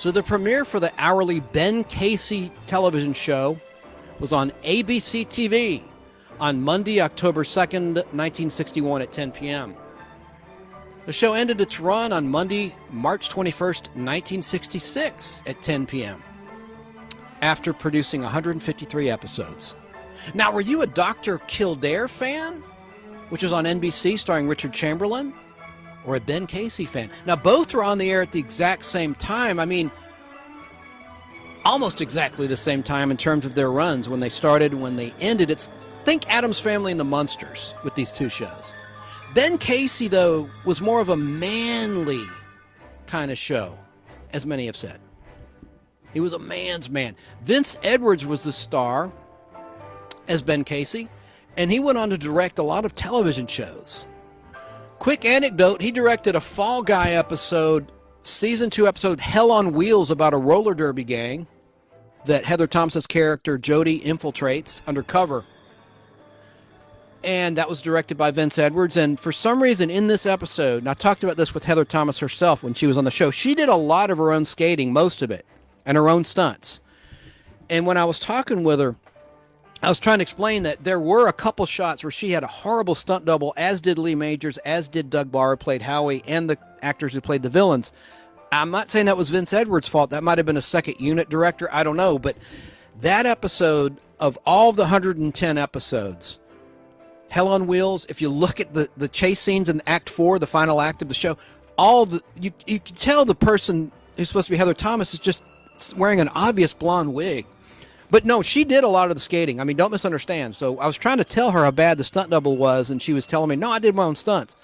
So the premiere for the hourly Ben Casey television show was on ABC TV on Monday, October 2nd, 1961 at 10 p.m. The show ended its run on Monday, March 21st, 1966 at 10 p.m. after producing 153 episodes. Now, were you a Dr. Kildare fan, which was on NBC starring Richard Chamberlain, or a Ben Casey fan? Now, both were on the air at the exact same time. I mean, almost exactly the same time in terms of their runs, when they started and when they ended. Think Addams Family and the Munsters with these two shows. Ben Casey, though, was more of a manly kind of show, as many have said. He was a man's man. Vince Edwards was the star as Ben Casey, and he went on to direct a lot of television shows. Quick anecdote, he directed a Fall Guy episode, season 2 episode, Hell on Wheels, about a roller derby gang that Heather Thomas's character Jody infiltrates undercover. And that was directed by Vince Edwards. And for some reason in this episode, and I talked about this with Heather Thomas herself when she was on the show, she did a lot of her own skating, most of it, and her own stunts. And when I was talking with her, I was trying to explain that there were a couple shots where she had a horrible stunt double, as did Lee Majors, as did Doug Barr, who played Howie, and the actors who played the villains. I'm not saying that was Vince Edwards' fault. That might have been a second unit director. I don't know. But that episode, of all the 110 episodes, Hell on Wheels, if you look at the chase scenes in Act 4, the final act of the show, you can tell the person who's supposed to be Heather Thomas is just wearing an obvious blonde wig. But no, she did a lot of the skating. I mean, don't misunderstand. So I was trying to tell her how bad the stunt double was, and she was telling me, no, I did my own stunts.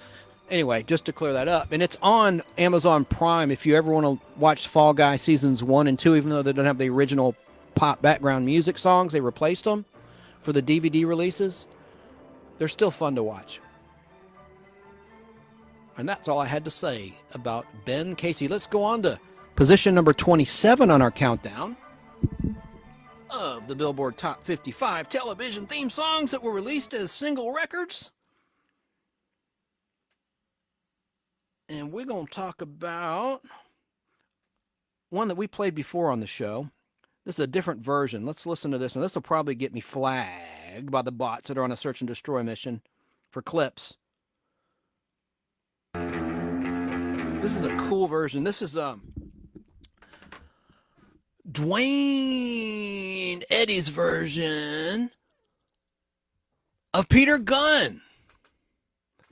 Anyway, just to clear that up. And it's on Amazon Prime if you ever want to watch Fall Guy seasons 1 and 2, even though they don't have the original pop background music songs. They replaced them for the DVD releases. They're still fun to watch. And that's all I had to say about Ben Casey. Let's go on to position number 27 on our countdown of the Billboard Top 55 television theme songs that were released as single records. And we're going to talk about one that we played before on the show. This is a different version. Let's listen to this, and this will probably get me flagged by the bots that are on a search and destroy mission for clips. This is a cool version. This is Dwayne Eddy's version of Peter Gunn.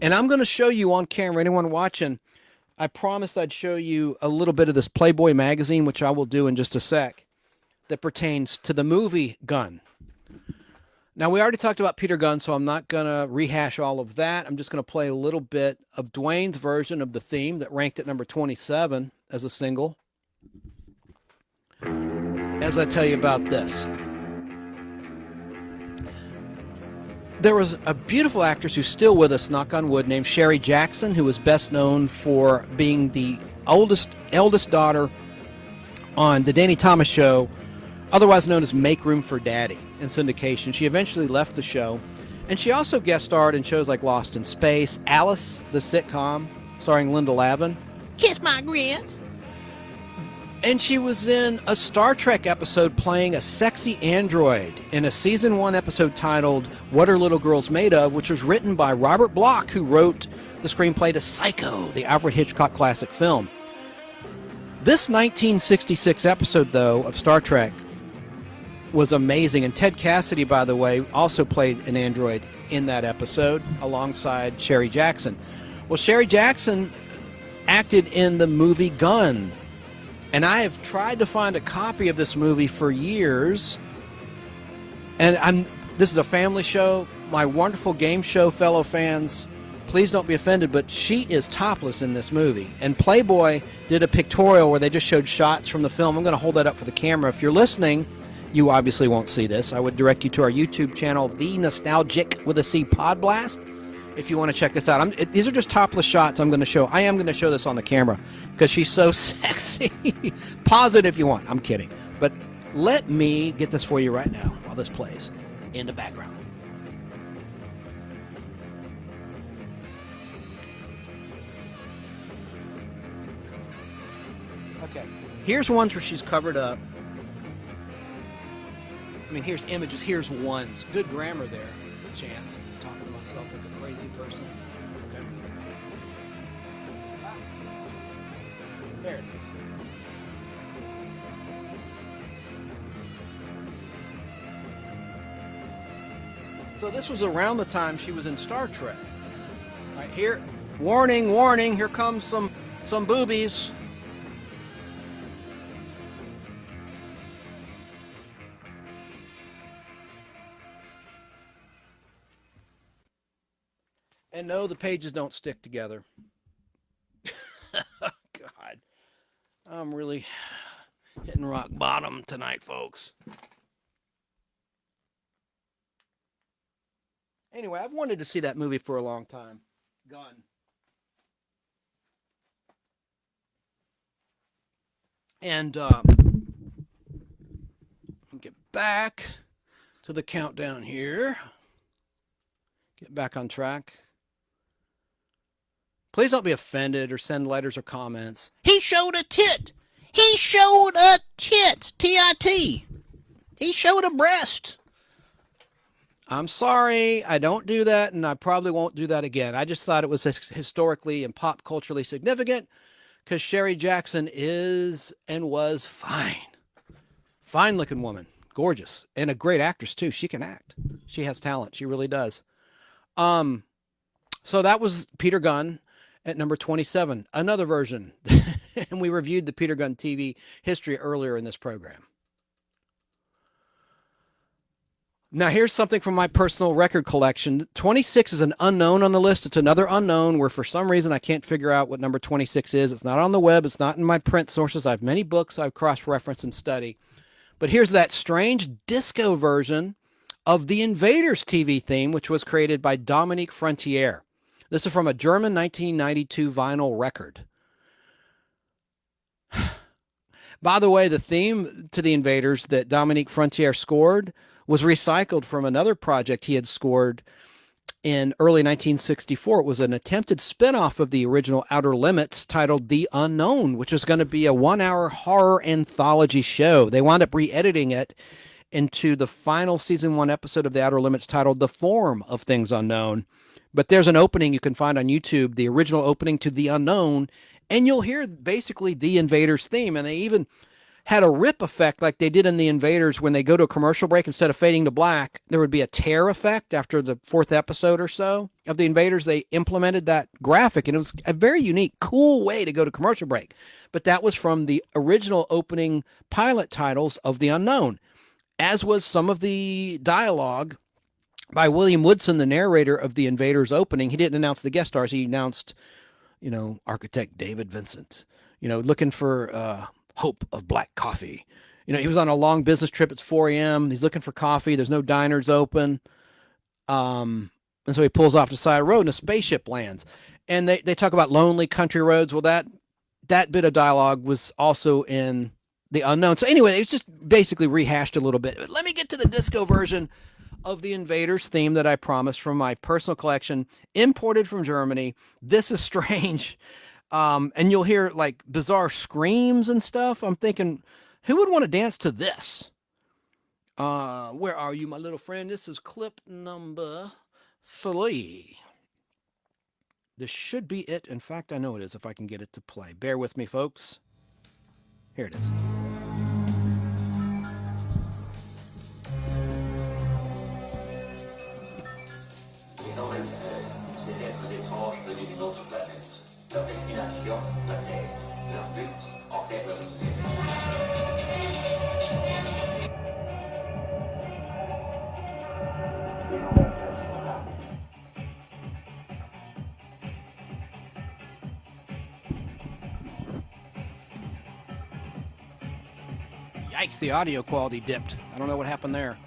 And I'm going to show you on camera, anyone watching, I promised I'd show you a little bit of this Playboy magazine, which I will do in just a sec, that pertains to the movie Gunn. Now, we already talked about Peter Gunn, so I'm not going to rehash all of that. I'm just going to play a little bit of Dwayne's version of the theme that ranked at number 27 as a single, as I tell you about this. There was a beautiful actress who's still with us, knock on wood, named Sherry Jackson, who was best known for being the eldest daughter on the Danny Thomas Show, otherwise known as Make Room for Daddy, in syndication. She eventually left the show, and she also guest starred in shows like Lost in Space, Alice, the sitcom, starring Linda Lavin. Kiss my grits. And she was in a Star Trek episode playing a sexy android in a season 1 episode titled What Are Little Girls Made Of, which was written by Robert Bloch, who wrote the screenplay to Psycho, the Alfred Hitchcock classic film. This 1966 episode, though, of Star Trek was amazing. And Ted Cassidy, by the way, also played an android in that episode alongside Sherry Jackson. Well, Sherry Jackson acted in the movie Gunn. And I have tried to find a copy of this movie for years. And this is a family show. My wonderful game show fellow fans, please don't be offended, but she is topless in this movie. And Playboy did a pictorial where they just showed shots from the film. I'm going to hold that up for the camera. If you're listening, you obviously won't see this. I would direct you to our YouTube channel, The Nostalgic with a C Podblast, if you want to check this out. These are just topless shots I'm going to show. I am going to show this on the camera because she's so sexy. Pause it if you want. I'm kidding. But let me get this for you right now while this plays in the background. Okay. Here's ones where she's covered up. I mean, here's images. Here's ones. Good grammar there, Chance. I'm talking to myself like a crazy person. Okay. There it is. So this was around the time she was in Star Trek. Right here, warning, warning, here comes some boobies. And no, the pages don't stick together. God, I'm really hitting rock bottom tonight, folks. Anyway, I've wanted to see that movie for a long time. Gun. And get back to the countdown here. Get back on track. Please don't be offended or send letters or comments. He showed a tit. He showed a tit. T-I-T. He showed a breast. I'm sorry, I don't do that, and I probably won't do that again. I just thought it was historically and pop culturally significant because Sherry Jackson is and was fine. Fine-looking woman. Gorgeous. And a great actress, too. She can act. She has talent. She really does. So that was Peter Gunn at number 27. Another version. And we reviewed the Peter Gunn TV history earlier in this program. Now, here's something from my personal record collection. 26 is an unknown on the list. It's another unknown where for some reason I can't figure out what number 26 is. It's not on the web. It's not in my print sources. I have many books I've cross-referenced and study. But here's that strange disco version of the Invaders TV theme, which was created by Dominique Frontier. This is from a German 1992 vinyl record. By the way, the theme to the Invaders that Dominique Frontier scored was recycled from another project he had scored in early 1964. It was an attempted spinoff of the original Outer Limits titled The Unknown, which was going to be a 1-hour horror anthology show. They wound up re-editing it into the final season 1 episode of the Outer Limits titled The Form of Things Unknown. But there's an opening you can find on YouTube, the original opening to The Unknown, and you'll hear basically the Invaders theme. And they even had a rip effect like they did in the Invaders when they go to a commercial break. Instead of fading to black, there would be a tear effect after the 4th episode or so of the Invaders. They implemented that graphic, and it was a very unique, cool way to go to commercial break. But that was from the original opening pilot titles of The Unknown, as was some of the dialogue by William Woodson, the narrator of the Invaders opening. He didn't announce the guest stars. He announced, architect David Vincent, looking for hope of black coffee. He was on a long business trip. It's 4 a.m. He's looking for coffee. There's no diners open. And so he pulls off the side of the road and a spaceship lands. And they talk about lonely country roads. Well, that bit of dialogue was also in The Unknown. So anyway, it's just basically rehashed a little bit. But let me get to the disco version of the Invaders theme that I promised from my personal collection, imported from Germany. This is strange. And you'll hear like bizarre screams and stuff. I'm thinking, who would want to dance to this? Where are you, my little friend? This is clip number 3. This should be it. In fact, I know it is if I can get it to play. Bear with me, folks. Here it is. Yikes, the audio quality dipped. I don't know what happened there.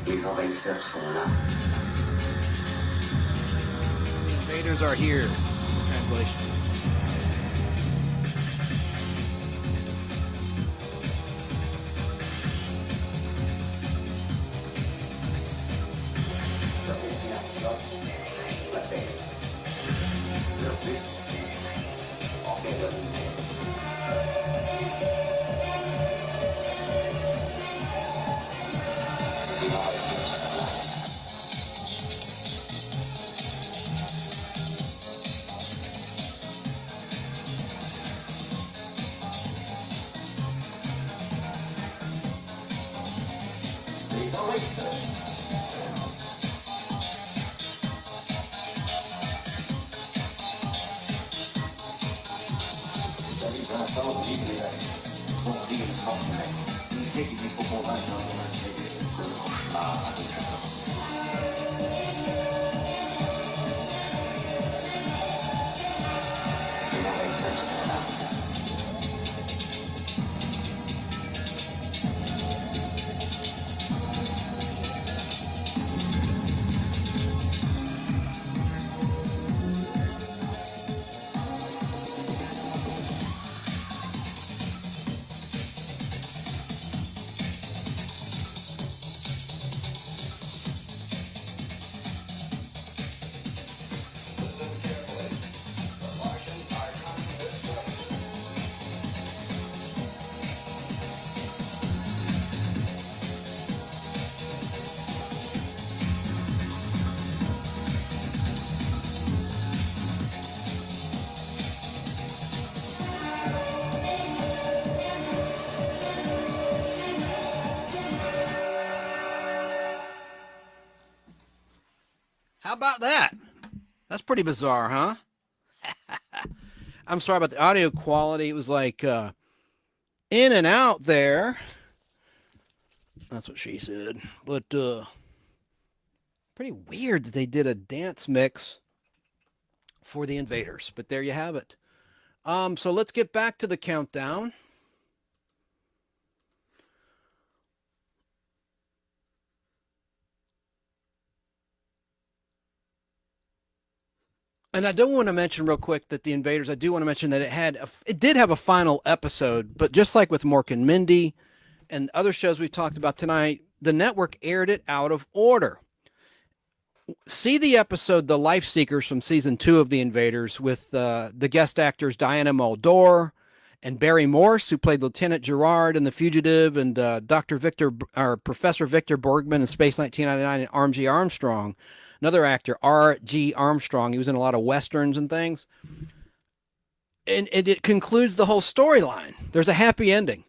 Les envahisseurs sont là. Invaders are here. Translation. How about that? That's pretty bizarre, huh? I'm sorry about the audio quality. It was like in and out there. That's what she said. But pretty weird that they did a dance mix for the Invaders. But there you have it. So let's get back to the countdown. And I don't want to mention real quick that the Invaders, I do want to mention that it did have a final episode, but just like with Mork and Mindy and other shows we talked about tonight, the network aired it out of order. See the episode, The Life Seekers from season 2 of the Invaders with the guest actors Diana Muldaur and Barry Morse, who played Lieutenant Gerard in The Fugitive, and Professor Victor Borgman in Space 1999, and R.G. Armstrong. Another actor, R.G. Armstrong. He was in a lot of Westerns and things. And it concludes the whole storyline. There's a happy ending.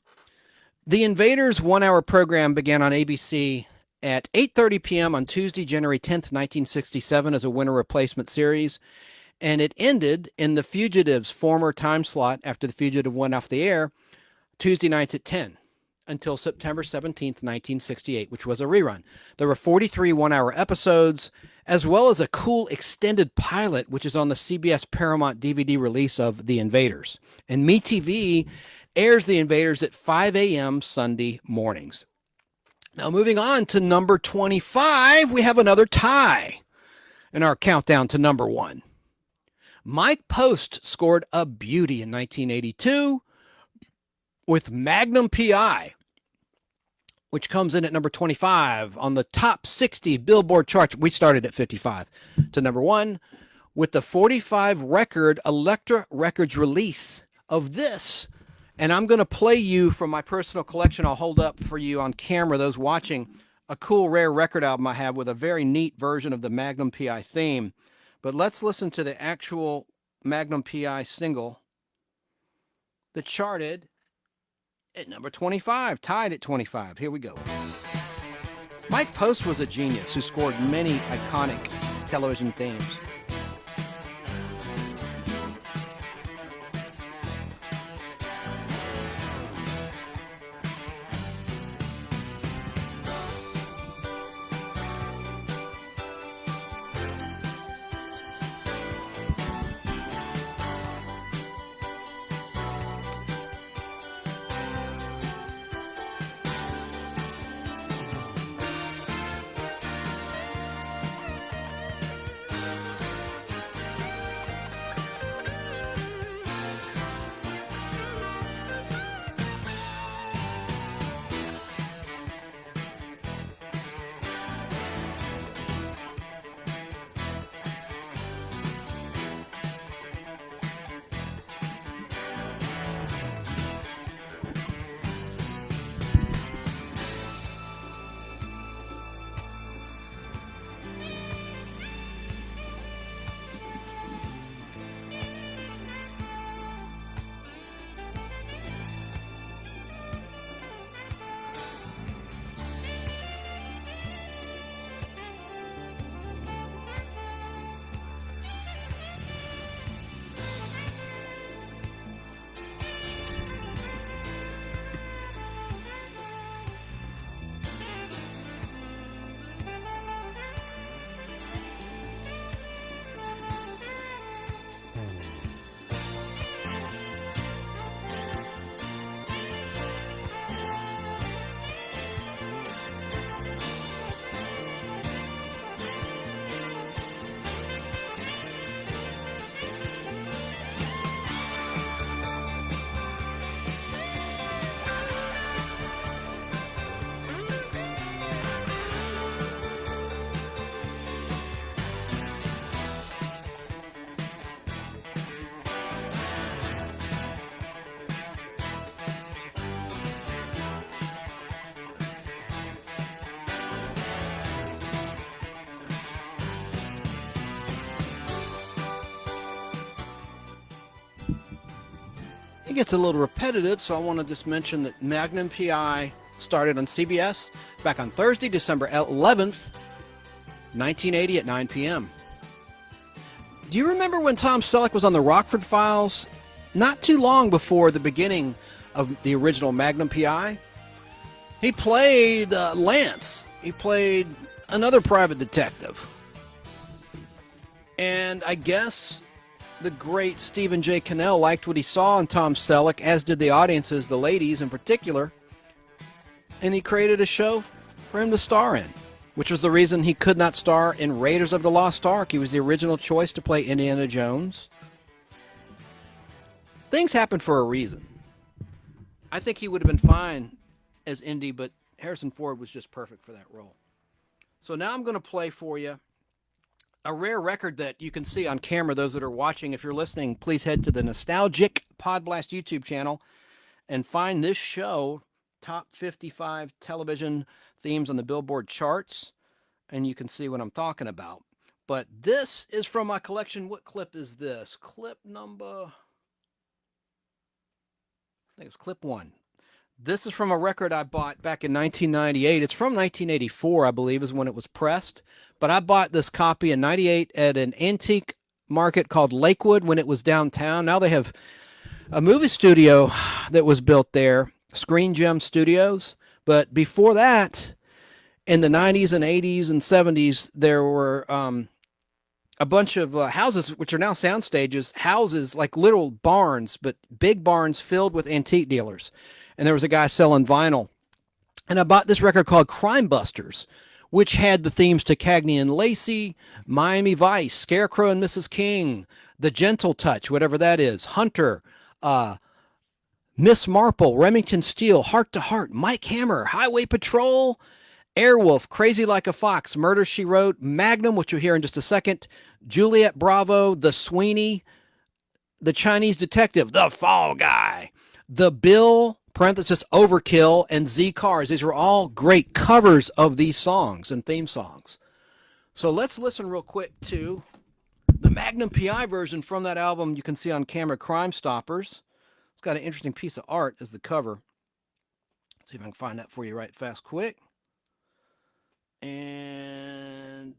The Invaders 1-hour program began on ABC at 8:30 p.m. on Tuesday, January 10th, 1967 as a winter replacement series. And it ended in The Fugitive's former time slot after The Fugitive went off the air, Tuesday nights at 10. Until September 17th, 1968, which was a rerun. There were 43 one-hour episodes, as well as a cool extended pilot, which is on the CBS Paramount DVD release of The Invaders. And MeTV airs The Invaders at 5 a.m. Sunday mornings. Now, moving on to number 25, we have another tie in our countdown to number 1. Mike Post scored a beauty in 1982 with Magnum P.I., which comes in at number 25 on the top 60 Billboard Charts. We started at 55 to number 1 with the 45 record Elektra Records release of this. And I'm going to play you from my personal collection. I'll hold up for you on camera, those watching, a cool, rare record album I have with a very neat version of the Magnum P.I. theme. But let's listen to the actual Magnum P.I. single that charted at number 25, tied at 25. Here we go. Mike Post was a genius who scored many iconic television themes. It gets a little repetitive, so I want to just mention that Magnum PI started on CBS back on Thursday, December 11th, 1980 at 9 p.m. Do you remember when Tom Selleck was on the Rockford Files? Not too long before the beginning of the original Magnum PI. He played Lance. He played another private detective. And I guess the great Stephen J. Cannell liked what he saw in Tom Selleck, as did the audiences, the ladies in particular. And he created a show for him to star in, which was the reason he could not star in Raiders of the Lost Ark. He was the original choice to play Indiana Jones. Things happen for a reason. I think he would have been fine as Indy, but Harrison Ford was just perfect for that role. So now I'm going to play for you a rare record that you can see on camera. Those that are watching, if you're listening, please head to the Nostalgic Podblast YouTube channel and find this show, Top 55 Television Themes on the Billboard Charts, and you can see what I'm talking about. But this is from my collection. What clip is this? Clip number, I think it's clip 1. This is from a record I bought back in 1998. It's from 1984, I believe, is when it was pressed. But I bought this copy in 98 at an antique market called Lakewood when it was downtown. Now they have a movie studio that was built there, Screen Gem Studios. But before that, in the 90s and 80s and 70s, there were a bunch of houses, which are now sound stages, houses like little barns, but big barns filled with antique dealers. And there was a guy selling vinyl. And I bought this record called Crime Busters, which had the themes to Cagney and Lacey, Miami Vice, Scarecrow and Mrs. King, The Gentle Touch, whatever that is, Hunter, Miss Marple, Remington Steele, Heart to Heart, Mike Hammer, Highway Patrol, Airwolf, Crazy Like a Fox, Murder, She Wrote, Magnum, which you'll hear in just a second, Juliet Bravo, The Sweeney, The Chinese Detective, The Fall Guy, The Bill, parenthesis, Overkill, and Z Cars. These are all great covers of these songs and theme songs. So let's listen real quick to the Magnum PI version from that album. You can see on camera, Crime Stoppers. It's got an interesting piece of art as the cover. See if I can find that for you right fast quick. And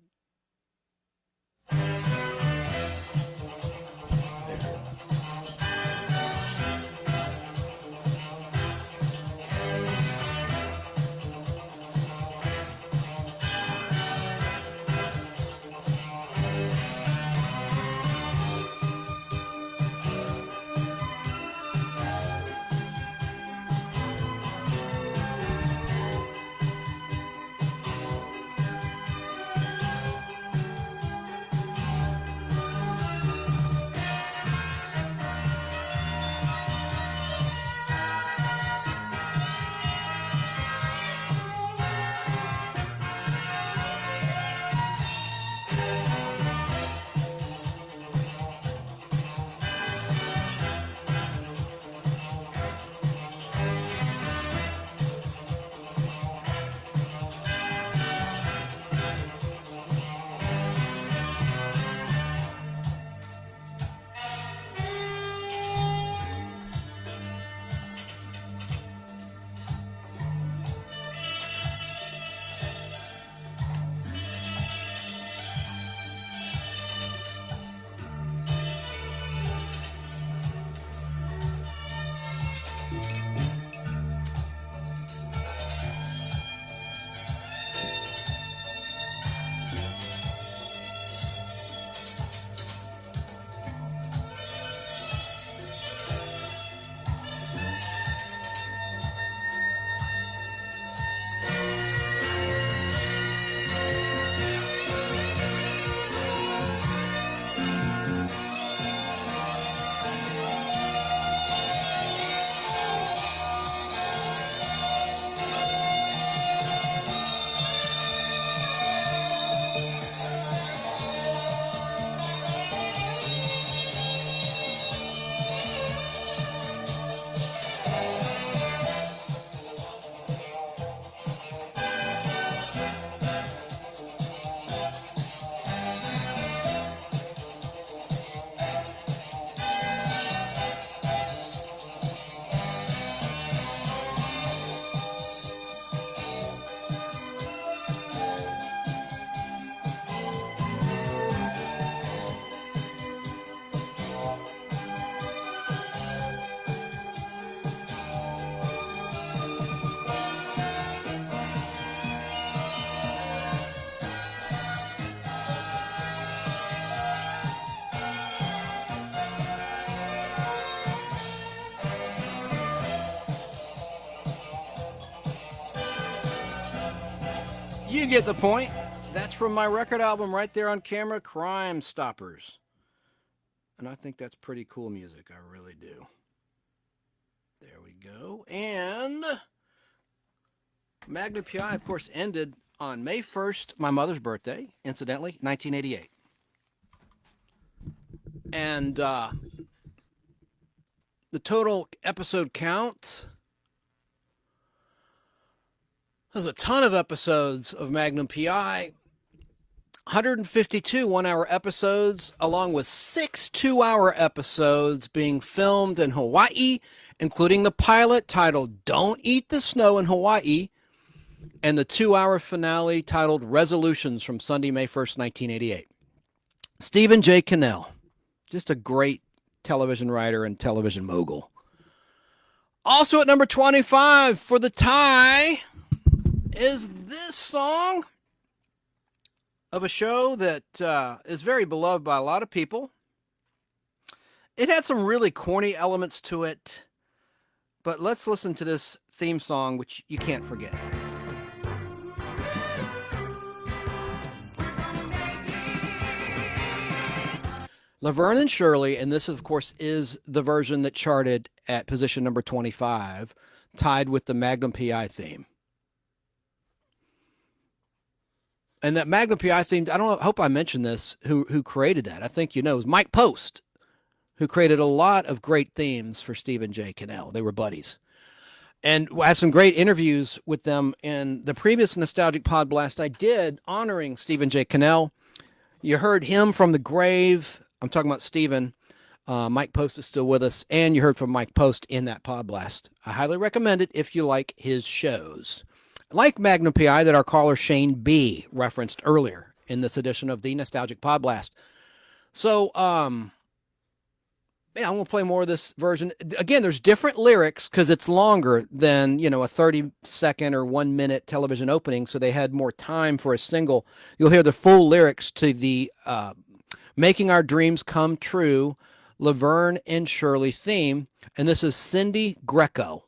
you get the point. That's from my record album right there on camera, Crime Stoppers. And I think that's pretty cool music. I really do. There we go. And Magnum PI, of course, ended on May 1st, my mother's birthday, incidentally, 1988. And the total episode count, there's a ton of episodes of Magnum PI. 152 one-hour episodes, along with 6 two-hour episodes being filmed in Hawaii, including the pilot titled Don't Eat the Snow in Hawaii, and the 2-hour finale titled Resolutions from Sunday, May 1st, 1988. Stephen J. Cannell, just a great television writer and television mogul. Also at number 25 for the tie is this song of a show that is very beloved by a lot of people. It had some really corny elements to it, but let's listen to this theme song, which you can't forget. Laverne and Shirley, and this, of course, is the version that charted at position number 25, tied with the Magnum PI theme. And that Magnum PI theme, I hope I mentioned this, who created that. I think you know, it was Mike Post, who created a lot of great themes for Stephen J. Cannell. They were buddies. And I had some great interviews with them in the previous Nostalgic Podblast I did honoring Stephen J. Cannell. You heard him from the grave. I'm talking about Stephen. Mike Post is still with us. And you heard from Mike Post in that Podblast. I highly recommend it if you like his shows. like Magnum PI that our caller Shane B referenced earlier in this edition of the Nostalgic Podblast. So, I'm going to play more of this version. Again, there's different lyrics because it's longer than, a 30-second or 1-minute television opening, so they had more time for a single. You'll hear the full lyrics to the Making Our Dreams Come True, Laverne and Shirley theme, and this is Cindy Greco.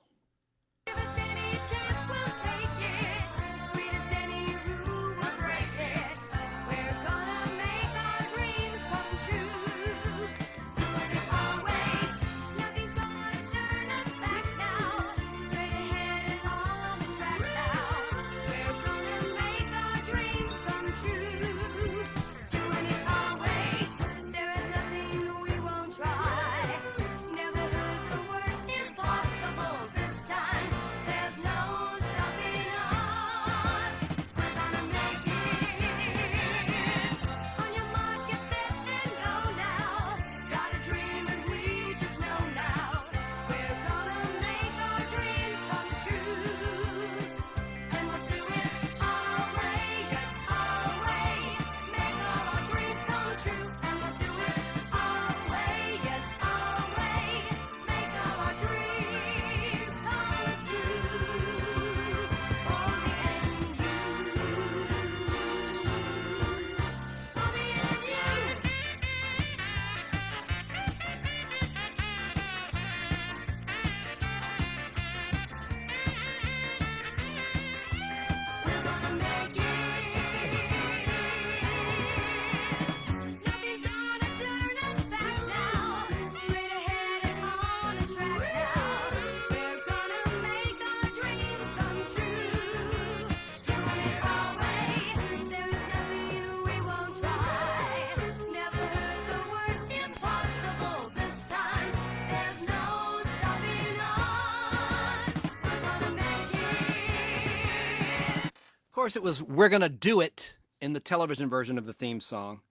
Of course, it was We're Gonna Do It in the television version of the theme song.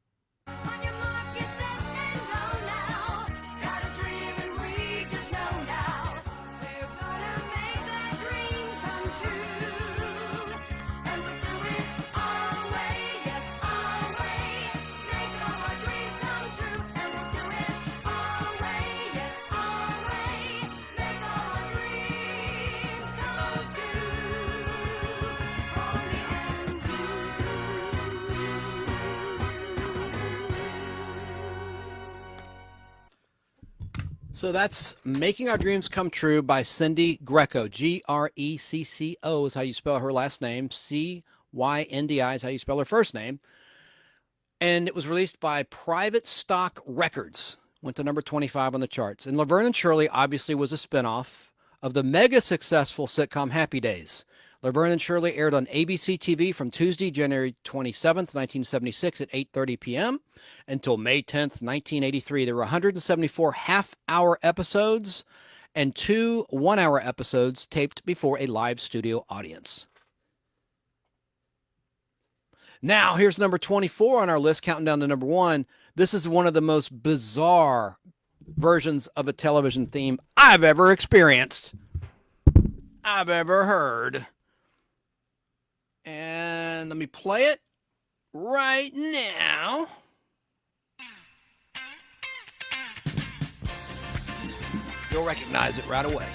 So that's Making Our Dreams Come True by Cindy Greco. Grecco is how you spell her last name. Cyndi is how you spell her first name. And it was released by Private Stock Records. Went to number 25 on the charts. And Laverne and Shirley obviously was a spinoff of the mega successful sitcom Happy Days. Laverne and Shirley aired on ABC TV from Tuesday, January 27th, 1976 at 8:30 p.m. until May 10th, 1983. There were 174 half-hour episodes and 2 one-hour episodes taped before a live studio audience. Now, here's number 24 on our list, counting down to number 1. This is one of the most bizarre versions of a television theme I've ever experienced, I've ever heard. And let me play it right now. You'll recognize it right away.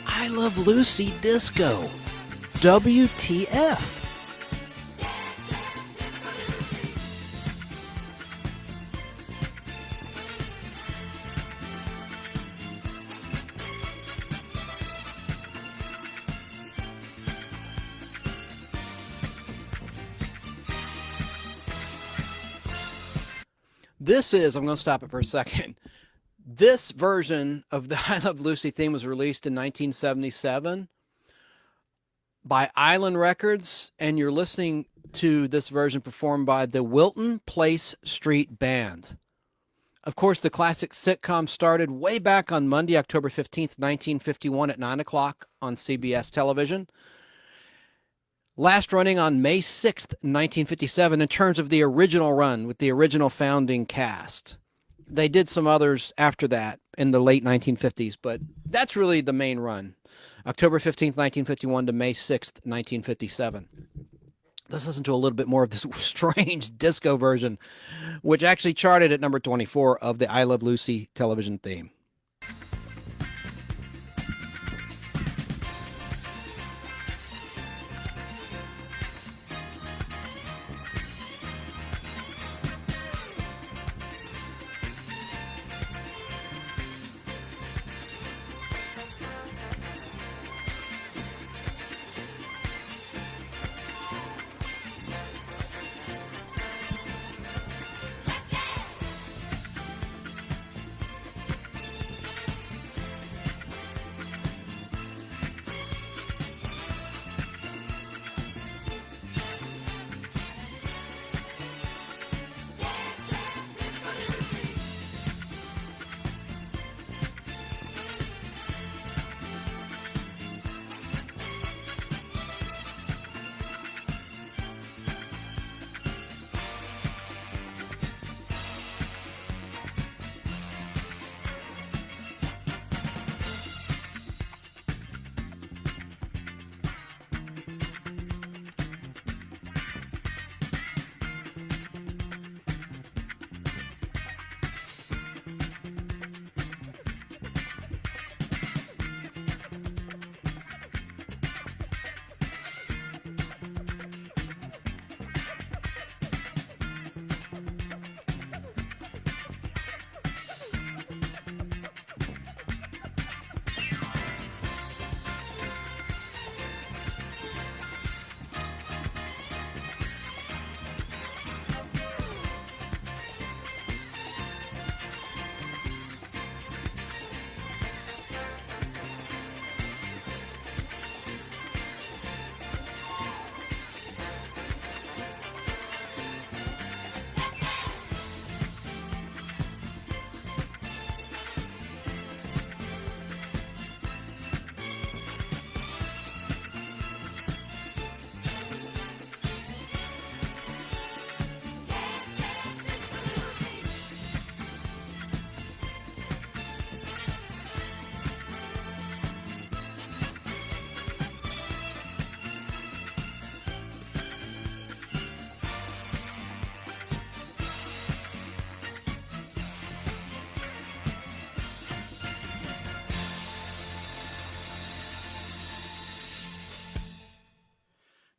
I Love Lucy Disco. WTF. This is, I'm going to stop it for a second. This version of the I Love Lucy theme was released in 1977. by Island Records, and you're listening to this version performed by the Wilton Place Street Band. Of course, the classic sitcom started way back on Monday, October 15th, 1951 at 9 o'clock on CBS television. Last running on May 6th, 1957, in terms of the original run with the original founding cast. They did some others after that in the late 1950s, but that's really the main run. October 15th, 1951 to May 6th, 1957. Let's listen to a little bit more of this strange disco version, which actually charted at number 24 of the I Love Lucy television theme.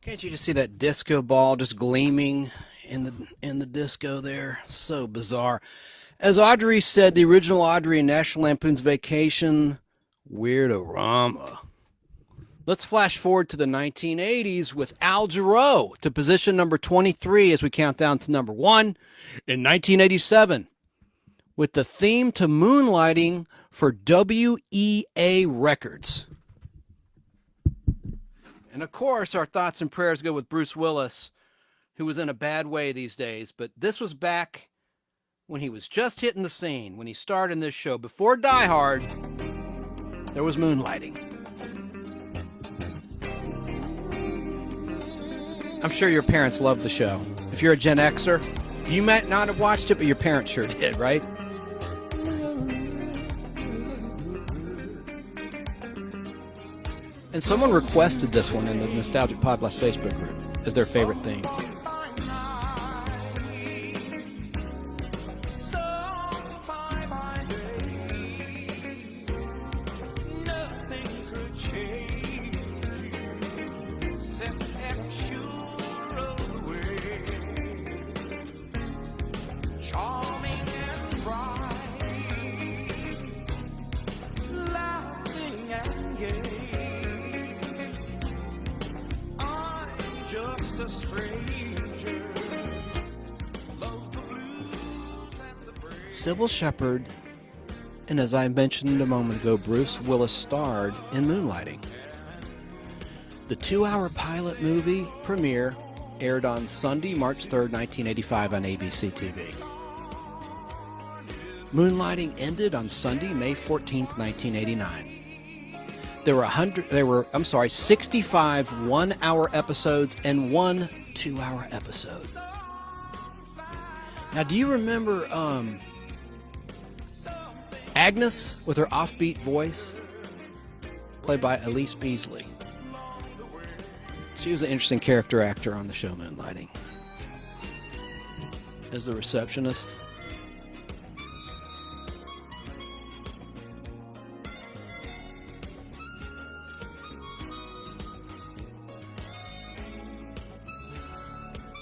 Can't you just see that disco ball just gleaming in the disco there? So bizarre. As Audrey said, the original Audrey in National Lampoon's Vacation, Weirdo-rama. Let's flash forward to the 1980s with Al Jarreau to position number 23 as we count down to number 1 in 1987 with the theme to Moonlighting for WEA Records. And of course, our thoughts and prayers go with Bruce Willis, who was in a bad way these days. But this was back when he was just hitting the scene, when he starred in this show. Before Die Hard, there was Moonlighting. I'm sure your parents loved the show. If you're a Gen Xer, you might not have watched it, but your parents sure did, right? And someone requested this one in the Nostalgic Podblast Facebook group as their favorite thing. Sybil Shepherd, and as I mentioned a moment ago, Bruce Willis starred in Moonlighting. The 2-hour pilot movie premiere aired on Sunday, March 3rd, 1985 on ABC TV. Moonlighting ended on Sunday, May 14th, 1989. There were 65 1-hour episodes and 1 2-hour episode. Now, do you remember Agnes with her offbeat voice, played by Elise Beasley? She was an interesting character actor on the show Moonlighting. As the receptionist.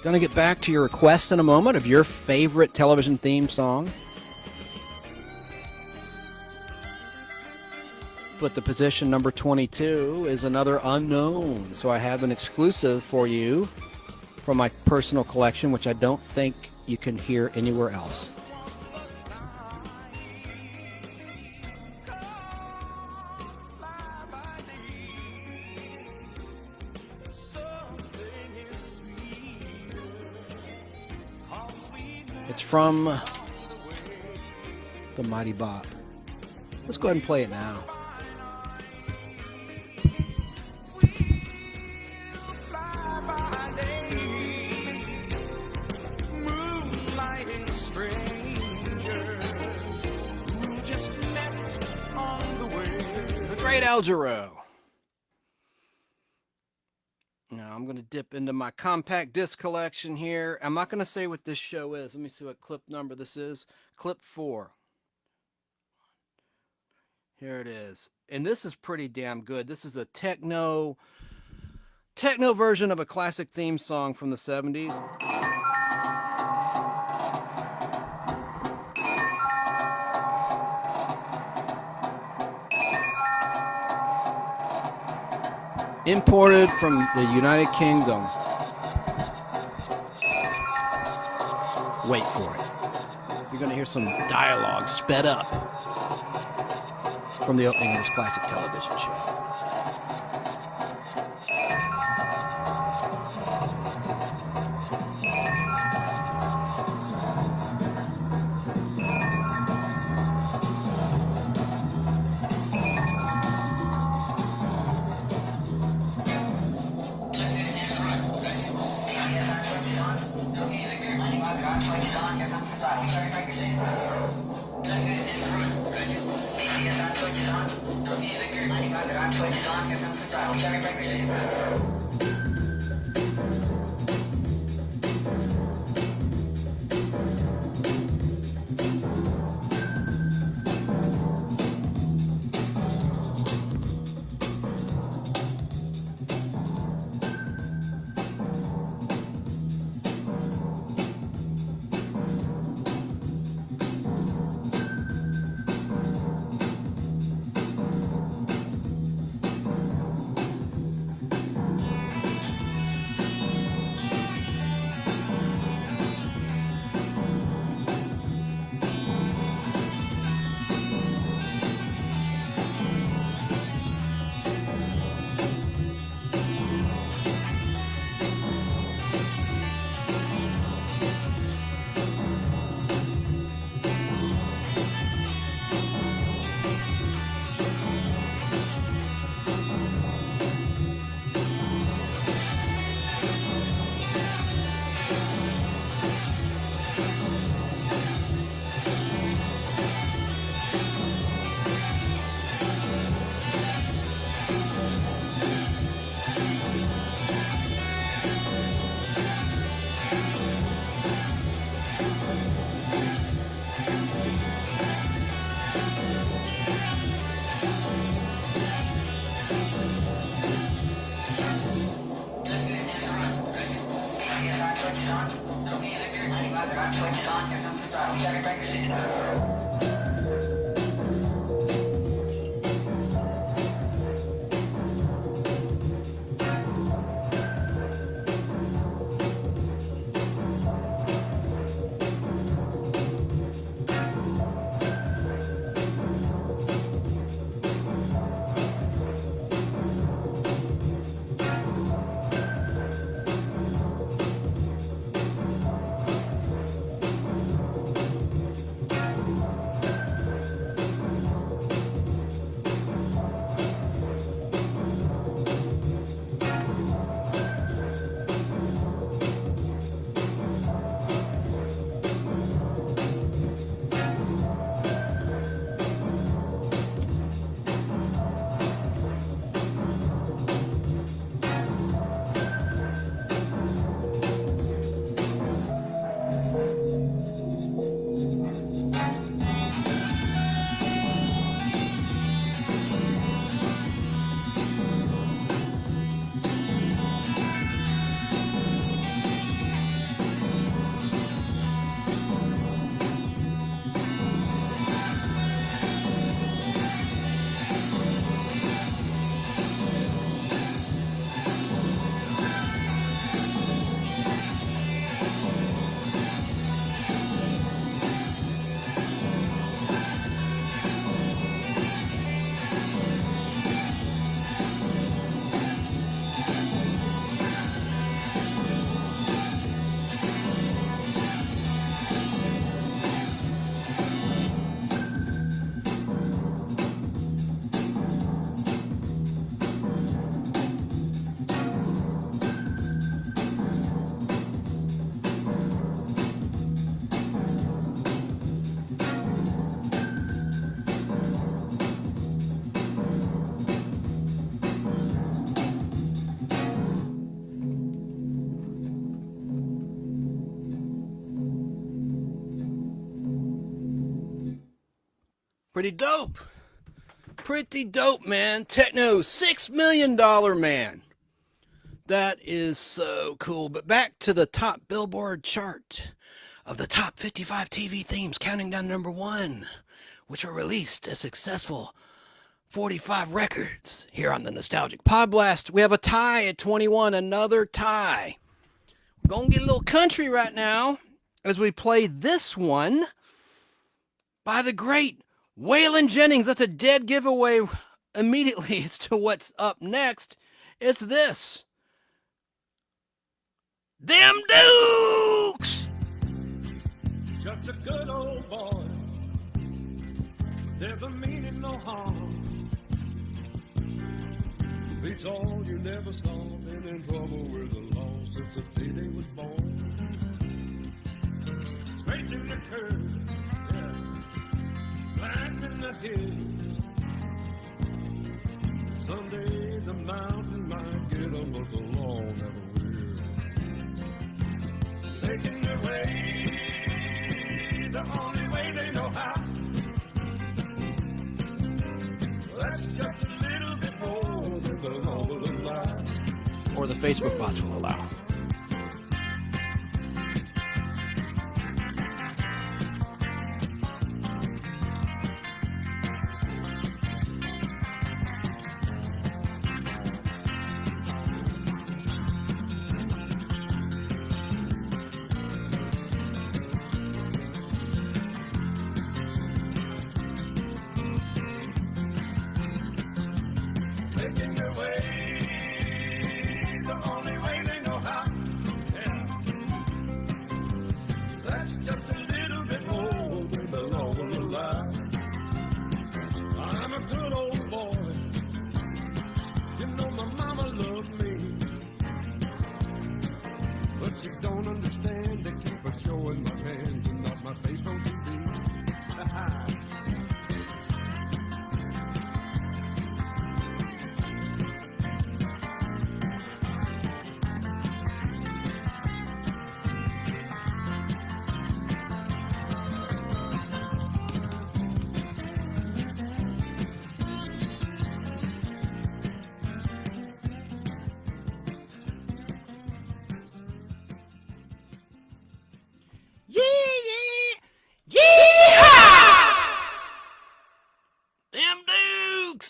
Going to get back to your request in a moment of your favorite television theme song. But the position number 22 is another unknown. So I have an exclusive for you from my personal collection, which I don't think you can hear anywhere else. It's from the Mighty Bop. Let's go ahead and play it now. The Great Al Jarreau. Now I'm going to dip into my compact disc collection here. I'm not going to say what this show is. Let me see what clip number this is. Clip 4. Here it is. And this is pretty damn good. This is a techno version of a classic theme song from the 70s. Imported from the United Kingdom. Wait for it. You're going to hear some dialogue sped up from the opening of this classic television show. Pretty dope. Pretty dope, man. Techno, $6 million man. That is so cool. But back to the top Billboard chart of the top 55 TV themes, counting down number 1, which were released as successful 45 records here on the Nostalgic Podblast. We have a tie at 21, another tie. We're going to get a little country right now as we play this one by the great Waylon Jennings. That's a dead giveaway immediately as to what's up next. It's this. Them Dukes! Just a good old boy, never meaning no harm. Beats all you never saw, been in trouble with the law since the day they was born. Straight in the curve, yeah, flat in the hills. Someday the mountain might get them, but the law never will. Making their way the only way they know how. That's just a little bit more than the law will allow. Or the Facebook bots will allow. Making their way the only way they know how. Yeah. That's just a little bit more than the law will allow. I'm a good old boy. You know my mama loved me, but she don't understand. They keep her showing my hands and not my face on TV.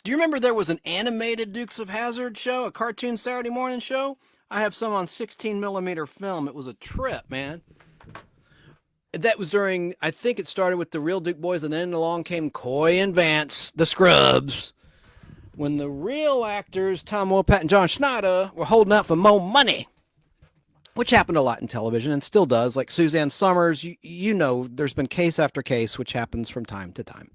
Do you remember there was an animated Dukes of Hazzard show, a cartoon Saturday morning show? I have some on 16 millimeter film. It was a trip, man. That was during, I think it started with the Real Duke Boys, and then along came Coy and Vance, the Scrubs, when the real actors, Tom Wopat and John Schneider, were holding out for more money, which happened a lot in television and still does. Like Suzanne Summers, you know, there's been case after case, which happens from time to time,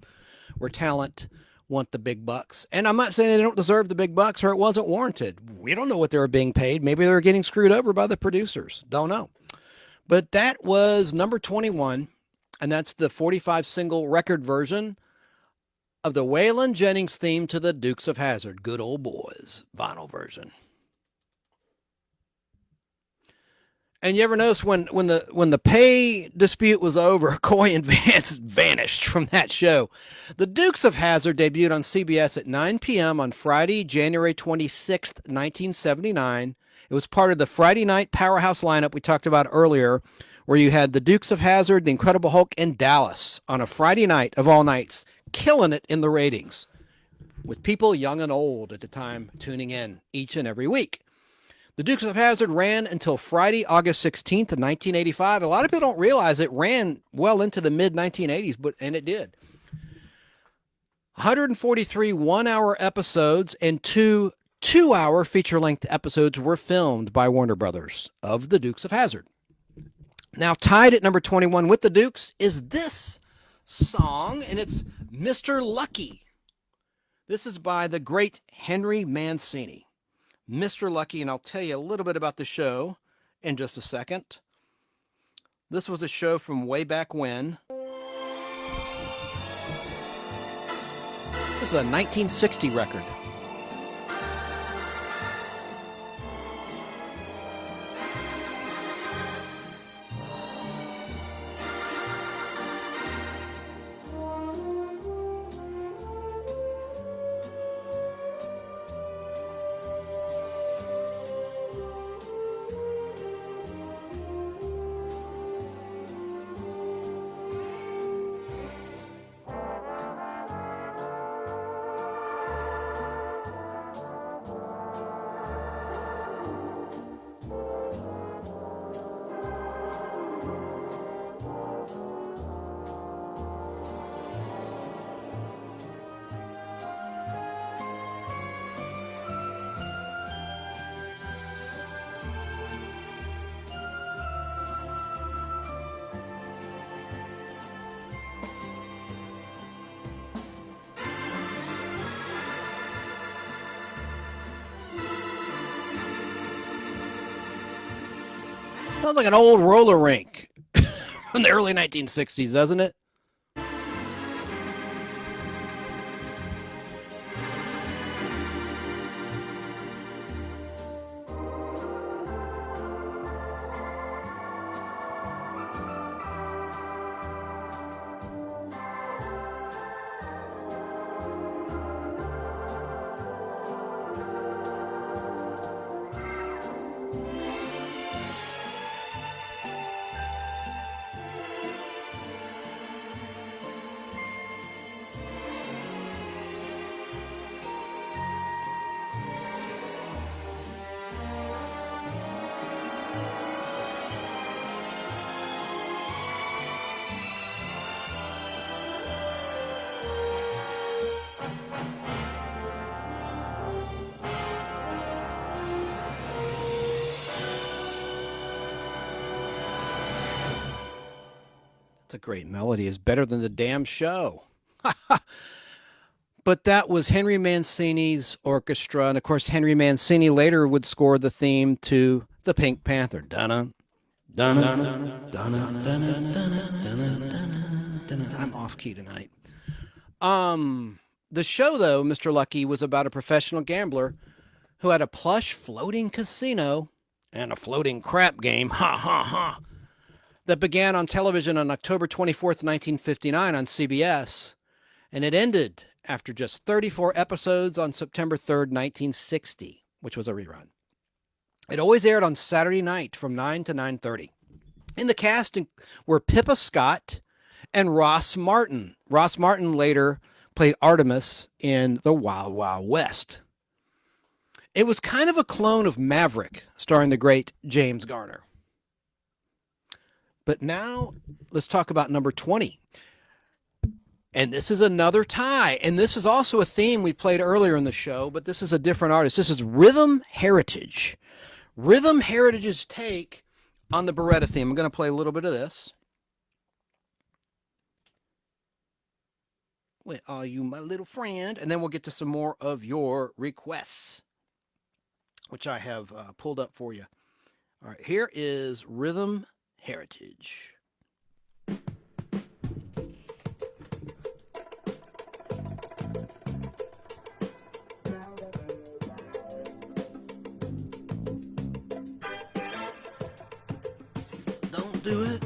where talent want the big bucks. And I'm not saying they don't deserve the big bucks or it wasn't warranted. We don't know what they were being paid. Maybe they were getting screwed over by the producers. Don't know. But that was number 21, and that's the 45 single record version of the Waylon Jennings theme to the Dukes of Hazzard. Good Old Boys vinyl version. And you ever notice when the pay dispute was over, Coy and Vance vanished from that show. The Dukes of Hazzard debuted on CBS at 9 p.m. on Friday, January 26th, 1979. It was part of the Friday night powerhouse lineup we talked about earlier, where you had the Dukes of Hazzard, the Incredible Hulk, and Dallas on a Friday night of all nights, killing it in the ratings, with people young and old at the time tuning in each and every week. The Dukes of Hazzard ran until Friday, August 16th, 1985. A lot of people don't realize it ran well into the mid-1980s, and it did. 143 one-hour episodes and two 2-hour feature-length episodes were filmed by Warner Brothers of the Dukes of Hazzard. Now, tied at number 21 with the Dukes is this song, and it's Mr. Lucky. This is by the great Henry Mancini. Mr. Lucky, and I'll tell you a little bit about the show in just a second. This was a show from way back when. This is a 1960 record. Sounds like an old roller rink from the early 1960s, doesn't it? It's a great melody. It's better than the damn show. But that was Henry Mancini's orchestra. And of course, Henry Mancini later would score the theme to the Pink Panther. Dunna, dunna, dunna, dunna, dunna, dunna, dunna. I'm off key tonight. The show, though, Mr. Lucky, was about a professional gambler who had a plush floating casino and a floating crap game. Ha ha ha. That began on television on October 24th, 1959 on CBS, and it ended after just 34 episodes on September 3rd, 1960, which was a rerun. It always aired on Saturday night from 9 to 9:30. In the cast were Pippa Scott and Ross Martin. Ross Martin later played Artemis in The Wild Wild West. It was kind of a clone of Maverick, starring the great James Garner. But now let's talk about number 20. And this is another tie. And this is also a theme we played earlier in the show, but this is a different artist. This is Rhythm Heritage. Rhythm Heritage's take on the Beretta theme. I'm going to play a little bit of this. Where are you, my little friend? And then we'll get to some more of your requests, which I have pulled up for you. All right, here is Rhythm Heritage. Don't do it.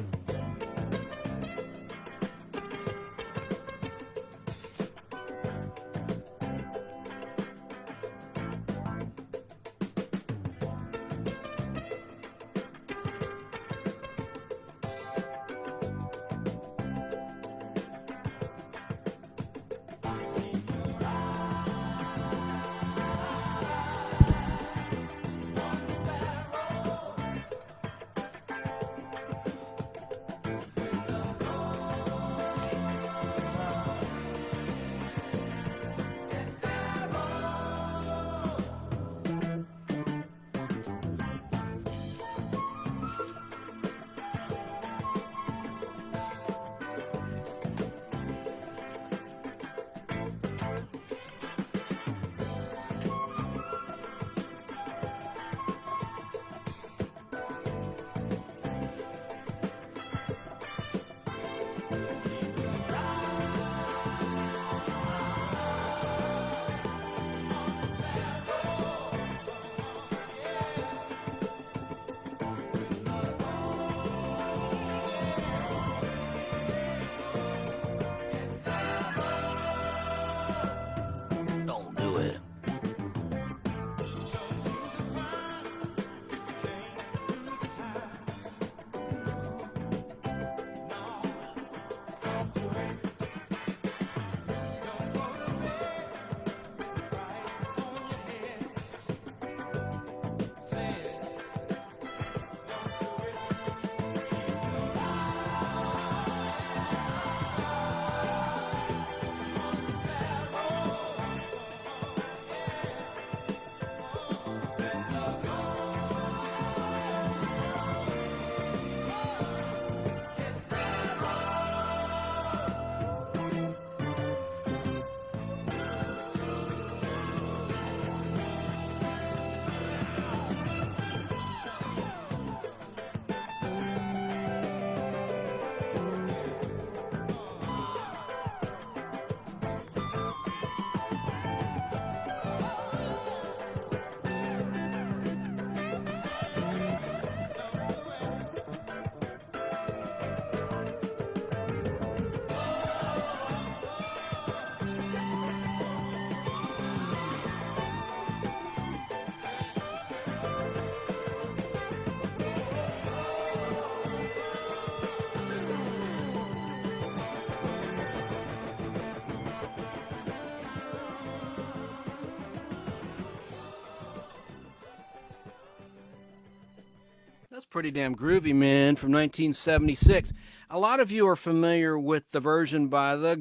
Pretty damn groovy, man, from 1976. A lot of you are familiar with the version by the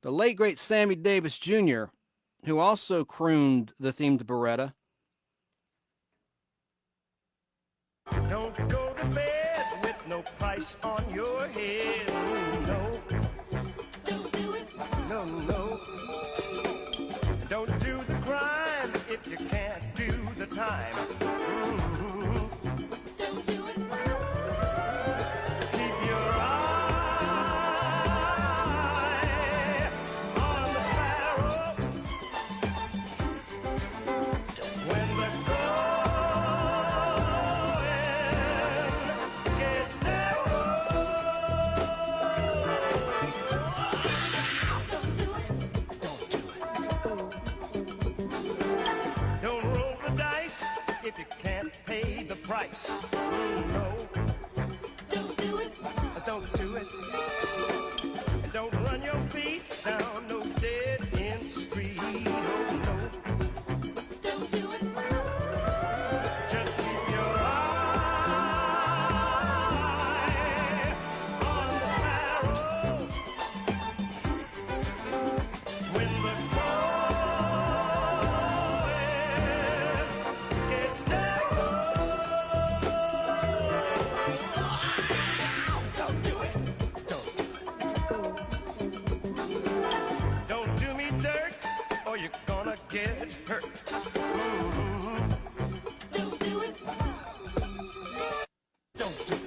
late great Sammy Davis Jr., who also crooned the theme to Beretta. Don't go to bed with no price on your head. No. Don't do it. No, no. Don't do the crime if you can't do the time. Don't do it. Keep your eye on the sparrow. When the going gets narrow. Don't do it. Don't roll the dice if you can't pay the price. No. Don't do it. Don't do it. Don't run your feet down no dead end street. Oh no. Don't do it. Just keep your eye on the sparrow. When the going gets narrow. Don't do it. Don't do me dirt or you're gonna get hurt. Don't do it. Don't do it. Don't do it.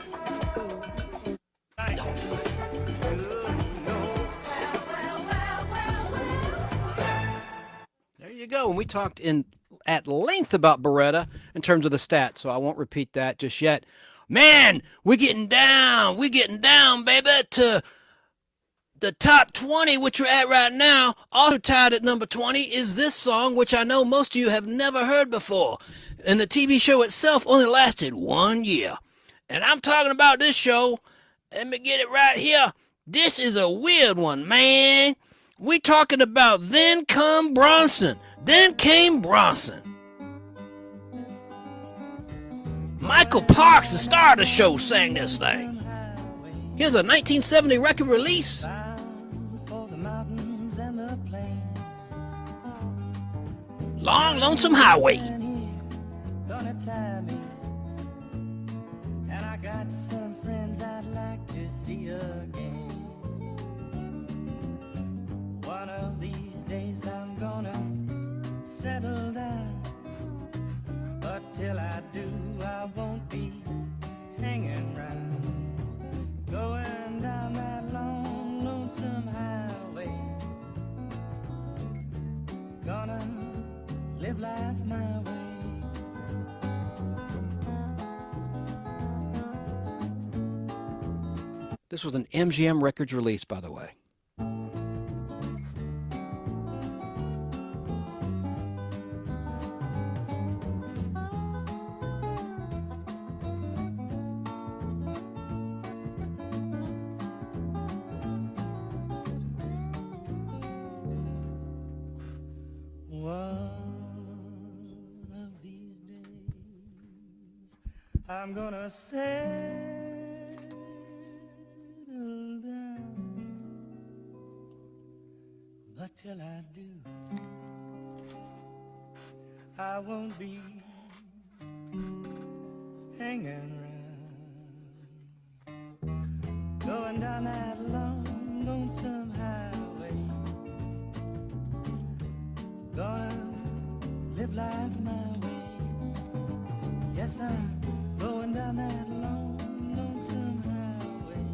No. There you go. And we talked at length about Beretta in terms of the stats, so I won't repeat that just yet. Man, we're getting down, baby, to the top 20, which we're at right now. Also tied at number 20 is this song, which I know most of you have never heard before. And the TV show itself only lasted 1 year. And I'm talking about this show. Let me get it right here. This is a weird one, man. We talking about Then Come Bronson. Then Came Bronson. Michael Parks, the star of the show, sang this thing. Here's a 1970 record release. Long Lonesome Highway. Gonna tie me, and I got some friends I'd like to see again. One of these days I'm gonna settle down, but till I do I won't be hanging round, going down that long lonesome highway. Gonna live life my way. This was an MGM Records release, by the way. I'm gonna settle down, but till I do, I won't be hanging around, going down that long, lonesome highway, gonna live life my way. Yes, I'm going down that long, lonesome highway,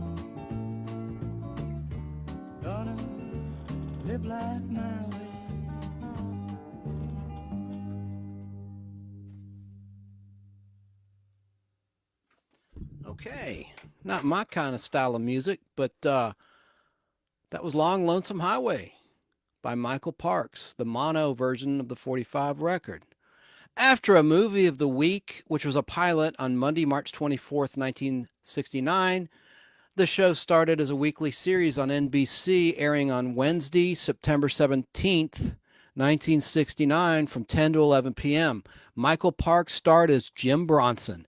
gonna live life my way. Okay, not my kind of style of music, but that was Long Lonesome Highway by Michael Parks, the mono version of the 45 record. After a movie of the week, which was a pilot on Monday, March 24th, 1969, the show started as a weekly series on NBC, airing on Wednesday, September 17th, 1969, from 10 to 11 p.m. Michael Parks starred as Jim Bronson.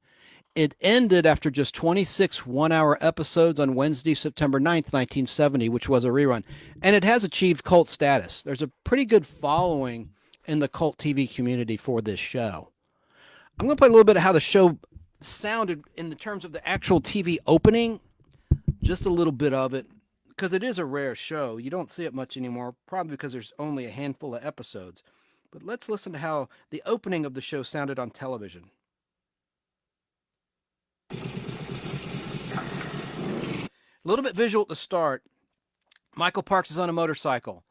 It ended after just 26 one-hour episodes on Wednesday, September 9th, 1970, which was a rerun. And it has achieved cult status. There's a pretty good following in the cult TV community for this show. I'm going to play a little bit of how the show sounded in the terms of the actual TV opening. Just a little bit of it, because it is a rare show. You don't see it much anymore, probably because there's only a handful of episodes. But let's listen to how the opening of the show sounded on television. A little bit visual at the start. Michael Parks is on a motorcycle.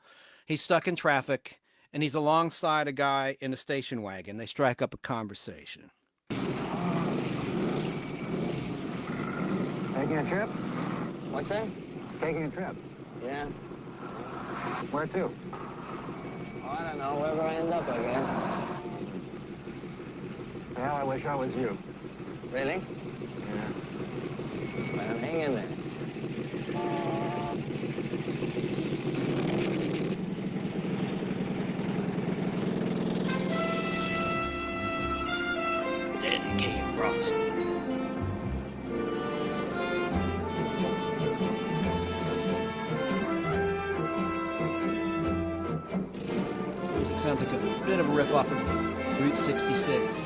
He's stuck in traffic, and he's alongside a guy in a station wagon. They strike up a conversation. Taking a trip? What's that? Taking a trip. Yeah. Where to? Oh, I don't know. Wherever I end up, I guess. Well, I wish I was you. Really? Yeah. Well, hang in there. Then came Bronson. Music sounds like a bit of a rip-off of Route 66.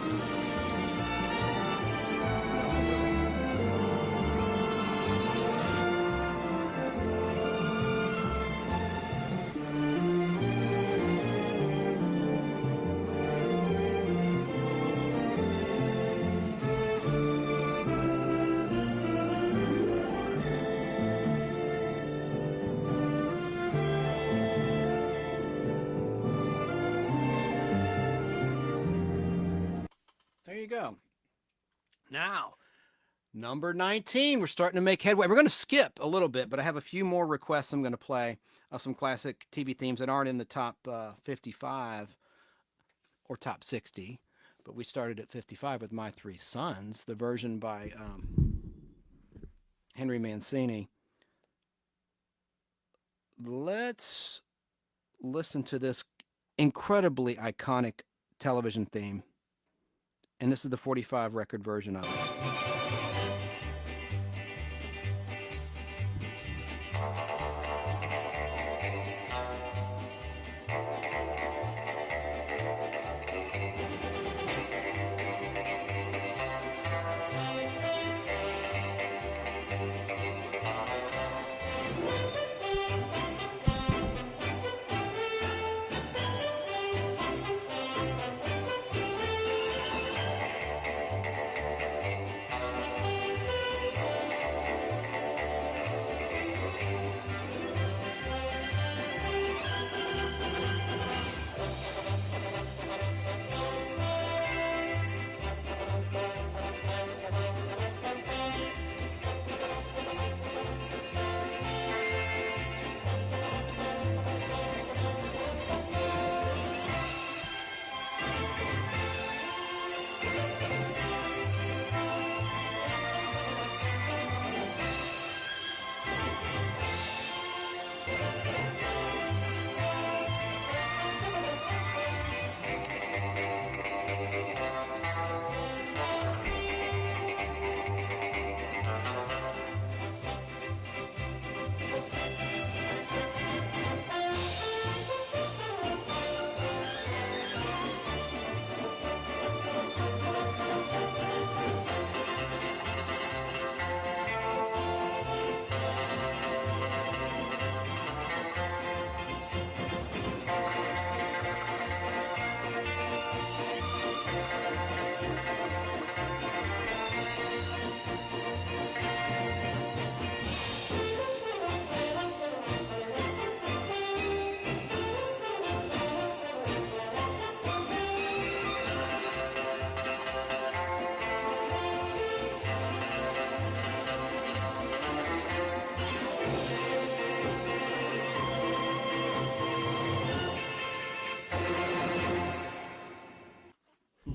There you go. Now, number 19, we're starting to make headway. We're going to skip a little bit, but I have a few more requests I'm going to play of some classic TV themes that aren't in the top 55 or top 60. But we started at 55 with My Three Sons, the version by Henry Mancini. Let's listen to this incredibly iconic television theme. And this is the 45 record version of it.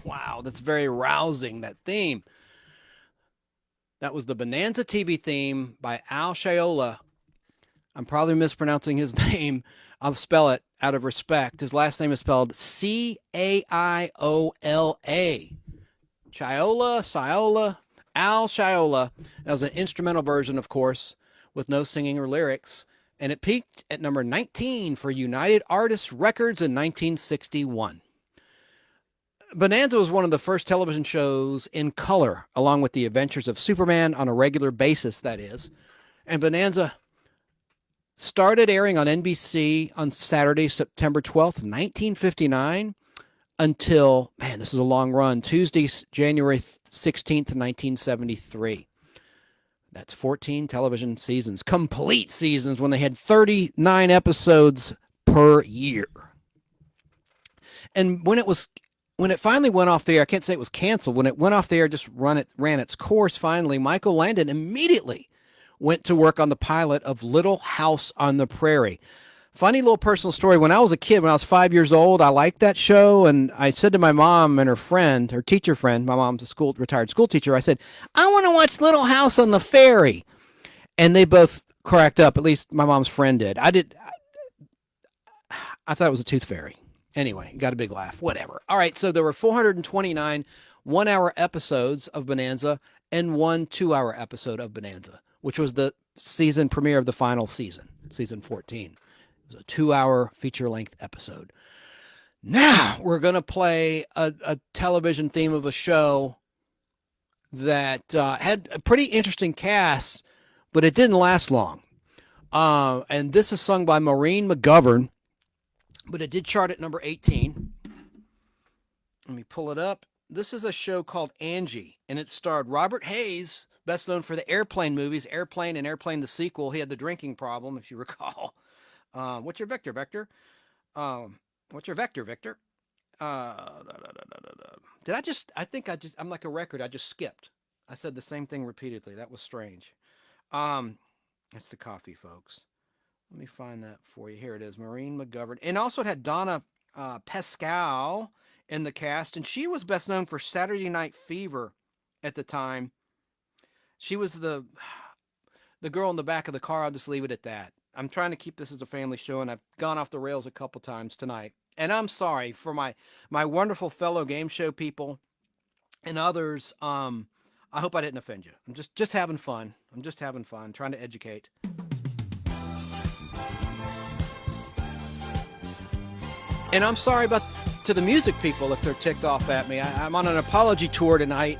Wow, that's very rousing, that theme. That was the Bonanza TV theme by Al Shaiola. I'm probably mispronouncing his name. I'll spell it out of respect. His last name is spelled C-A-I-O-L-A. Shaiola, Al Shiola. That was an instrumental version, of course, with no singing or lyrics. And it peaked at number 19 for United Artists Records in 1961. Bonanza was one of the first television shows in color, along with the adventures of Superman on a regular basis, that is. And Bonanza started airing on NBC on Saturday, September 12th, 1959, until, man, this is a long run, Tuesday, January 16th, 1973. That's 14 television seasons, complete seasons, when they had 39 episodes per year. And when it finally went off the air, I can't say it was canceled. When it went off the air, just ran its course finally, Michael Landon immediately went to work on the pilot of Little House on the Prairie. Funny little personal story. When I was a kid, when I was 5 years old, I liked that show. And I said to my mom and her friend, her teacher friend, my mom's a retired school teacher, I said, I want to watch Little House on the Ferry. And they both cracked up. At least my mom's friend did. I thought it was a tooth fairy. Anyway, got a big laugh. Whatever. All right, so there were 429 one-hour episodes of Bonanza and one 2-hour episode of Bonanza, which was the season premiere of the final season, season 14. It was a 2-hour feature-length episode. Now we're going to play a television theme of a show that had a pretty interesting cast, but it didn't last long. And this is sung by Maureen McGovern, but it did chart at number 18. Let me pull it up. This is a show called Angie, and it starred Robert Hayes, best known for the Airplane movies, Airplane and Airplane the sequel. He had the drinking problem, if you recall. What's your vector, Victor? What's your vector, Victor? I'm like a record. I just skipped. I said the same thing repeatedly. That was strange. That's the coffee, folks. Let me find that for you. Here it is, Maureen McGovern. And also it had Donna Pascal in the cast, and she was best known for Saturday Night Fever at the time. She was the girl in the back of the car. I'll just leave it at that. I'm trying to keep this as a family show, and I've gone off the rails a couple times tonight. And I'm sorry for my wonderful fellow game show people and others. I hope I didn't offend you. I'm just having fun. I'm just having fun, trying to educate. And I'm sorry to the music people if they're ticked off at me. I'm on an apology tour tonight.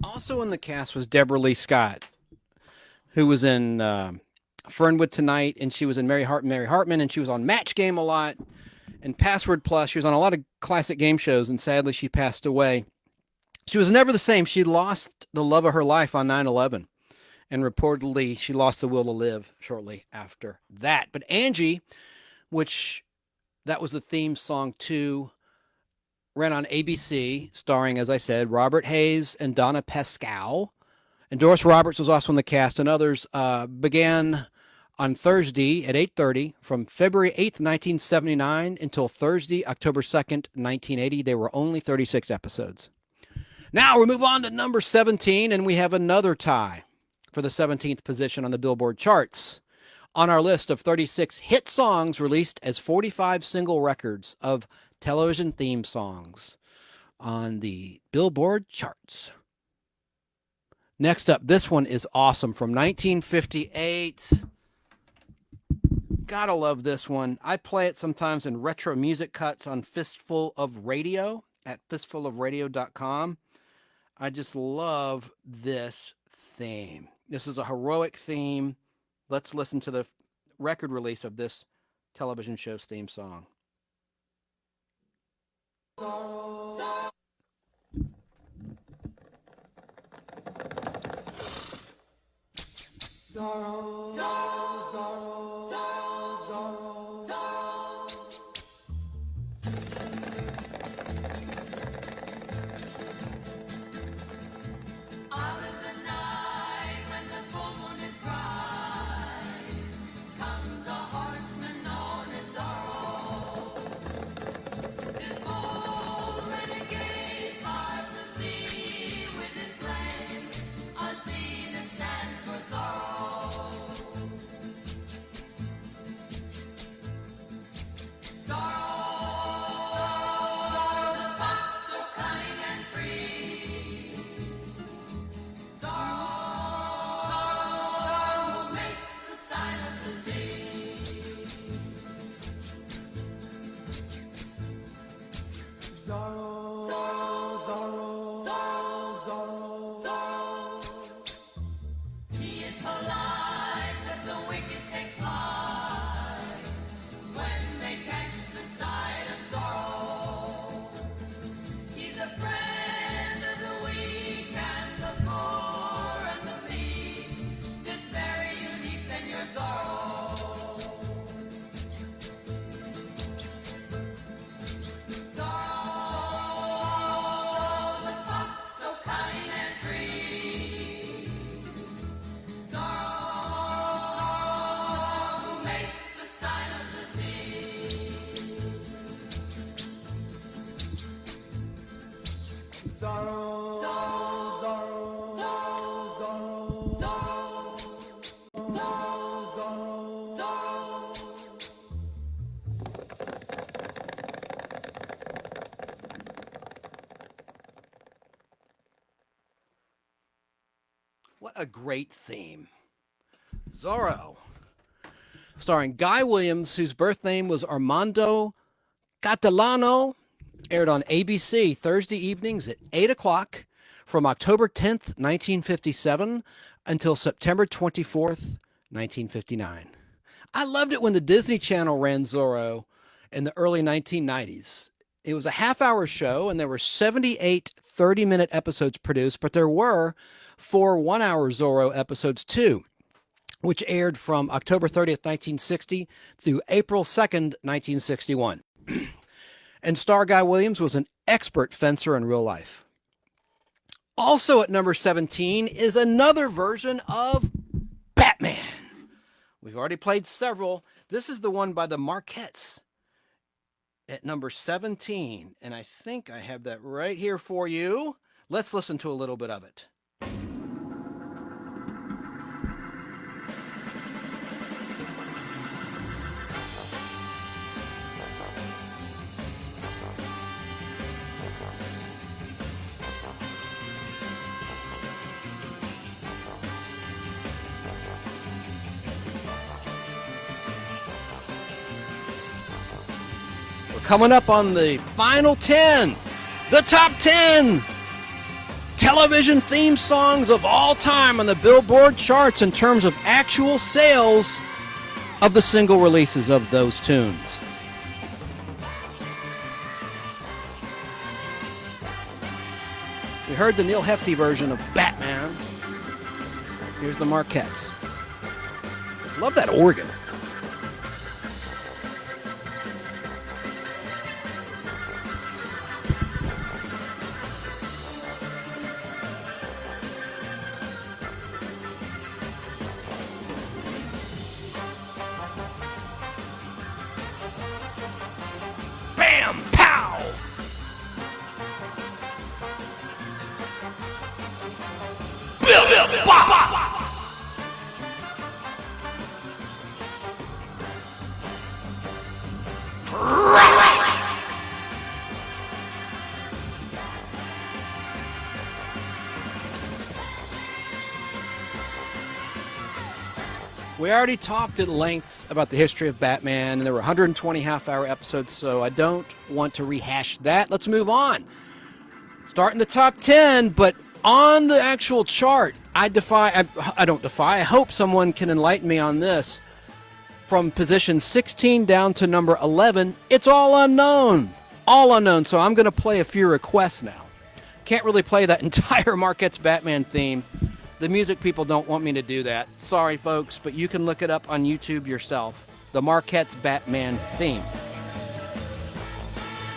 Also in the cast was Deborah Lee Scott, who was in Fernwood Tonight, and she was in Mary Hartman, and she was on Match Game a lot, and Password Plus. She was on a lot of classic game shows, and sadly she passed away. She was never the same. She lost the love of her life on 9/11, and reportedly she lost the will to live shortly after that. But Angie, which that was the theme song to, ran on ABC, starring, as I said, Robert Hayes and Donna Pascal. And Doris Roberts was also in the cast, and others. Began on Thursday at 8:30 from February 8th, 1979 until Thursday, October 2nd, 1980. There were only 36 episodes. Now we move on to number 17, and we have another tie for the 17th position on the Billboard Charts. On our list of 36 hit songs released as 45 single records of television theme songs on the Billboard Charts. Next up, this one is awesome, from 1958. Gotta love this one. I play it sometimes in retro music cuts on Fistful of Radio at fistfulofradio.com. I just love this theme. This is a heroic theme. Let's listen to the record release of this television show's theme song. Zorro, Zorro, Zorro, Zorro, Zorro, Zorro. Out of the night when the full moon is bright, comes a horseman known as Zorro. This bold renegade carves a Z with his blade, a Z that stands for Zorro. What a great theme. Zorro, starring Guy Williams, whose birth name was Armando Catalano, aired on ABC Thursday evenings at 8 o'clock from October 10th, 1957 until September 24th, 1959. I loved it when the Disney Channel ran Zorro in the early 1990s. It was a half-hour show, and there were 78 30-minute episodes produced, but there were 4 one-hour Zorro episodes too, which aired from October 30th, 1960 through April 2nd, 1961. And star Guy Williams was an expert fencer in real life. Also at number 17 is another version of Batman. We've already played several. This is the one by the Marquettes at number 17. And I think I have that right here for you. Let's listen to a little bit of it. Coming up on the final 10, the top 10 television theme songs of all time on the Billboard Charts in terms of actual sales of the single releases of those tunes. We heard the Neil Hefti version of Batman. Here's the Marquettes. Love that organ. Bam! Pow! Bill! Bop! We already talked at length about the history of Batman, and there were 120 half-hour episodes, so I don't want to rehash that. Let's move on. Start in the top 10, but on the actual chart, I hope someone can enlighten me on this. From position 16 down to number 11, it's all unknown. All unknown, so I'm going to play a few requests now. Can't really play that entire Marquette's Batman theme. The music people don't want me to do that. Sorry, folks, but you can look it up on YouTube yourself. The Marquette's Batman theme.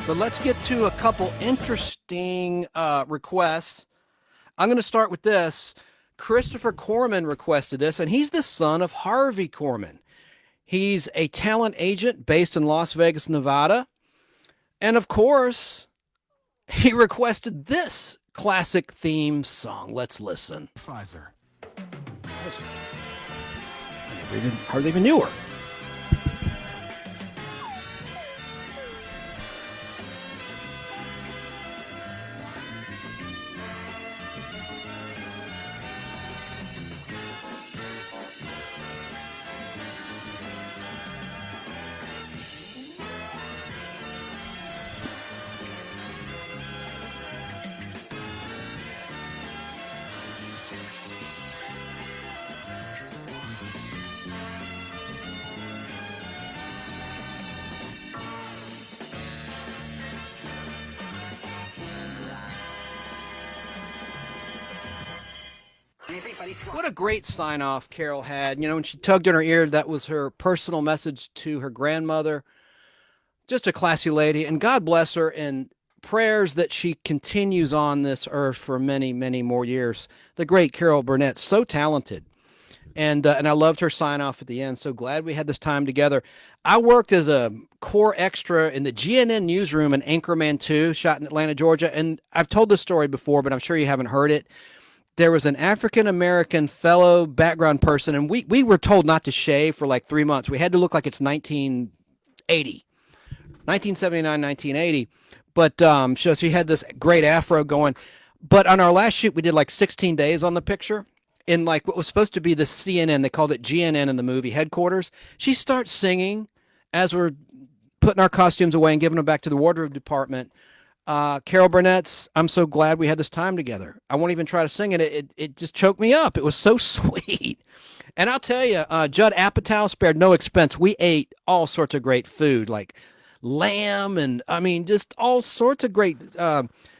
But let's get to a couple interesting requests. I'm going to start with this. Christopher Corman requested this, and he's the son of Harvey Corman. He's a talent agent based in Las Vegas, Nevada. And of course, he requested this classic theme song. Let's listen. Pfizer. I hardly even knew her. What a great sign-off Carol had. You know, when she tugged in her ear, that was her personal message to her grandmother. Just a classy lady, and God bless her, and prayers that she continues on this earth for many, many more years. The great Carol Burnett, so talented. And I loved her sign-off at the end. So glad we had this time together. I worked as a core extra in the GNN newsroom in Anchorman 2, shot in Atlanta, Georgia. And I've told this story before, but I'm sure you haven't heard it. There was an African-American fellow background person, and we were told not to shave for like 3 months. We had to look like it's 1979, 1980. But so she had this great afro going. But on our last shoot, we did like 16 days on the picture. In like what was supposed to be the CNN, they called it GNN in the movie headquarters. She starts singing as we're putting our costumes away and giving them back to the wardrobe department. Carol Burnett's I'm So Glad We Had This Time Together. I won't even try to sing it. It just choked me up. It was so sweet. And I'll tell you, Judd Apatow spared no expense. We ate all sorts of great food, like lamb and, I mean, just all sorts of great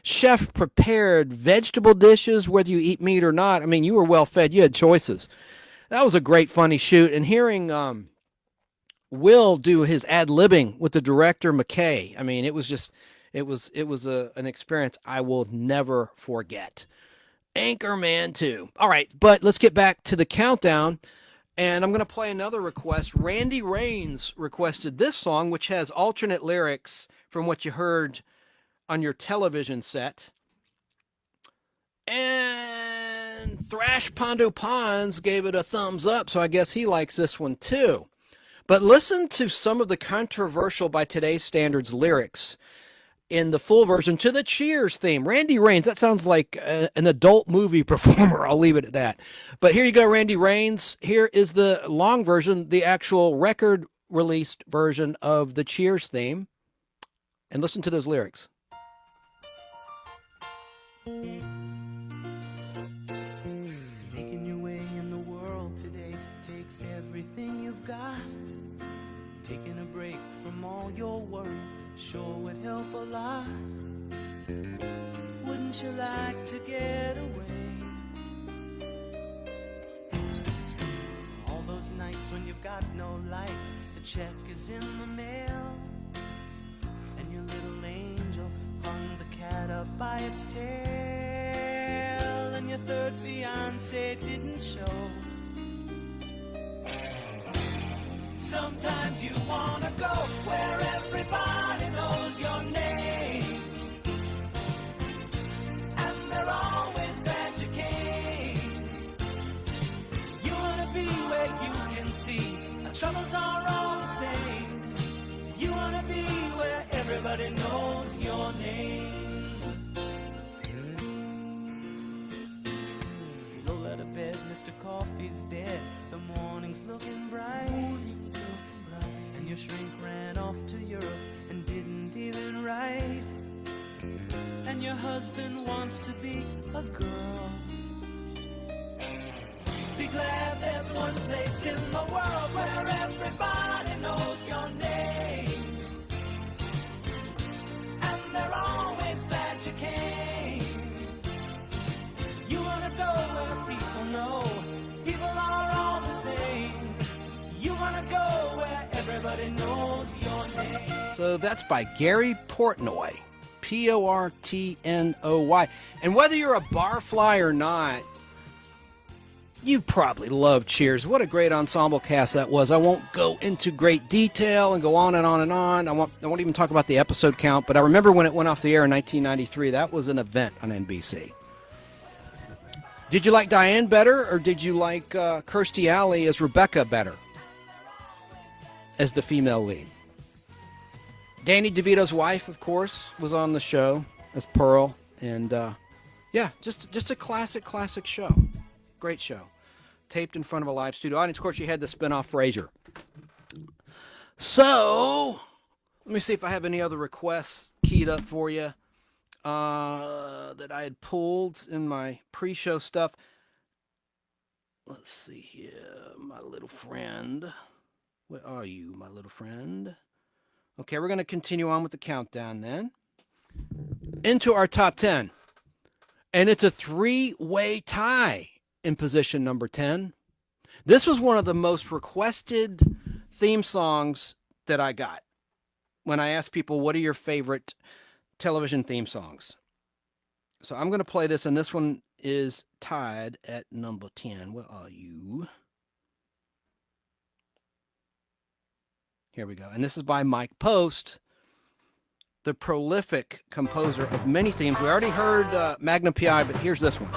chef-prepared vegetable dishes, whether you eat meat or not. I mean, you were well-fed. You had choices. That was a great, funny shoot. And hearing Will do his ad-libbing with the director, McKay, I mean, it was just... It was an experience I will never forget. Anchorman 2. All right, but let's get back to the countdown, and I'm going to play another request. Randy Raines requested this song, which has alternate lyrics from what you heard on your television set. And Thrash Pondo Pons gave it a thumbs up, so I guess he likes this one too. But listen to some of the controversial by today's standards lyrics in the full version to the Cheers theme. Randy Raines, that sounds like an adult movie performer. I'll leave it at that. But here you go, Randy Raines. Here is the long version, the actual record released version of the Cheers theme. And listen to those lyrics. Making your way in the world today takes everything you've got. Taking a break from all your worries sure would help a lot. Wouldn't Wouldn't you like to get away? All those nights when you've got no lights, the check is in the mail, and your little angel hung the cat up by its tail, and your third fiancé didn't show. Sometimes you wanna go where everybody knows your name, and they're always glad you came. You wanna be where you can see our troubles are all the same. You wanna be where everybody knows your name. Roll out of bed, Mr. Coffee's dead. The morning's looking bright. And your shrink ran off to Europe and didn't even write. And your husband wants to be a girl. Be glad there's one place in the world where everybody knows your name, and they're always glad you came. You wanna go where people know people are all the same. You wanna go where everybody knows your name. So that's by Gary Portnoy, Portnoy. And whether you're a barfly or not, you probably love Cheers. What a great ensemble cast that was. I won't go into great detail and go on and on and on. I won't even talk about the episode count, but I remember when it went off the air in 1993, that was an event on NBC. Did you like Diane better, or did you like Kirstie Alley as Rebecca better, as the female lead? Danny DeVito's wife, of course, was on the show as Pearl. And, yeah, just a classic show. Great show. Taped in front of a live studio audience. Of course, you had the spinoff Frasier. So, let me see if I have any other requests keyed up for you that I had pulled in my pre-show stuff. Let's see here, my little friend. Where are you, my little friend? Okay, we're going to continue on with the countdown then. Into our top 10. And it's a three-way tie in position number 10. This was one of the most requested theme songs that I got when I asked people, what are your favorite television theme songs? So I'm going to play this, and this one is tied at number 10. Where are you? Here we go. And this is by Mike Post, the prolific composer of many themes. We already heard Magnum P.I., but here's this one.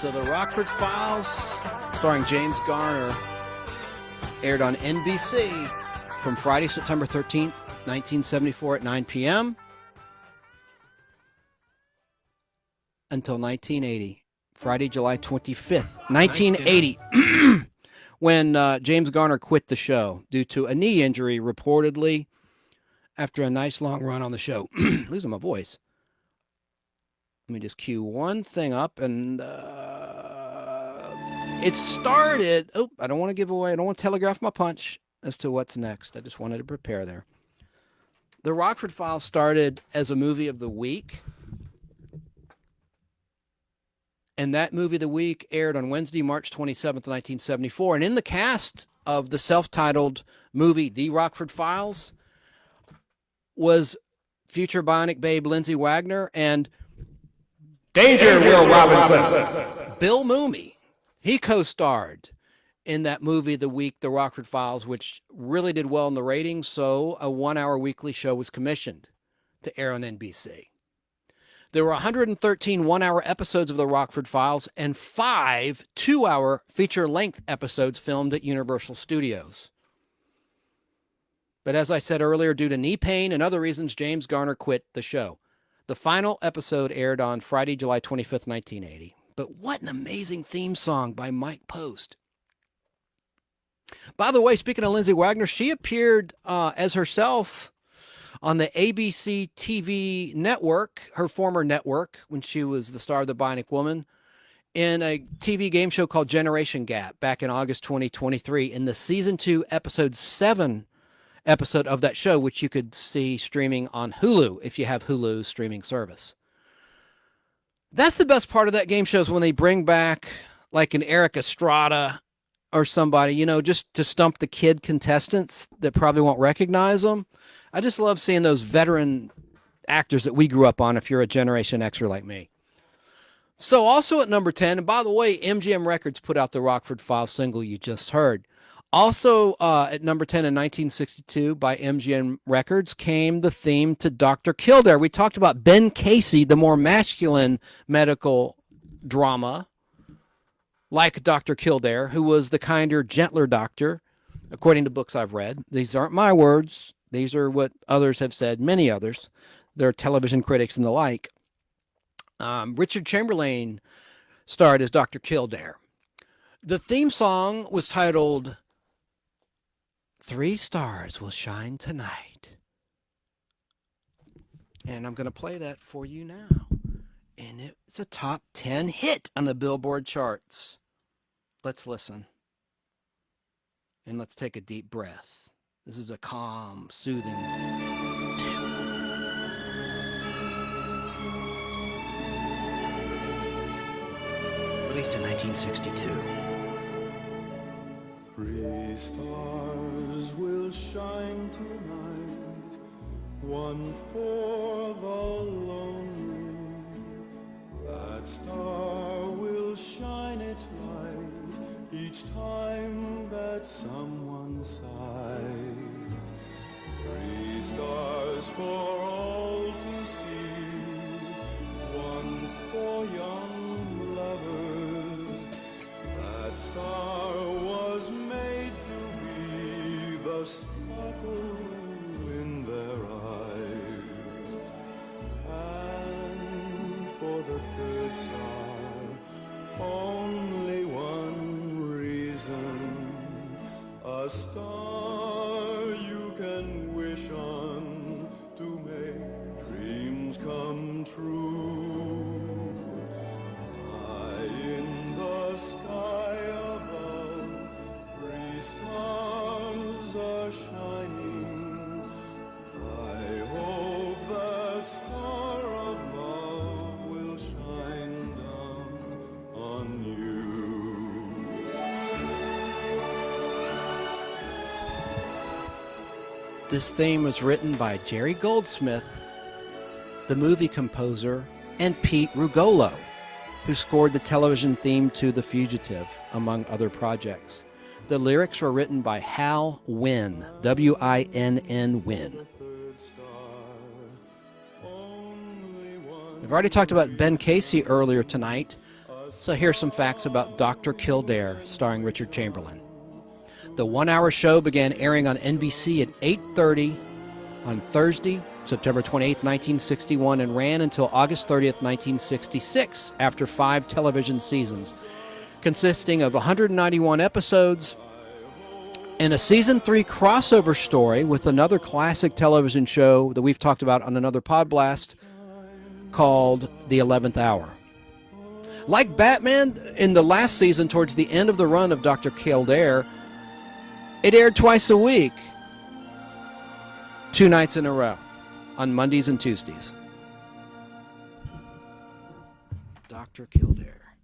So the Rockford Files, starring James Garner, aired on NBC from Friday, September 13th, 1974 at 9 p.m. until 1980, Friday, July 25th, 1980, when James Garner quit the show due to a knee injury, reportedly, after a nice long run on the show. Losing my voice. Let me just cue one thing up, and it started. Oh, I don't want to give away. I don't want to telegraph my punch as to what's next. I just wanted to prepare there. The Rockford Files started as a movie of the week, and that movie of the week aired on Wednesday, March 27th, 1974. And in the cast of the self-titled movie, The Rockford Files, was future Bionic Babe Lindsay Wagner and Danger, Will Robinson. Bill Mooney. He co-starred in that movie of the week, The Rockford Files, which really did well in the ratings, so a 1-hour weekly show was commissioned to air on NBC. There were 113 one-hour episodes of The Rockford Files and 5 two-hour feature-length episodes filmed at Universal Studios. But as I said earlier, due to knee pain and other reasons, James Garner quit the show. The final episode aired on Friday, July 25th, 1980. But what an amazing theme song by Mike Post. By the way, speaking of Lindsay Wagner, she appeared as herself on the ABC TV network, her former network, when she was the star of The Bionic Woman, in a TV game show called Generation Gap back in August 2023 in the season 2, episode 7 episode of that show, which you could see streaming on Hulu if you have Hulu's streaming service. That's the best part of that game show, is when they bring back like an Eric Estrada or somebody, you know, just to stump the kid contestants that probably won't recognize them. I just love seeing those veteran actors that we grew up on if you're a Generation Xer like me. So also at number 10, and by the way, MGM Records put out the Rockford Files single you just heard. Also at number 10 in 1962 by MGM Records came the theme to Dr. Kildare. We talked about Ben Casey, the more masculine medical drama, like Dr. Kildare, who was the kinder, gentler doctor, according to books I've read. These aren't my words. These are what others have said, many others. They're television critics and the like. Richard Chamberlain starred as Dr. Kildare. The theme song was titled 3 Stars Will Shine Tonight. And I'm going to play that for you now. And it's a top 10 hit on the Billboard Charts. Let's listen. And let's take a deep breath. This is a calm, soothing tune. Released in 1962. 3 stars will shine tonight, one for the lonely. That star will shine its light each time that someone sighs. 3 stars for all to see, one for young lovers. That star was made to be the sparkle in their eyes. And for the 3rd star, only one reason. A star you can wish on to make dreams come true. High in the sky above, 3 stars are shining. I hope that star of love will shine down on you. This theme was written by Jerry Goldsmith, the movie composer, and Pete Rugolo, who scored the television theme to The Fugitive, among other projects. The lyrics were written by Hal Wynn, W-I-N-N Wynn. We've already talked about Ben Casey earlier tonight. So here's some facts about Dr. Kildare, starring Richard Chamberlain. The one-hour show began airing on NBC at 8:30 on Thursday, September 28th, 1961, and ran until August 30th, 1966, after 5 television seasons, consisting of 191 episodes and a season 3 crossover story with another classic television show that we've talked about on another Podblast called The 11th Hour. Like Batman, in the last season, towards the end of the run of Dr. Kildare, it aired twice a week, 2 nights in a row, on Mondays and Tuesdays. Dr. Kildare.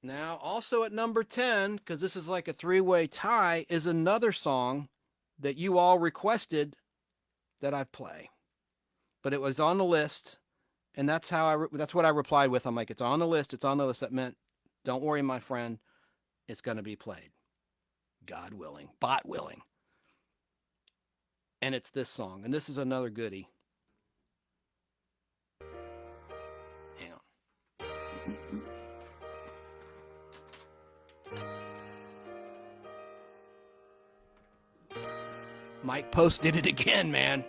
Now, also at number 10, because this is like a 3-way tie, is another song that you all requested that I play. But it was on the list, and that's what I replied with. I'm like, it's on the list, it's on the list. That meant, don't worry, my friend, it's going to be played. God willing, bot willing. And it's this song, and this is another goodie. Hang on. Mike Post did it again, man.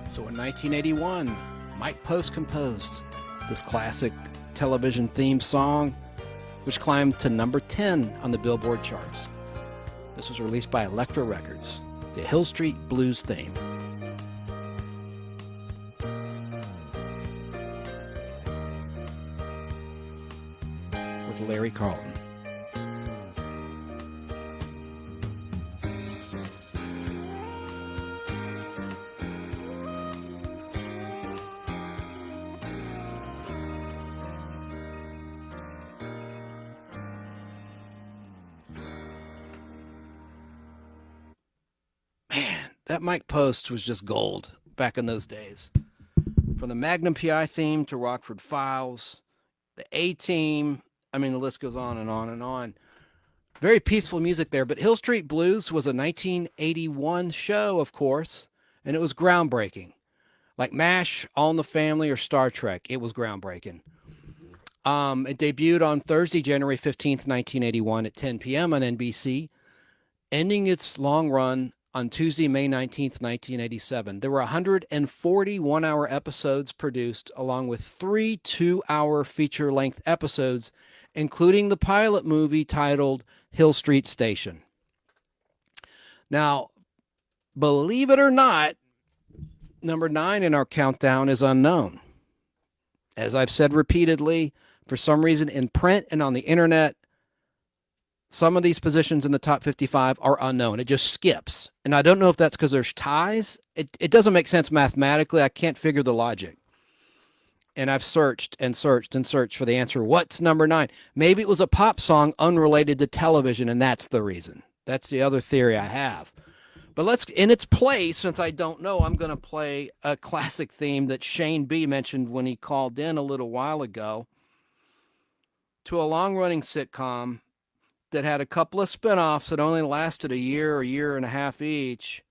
So in 1981, Mike Post composed this classic television theme song, which climbed to number 10 on the Billboard Charts. This was released by Elektra Records, the Hill Street Blues theme. With Larry Carlton. That Mike Post was just gold back in those days. From the Magnum PI theme to Rockford Files, the A-Team, I mean, the list goes on and on and on. Very peaceful music there, but Hill Street Blues was a 1981 show, of course, and it was groundbreaking. Like MASH, All in the Family, or Star Trek, it was groundbreaking. It debuted on Thursday, January 15th, 1981 at 10 p.m. on NBC, ending its long run on Tuesday, May 19th, 1987. There were 140 one-hour episodes produced, along with 3 two-hour feature-length episodes, including the pilot movie titled Hill Street Station. Now, believe it or not, number 9 in our countdown is unknown. As I've said repeatedly, for some reason in print and on the internet, some of these positions in the top 55 are unknown. It just skips. And I don't know if that's because there's ties. It doesn't make sense mathematically. I can't figure the logic. And I've searched and searched and searched for the answer. What's number 9? Maybe it was a pop song unrelated to television, and that's the reason. That's the other theory I have. But let's, in its place, since I don't know, I'm going to play a classic theme that Shane B. mentioned when he called in a little while ago to a long-running sitcom that had a couple of spinoffs that only lasted a year and a half each.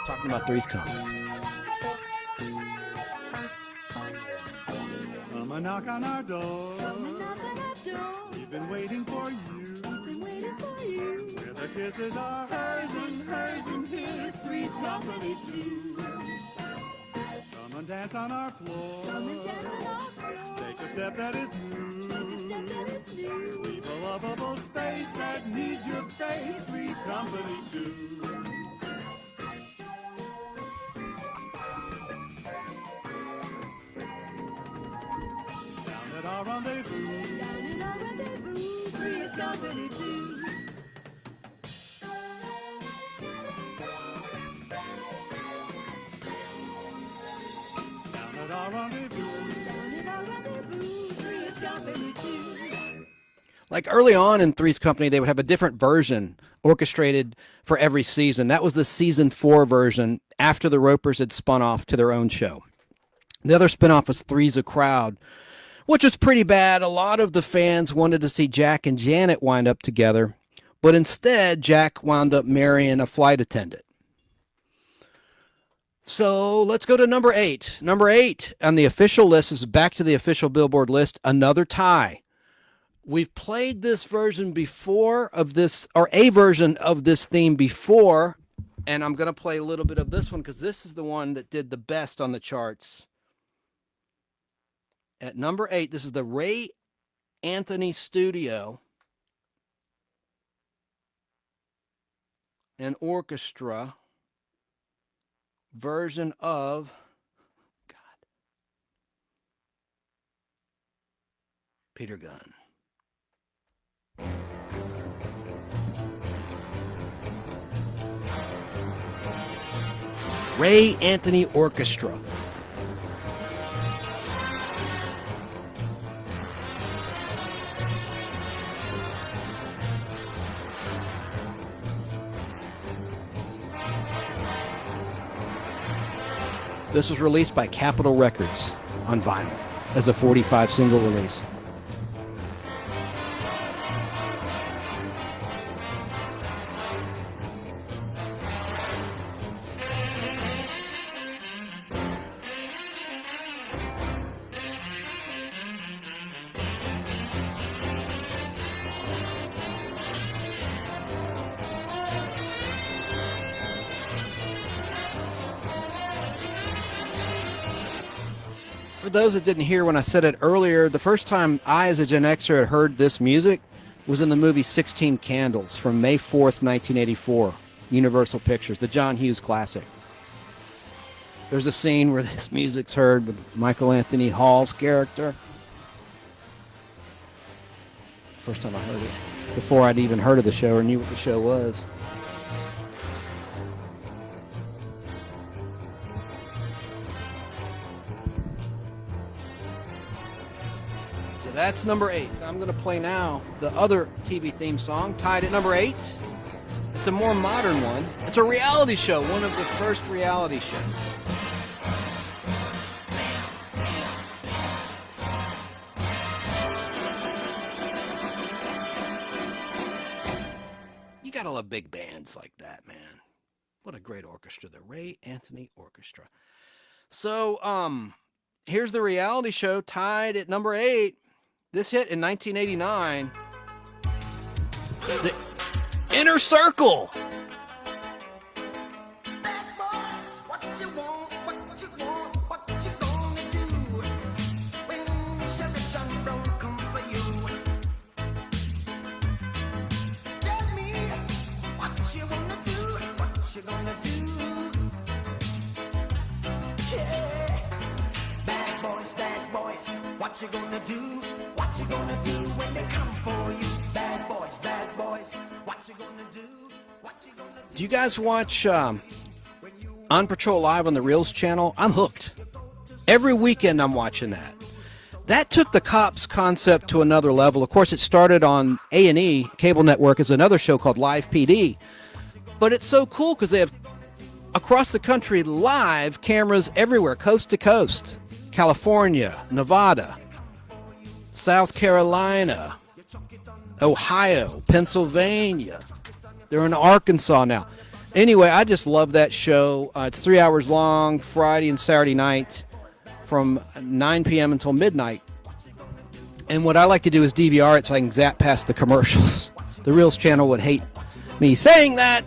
Talking about Three's Company. Come and knock on our door. We've been waiting for you. Where the kisses are hers and his. Three's Company too. Come and dance on our floor. Take a step that is new. Leave a lovable space that needs your face. Three's Company too. Down at our rendezvous, Three's Company too. Like early on in Three's Company, they would have a different version orchestrated for every season. That was the season 4 version after the Ropers had spun off to their own show. The other spinoff was Three's a Crowd, which was pretty bad. A lot of the fans wanted to see Jack and Janet wind up together, but instead Jack wound up marrying a flight attendant. So let's go to number 8. Number 8 on the official list is back to the official Billboard list, another tie. We've played this version before of this, or a version of this theme before, and I'm going to play a little bit of this one because this is the one that did the best on the charts. At number 8, this is the Ray Anthony Studio and Orchestra version of Peter Gunn. Ray Anthony Orchestra. This was released by Capitol Records on vinyl as a 45 single release. For those that didn't hear when I said it earlier, the first time I, as a Gen Xer, had heard this music was in the movie 16 Candles from May 4th, 1984, Universal Pictures, the John Hughes classic. There's a scene where this music's heard with Michael Anthony Hall's character. First time I heard it, before I'd even heard of the show or knew what the show was. That's number 8. I'm going to play now the other TV theme song, tied at number 8. It's a more modern one. It's a reality show, one of the first reality shows. You got to love big bands like that, man. What a great orchestra, the Ray Anthony Orchestra. So, here's the reality show tied at number 8. This hit in 1989. The Inner Circle. You gonna do? Yeah. Bad boys, what you gonna do? What you gonna do when they come for you? Bad boys, what you gonna do? What you gonna do? Do you guys watch On Patrol Live on the Reels channel? I'm hooked. Every weekend I'm watching that. That took the cops concept to another level. Of course, it started on A&E cable network as another show called Live PD. But it's so cool because they have, across the country, live cameras everywhere, coast to coast. California, Nevada, South Carolina, Ohio, Pennsylvania. They're in Arkansas now. Anyway, I just love that show. It's 3 hours long, Friday and Saturday night from 9 p.m. until midnight. And what I like to do is DVR it so I can zap past the commercials. The Reels channel would hate me saying that.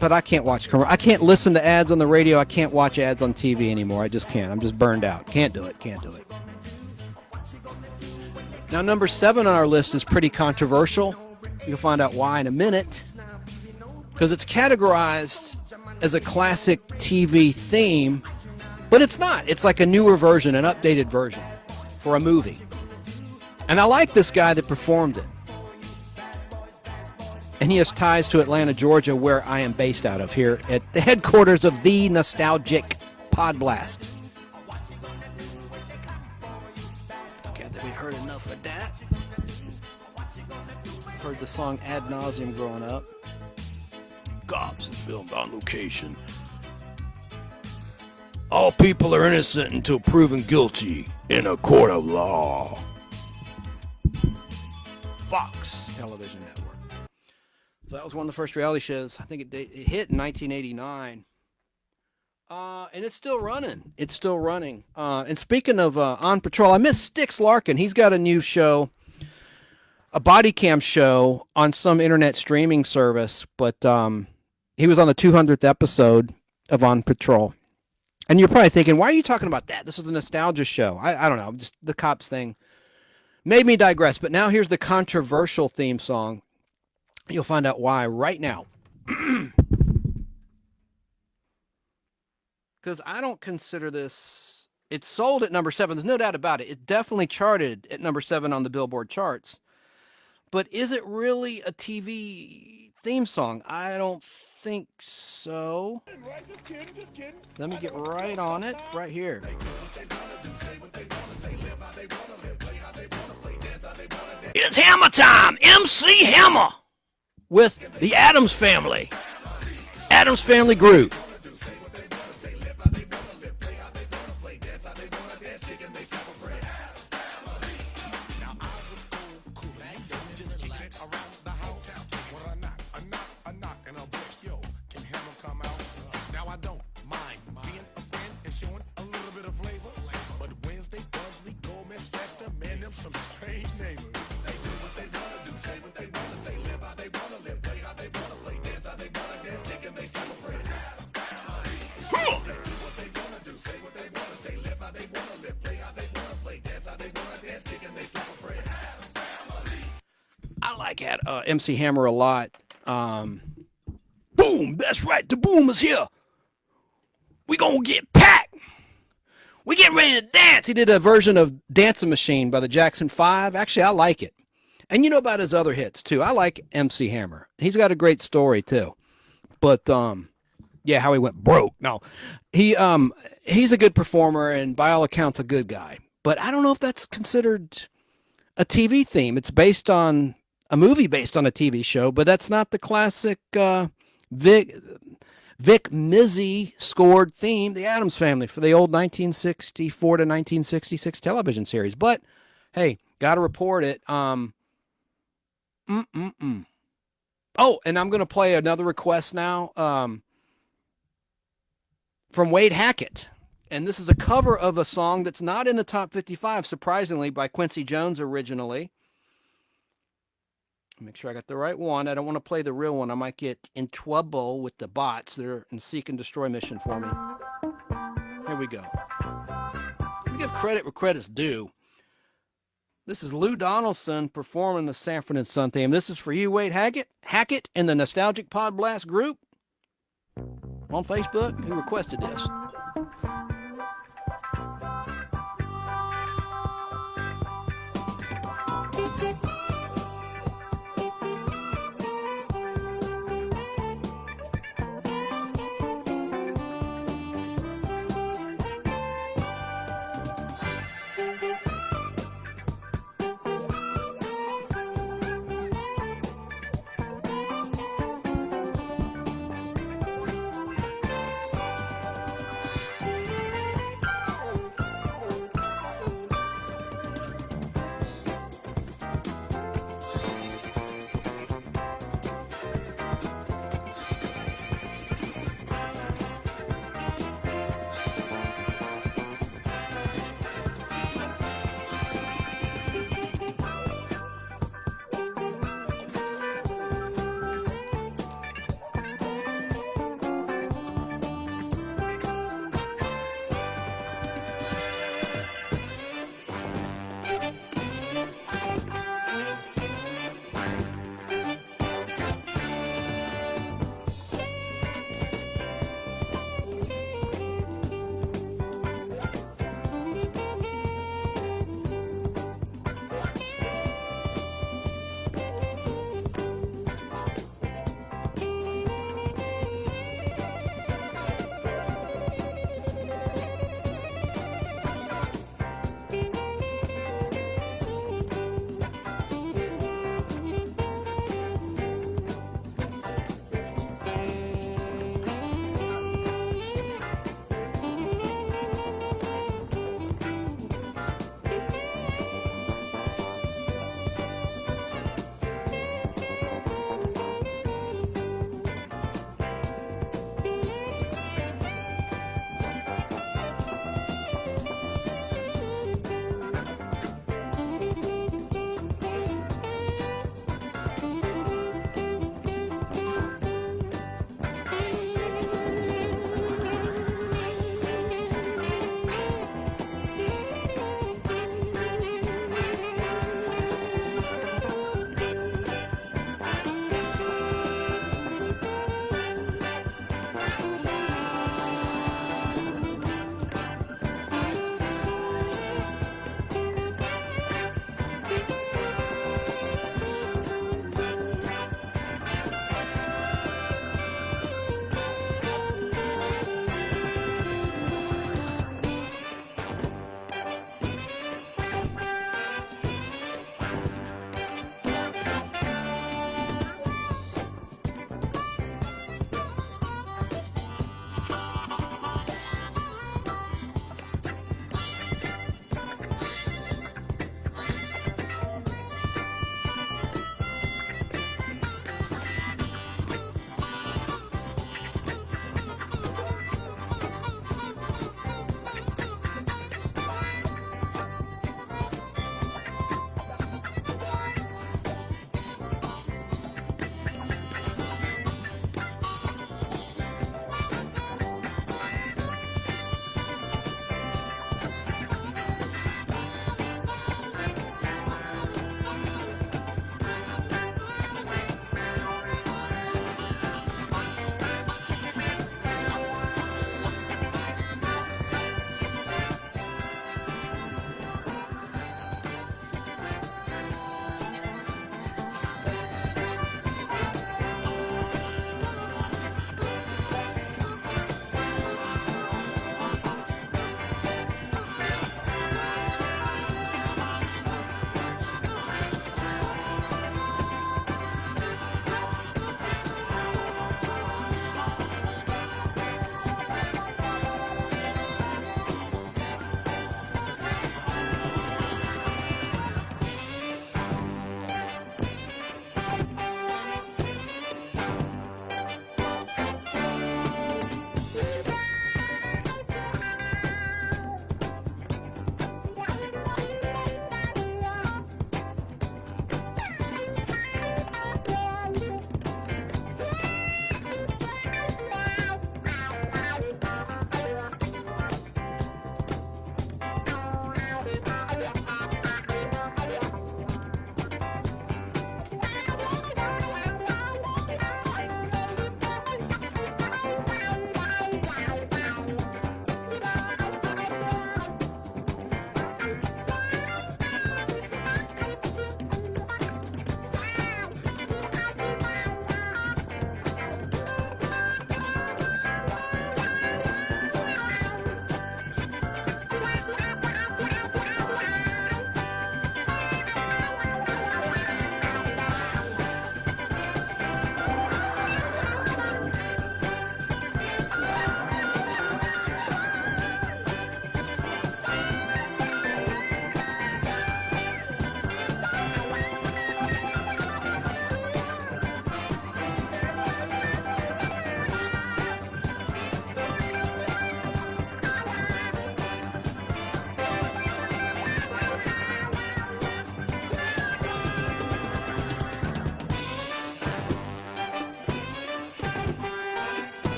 But I can't watch I can't listen to ads on the radio. I can't watch ads on TV anymore. I just can't. I'm just burned out. Can't do it. Now, number 7 on our list is pretty controversial. You'll find out why in a minute. Because it's categorized as a classic TV theme, but it's not. It's like a newer version, an updated version for a movie. And I like this guy that performed it. And he has ties to Atlanta, Georgia, where I am based out of, here at the headquarters of the nostalgic Podblast. Okay, I think we've heard enough of that. I've heard the song ad nauseum growing up. Cops is filmed on location. All people are innocent until proven guilty in a court of law. Fox Television Network. So that was one of the first reality shows. I think it hit in 1989. And it's still running. And speaking of On Patrol, I miss Styx Larkin. He's got a new show, a body cam show on some internet streaming service. But he was on the 200th episode of On Patrol. And you're probably thinking, why are you talking about that? This is a nostalgia show. I don't know. Just the cops thing made me digress. But now here's the controversial theme song. You'll find out why right now. Because I don't consider this... It's sold at number 7. There's no doubt about it. It definitely charted at number 7 on the Billboard Charts. But is it really a TV theme song? I don't think so. Let me get right on it. Right here. It's Hammer time! MC Hammer! With the Addams Family. Addams Family Group. MC Hammer a lot. Boom, that's right, the boom is here. We gonna get packed. We get ready to dance. He did a version of Dancing Machine by the Jackson 5. Actually, I like it. And you know about his other hits too. I like MC Hammer. He's got a great story too. But yeah, how he went broke. No. He's a good performer and by all accounts a good guy. But I don't know if that's considered a TV theme. It's based on a movie based on a TV show, but that's not the classic Vic Mizzy scored theme, The Addams Family, for the old 1964 to 1966 television series. But hey, gotta report it. Oh, and I'm gonna play another request now from Wade Hackett. And this is a cover of a song that's not in the top 55, surprisingly, by Quincy Jones originally. Make sure I got the right one. I don't want to play the real one. I might get in trouble with the bots that are in seek and destroy mission for me. Here we go. Let me give credit where credit's due. This is Lou Donaldson performing the Sanford and Son theme. This is for you, Wade Hackett, in the Nostalgic Podblast group on Facebook, who requested this.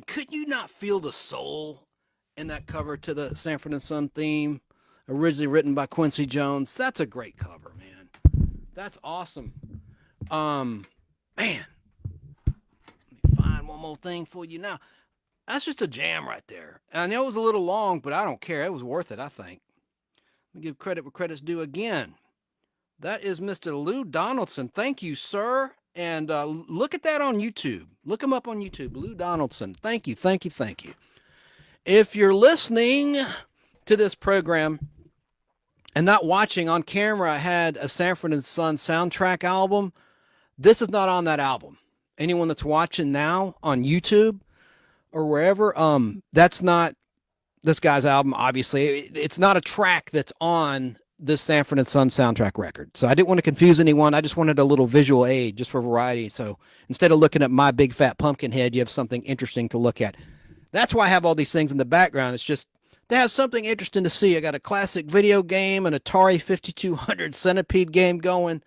could you not feel the soul in that cover to the Sanford and Son theme, originally written by Quincy Jones? That's a great cover, man. That's awesome. Man, let me find one more thing for you now. That's just a jam right there. I know it was a little long, but I don't care. It was worth it, I think. Let me give credit where credit's due again. That is Mr. Lou Donaldson. Thank you, sir. And look at that on YouTube. Look him up on YouTube, Lou Donaldson. Thank you, thank you, thank you. If you're listening to this program and not watching on camera, I had a Sanford and Son soundtrack album. This is not on that album. Anyone that's watching now on YouTube or wherever, that's not this guy's album, obviously. It's not a track that's on this Sanford and Son soundtrack record. So I didn't want to confuse anyone. I just wanted a little visual aid just for variety. So instead of looking at my big fat pumpkin head, you have something interesting to look at. That's why I have all these things in the background. It's just to have something interesting to see. I got a classic video game, an Atari 5200 Centipede game going.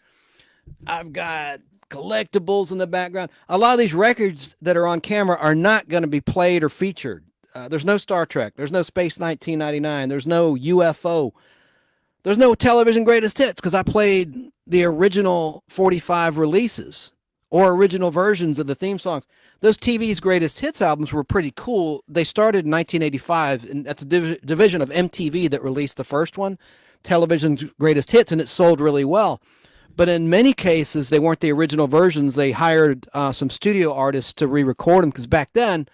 I've got collectibles in the background. A lot of these records that are on camera are not going to be played or featured. There's no Star Trek. There's no Space 1999. There's no UFO. There's no television greatest hits because I played the original 45 releases or original versions of the theme songs. Those TV's greatest hits albums were pretty cool. They started in 1985, and that's a division of MTV that released the first one, Television's Greatest Hits, and it sold really well. But in many cases, they weren't the original versions. They hired some studio artists to re-record them because back then,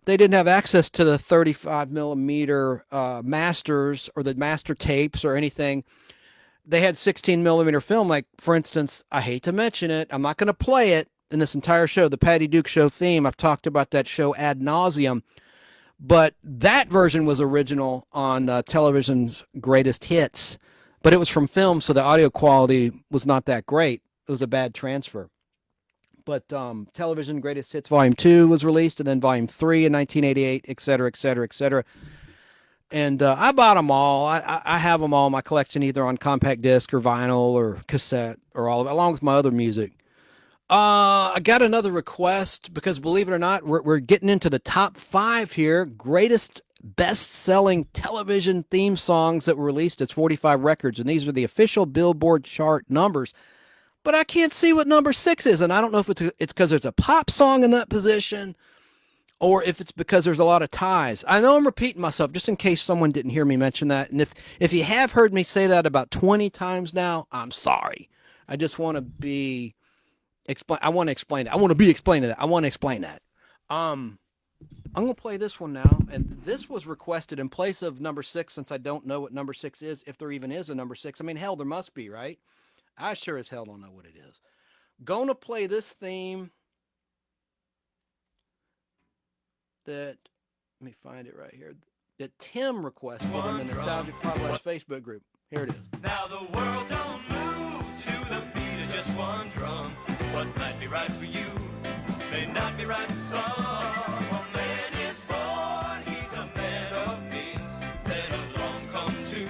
they didn't have access to the 35 millimeter masters or the master tapes or anything. They had 16 millimeter film. Like, for instance, I hate to mention it, I'm not going to play it in this entire show, the Patty Duke Show theme. I've talked about that show ad nauseum, but that version was original on Television's Greatest Hits, but it was from film, so the audio quality was not that great. It was a bad transfer. But Television Greatest Hits Volume 2 was released, and then Volume 3 in 1988, et cetera, et cetera, et cetera. And I bought them all. I have them all in my collection, either on compact disc or vinyl or cassette or all of it, along with my other music. I got another request because, believe it or not, we're getting into the top 5 here. Greatest best-selling television theme songs that were released. It's 45 records, and these are the official Billboard chart numbers. But I can't see what number 6 is, and I don't know if it's because there's a pop song in that position or if it's because there's a lot of ties. I know I'm repeating myself just in case someone didn't hear me mention that. And if you have heard me say that about 20 times now, I'm sorry. I just want to be I want to explain it. I want to be explaining it. I want to explain that. I'm going to play this one now, and this was requested in place of number 6 since I don't know what number 6 is, if there even is a number 6. I mean, hell, there must be, right? I sure as hell don't know what it is. Going to play this theme that, let me find it right here, that Tim requested in the Nostalgic Podblast Facebook group. Here it is. Now the world don't move to the beat of just one drum. What might be right for you may not be right for some. A man is born, he's a man of means. Then along come two,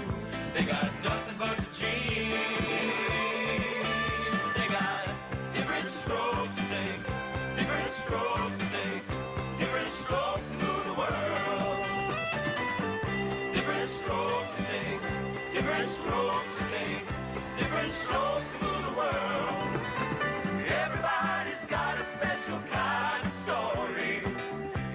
they got nothing but genes. They got different strokes and takes, different strokes and takes, different strokes to move the world. Different strokes and takes, different strokes and takes, different strokes to move the world. Everybody's got a special kind of story.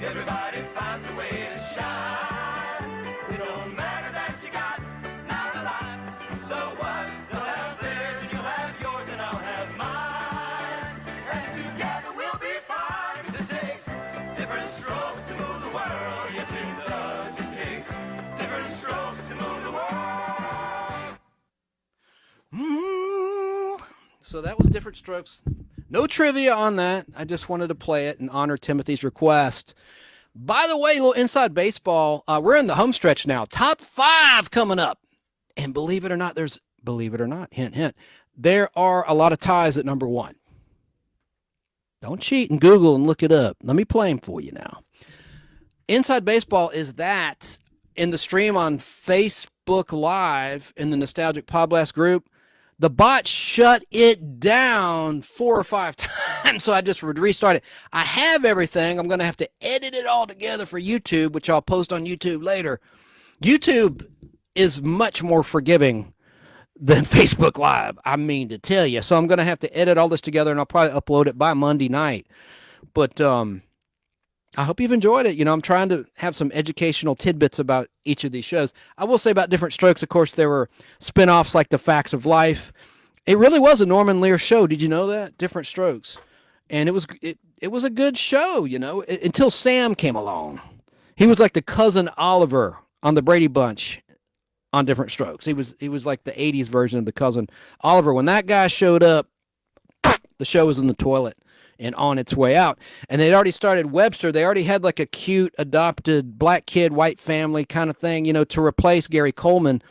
Everybody finds a way to shine. It don't matter that you got not a lot. So what? They'll have theirs and you'll have yours and I'll have mine. And together we'll be fine. 'Cause it takes different strokes to move the world. Yes, it does. It takes different strokes to move the world. So that was Different Strokes. No trivia on that. I just wanted to play it and honor Timothy's request. By the way, a little inside baseball. We're in the home stretch now. Top 5 coming up. And believe it or not, hint, hint, there are a lot of ties at number 1. Don't cheat and Google and look it up. Let me play them for you now. Inside Baseball is that in the stream on Facebook Live in the Nostalgic Podblast group. The bot shut it down 4 or 5 times. And so I just would restart it. I have everything. I'm going to have to edit it all together for YouTube, which I'll post on YouTube later. YouTube is much more forgiving than Facebook Live, I mean to tell you. So I'm going to have to edit all this together, and I'll probably upload it by Monday night. But I hope you've enjoyed it. You know, I'm trying to have some educational tidbits about each of these shows. I will say about Different Strokes, of course, there were spinoffs like The Facts of Life. It really was a Norman Lear show. Did you know that? Different Strokes. And it was a good show, you know, until Sam came along. He was like the cousin Oliver on the Brady Bunch on Different Strokes. He was like the 80s version of the cousin Oliver. When that guy showed up, the show was in the toilet and on its way out. And they'd already started Webster. They already had like a cute adopted black kid, white family kind of thing, you know, to replace Gary Coleman.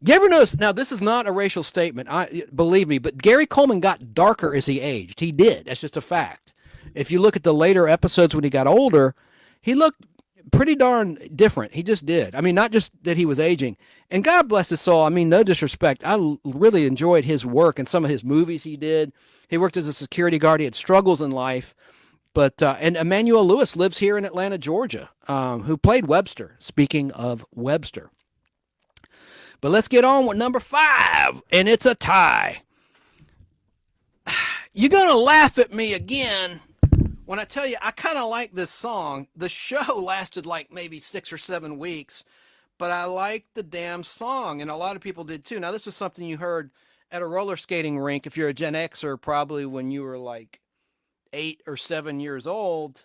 You ever notice, now this is not a racial statement, believe me, but Gary Coleman got darker as he aged. He did. That's just a fact. If you look at the later episodes when he got older, he looked pretty darn different. He just did. I mean, not just that he was aging. And God bless his soul. I mean, no disrespect. I really enjoyed his work and some of his movies he did. He worked as a security guard. He had struggles in life. But and Emmanuel Lewis lives here in Atlanta, Georgia, who played Webster, speaking of Webster. But let's get on with number 5, and it's a tie. You're going to laugh at me again when I tell you I kind of like this song. The show lasted like maybe 6 or 7 weeks, but I liked the damn song, and a lot of people did too. Now, this was something you heard at a roller skating rink if you're a Gen Xer, probably when you were like 8 or 7 years old.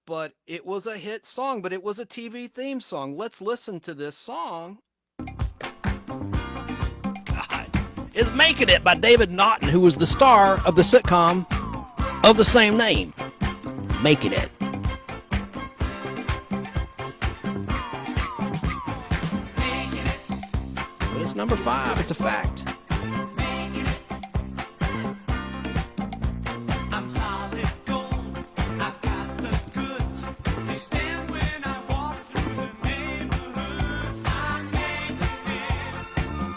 But it was a hit song, but it was a TV theme song. Let's listen to this song. Is Making It by David Naughton, who was the star of the sitcom of the same name, Making It. But it's number 5. It's a fact. I'm solid gold. I've got the goods. They stand when I walk through the neighborhoods. I'm making it.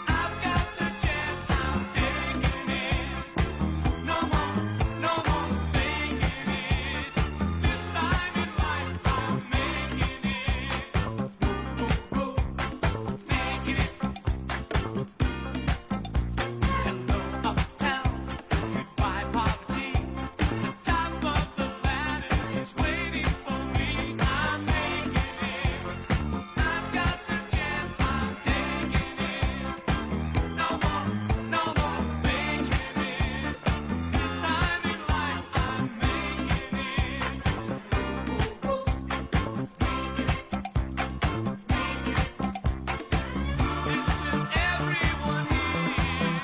I've got the chance. I'm taking it. No more faking it. This time in life, I'm making it. Making it. Hello, uptown. Goodbye, poverty. The top of the ladder is waiting for me. I'm making it. I've got the chance. I'm taking it. No more faking it. This time in life, I'm making it. Listen, everyone here.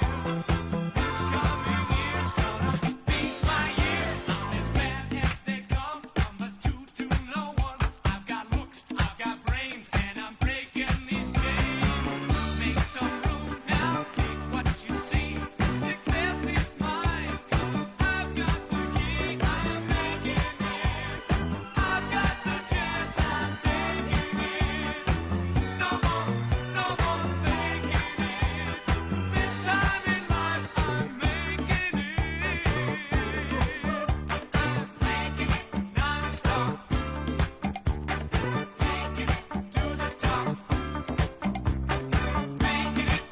This coming year's gonna be my year. I'm as bad as they come. Number 2 to no one. I've got looks, I've got brains, and I'm breaking these chains. Make some room now, take what you see. Success is mine. I've got the key, I'm making it. I've got the chance, I'm taking it. No more faking it. This time in life, I'm making it. I'm making it non-stop. Making it to the top. Making it.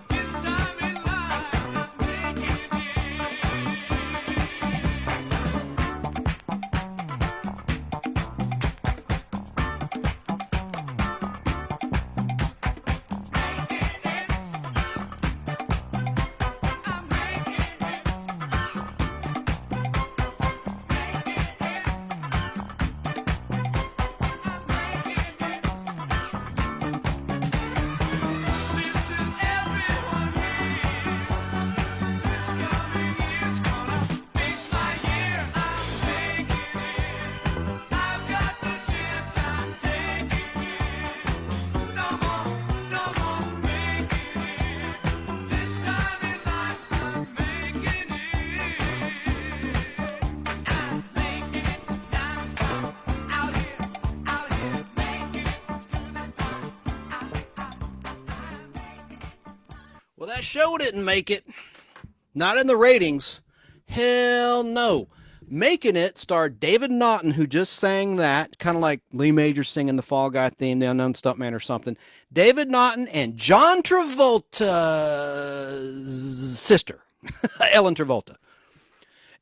This time in life, I'm making it. Listen, everyone here. This coming year's gonna be my year. I'm making it. I've got the chance. I'm taking it. No more faking it. This time in life, I'm making it. I'm making it non-stop. Out here, making it to the top. Well, that show didn't make it. Not in the ratings. Hell no. Making It starred David Naughton, who just sang that, kind of like Lee Majors singing the Fall Guy theme, The Unknown Stuntman or something. David Naughton and John Travolta's sister, Ellen Travolta.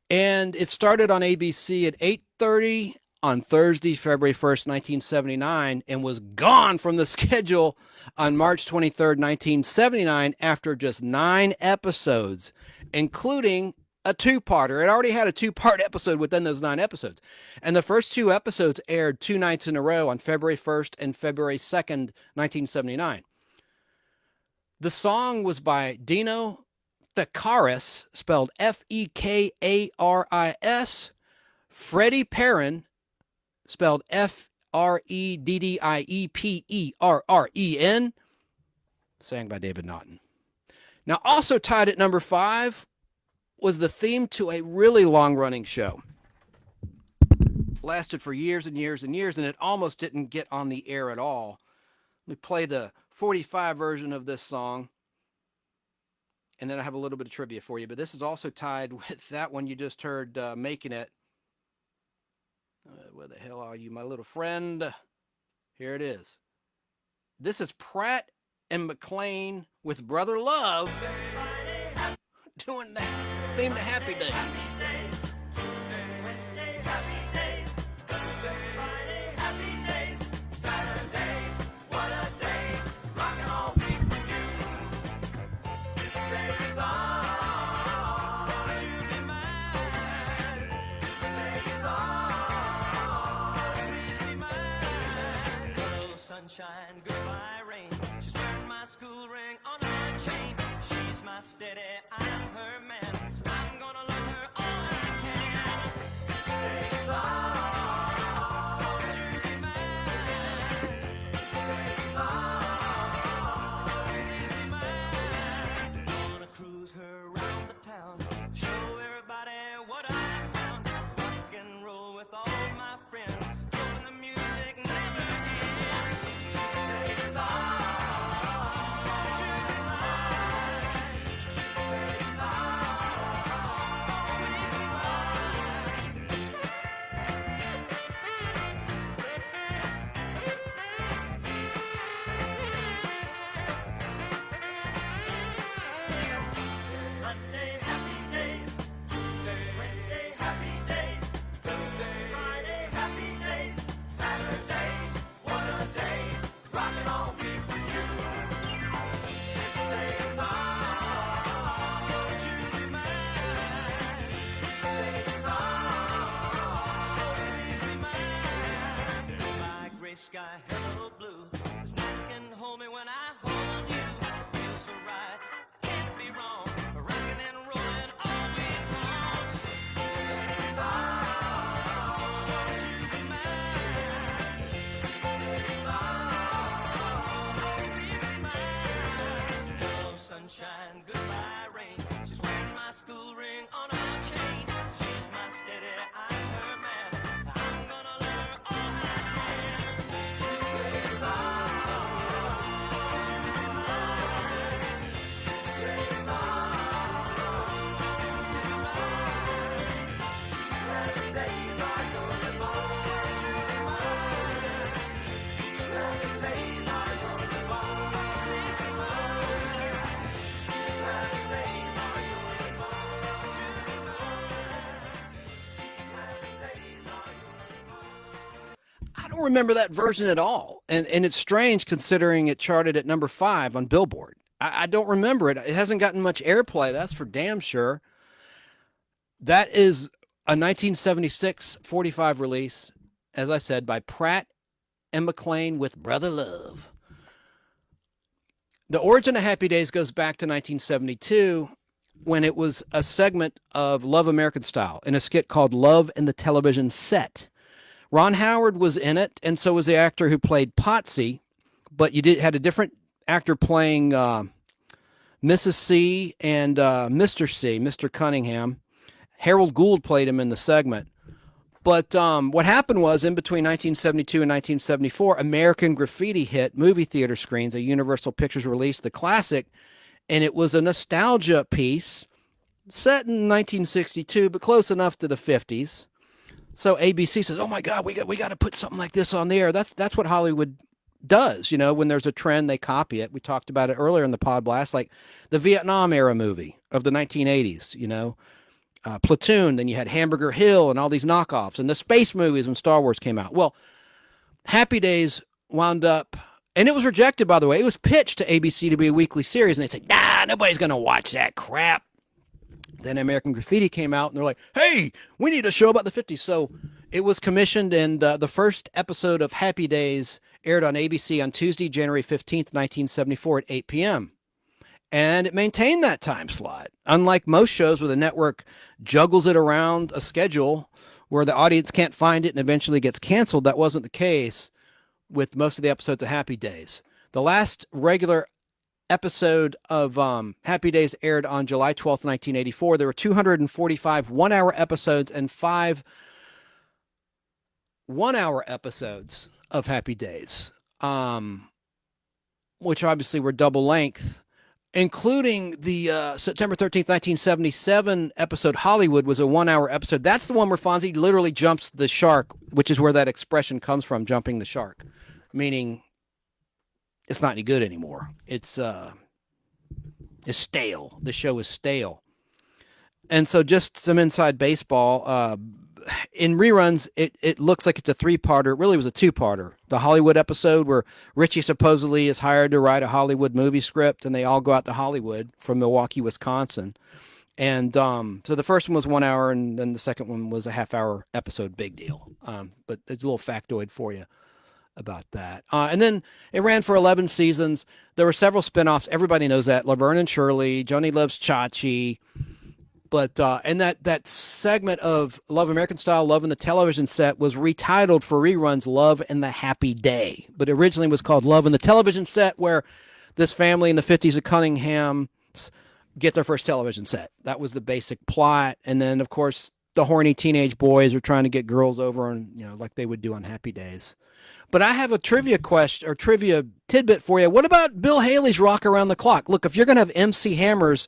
And it started on ABC at 8:30 on Thursday, February 1st, 1979, and was gone from the schedule on March 23rd, 1979, after just 9 episodes, including a two-parter. It already had a two-part episode within those 9 episodes. And the first 2 episodes aired 2 nights in a row on February 1st and February 2nd, 1979. The song was by Dino Fekaris, spelled Fekaris, Freddie Perren, spelled Freddieperren, sang by David Naughton. Now, also tied at number 5 was the theme to a really long-running show. Lasted for years and years and years, and it almost didn't get on the air at all. Let me play the 45 version of this song, and then I have a little bit of trivia for you. But this is also tied with that one you just heard, Making It. Where the hell are you, my little friend? Here it is. This is Pratt and McLean with Brother Love doing that theme to Happy Days. Sunshine, goodbye rain. She's wearing my school ring on her chain. She's my steady, I'm her man. I'm gonna love her all I can. Days on, won't you be mine? Days on, please be mine. Gonna cruise her around the town, show everybody what I found. Rock and roll with all my friends, doing the music never ends. Days on, won't you be mine? Days on, please be Monday, happy days. Tuesday, Wednesday, happy days. Thursday, Friday, happy days. Saturday, what a day. Rockin' all week with you. Days on, won't you be mine? Days on, please be mine. Goodbye, gray sky, hello blue. There's nothing can hold me when I hold you. It feels so right, can't be wrong. Rockin' and rollin' all week long. Days on, won't you be mine? Days on, please be mine. Hello sunshine, goodbye rain. She's wearing my school ring on her chain. She's my steady, I'm her man. I'm gonna love her all I can. Days on, won't you be mine? Days on, please be mine. Happy days are yours and mine. Won't you be mine? Happy days are yours and mine. Please be mine. Happy days are yours and mine. Won't you be mine? Happy days are yours and mine. I don't remember that version at all. And it's strange considering it charted at number 5 on Billboard. I don't remember it. It hasn't gotten much airplay, that's for damn sure. That is a 1976 45 release, as I said, by Pratt and McLean with Brother Love. The origin of Happy Days goes back to 1972 when it was a segment of Love American Style in a skit called Love in the Television Set. Ron Howard was in it, and so was the actor who played Potsy, but had a different actor playing Mrs. C and Mr. C, Mr. Cunningham. Harold Gould played him in the segment. But what happened was, in between 1972 and 1974, American Graffiti hit movie theater screens. A Universal Pictures released the classic, and it was a nostalgia piece set in 1962, but close enough to the 50s. So ABC says, "Oh my God, we got to put something like this on the air." That's what Hollywood does. When there's a trend, they copy it. We talked about it earlier in the Podblast, like the Vietnam era movie of the 1980s. Platoon. Then you had Hamburger Hill and all these knockoffs, and the space movies when Star Wars came out. Well, Happy Days wound up, and it was rejected, by the way. It was pitched to ABC to be a weekly series, and they said, "Nah, nobody's going to watch that crap." Then American Graffiti came out, and they're like, "Hey, we need a show about the 50s." So it was commissioned, and the first episode of Happy Days aired on ABC on Tuesday, January 15th, 1974 at 8 p.m. And it maintained that time slot. Unlike most shows where the network juggles it around a schedule where the audience can't find it and eventually gets canceled, that wasn't the case with most of the episodes of Happy Days. The last regular episode of Happy Days aired on July 12th, 1984. There were 245 one-hour episodes and 5 one-hour episodes of Happy Days, which obviously were double length, including the September 13th, 1977 episode Hollywood was a 1-hour episode. That's the one where Fonzie literally jumps the shark, which is where that expression comes from, jumping the shark, meaning it's not any good anymore. It's stale. The show is stale. And so just some inside baseball. In reruns, it looks like it's a 3-parter. It really was a 2-parter. The Hollywood episode where Richie supposedly is hired to write a Hollywood movie script, and they all go out to Hollywood from Milwaukee, Wisconsin. And so the first one was 1 hour, and then the second one was a half-hour episode. Big deal. But it's a little factoid for you about that. And then it ran for 11 seasons. There were several spinoffs. Everybody knows that. Laverne and Shirley, Joni Loves Chachi. But and that segment of Love American Style, Love in the Television Set was retitled for reruns Love in the Happy Day. But originally was called Love in the Television Set, where this family in the 50s of Cunningham get their first television set. That was the basic plot. And then, of course, the horny teenage boys are trying to get girls over, and like they would do on Happy Days. But I have a trivia tidbit for you. What about Bill Haley's Rock Around the Clock? Look, if you're going to have MC Hammer's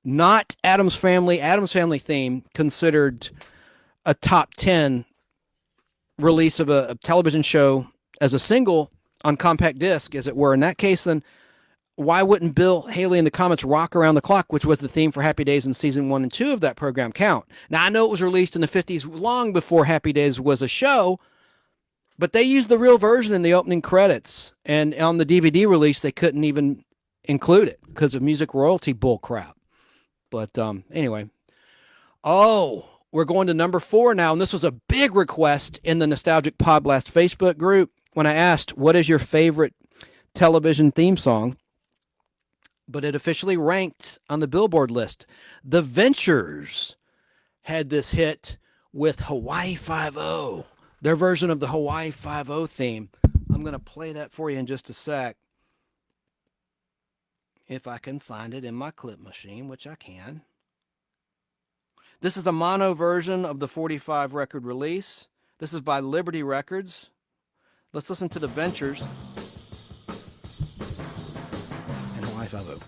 not Addams Family theme considered a top 10 release of a television show as a single on compact disc, as it were. In that case, then why wouldn't Bill Haley and the Comets' Rock Around the Clock, which was the theme for Happy Days in season 1 and 2 of that program, count? Now, I know it was released in the 50s long before Happy Days was a show, but they used the real version in the opening credits. And on the DVD release, they couldn't even include it because of music royalty bull crap. But anyway, we're going to number 4 now. And this was a big request in the Nostalgic Podblast Facebook group when I asked, what is your favorite television theme song? But it officially ranked on the Billboard list. The Ventures had this hit with Hawaii Five-0, their version of the Hawaii Five-0 theme. I'm going to play that for you in just a sec. If I can find it in my clip machine, which I can. This is a mono version of the 45 record release. This is by Liberty Records. Let's listen to The Ventures and Hawaii Five-0.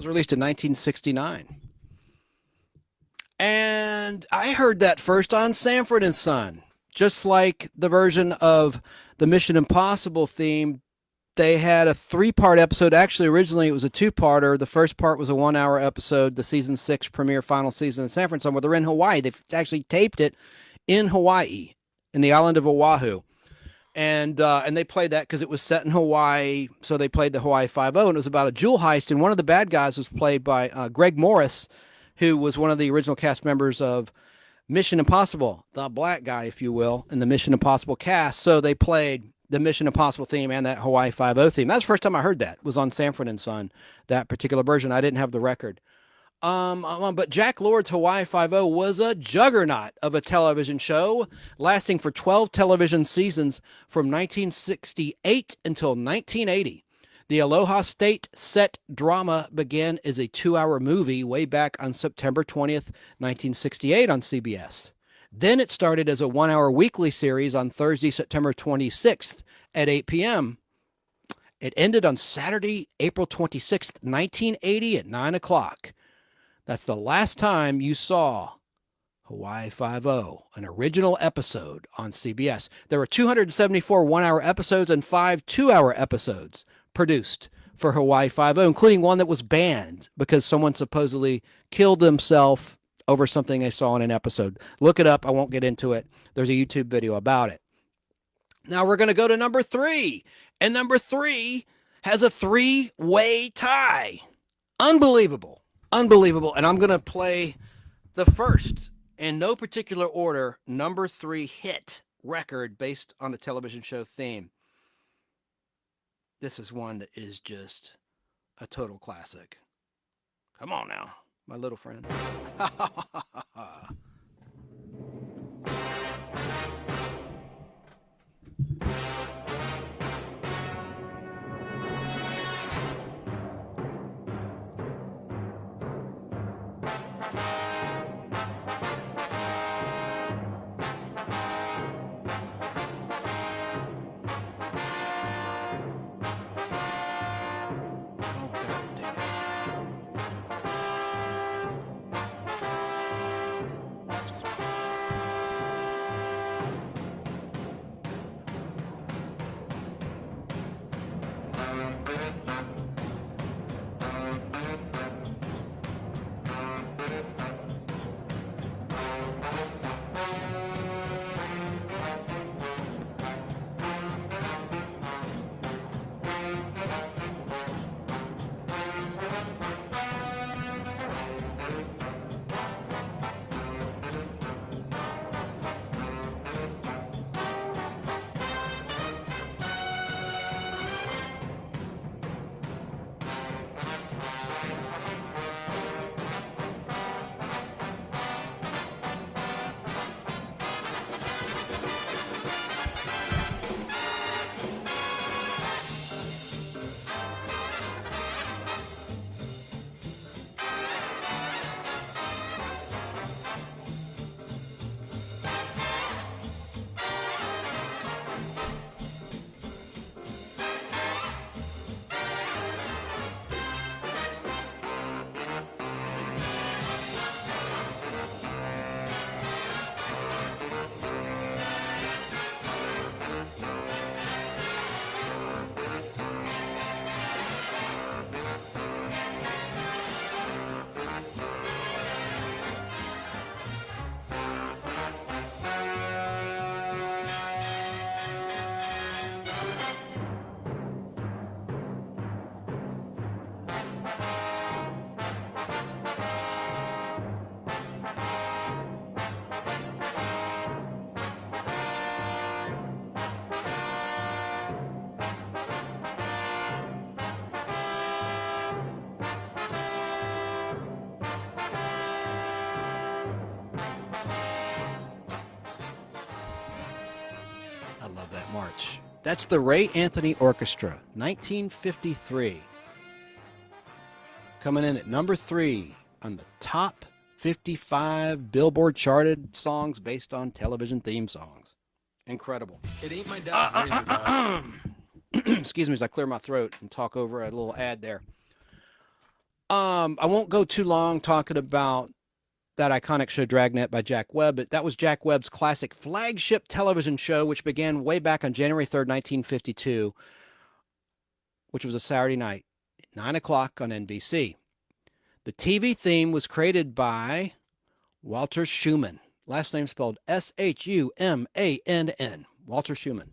was released in 1969. And I heard that first on Sanford and Son. Just like the version of the Mission Impossible theme, they had a 3-part episode. Actually, originally it was a 2-parter. The first part was a 1-hour episode, the season 6 premiere final season in Sanford and Son, where they're in Hawaii. They've actually taped it in Hawaii, in the island of Oahu. And they played that because it was set in Hawaii, so they played the Hawaii Five-0, and it was about a jewel heist, and one of the bad guys was played by Greg Morris, who was one of the original cast members of Mission Impossible, the black guy, if you will, in the Mission Impossible cast. So they played the Mission Impossible theme and that Hawaii Five-0 theme. That's the first time I heard that, was on Sanford and Son, that particular version. I didn't have the record. But Jack Lord's Hawaii Five-0 was a juggernaut of a television show, lasting for 12 television seasons from 1968 until 1980. The Aloha State set drama began as a 2-hour movie way back on September 20th, 1968 on CBS. Then it started as a 1-hour weekly series on Thursday, September 26th at 8 p.m. It ended on Saturday, April 26th, 1980 at 9 o'clock. That's the last time you saw Hawaii Five-0, an original episode on CBS. There were 274 1-hour episodes and 5 2-hour episodes produced for Hawaii Five-0, including one that was banned because someone supposedly killed themselves over something they saw in an episode. Look it up. I won't get into it. There's a YouTube video about it. Now we're going to go to number 3. And number 3 has a 3-way tie. Unbelievable. Unbelievable. And I'm going to play the first, in no particular order, number 3 hit record based on a television show theme. This is one that is just a total classic. Come on now, my little friend. March. That's the Ray Anthony Orchestra, 1953. Coming in at number 3 on the top 55 Billboard charted songs based on television theme songs. Incredible. It ain't my dad's razor, dog. Excuse me as I clear my throat and talk over a little ad there. I won't go too long talking about that iconic show Dragnet by Jack Webb, but that was Jack Webb's classic flagship television show, which began way back on January 3rd, 1952, which was a Saturday night, 9 o'clock on NBC. The TV theme was created by Walter Schumann, last name spelled Schumann, Walter Schumann.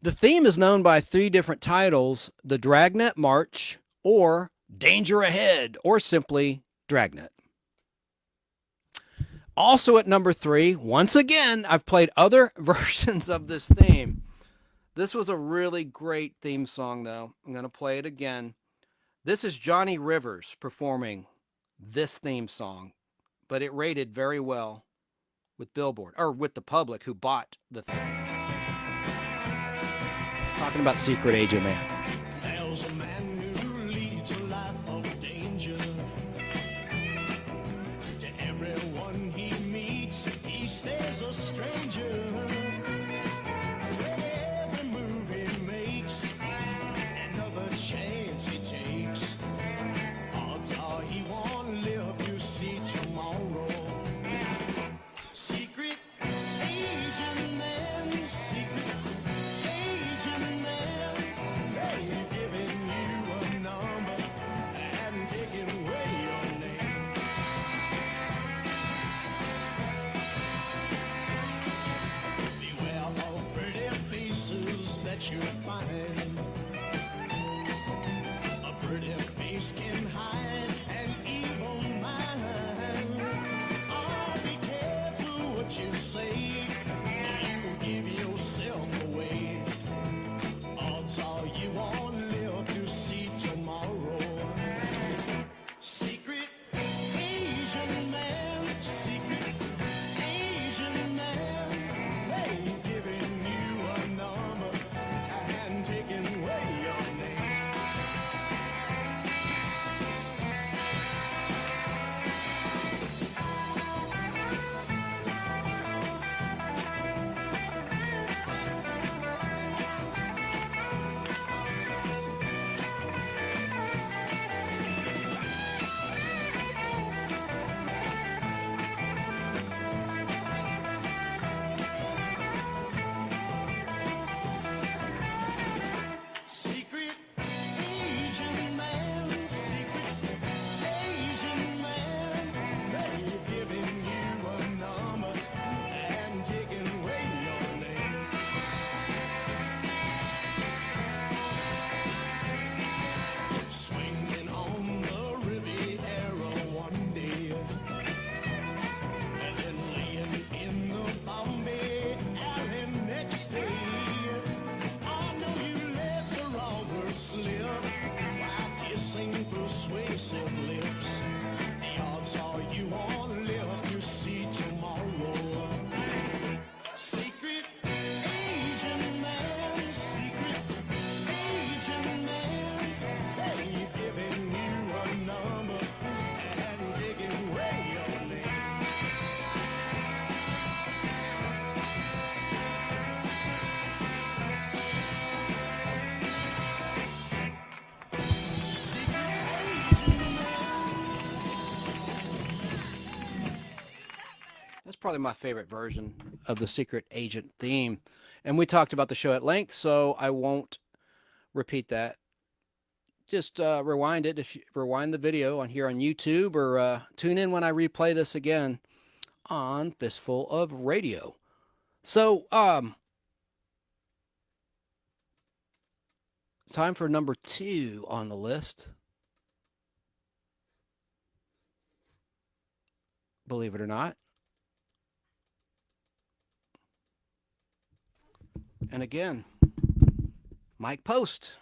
The theme is known by 3 different titles: the Dragnet March, or Danger Ahead, or simply Dragnet. Also at number 3, once again, I've played other versions of this theme. This was a really great theme song, though. I'm going to play it again. This is Johnny Rivers performing this theme song, but it rated very well with Billboard, or with the public who bought the thing. Talking about Secret Agent Man. There's a man who leads a life of danger. To everyone he meets, he stays a stranger. With every move he makes, another chance he takes. Odds are he won't live to see tomorrow. Secret agent man, secret agent man, they've given you a number and taken away your name. Beware of pretty faces that you find. A pretty face can hide an evil mind. Oh, be careful what you say. You give yourself away. Odds are you won't live to see tomorrow. Secret Asian man, secret Asian man, they've given you a number and taken away your name. Secret Asian man, secret Asian man, they've given you a number and taken away your name. Swinging on the Riviera one day, and then laying in the Bombay alley next day. I know you let the wrong word slip while kissing persuasive lips. The odds are you won't live to see tomorrow. Secret agent man, secret agent man, they've given you a number and taken away your name. That's probably my favorite version of the Secret Agent theme. And we talked about the show at length, so I won't repeat that. Just rewind it. If you rewind the video on here on YouTube, or tune in when I replay this again on Fistful of Radio. So, it's time for number 2 on the list. Believe it or not. And again, Mike Post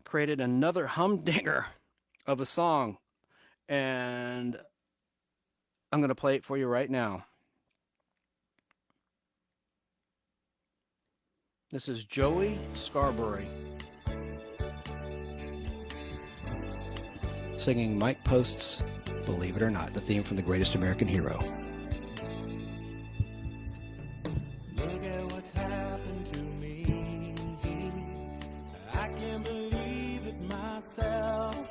created another humdinger of a song, and I'm going to play it for you right now. This is Joey Scarberry singing Mike Post's Believe It or Not, the theme from The Greatest American Hero. Look at what's happened to me. I can't believe it myself.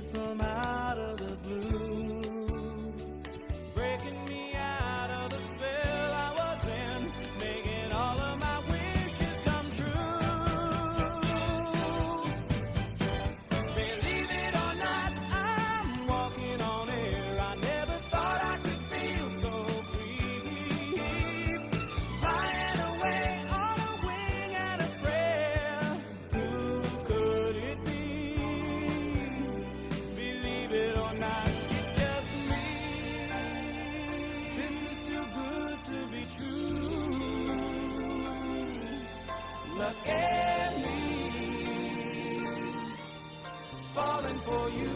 me from out of the blue, breaking me out of the spell I was in, making all of my wishes come true. Believe it or not, I'm walking on air. I never thought I could feel so free, flying away on a wing and a prayer. Who could it be? Believe it or not, it's just me. This is too good to be true. Look at me, falling for you.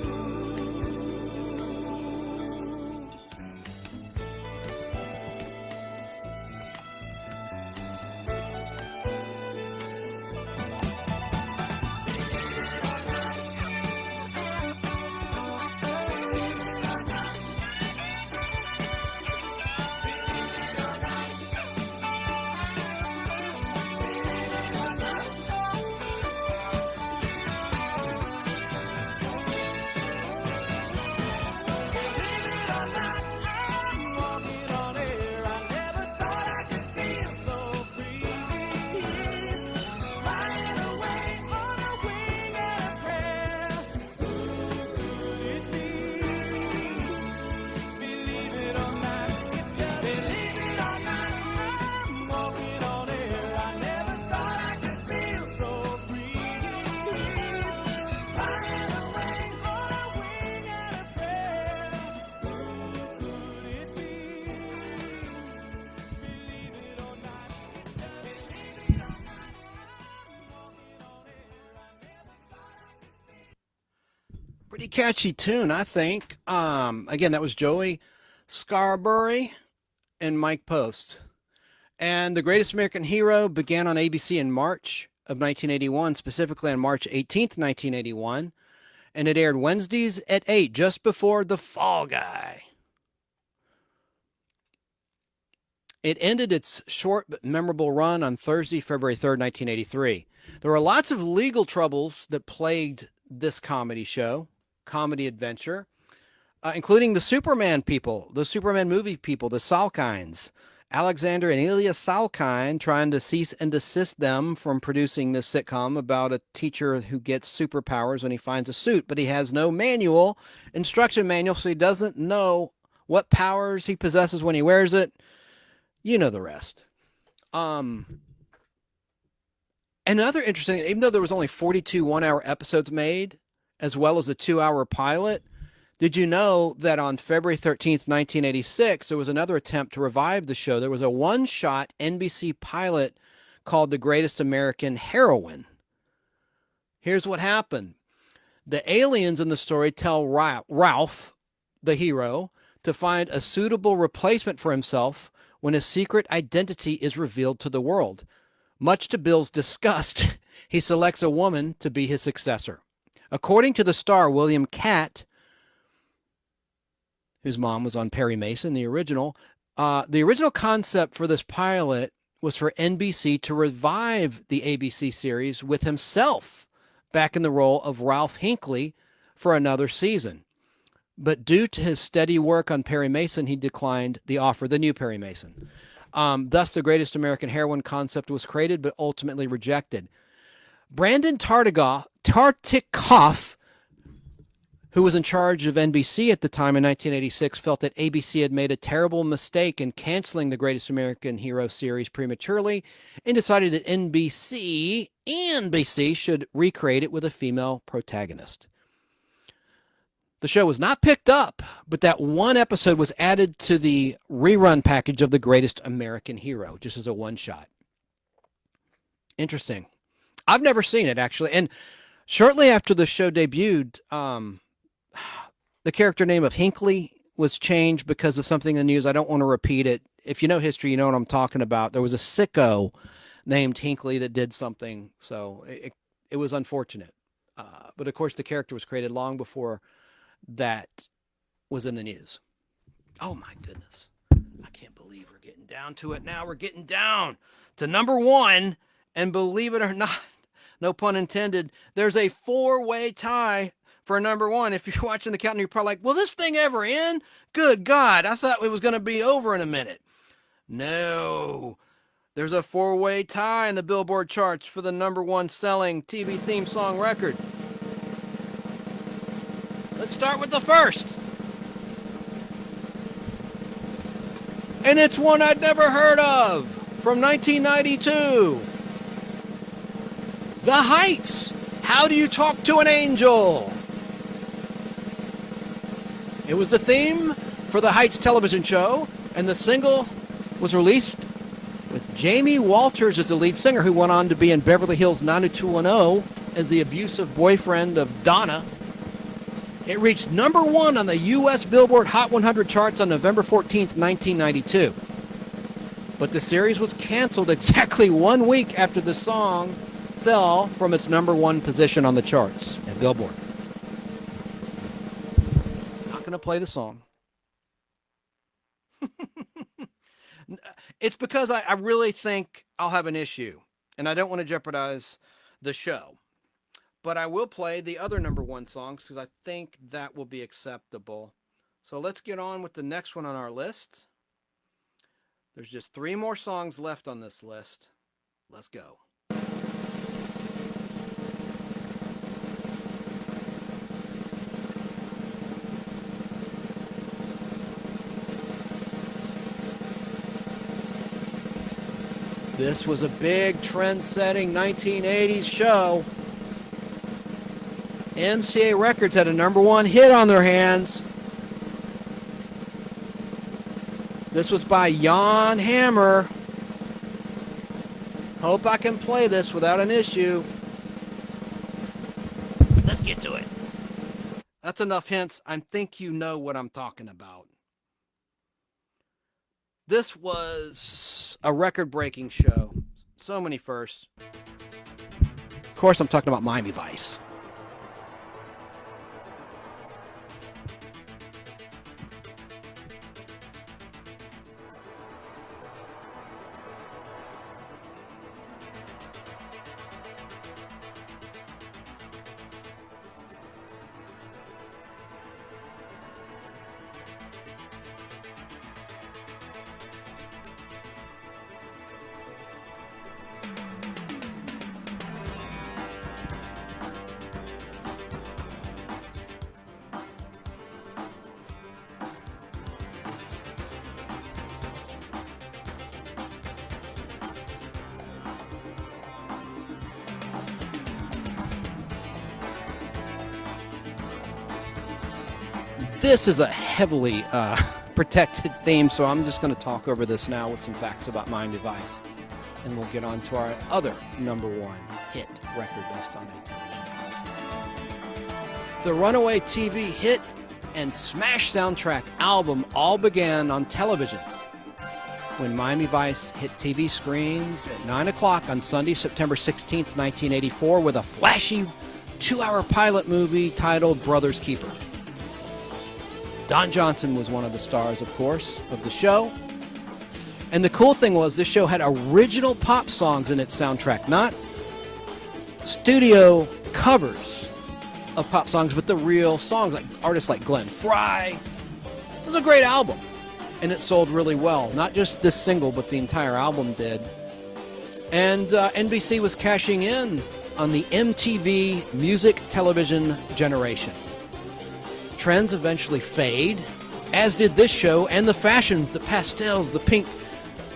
Pretty catchy tune, I think. Again, that was Joey Scarberry and Mike Post. And The Greatest American Hero began on ABC in March of 1981, specifically on March 18th, 1981. And it aired Wednesdays at 8, just before The Fall Guy. It ended its short but memorable run on Thursday, February 3rd, 1983. There were lots of legal troubles that plagued this comedy show, comedy adventure, including the Superman people, the Superman movie people, the Salkinds. Alexander and Ilya Salkind trying to cease and desist them from producing this sitcom about a teacher who gets superpowers when he finds a suit, but he has no instruction manual, so he doesn't know what powers he possesses when he wears it. You know the rest. Another interesting, even though there was only 42 one-hour episodes made, as well as a 2-hour pilot, did you know that on February 13th, 1986, there was another attempt to revive the show? There was a one-shot NBC pilot called The Greatest American Heroine. Here's what happened. The aliens in the story tell Ralph, the hero, to find a suitable replacement for himself when his secret identity is revealed to the world. Much to Bill's disgust, he selects a woman to be his successor. According to the star William Catt, whose mom was on Perry Mason, the original concept for this pilot was for NBC to revive the ABC series with himself back in the role of Ralph Hinckley for another season. But due to his steady work on Perry Mason, he declined the offer, the new Perry Mason. Thus, the Greatest American Heroine concept was created, but ultimately rejected. Brandon Tartikoff, who was in charge of NBC at the time in 1986, felt that ABC had made a terrible mistake in canceling the Greatest American Hero series prematurely and decided that NBC should recreate it with a female protagonist. The show was not picked up, but that one episode was added to the rerun package of The Greatest American Hero, just as a one-shot. Interesting. I've never seen it, actually. And shortly after the show debuted, the character name of Hinckley was changed because of something in the news. I don't want to repeat it. If you know history, you know what I'm talking about. There was a sicko named Hinckley that did something, so it was unfortunate. But, of course, the character was created long before that was in the news. Oh, my goodness. I can't believe we're getting down to it now. We're getting down to number one, and believe it or not, no pun intended, there's a 4-way tie for number one. If you're watching the countdown, you're probably like, will this thing ever end? Good God, I thought it was going to be over in a minute. No. There's a 4-way tie in the Billboard charts for the number one selling TV theme song record. Let's start with the first. And it's one I'd never heard of, from 1992. The Heights, How Do You Talk to an Angel? It was the theme for the Heights television show, and the single was released with Jamie Walters as the lead singer, who went on to be in Beverly Hills 90210 as the abusive boyfriend of Donna. It reached number one on the U.S. Billboard Hot 100 charts on November 14th, 1992. But the series was canceled exactly 1 week after the song fell from its number one position on the charts at Billboard. Not going to play the song. It's because I really think I'll have an issue, and I don't want to jeopardize the show. But I will play the other number one songs because I think that will be acceptable. So let's get on with the next one on our list. There's just 3 more songs left on this list. Let's go. This was a big trend-setting 1980s show. MCA Records had a number one hit on their hands. This was by Jan Hammer. Hope I can play this without an issue. Let's get to it. That's enough hints. I think you know what I'm talking about. This was a record-breaking show. So many firsts. Of course, I'm talking about Miami Vice. This is a heavily protected theme, so I'm just going to talk over this now with some facts about Miami Vice. And we'll get on to our other number one hit record based on a television series. The runaway TV hit and smash soundtrack album all began on television when Miami Vice hit TV screens at 9 o'clock on Sunday, September 16th, 1984, with a flashy 2-hour pilot movie titled Brother's Keeper. Don Johnson was one of the stars, of course, of the show. And the cool thing was this show had original pop songs in its soundtrack, not studio covers of pop songs, but the real songs, like artists like Glenn Frey. It was a great album, and it sold really well. Not just this single, but the entire album did. And NBC was cashing in on the MTV music television generation. Trends eventually fade, as did this show, and the fashions, the pastels, the pink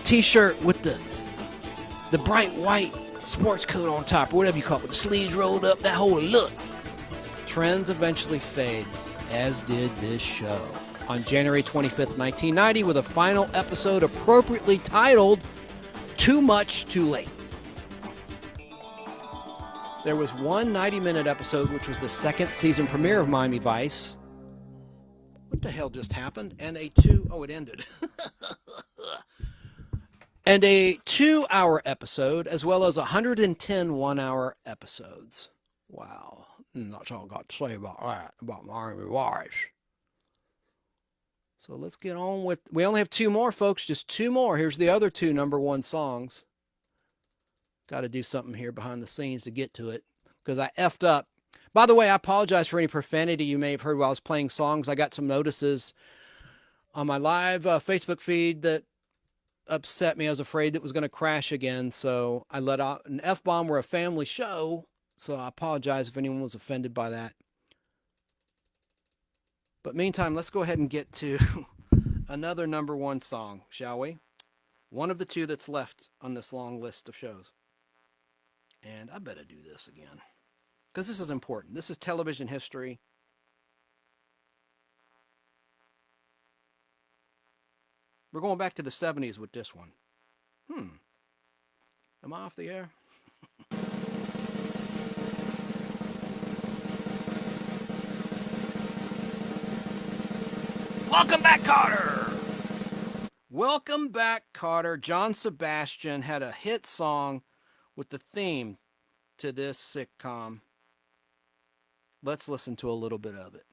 t-shirt with the bright white sports coat on top, or whatever you call it, with the sleeves rolled up, that whole look. Trends eventually fade, as did this show. On January 25th, 1990, with a final episode appropriately titled Too Much Too Late. There was one 90-minute episode, which was the second season premiere of Miami Vice. What the hell just happened? And it ended. And a 2-hour episode, as well as 110 1-hour episodes. Wow. And that's all I got to say about that, about Miami Vice. So let's get on with, we only have 2 more, folks, just 2 more. Here's the other 2 number one songs. Got to do something here behind the scenes to get to it, because I effed up. By the way, I apologize for any profanity you may have heard while I was playing songs. I got some notices on my live Facebook feed that upset me. I was afraid it was going to crash again, so I let out an F-bomb. We're a family show, so I apologize if anyone was offended by that. But meantime, let's go ahead and get to another number one song, shall we? One of the two that's left on this long list of shows. And I better do this again, because this is important. This is television history. We're going back to the 70s with this one. Am I off the air? Welcome back, Carter! Welcome back, Carter. John Sebastian had a hit song with the theme to this sitcom. Let's listen to a little bit of it.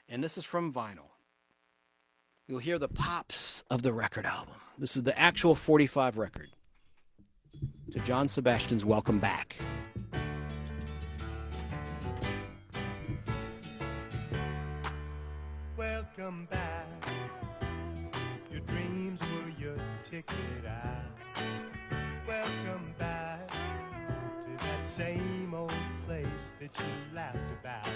And this is from vinyl. You'll hear the pops of the record album. This is the actual 45 record to John Sebastian's Welcome Back. Welcome back. Your dreams were your ticket out. Welcome back to that same old place that you laughed about.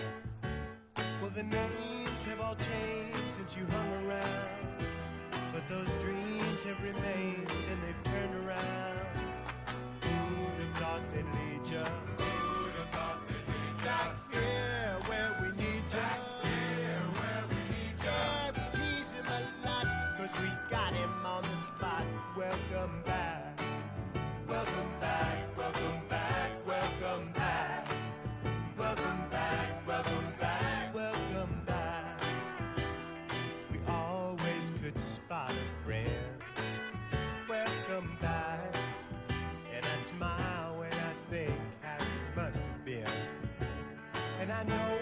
Well, the names have all changed since you hung around, but those dreams have remained and they've turned around. Who'd have thought they'd lead ya? Who'd have thought they'd lead ya? Back here where we need ya. Back here where we need ya. Yeah, we tease him a lot, 'cause we got him on the spot. Welcome back. Welcome back. Welcome back. Welcome back. Welcome back. Welcome back. Welcome back. We always could spot a friend. Welcome back. And I smile when I think how it must have been. And I know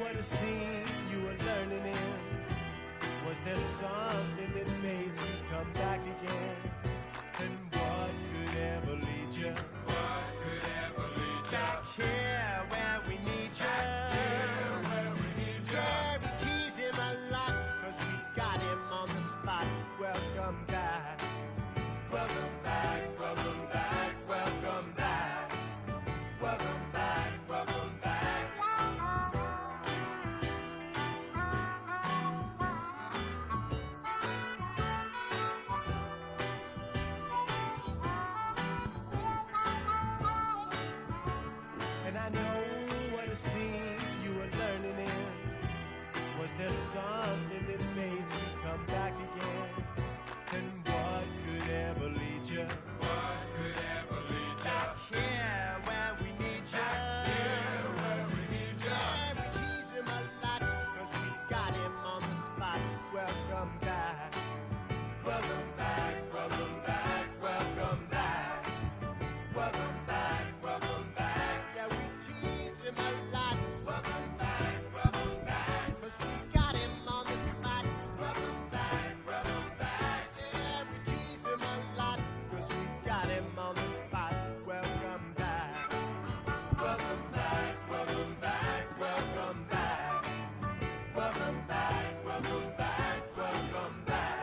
what a scene you were learning in. Was there something that made you come back again? And what could ever lead you? What could ever lead you? Back here where we need you. Back here where we need you. Yeah, we tease him a lot, 'cause we got him on the spot. Welcome back. Welcome back. Welcome back. Welcome back. Welcome back. Welcome back. And I know what a scene you were learning in. Was there something that made you come back again? And what could ever lead you? What could ever lead you? Back here where we need you. Back here where we need you. Yeah, we tease him a lot, 'cause we got him on the spot. Welcome back. Welcome back. Welcome back. Welcome back. Welcome back. Welcome back. Yeah, we tease him a lot. Welcome back. Welcome back. 'Cause we got him on the spot. Welcome back. Welcome back. Yeah, we tease him a lot, 'cause we got him on the spot. Welcome back. Welcome back. Welcome back. Welcome back. Welcome back. Welcome back. Welcome back.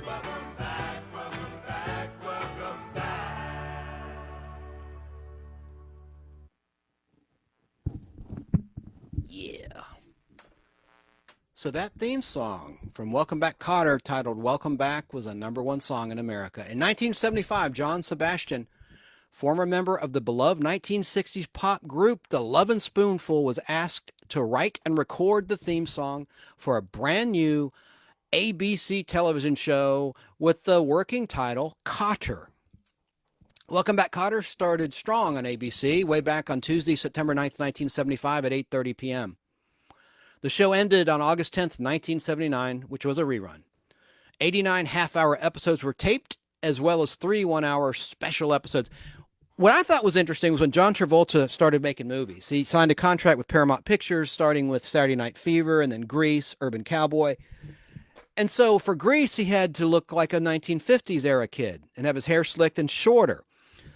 Welcome back. Welcome back. Welcome back. Yeah. So that theme song from Welcome Back, Kotter, titled Welcome Back, was a number one song in America. In 1975, John Sebastian, former member of the beloved 1960s pop group The Lovin' Spoonful, was asked to write and record the theme song for a brand new ABC television show with the working title Kotter. Welcome Back, Kotter started strong on ABC way back on Tuesday, September 9th, 1975 at 8:30 p.m. The show ended on August 10th, 1979, which was a rerun. 89 half-hour episodes were taped, as well as 3 one-hour special episodes. What I thought was interesting was when John Travolta started making movies. He signed a contract with Paramount Pictures, starting with Saturday Night Fever and then Grease, Urban Cowboy. And so for Grease, he had to look like a 1950s era kid and have his hair slicked and shorter.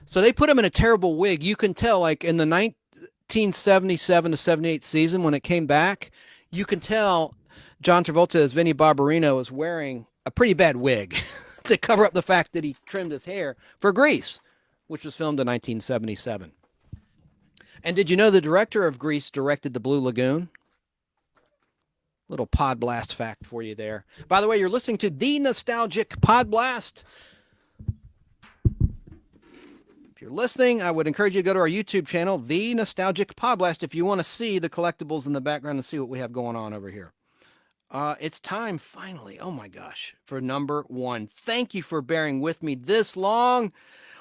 So they put him in a terrible wig. You can tell, like in the 1977 to 78 season when it came back, you can tell John Travolta as Vinnie Barbarino is wearing a pretty bad wig to cover up the fact that he trimmed his hair for Grease, which was filmed in 1977. And did you know the director of Grease directed The Blue Lagoon? Little Podblast fact for you there. By the way, you're listening to the Nostalgic Podblast. If you're listening, I would encourage you to go to our YouTube channel, The Nostalgic Podblast, if you want to see the collectibles in the background and see what we have going on over here. It's time, finally, oh my gosh, for number one. Thank you for bearing with me this long.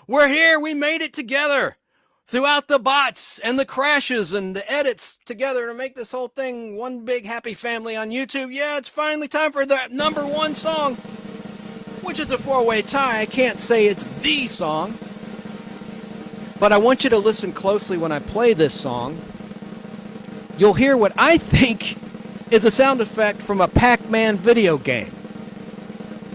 We're here. We made it together throughout the bots and the crashes and the edits together to make this whole thing one big happy family on YouTube. Yeah, it's finally time for the number one song, which is a four-way tie. I can't say it's the song, but I want you to listen closely when I play this song. You'll hear what I think is a sound effect from a Pac-Man video game.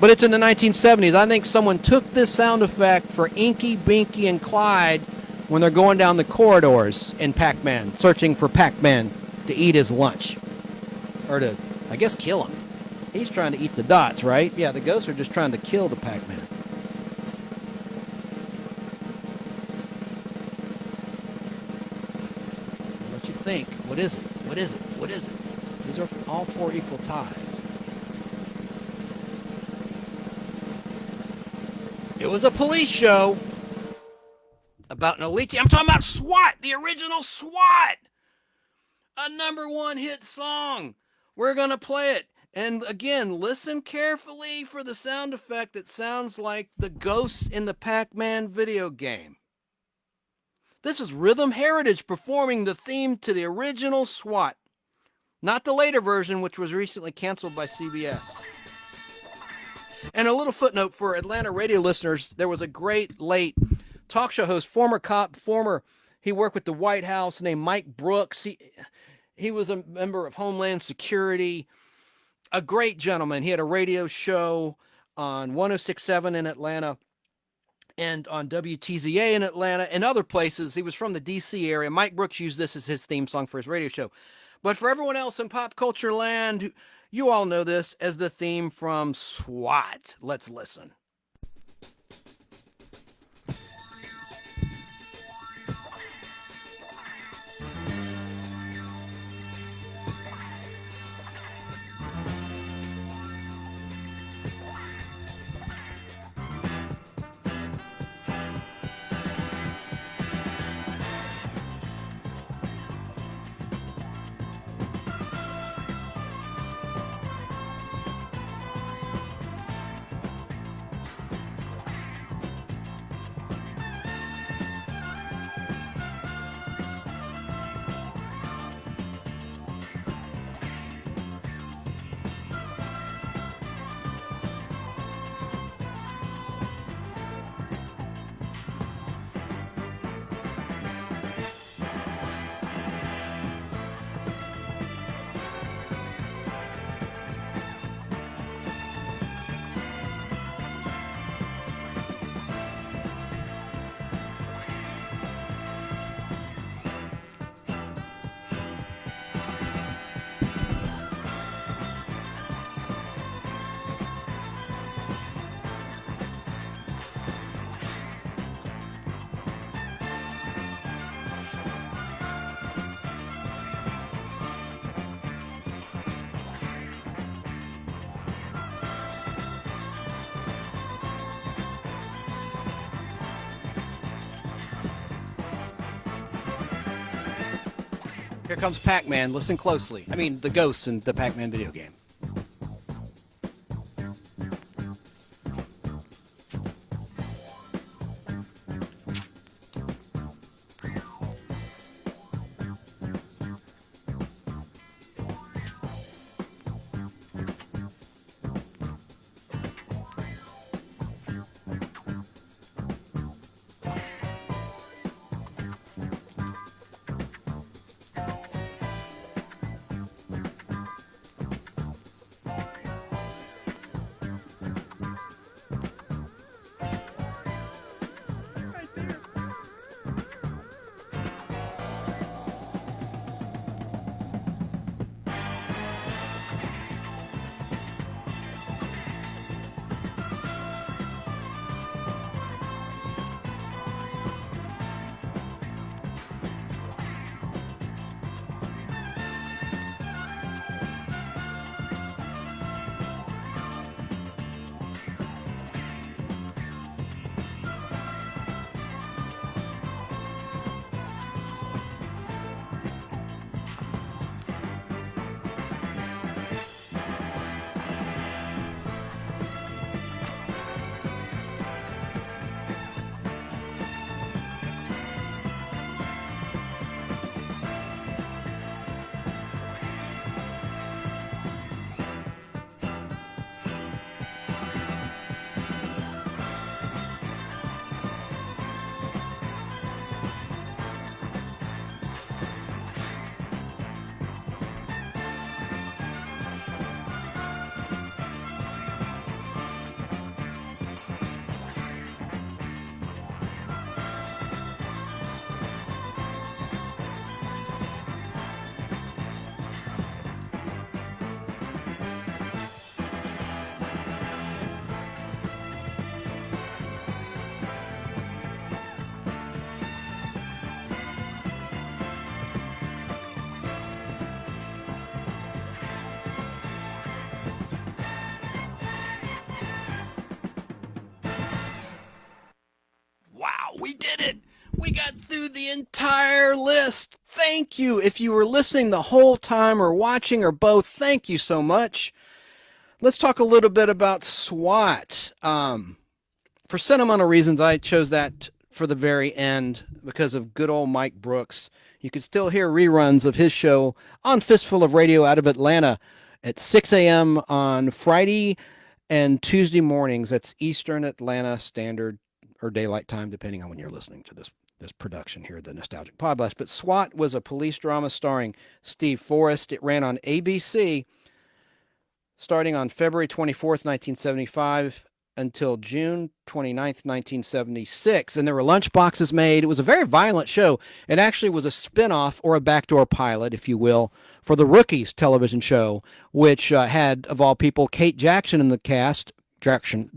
But it's in the 1970s. I think someone took this sound effect for Inky, Binky, and Clyde when they're going down the corridors in Pac-Man, searching for Pac-Man to eat his lunch. Or to, I guess, kill him. He's trying to eat the dots, right? Yeah, the ghosts are just trying to kill the Pac-Man. What you think? What is it? What is it? What is it? These are all four equal ties. It was a police show about an elite team. I'm talking about SWAT, the original SWAT. A number one hit song. We're going to play it. And again, listen carefully for the sound effect that sounds like the ghosts in the Pac-Man video game. This is Rhythm Heritage performing the theme to the original SWAT. Not the later version, which was recently canceled by CBS. And a little footnote for Atlanta radio listeners, there was a great late talk show host, former cop, he worked with the White House, named Mike Brooks. He was a member of Homeland Security, a great gentleman. He had a radio show on 106.7 in Atlanta and on WTZA in Atlanta and other places. He was from the D.C. area. Mike Brooks used this as his theme song for his radio show. But for everyone else in pop culture land, you all know this as the theme from SWAT. Let's listen. Here comes Pac-Man. Listen closely. I mean, the ghosts in the Pac-Man video game. We did it. We got through the entire list. Thank you. If you were listening the whole time or watching or both, thank you so much. Let's talk a little bit about SWAT. For sentimental reasons, I chose that for the very end because of good old Mike Brooks. You can still hear reruns of his show on Fistful of Radio out of Atlanta at 6 a.m. on Friday and Tuesday mornings. That's Eastern Atlanta Standard or Daylight Time, depending on when you're listening to this production here, the Nostalgic Podblast. But SWAT was a police drama starring Steve Forrest. It ran on ABC starting on February 24th, 1975 until June 29th, 1976. And there were lunchboxes made. It was a very violent show. It actually was a spinoff or a backdoor pilot, if you will, for the Rookies television show, which had, of all people, Kate Jackson in the cast, Jackson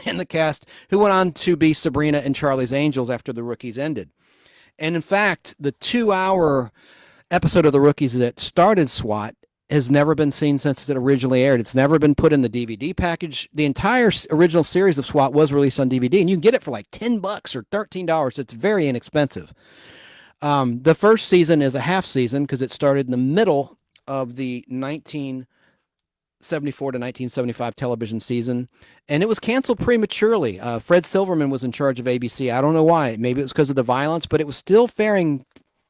in the cast, who went on to be Sabrina and Charlie's Angels after the Rookies ended. And in fact, the 2-hour episode of the Rookies that started SWAT has never been seen since it originally aired. It's never been put in the DVD package. The entire original series of SWAT was released on DVD, and you can get it for like $10 or $13. It's very inexpensive. The first season is a half season because it started in the middle of the 1974 to 1975 television season, and it was canceled prematurely. Fred Silverman was in charge of ABC. I don't know why. Maybe it was because of the violence, but it was still faring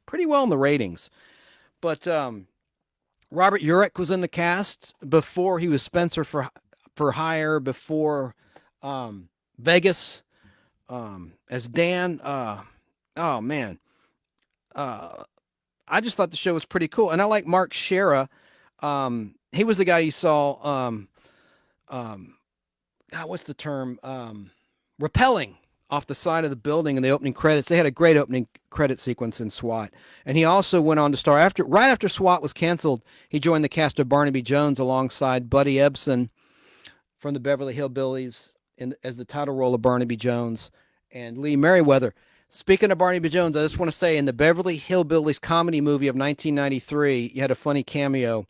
pretty well in the ratings. But Robert Urich was in the cast before he was Spencer for Hire, before Vegas as Dan. Oh, man. I just thought the show was pretty cool. And I like Mark Shera. He was the guy you saw, what's the term? Rappelling off the side of the building in the opening credits. They had a great opening credit sequence in SWAT. And he also went on to star right after SWAT was canceled. He joined the cast of Barnaby Jones alongside Buddy Ebsen from the Beverly Hillbillies as the title role of Barnaby Jones and Lee Merriweather. Speaking of Barnaby Jones, I just want to say in the Beverly Hillbillies comedy movie of 1993, you had a funny cameo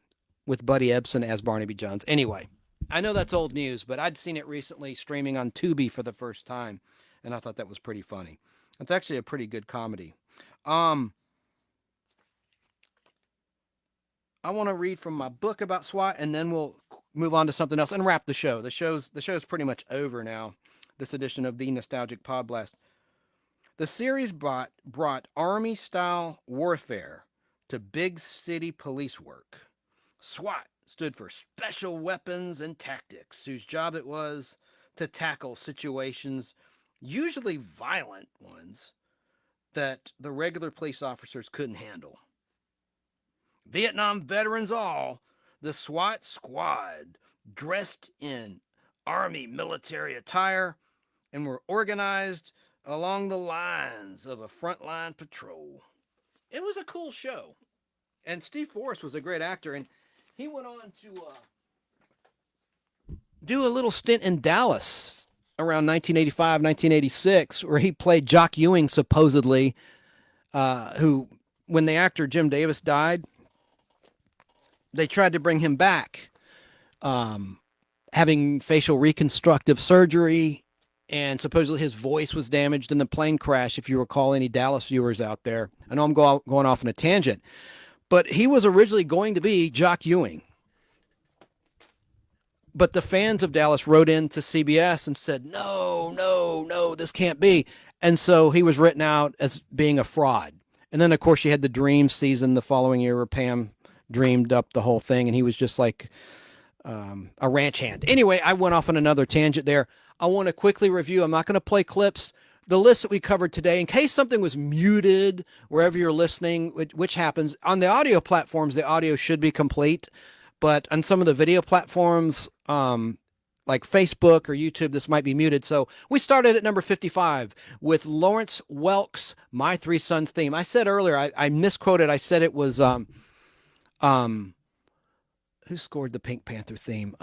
with Buddy Ebsen as Barnaby Jones. Anyway, I know that's old news, but I'd seen it recently streaming on Tubi for the first time. And I thought that was pretty funny. It's actually a pretty good comedy. I want to read from my book about SWAT, and then we'll move on to something else and wrap the show. The show's pretty much over now, this edition of the Nostalgic Podblast. The series brought Army-style warfare to big city police work. SWAT stood for Special Weapons and Tactics, whose job it was to tackle situations, usually violent ones, that the regular police officers couldn't handle. Vietnam veterans all, the SWAT squad dressed in Army military attire and were organized along the lines of a frontline patrol. It was a cool show. And Steve Forrest was a great actor, and he went on to do a little stint in Dallas around 1985, 1986, where he played Jock Ewing, supposedly, who, when the actor Jim Davis died, they tried to bring him back, having facial reconstructive surgery, and supposedly his voice was damaged in the plane crash, if you recall any Dallas viewers out there. I know I'm going off on a tangent, but he was originally going to be Jock Ewing. But the fans of Dallas wrote in to CBS and said, no, this can't be. And so he was written out as being a fraud. And then, of course, you had the Dream season the following year where Pam dreamed up the whole thing, and he was just like a ranch hand. Anyway, I went off on another tangent there. I want to quickly review. I'm not going to play clips. The list that we covered today, in case something was muted wherever you're listening, which happens. On the audio platforms, the audio should be complete. But on some of the video platforms, like Facebook or YouTube, this might be muted. So we started at number 55 with Lawrence Welk's My Three Sons theme. I said earlier, I misquoted. I said it was, who scored the Pink Panther theme?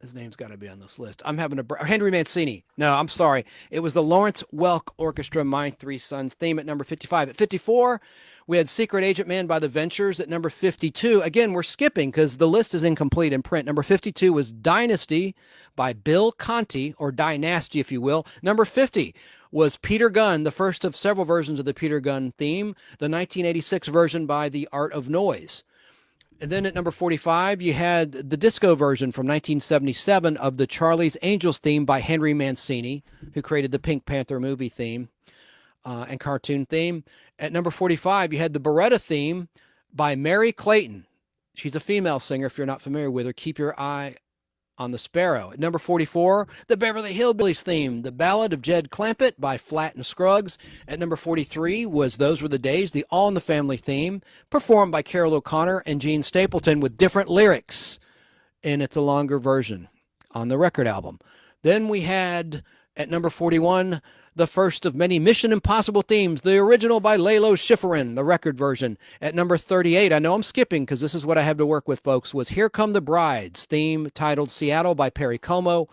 His name's got to be on this list. I'm having Henry Mancini. No, I'm sorry. It was the Lawrence Welk Orchestra, My Three Sons theme at number 55. At 54, we had Secret Agent Man by the Ventures at number 52. Again, we're skipping because the list is incomplete in print. Number 52 was Dynasty by Bill Conti, or Dynasty, if you will. Number 50 was Peter Gunn, the first of several versions of the Peter Gunn theme, the 1986 version by The Art of Noise. And then at number 45, you had the disco version from 1977 of the Charlie's Angels theme by Henry Mancini, who created the Pink Panther movie theme and cartoon theme. At number 45, you had the Beretta theme by Mary Clayton. She's a female singer. If you're not familiar with her, keep your eye on the Sparrow. At number 44, the Beverly Hillbillies theme, The Ballad of Jed Clampett by Flatt and Scruggs. At number 43 was Those Were the Days, the All in the Family theme, performed by Carol O'Connor and Gene Stapleton with different lyrics, and it's a longer version on the record album. Then we had, at number 41, the first of many Mission Impossible themes, the original by Lalo Schifrin, the record version. At number 38, I know I'm skipping because this is what I have to work with, folks, was Here Come the Brides theme titled Seattle by Perry Como.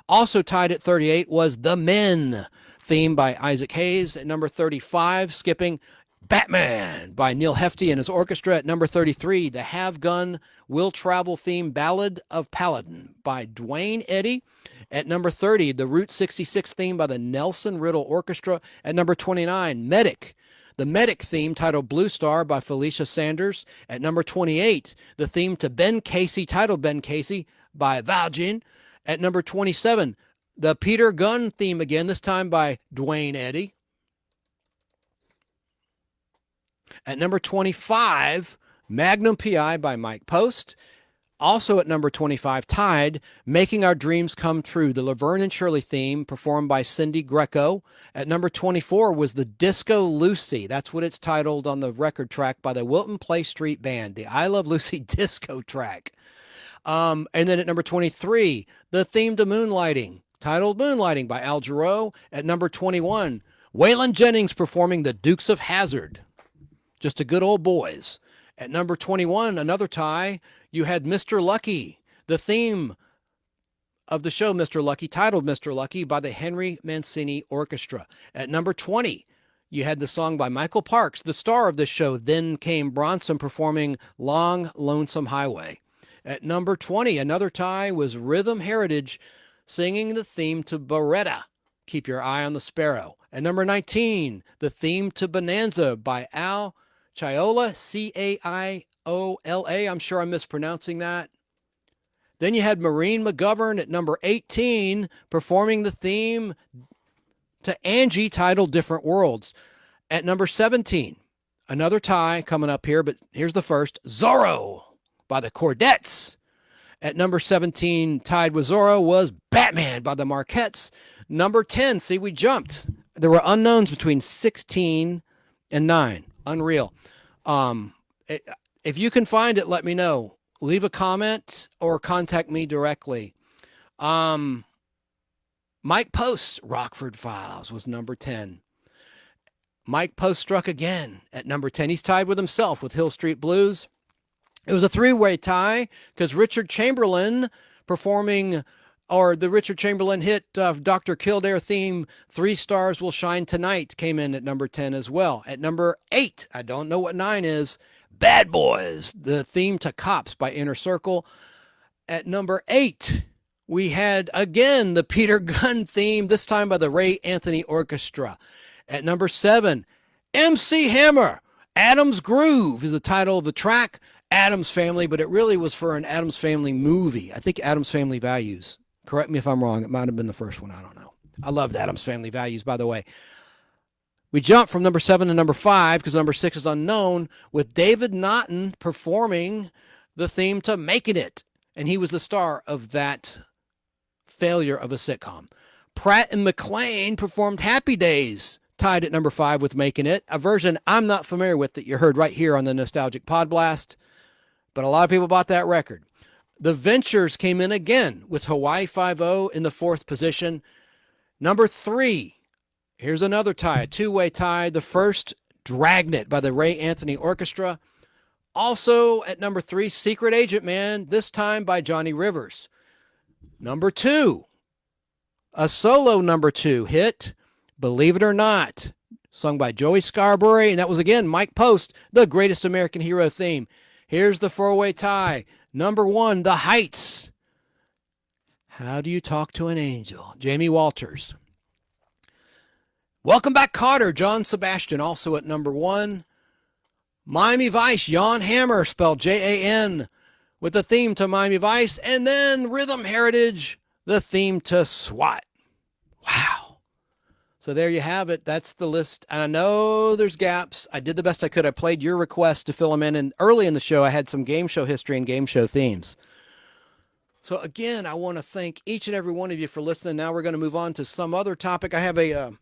Also tied at 38 was The Men theme by Isaac Hayes. At number 35, skipping, Batman by Neil Hefti and his orchestra. At number 33, the Have Gun Will Travel theme Ballad of Paladin by Dwayne Eddy. At number 30, the Route 66 theme by the Nelson Riddle Orchestra. At number 29, Medic, the Medic theme titled Blue Star by Felicia Sanders. At number 28, the theme to Ben Casey titled Ben Casey by Valjean. At number 27, the Peter Gunn theme again, this time by Dwayne Eddy. At number 25, Magnum P.I. by Mike Post. Also at number 25, tied, Making Our Dreams Come True, the Laverne and Shirley theme performed by Cindy Greco. At number 24 was the Disco Lucy. That's what it's titled on the record track by the Wilton Place Street Band, the I Love Lucy disco track. And then at number 23, the theme to Moonlighting, titled Moonlighting by Al Jarreau. At number 21, Waylon Jennings performing the Dukes of Hazzard, just a good old boys. At number 21, another tie, you had Mr. Lucky, the theme of the show Mr. Lucky, titled Mr. Lucky by the Henry Mancini Orchestra. At number 20, you had the song by Michael Parks, the star of this show, Then Came Bronson, performing Long Lonesome Highway. At number 20, another tie was Rhythm Heritage singing the theme to Beretta, Keep Your Eye on the Sparrow. At number 19, the theme to Bonanza by Al Chiola, Caiola. I'm sure I'm mispronouncing that. Then you had Maureen McGovern at number 18 performing the theme to Angie titled Different Worlds. At number 17, another tie coming up here, but here's the first, Zorro by the Chordettes. At number 17, tied with Zorro, was Batman by the Marquettes. Number 10, see, we jumped. There were unknowns between 16 and 9. Unreal. If you can find it, let me know. Leave a comment or contact me directly. Mike Post's Rockford Files was number 10. Mike Post struck again at number 10. He's tied with himself with Hill Street Blues. It was a three-way tie because Richard Chamberlain performing, or the Richard Chamberlain hit Dr. Kildare theme, 3 Stars Will Shine Tonight, came in at number 10 as well. At number 8, I don't know what 9 is, Bad Boys, the theme to Cops by Inner Circle. At number 8, we had, again, the Peter Gunn theme, this time by the Ray Anthony Orchestra. At number 7, MC Hammer, Adam's Groove is the title of the track. Addams Family, but it really was for an Addams Family movie. I think Addams Family Values. Correct me if I'm wrong. It might have been the first one. I don't know. I loved Addams Family Values, by the way. We jumped from number 7 to number 5 because number 6 is unknown, with David Naughton performing the theme to Making It. And he was the star of that failure of a sitcom. Pratt and McLean performed Happy Days, tied at number 5 with Making It, a version I'm not familiar with that you heard right here on the Nostalgic Podblast. But a lot of people bought that record. The Ventures came in again with Hawaii Five-0 in the 4th position. Number 3, here's another tie, a two-way tie. The first, Dragnet by the Ray Anthony Orchestra. Also at number 3, Secret Agent Man, this time by Johnny Rivers. Number 2, a solo number 2 hit, Believe It or Not, sung by Joey Scarborough, and that was again Mike Post, The Greatest American Hero theme. Here's the 4-way tie. Number 1, The Heights, How Do You Talk to an Angel, Jamie Walters. Welcome Back, Kotter, John Sebastian, also at number 1. Miami Vice, Jan Hammer, spelled Jan, with the theme to Miami Vice, and then Rhythm Heritage, the theme to SWAT. Wow. So there you have it. That's the list. And I know there's gaps. I did the best I could. I played your request to fill them in. And early in the show, I had some game show history and game show themes. So again, I want to thank each and every one of you for listening. Now we're going to move on to some other topic. I have an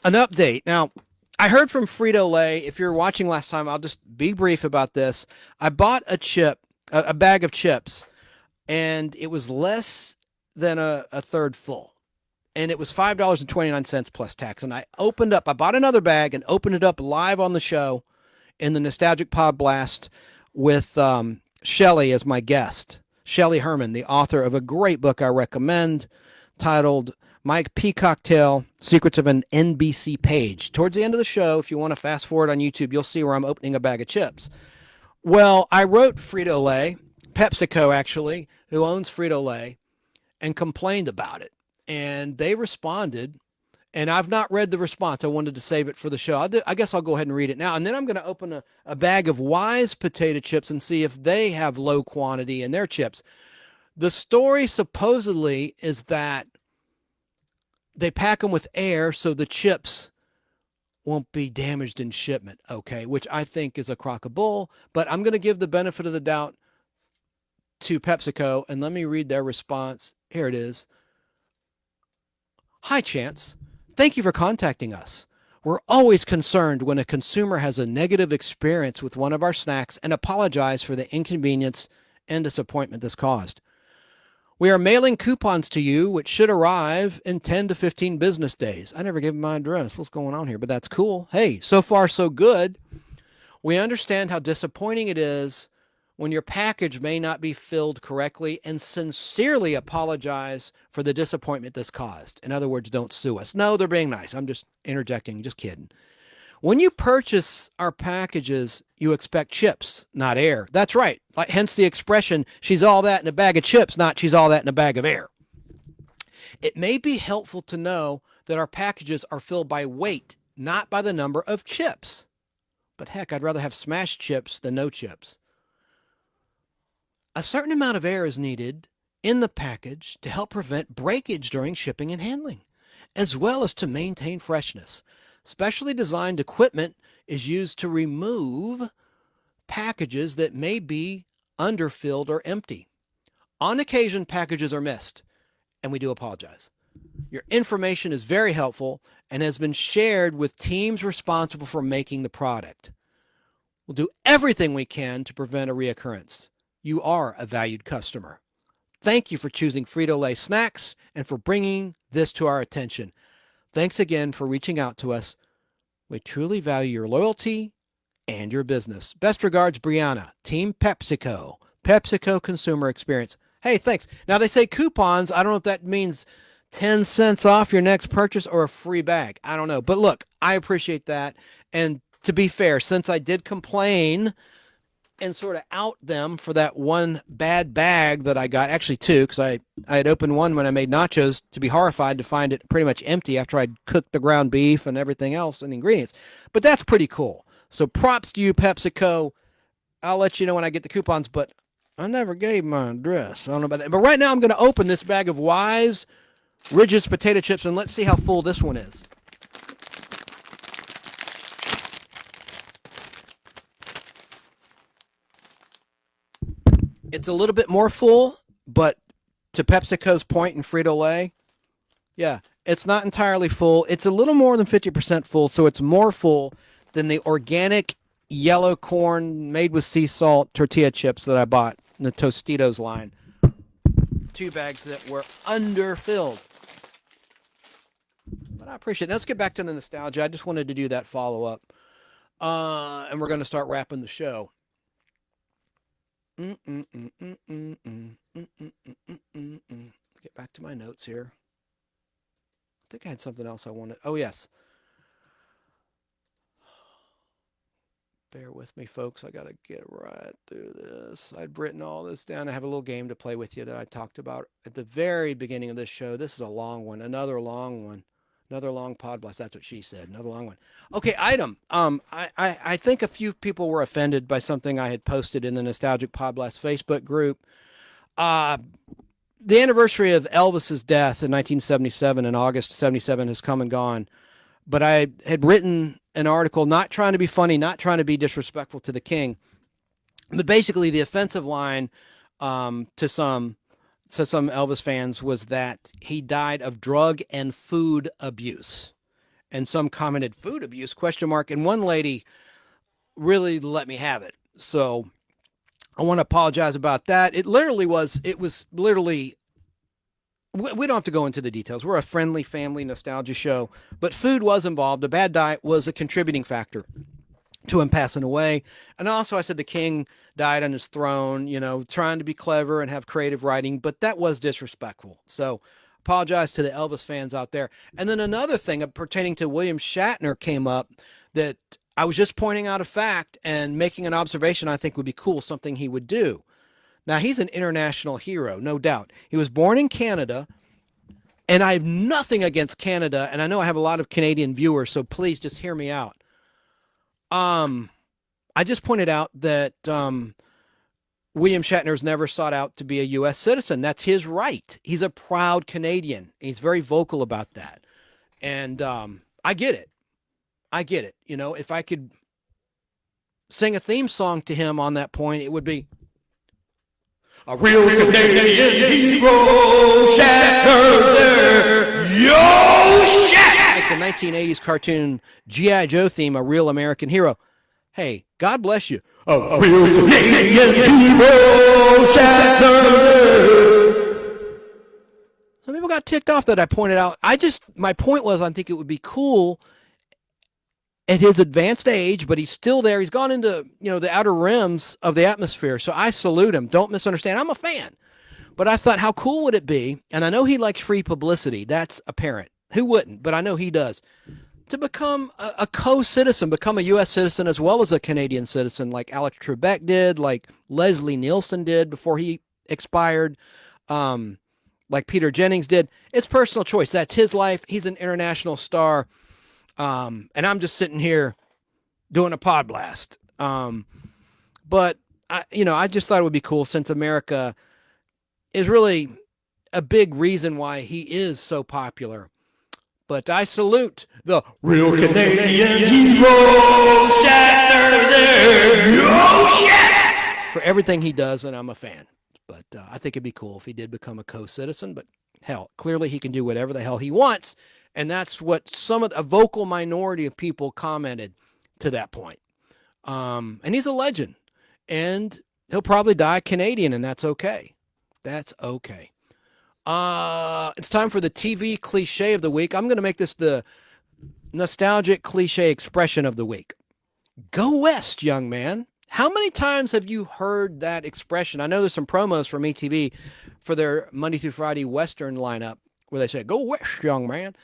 update. Now, I heard from Frito-Lay. If you're watching last time, I'll just be brief about this. I bought a bag of chips, and it was less than a third full. And it was $5.29 plus tax. And I bought another bag and opened it up live on the show in the Nostalgic Podblast with Shelley as my guest. Shelley Herman, the author of a great book I recommend titled My Peacock Tale, Secrets of an NBC Page. Towards the end of the show, if you want to fast forward on YouTube, you'll see where I'm opening a bag of chips. Well, I wrote Frito-Lay, PepsiCo actually, who owns Frito-Lay, and complained about it. And they responded, and I've not read the response. I wanted to save it for the show. I guess I'll go ahead and read it now. And then I'm going to open a bag of Wise potato chips and see if they have low quantity in their chips. The story supposedly is that they pack them with air so the chips won't be damaged in shipment, okay, which I think is a crock of bull. But I'm going to give the benefit of the doubt to PepsiCo, and let me read their response. Here it is. Hi, Chance. Thank you for contacting us. We're always concerned when a consumer has a negative experience with one of our snacks and apologize for the inconvenience and disappointment this caused. We are mailing coupons to you, which should arrive in 10 to 15 business days. I never gave them my address. What's going on here? But that's cool. Hey, so far so good. We understand how disappointing it is when your package may not be filled correctly and sincerely apologize for the disappointment this caused. In other words, don't sue us. No, they're being nice. I'm just interjecting, just kidding. When you purchase our packages, you expect chips, not air. That's right. Hence the expression, she's all that in a bag of chips, not she's all that in a bag of air. It may be helpful to know that our packages are filled by weight, not by the number of chips. But heck, I'd rather have smashed chips than no chips. A certain amount of air is needed in the package to help prevent breakage during shipping and handling, as well as to maintain freshness. Specially designed equipment is used to remove packages that may be underfilled or empty. On occasion, packages are missed, and we do apologize. Your information is very helpful and has been shared with teams responsible for making the product. We'll do everything we can to prevent a reoccurrence. You are a valued customer. Thank you for choosing Frito-Lay snacks and for bringing this to our attention. Thanks again for reaching out to us. We truly value your loyalty and your business. Best regards, Brianna, Team PepsiCo, PepsiCo Consumer Experience. Hey, thanks. Now they say coupons. I don't know if that means 10 cents off your next purchase or a free bag. I don't know. But look, I appreciate that. And to be fair, since I did complain and sort of out them for that one bad bag that I got, actually two, because I had opened one when I made nachos to be horrified to find it pretty much empty after I'd cooked the ground beef and everything else and ingredients. But that's pretty cool. So props to you, PepsiCo. I'll let you know when I get the coupons, but I never gave my address. I don't know about that. But right now I'm going to open this bag of Wise Ridges potato chips, and let's see how full this one is. It's a little bit more full, but to PepsiCo's point in Frito-Lay, yeah, it's not entirely full. It's a little more than 50% full, so it's more full than the organic yellow corn made with sea salt tortilla chips that I bought in the Tostitos line. 2 bags that were underfilled. But I appreciate it. Let's get back to the nostalgia. I just wanted to do that follow-up. And we're going to start wrapping the show. notes here. I think I had something else I wanted. Oh, yes. Bear with me, folks. I got to get right through this. I'd written all this down. I have a little game to play with you that I talked about at the very beginning of this show. This is a long one. Another long one. Another long Podblast. That's what she said. Another long one. Okay, item. I think a few people were offended by something I had posted in the Nostalgic Podblast Facebook group. The anniversary of Elvis's death in 1977 in August 77 has come and gone. But I had written an article, not trying to be funny, not trying to be disrespectful to the king, but basically the offensive line to some Elvis fans was that he died of drug and food abuse. And some commented, food abuse, ? And one lady really let me have it. So I want to apologize about that. It was literally, we don't have to go into the details. We're a friendly family nostalgia show, but food was involved. A bad diet was a contributing factor to him passing away. And also I said the king died on his throne, trying to be clever and have creative writing, but that was disrespectful. So apologize to the Elvis fans out there. And then another thing pertaining to William Shatner came up that I was just pointing out a fact and making an observation I think would be cool, something he would do. Now, he's an international hero, no doubt. He was born in Canada, and I have nothing against Canada, and I know I have a lot of Canadian viewers, so please just hear me out. I just pointed out that William Shatner's never sought out to be a U.S. citizen. That's his right. He's a proud Canadian. He's very vocal about that. And I get it. If I could sing a theme song to him on that point, it would be a real Canadian hero, Shatner's there, yo, Shat! Like the 1980s cartoon G.I. Joe theme, A Real American Hero. Hey, God bless you. A real Canadian hero, Shatner's there. Some people got ticked off that I pointed out. My point was, I think it would be cool at his advanced age, but he's still there. He's gone into, the outer rims of the atmosphere. So I salute him. Don't misunderstand. I'm a fan. But I thought, how cool would it be? And I know he likes free publicity. That's apparent. Who wouldn't? But I know he does. To become a co-citizen, become a U.S. citizen as well as a Canadian citizen, like Alex Trebek did, like Leslie Nielsen did before he expired, like Peter Jennings did. It's personal choice. That's his life. He's an international star. And I'm just sitting here doing a Podblast. But I just thought it would be cool, since America is really a big reason why he is so popular. But I salute the real Canadian hero, Shatner's there, yo, Shat! For everything he does, and I'm a fan. But I think it'd be cool if he did become a co-citizen. But hell, clearly he can do whatever the hell he wants. And that's what a vocal minority of people commented to that point. And he's a legend. And he'll probably die Canadian, and that's okay. That's okay. It's time for the TV cliche of the week. I'm going to make this the nostalgic cliche expression of the week. Go West, young man. How many times have you heard that expression? I know there's some promos from ETV for their Monday through Friday Western lineup where they say, go West, young man.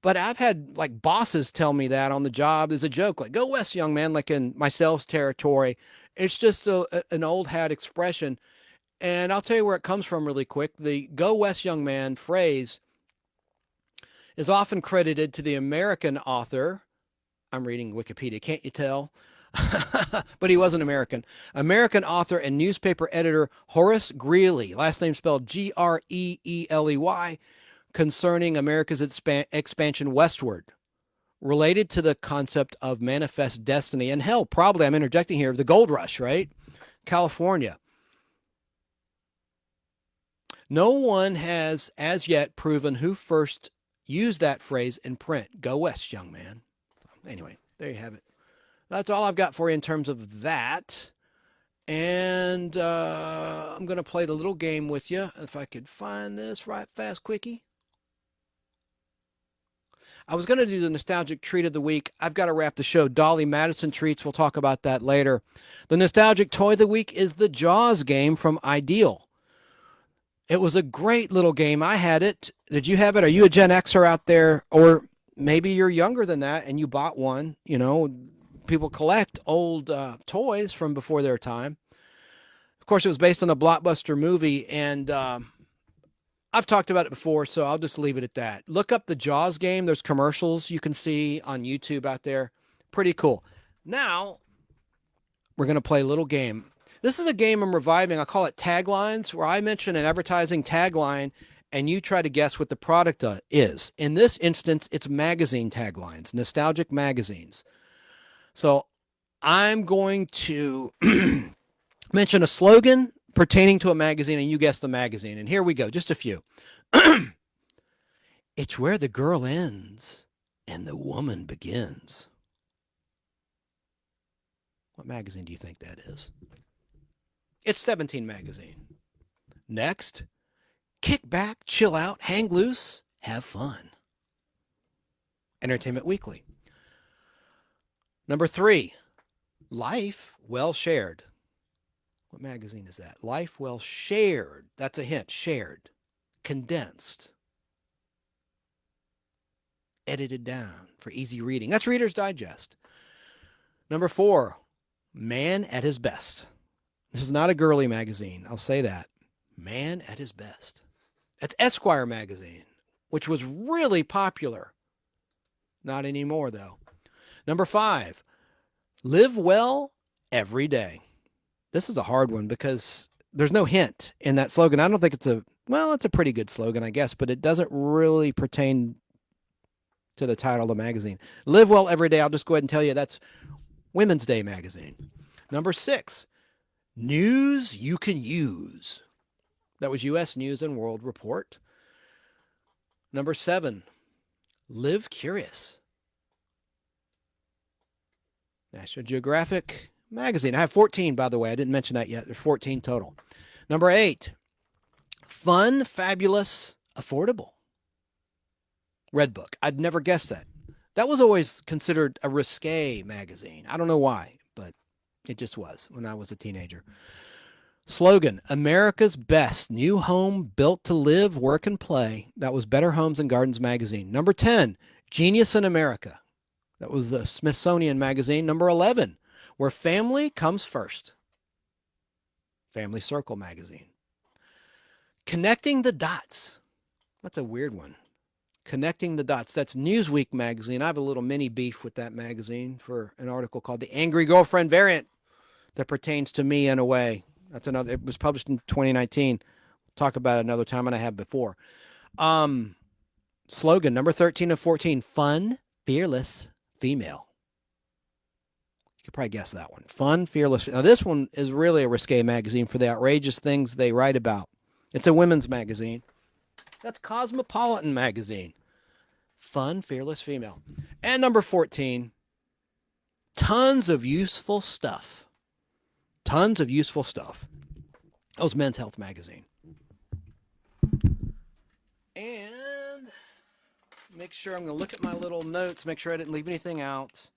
But I've had bosses tell me that on the job as a joke, like, go West, young man, like in my sales territory. It's just an old hat expression. And I'll tell you where it comes from really quick. The go West, young man phrase is often credited to the American author. I'm reading Wikipedia, can't you tell? But he wasn't American. American author and newspaper editor Horace Greeley, last name spelled Greeley, concerning America's expansion westward, related to the concept of manifest destiny. And hell, probably, I'm interjecting here, the gold rush, right? California. No one has as yet proven who first used that phrase in print. Go West, young man. Anyway, there you have it. That's all I've got for you in terms of that. And I'm going to play the little game with you. If I could find this right fast, quickie. I was going to do the nostalgic treat of the week. I've got to wrap the show. Dolly Madison treats. We'll talk about that later. The nostalgic toy of the week is the Jaws game from Ideal. It was a great little game. I had it. Did you have it? Are you a Gen Xer out there? Or maybe you're younger than that and you bought one. You know, people collect old toys from before their time. Of course, it was based on the blockbuster movie, and I've talked about it before, so I'll just leave it at that. Look up the Jaws game. There's commercials you can see on YouTube out there. Pretty cool. Now, we're going to play a little game. This is a game I'm reviving. I call it Taglines, where I mention an advertising tagline, and you try to guess what the product is. In this instance, it's magazine taglines, nostalgic magazines. So I'm going to mention a slogan pertaining to a magazine, and you guess the magazine. And here we go, just a few. It's where the girl ends and the woman begins. What magazine do you think that is? It's 17 magazine. Next, kick back, chill out, hang loose, have fun. Entertainment Weekly. Number 3, Life Well Shared. What magazine is that? Life Well Shared. That's a hint. Shared. Condensed. Edited down for easy reading. That's Reader's Digest. Number 4, Man at His Best. This is not a girly magazine. I'll say that. Man at His Best. That's Esquire magazine, which was really popular. Not anymore, though. Number 5, Live Well Every Day. This is a hard one because there's no hint in that slogan. I don't think it's it's a pretty good slogan, I guess, but it doesn't really pertain to the title of the magazine. Live Well Every Day. I'll just go ahead and tell you that's Women's Day magazine. Number 6, News You Can Use. That was U.S. News and World Report. Number 7, Live Curious. National Geographic magazine. I have 14, by the way. I didn't mention that yet. There's 14 total. Number 8, Fun, Fabulous, Affordable. Redbook. I'd never guessed that. That was always considered a risque magazine. I don't know why, but it just was when I was a teenager. Slogan, America's Best New Home Built to Live, Work, and Play. That was Better Homes and Gardens magazine. Number 10, Genius in America. That was the Smithsonian magazine. Number 11, Where Family Comes First. Family Circle magazine. Connecting the Dots. That's a weird one. Connecting the Dots. That's Newsweek magazine. I have a little mini beef with that magazine for an article called The Angry Girlfriend Variant that pertains to me in a way. That's another. It was published in 2019. Talk about it another time, and I have before. Slogan number 13 of 14: Fun, Fearless, Female. You could probably guess that one. Fun, Fearless. Now this one is really a risque magazine for the outrageous things they write about. It's a women's magazine. That's Cosmopolitan magazine. Fun, Fearless, Female. And number 14, Tons of Useful Stuff. Tons of Useful Stuff. That was Men's Health magazine. And make sure I'm going to look at my little notes, make sure I didn't leave anything out.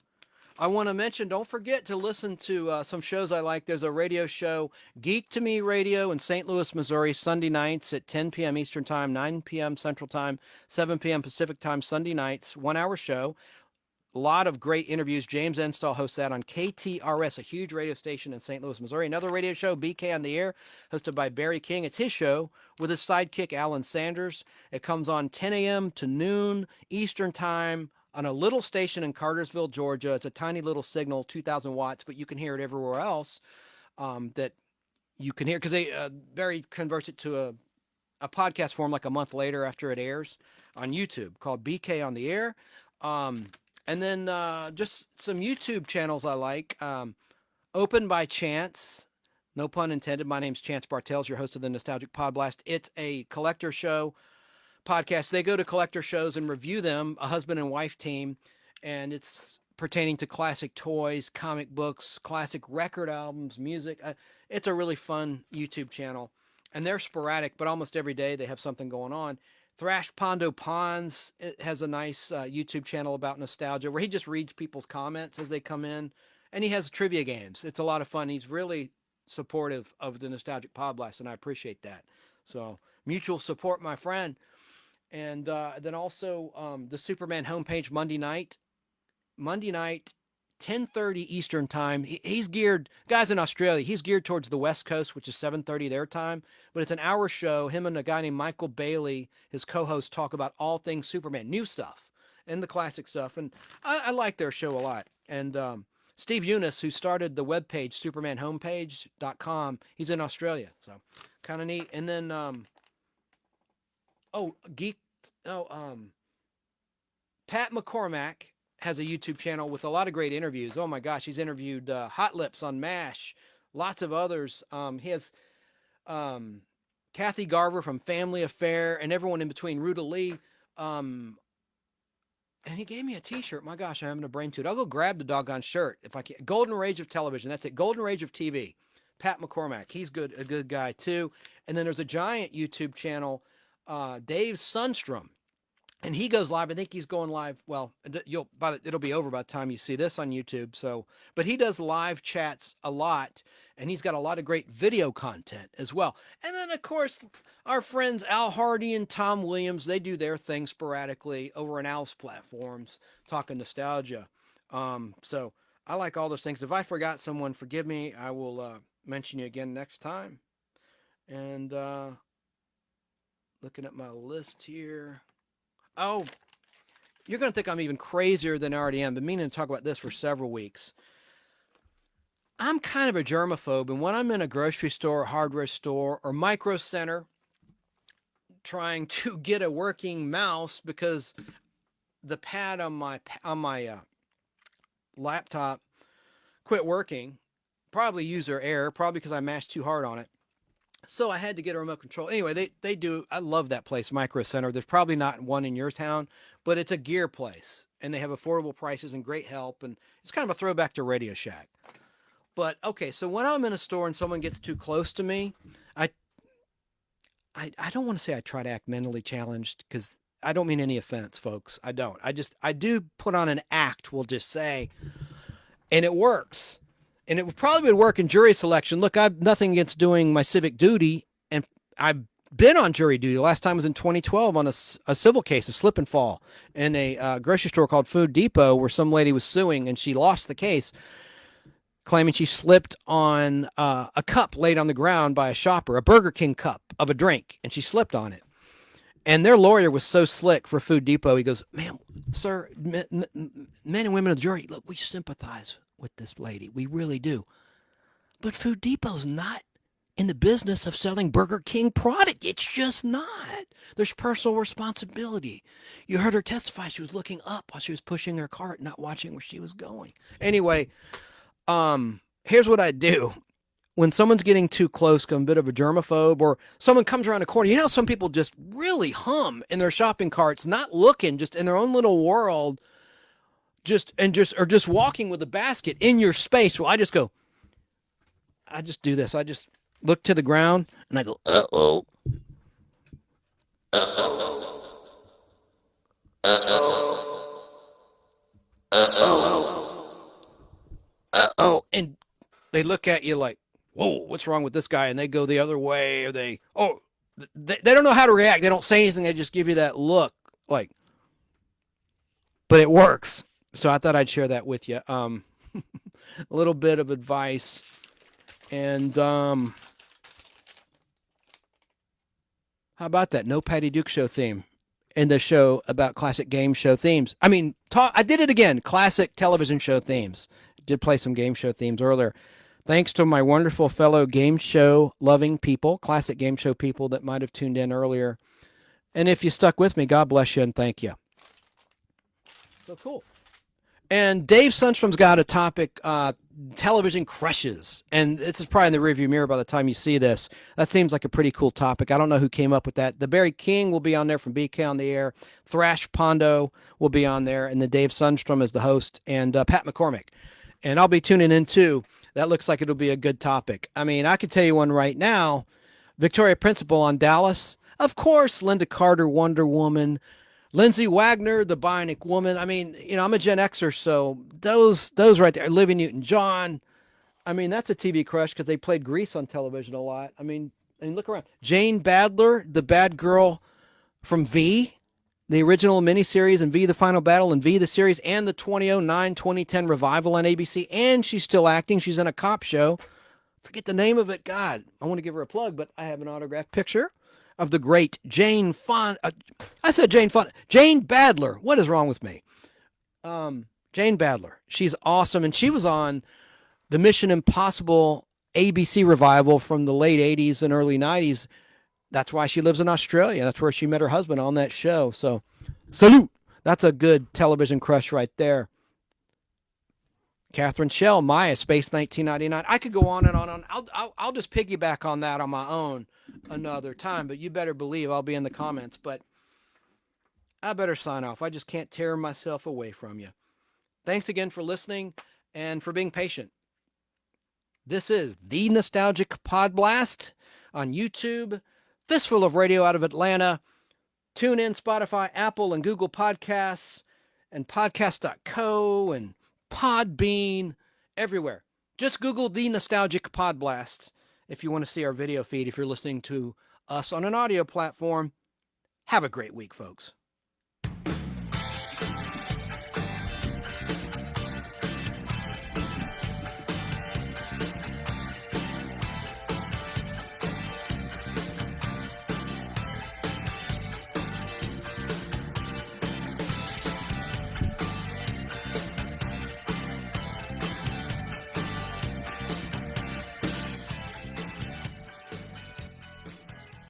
I want to mention, don't forget to listen to some shows I like. There's a radio show, Geek to Me Radio in St. Louis, Missouri, Sunday nights at 10 p.m. Eastern Time, 9 p.m. Central Time, 7 p.m. Pacific Time, Sunday nights, 1-hour show. A lot of great interviews. James Enstall hosts that on KTRS, a huge radio station in St. Louis, Missouri. Another radio show, BK on the Air, hosted by Barry King. It's his show with his sidekick, Alan Sanders. It comes on 10 a.m. to noon Eastern Time on a little station in Cartersville, Georgia. It's a tiny little signal, 2,000 watts, but you can hear it everywhere else that you can hear, because Barry converts it to a podcast form like a month later after it airs on YouTube called BK on the Air. And then just some YouTube channels I like. Open by Chance. No pun intended. My name's Chance Bartels, your host of the Nostalgic Podblast. It's a collector show podcast. They go to collector shows and review them, a husband and wife team. And it's pertaining to classic toys, comic books, classic record albums, music. It's a really fun YouTube channel. And they're sporadic, but almost every day they have something going on. Thrash Pondo Ponds has a nice YouTube channel about nostalgia where he just reads people's comments as they come in, and he has trivia games. It's a lot of fun. He's really supportive of the Nostalgic Podblast, and I appreciate that. So mutual support, my friend. And then also the Superman homepage Monday night, 10:30 Eastern time. He's geared, guys in Australia, he's geared towards the West Coast, which is 7:30 their time. But it's an hour show. Him and a guy named Michael Bailey, his co-host, talk about all things Superman, new stuff and the classic stuff. And I like their show a lot. And Steve Eunice, who started the webpage, supermanhomepage.com, he's in Australia. So kind of neat. And then, Pat McCormack has a YouTube channel with a lot of great interviews. Oh my gosh, he's interviewed Hot Lips on MASH, lots of others. He has Kathy Garver from Family Affair and everyone in between, Ruta Lee. And he gave me a t-shirt. My gosh, I'm having a brain toot. I'll go grab the doggone shirt if I can. Golden Rage of Television. That's it. Golden Rage of TV. Pat McCormack. He's good, a good guy too. And then there's a giant YouTube channel, Dave Sundstrom. And he goes live. I think he's going live. Well, it'll be over by the time you see this on YouTube. So, but he does live chats a lot, and he's got a lot of great video content as well. And then, of course, our friends Al Hardy and Tom Williams, they do their thing sporadically over on Al's platforms, talking nostalgia. So I like all those things. If I forgot someone, forgive me. I will mention you again next time. And looking at my list here. Oh, you're going to think I'm even crazier than I already am. Been meaning to talk about this for several weeks. I'm kind of a germaphobe, and when I'm in a grocery store, hardware store, or micro center trying to get a working mouse because the pad on my laptop quit working, probably user error, probably because I mashed too hard on it. So I had to get a remote control. Anyway, they do. I love that place, Micro Center. There's probably not one in your town, but it's a gear place, and they have affordable prices and great help, and it's kind of a throwback to Radio Shack. But okay, so when I'm in a store and someone gets too close to me, I don't want to say I try to act mentally challenged, because I don't mean any offense, folks. I don't. I do put on an act, we'll just say, and it works. And it probably would work in jury selection. Look, I've nothing against doing my civic duty, and I've been on jury duty. The last time was in 2012 on a civil case, a slip and fall, in a grocery store called Food Depot, where some lady was suing, and she lost the case, claiming she slipped on a cup laid on the ground by a shopper, a Burger King cup of a drink, and she slipped on it. And their lawyer was so slick for Food Depot. He goes, "Man, sir, men and women of the jury, look, we sympathize with this lady. We really do. But Food Depot's not in the business of selling Burger King product. It's just not. There's personal responsibility. You heard her testify. She was looking up while she was pushing her cart, not watching where she was going." Anyway, here's what I do. When someone's getting too close, I'm a bit of a germaphobe, or someone comes around a corner. You know, some people just really hum in their shopping carts, not looking, just in their own little world, just walking with a basket in your space. Well, I just do this. I just look to the ground and I go, uh-oh. Uh-oh. Uh-oh. Uh-oh. Uh-oh. And they look at you like, whoa, what's wrong with this guy? And they go the other way, or they don't know how to react. They don't say anything. They just give you that look, like, but it works. So I thought I'd share that with you. A little bit of advice. And how about that? No Patty Duke Show theme in the show about classic game show themes. I mean, I did it again. Classic television show themes. Did play some game show themes earlier. Thanks to my wonderful fellow game show loving people, classic game show people that might have tuned in earlier. And if you stuck with me, God bless you and thank you. So cool. And Dave Sundstrom's got a topic, television crushes. And this is probably in the rearview mirror by the time you see this. That seems like a pretty cool topic. I don't know who came up with that. The Barry King will be on there from BK on the Air. Thrash Pondo will be on there. And then Dave Sundstrom is the host. And Pat McCormack. And I'll be tuning in too. That looks like it'll be a good topic. I mean, I could tell you one right now. Victoria Principal on Dallas. Of course, Linda Carter, Wonder Woman. Lindsay Wagner, the Bionic Woman. I mean, you know, I'm a Gen Xer, so those right there. Olivia Newton-John. I mean, that's a TV crush because they played Grease on television a lot. I mean, And look around. Jane Badler, the bad girl from V, the original miniseries, and V, the Final Battle, and V, the series, and the 2009-2010 revival on ABC. And she's still acting. She's in a cop show. Forget the name of it. God, I want to give her a plug, but I have an autographed picture of the great Jane Jane Badler. What is wrong with me? Jane Badler. She's awesome. And she was on the Mission Impossible ABC revival from the late 80s and early 90s. That's why she lives in Australia. That's where she met her husband on that show. So, salute. That's a good television crush right there. Catherine Schell, Maya, Space 1999. I could go on and on and on. I'll just piggyback on that on my own another time, but you better believe I'll be in the comments. But I better sign off. I just can't tear myself away from you. Thanks again for listening and for being patient. This is the Nostalgic Podblast on YouTube, Fistful of Radio out of Atlanta. Tune in, Spotify, Apple, and Google Podcasts, and podcast.co, and Podbean, everywhere. Just Google the Nostalgic Podblast if you want to see our video feed. If you're listening to us on an audio platform, have a great week, folks.